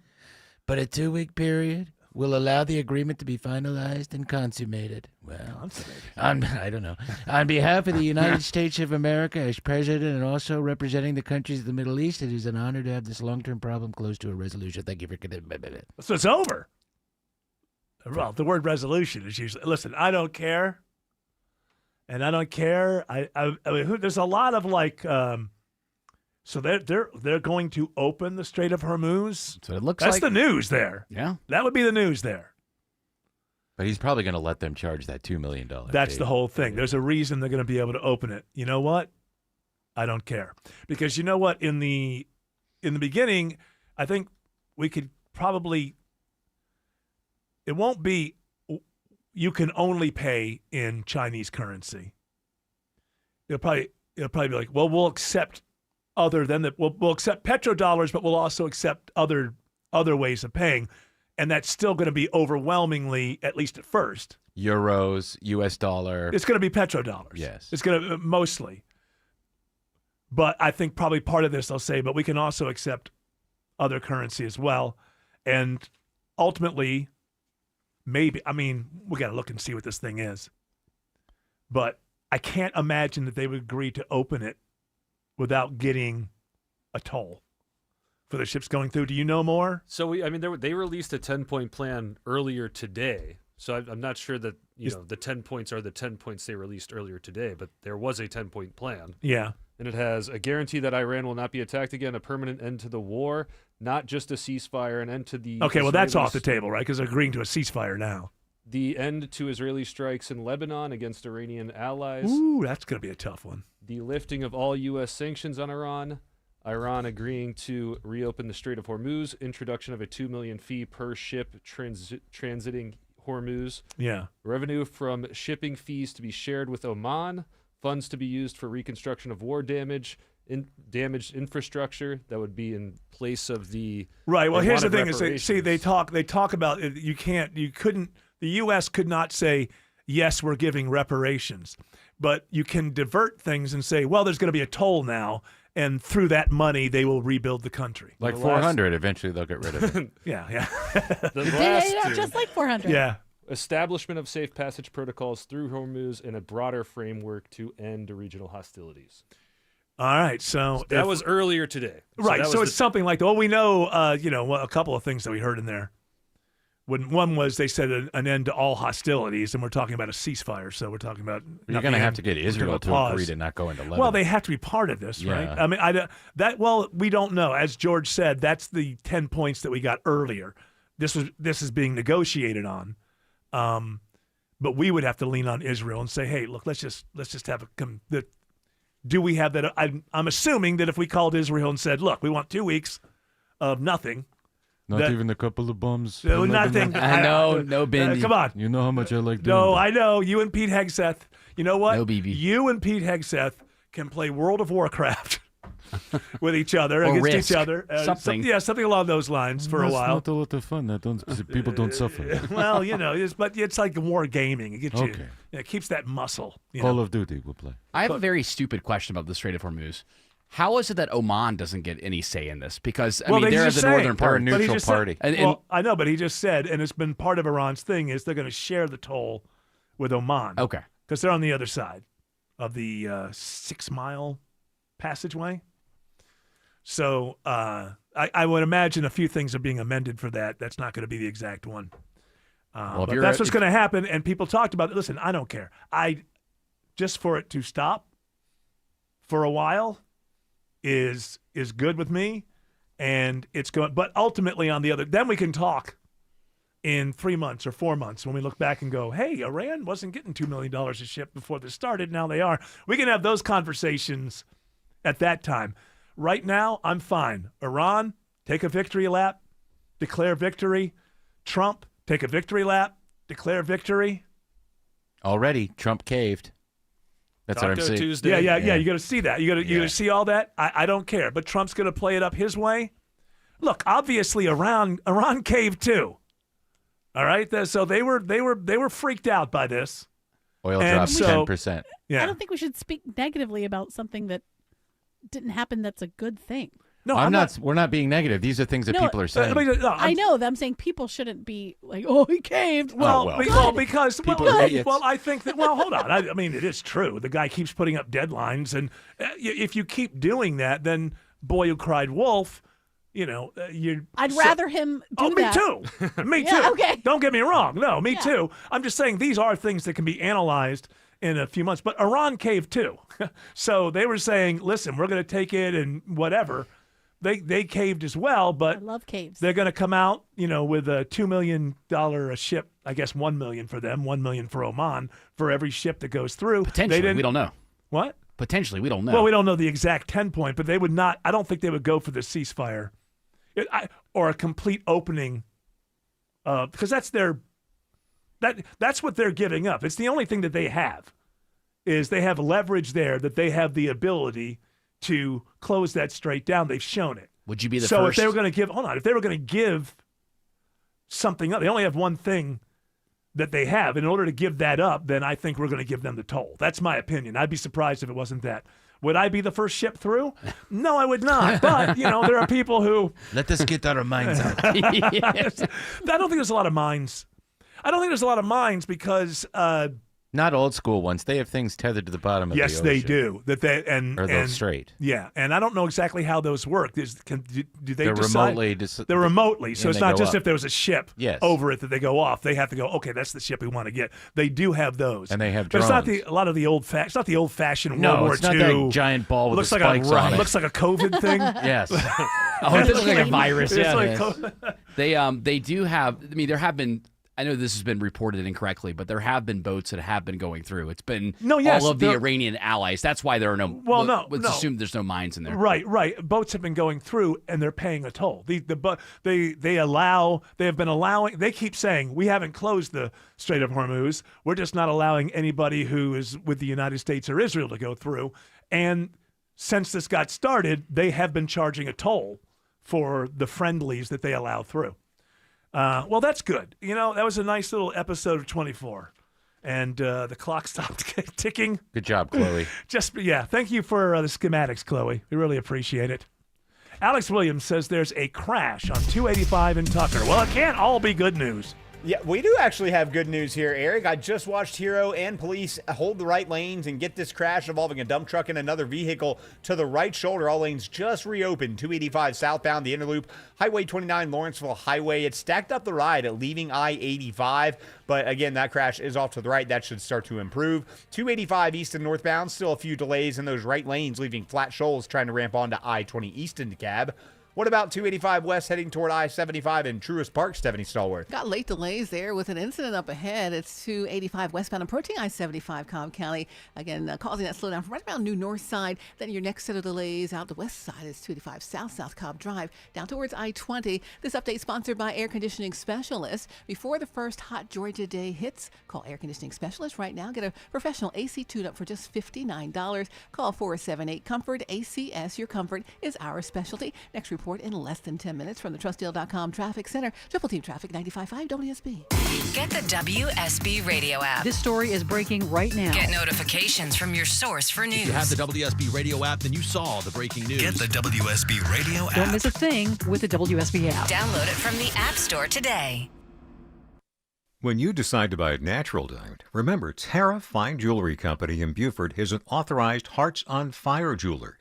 but a 2-week period will allow the agreement to be finalized and consummated. Well, I don't know. On behalf of the United States of America, as president and also representing the countries of the Middle East, it is an honor to have this long-term problem close to a resolution. Thank you for... So it's over. Well, the word resolution is usually, listen, I don't care. And I don't care. I mean, there's a lot of so they're going to open the Strait of Hormuz. So it looks That's like the news there. Yeah. That would be the news there. But he's probably going to let them charge that $2 million. That's fee. the whole thing. There's a reason they're going to be able to open it. You know what? I don't care. Because you know what? In the beginning, I think we could probably, it won't be you can only pay in Chinese currency. It'll probably be like, well, we'll accept other than that. We'll accept petrodollars, but we'll also accept other ways of paying. And that's still going to be overwhelmingly, at least at first, euros, U.S. dollar. It's going to be petrodollars. Yes. It's going to mostly. But I think probably part of this they'll say, but we can also accept other currency as well. And ultimately, maybe, I mean, we got to look and see what this thing is. But I can't imagine that they would agree to open it without getting a toll for the ships going through. Do you know more? So they released a 10-point plan earlier today. So I'm not sure that the 10 points are the 10 points they released earlier today, but there was a 10-point plan. Yeah. And it has a guarantee that Iran will not be attacked again, a permanent end to the war, not just a ceasefire, an end to the Okay, well, that's off the table, right? Because they're agreeing to a ceasefire now. The end to Israeli strikes in Lebanon against Iranian allies. Ooh, that's going to be a tough one. The lifting of all U.S. sanctions on Iran. Iran agreeing to reopen the Strait of Hormuz. Introduction of a $2 million fee per ship transiting Hormuz. Yeah. Revenue from shipping fees to be shared with Oman. Funds to be used for reconstruction of war damage. Damaged infrastructure that would be in place of the right. Well, here's the thing: is they talk about it, the U.S. could not say yes, we're giving reparations, but you can divert things and say, well, there's going to be a toll now, and through that money they will rebuild the country. Like 400, eventually they'll get rid of it. yeah. Just like 400. Yeah. Establishment of safe passage protocols through Hormuz in a broader framework to end regional hostilities. All right, so that was earlier today. Right, so it's something like that. Well, we know, a couple of things that we heard in there. One was they said an end to all hostilities, and we're talking about a ceasefire. So we're talking about you're going to have to get Israel to agree to not go into Lebanon. Well, they have to be part of this, right? I mean, we don't know. As George said, that's the 10 points that we got earlier. This is being negotiated on, but we would have to lean on Israel and say, hey, look, let's just have do we have that? I'm assuming that if we called Israel and said, look, we want 2 weeks, of nothing. Not even a couple of bums. Nothing. I know, no Bindi. Come on. You know how much I like doing No, that. I know. You and Pete Hegseth. You know what? No BB. You and Pete Hegseth can play World of Warcraft with each other, Or against Risk. each other. Something. Something along those lines for a That's while. not a lot of fun. People don't suffer. Well, but it's like more gaming. It gets you. Okay. It keeps that muscle. Call of Duty we'll play. I have a very stupid question about the Strait of Hormuz. How is it that Oman doesn't get any say in this? Because they're the northern party. They're a neutral party. Well, I know, but he just said, and it's been part of Iran's thing, is they're going to share the toll with Oman. Okay. Because they're on the other side of the 6-mile passageway. So I would imagine a few things are being amended for that. That's not going to be the exact one. But that's what's going to happen. And people talked about it. Listen, I don't care. Just for it to stop for a while is good with me, and it's going. But ultimately, then we can talk in 3 months or 4 months when we look back and go, "Hey, Iran wasn't getting $2 million a ship before this started. Now they are." We can have those conversations at that time. Right now, I'm fine. Iran, take a victory lap, declare victory. Trump, take a victory lap, declare victory. Already, Trump caved. That's what I'm saying. Tuesday. Yeah. You got to see that. You got to see all that. I don't care. But Trump's going to play it up his way. Look, obviously, Iran caved too. All right. So they were freaked out by this. Oil dropped 10%. Yeah. I don't think we should speak negatively about something that didn't happen. That's a good thing. No, I'm not. We're not being negative. These are things that people are saying. I know that I'm saying people shouldn't be like, "Oh, he caved." Because people are idiots. I think that. Well, hold on. I mean, it is true. The guy keeps putting up deadlines, and if you keep doing that, then boy who cried wolf. I'd rather him do me that. too. Me Yeah, too. okay. Don't get me wrong. No, me too. I'm just saying these are things that can be analyzed in a few months. But Iran caved too. So they were saying, listen, we're going to take it and whatever. They caved as well, but I love caves. they're going to come out, with a $2 million a ship. I guess $1 million for them, $1 million for Oman for every ship that goes through. Potentially, we don't know. What? Potentially, we don't know. Well, we don't know the exact 10 point, but they would not. I don't think they would go for the ceasefire or a complete opening, because that's what they're giving up. It's the only thing that they have, is they have leverage there that they have the ability to close that strait down. They've shown it. Would you be the so first? if they were going to give, if they were going to give something up, they only have one thing that they have. In order to give that up, then I think we're going to give them the toll. That's my opinion. I'd be surprised if it wasn't that. Would I be the first ship through? No, I would not. But, there are people who... Let us get our minds out. I don't think there's a lot of minds. I don't think there's a lot of minds because... Not old school ones. They have things tethered to the bottom of the ocean. Yes, they do. Or they'll straight. Yeah, and I don't know exactly how those work. Do they They're decide? They're remotely, so it's not just if there was a ship Yes. over it that they go off. They have to go, okay, that's the ship we want to get. They do have those. And they have But drones. it's not a lot of the it's not the old-fashioned No, World War it's not II. that giant ball with looks the like spikes on it. Looks like a COVID thing. Yes. Oh, it looks like a virus. It's Yeah, like they do have. I mean, there have been. I know this has been reported incorrectly, but there have been boats that have been going through. It's been all of the Iranian allies. That's why there are no. Well, let's assume there's no mines in there. Right. Boats have been going through, and they're paying a toll. They have been allowing. They keep saying we haven't closed the Strait of Hormuz. We're just not allowing anybody who is with the United States or Israel to go through. And since this got started, they have been charging a toll for the friendlies that they allow through. Well, that's good. That was a nice little episode of 24. And the clock stopped ticking. Good job, Chloe. Thank you for the schematics, Chloe. We really appreciate it. Alex Williams says there's a crash on 285 in Tucker. Well, it can't all be good news. Yeah, we do actually have good news here, Eric. I just watched Hero and police hold the right lanes and get this crash involving a dump truck and another vehicle to the right shoulder. All lanes just reopened. 285 southbound, the inner loop, Highway 29, Lawrenceville Highway. It stacked up the ride at leaving I-85, but again, that crash is off to the right. That should start to improve. 285 east and northbound, still a few delays in those right lanes, leaving Flat Shoals trying to ramp onto I-20 east into Cab. What about 285 West heading toward I-75 in Truist Park, Stephanie Stallworth? Got late delays there with an incident up ahead. It's 285 westbound approaching I-75 Cobb County. Again, causing that slowdown from right around New North Side. Then your next set of delays out the west side is 285 South Cobb Drive down towards I-20. This update sponsored by Air Conditioning Specialists. Before the first hot Georgia day hits, call Air Conditioning Specialists right now. Get a professional AC tune-up for just $59. Call 478-COMFORT. ACS, your comfort is our specialty. Next report in less than 10 minutes from the TrustDeal.com Traffic Center. Triple Team Traffic 95.5 WSB. Get the WSB radio app. This story is breaking right now. Get notifications from your source for news. If you have the WSB radio app, then you saw the breaking news. Get the WSB radio app. Don't miss a thing with the WSB app. Download it from the App Store today. When you decide to buy a natural diamond, remember Tara Fine Jewelry Company in Beaufort is an authorized Hearts on Fire jeweler.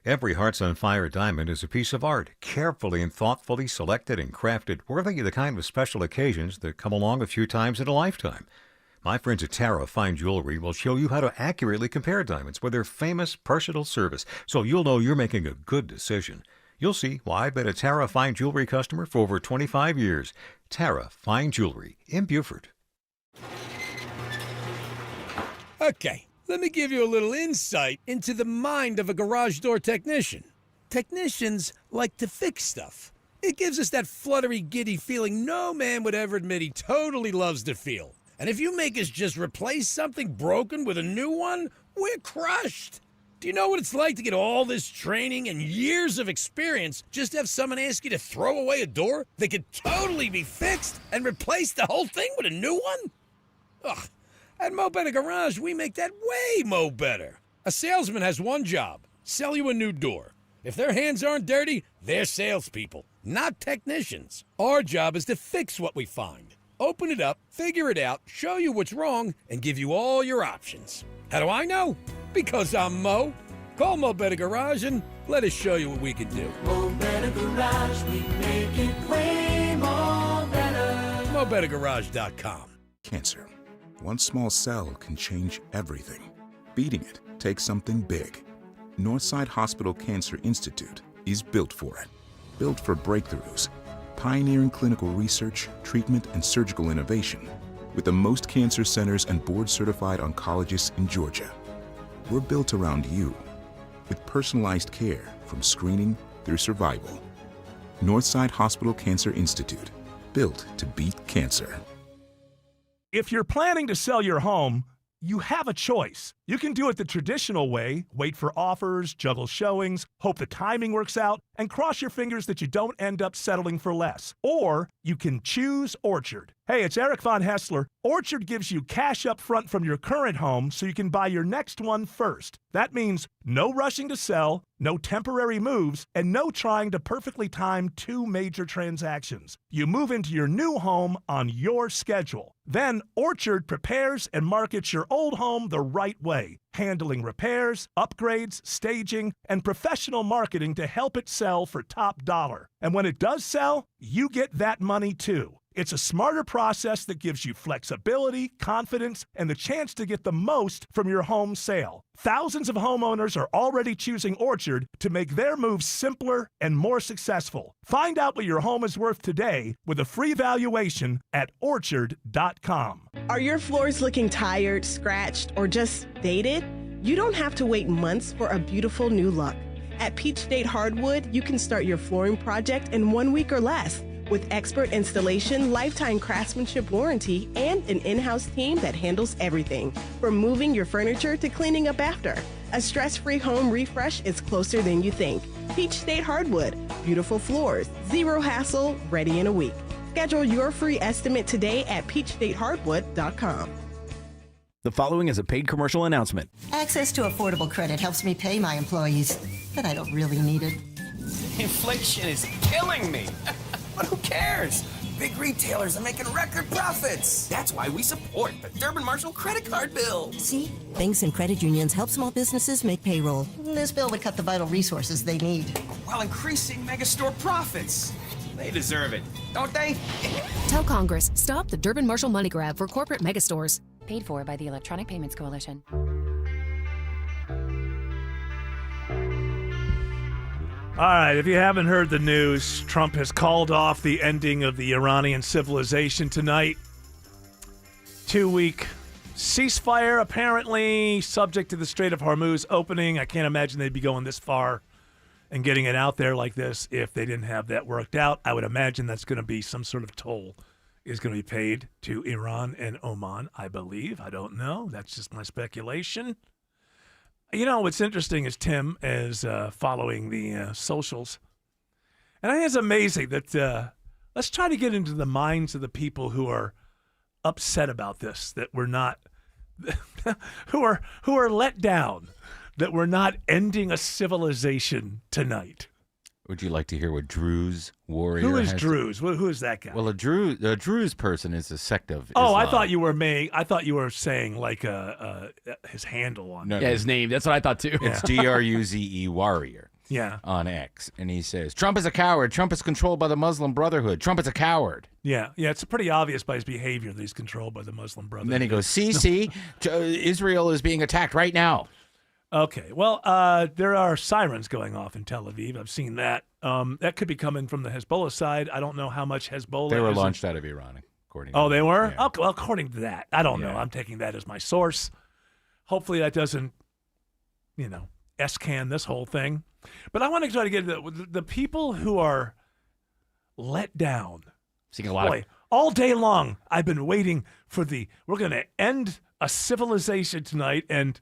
Every Hearts on Fire diamond is a piece of art, carefully and thoughtfully selected and crafted, worthy of the kind of special occasions that come along a few times in a lifetime. My friends at Tara Fine Jewelry will show you how to accurately compare diamonds with their famous personal service, so you'll know you're making a good decision. You'll see why I've been a Tara Fine Jewelry customer for over 25 years. Tara Fine Jewelry in Beaufort. Okay, let me give you a little insight into the mind of a garage door technician. Technicians like to fix stuff. It gives us that fluttery, giddy feeling no man would ever admit he totally loves to feel. And if you make us just replace something broken with a new one, we're crushed. Do you know what it's like to get all this training and years of experience just to have someone ask you to throw away a door that could totally be fixed and replace the whole thing with a new one? Ugh. At Mo Better Garage, we make that way mo better. A salesman has one job, sell you a new door. If their hands aren't dirty, they're salespeople, not technicians. Our job is to fix what we find. Open it up, figure it out, show you what's wrong, and give you all your options. How do I know? Because I'm Mo. Call Mo Better Garage and let us show you what we can do. Mo Better Garage, we make it way more better. MoBetterGarage.com. Cancer. One small cell can change everything. Beating it takes something big. Northside Hospital Cancer Institute is built for it. Built for breakthroughs, pioneering clinical research, treatment, and surgical innovation, with the most cancer centers and board-certified oncologists in Georgia. We're built around you, with personalized care from screening through survival. Northside Hospital Cancer Institute, built to beat cancer. If you're planning to sell your home, you have a choice. You can do it the traditional way, wait for offers, juggle showings, hope the timing works out, and cross your fingers that you don't end up settling for less. Or you can choose Orchard. Hey, it's Eric Von Hessler. Orchard gives you cash up front from your current home so you can buy your next one first. That means no rushing to sell, no temporary moves, and no trying to perfectly time two major transactions. You move into your new home on your schedule. Then Orchard prepares and markets your old home the right way, handling repairs, upgrades, staging, and professional marketing to help it sell for top dollar. And when it does sell, you get that money too. It's a smarter process that gives you flexibility, confidence, and the chance to get the most from your home sale. Thousands of homeowners are already choosing Orchard to make their moves simpler and more successful. Find out what your home is worth today with a free valuation at Orchard.com. Are your floors looking tired, scratched, or just dated? You don't have to wait months for a beautiful new look. At Peach State Hardwood, you can start your flooring project in 1 week or less. With expert installation, lifetime craftsmanship warranty, and an in-house team that handles everything, from moving your furniture to cleaning up after. A stress-free home refresh is closer than you think. Peach State Hardwood, beautiful floors, zero hassle, ready in a week. Schedule your free estimate today at peachstatehardwood.com. The following is a paid commercial announcement. Access to affordable credit helps me pay my employees, but I don't really need it. Inflation is killing me. But who cares? Big retailers are making record profits. That's why we support the Durbin Marshall credit card bill. See? Banks and credit unions help small businesses make payroll. This bill would cut the vital resources they need, while increasing megastore profits. They deserve it, don't they? Tell Congress, stop the Durbin Marshall money grab for corporate megastores. Paid for by the Electronic Payments Coalition. All right, if you haven't heard the news, Trump has called off the ending of the Iranian civilization tonight. 2-week ceasefire, apparently, subject to the Strait of Hormuz opening. I can't imagine they'd be going this far and getting it out there like this if they didn't have that worked out. I would imagine that's going to be some sort of toll is going to be paid to Iran and Oman, I believe. I don't know. That's just my speculation. You know, what's interesting is Tim is following the socials. And I think it's amazing that let's try to get into the minds of the people who are upset about this, that we're not, who are let down, that we're not ending a civilization tonight. Would you like to hear what Druze warrior? Who is has Druze? Who is that guy? Well, a Druze person is a sect of Oh, Islam. I thought you were saying like his handle on. No, Yeah, his name. That's what I thought too. It's DRUZE warrior. Yeah. On X, and he says Trump is a coward. Trump is controlled by the Muslim Brotherhood. Trump is a coward. Yeah. It's pretty obvious by his behavior that he's controlled by the Muslim Brotherhood. And then he goes, see, Israel is being attacked right now. Okay. Well, there are sirens going off in Tel Aviv. I've seen that. That could be coming from the Hezbollah side. I don't know how much Hezbollah. They were launched out of Iran, according. Oh, they were. Yeah. Okay, well, according to that, I don't know. I'm taking that as my source. Hopefully, that doesn't, S-can this whole thing. But I want to try to get the people who are let down. Seeing a lot of All day long, I've been waiting for we're going to end a civilization tonight, and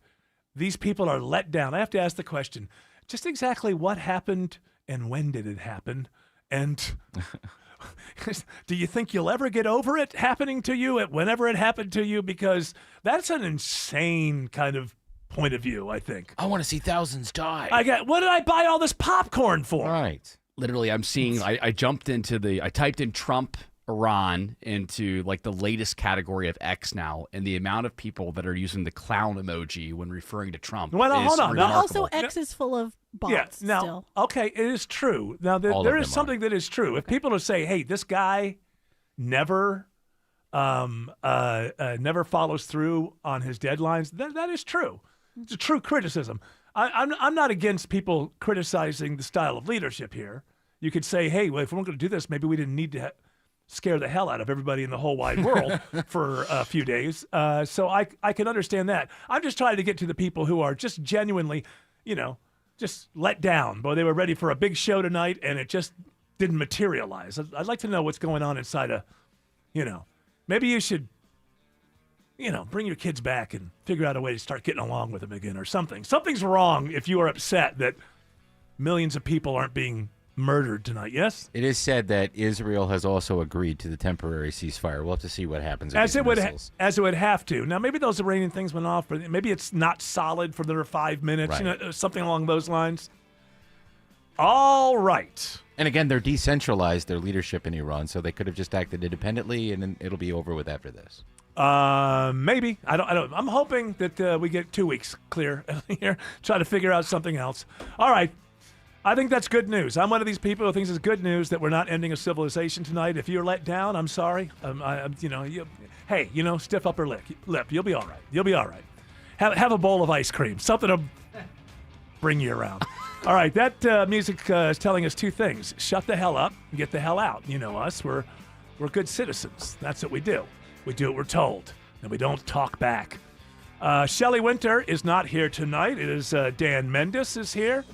these people are let down. I have to ask the question, just exactly what happened and when did it happen? And do you think you'll ever get over it happening to you whenever it happened to you? Because that's an insane kind of point of view, I think. I want to see thousands die. What did I buy all this popcorn for? Right. Literally, I'm seeing. I typed in Trump, Iran into like the latest category of X now, and the amount of people that are using the clown emoji when referring to Trump. Well, is hold on. But remarkable. also, X is full of bots Yeah. Now, still. okay, it is true. Now, there is something that is true. If people are saying, "Hey, this guy never follows through on his deadlines," that is true. It's a true criticism. I'm not against people criticizing the style of leadership here. You could say, hey, well, if we're going to do this, maybe we didn't need to scare the hell out of everybody in the whole wide world for a few days. So I can understand that. I'm just trying to get to the people who are just genuinely, just let down. Boy, they were ready for a big show tonight, and it just didn't materialize. I'd like to know what's going on inside maybe you should bring your kids back and figure out a way to start getting along with them again or something. Something's wrong if you are upset that millions of people aren't being murdered tonight, yes? It is said that Israel has also agreed to the temporary ceasefire. We'll have to see what happens. As it would have to. Now, maybe those Iranian things went off, but maybe it's not solid for another 5 minutes, Right. Something along those lines. All right. And again, they're decentralized, their leadership in Iran, so they could have just acted independently, and then it'll be over with after this. Maybe. I don't. I'm hoping that we get 2 weeks clear here. Try to figure out something else. All right. I think that's good news. I'm one of these people who thinks it's good news that we're not ending a civilization tonight. If you're let down, I'm sorry. Stiff upper lip. You'll be all right. You'll be all right. Have a bowl of ice cream. Something to bring you around. All right. That music is telling us two things. Shut the hell up and get the hell out. You know us. We're good citizens. That's what we do. We do what we're told, and we don't talk back. Shelley Winter is not here tonight. It is Dan Mendes is here.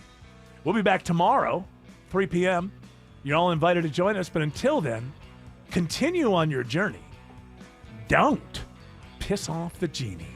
We'll be back tomorrow, 3 p.m. You're all invited to join us, but until then, continue on your journey. Don't piss off the genie.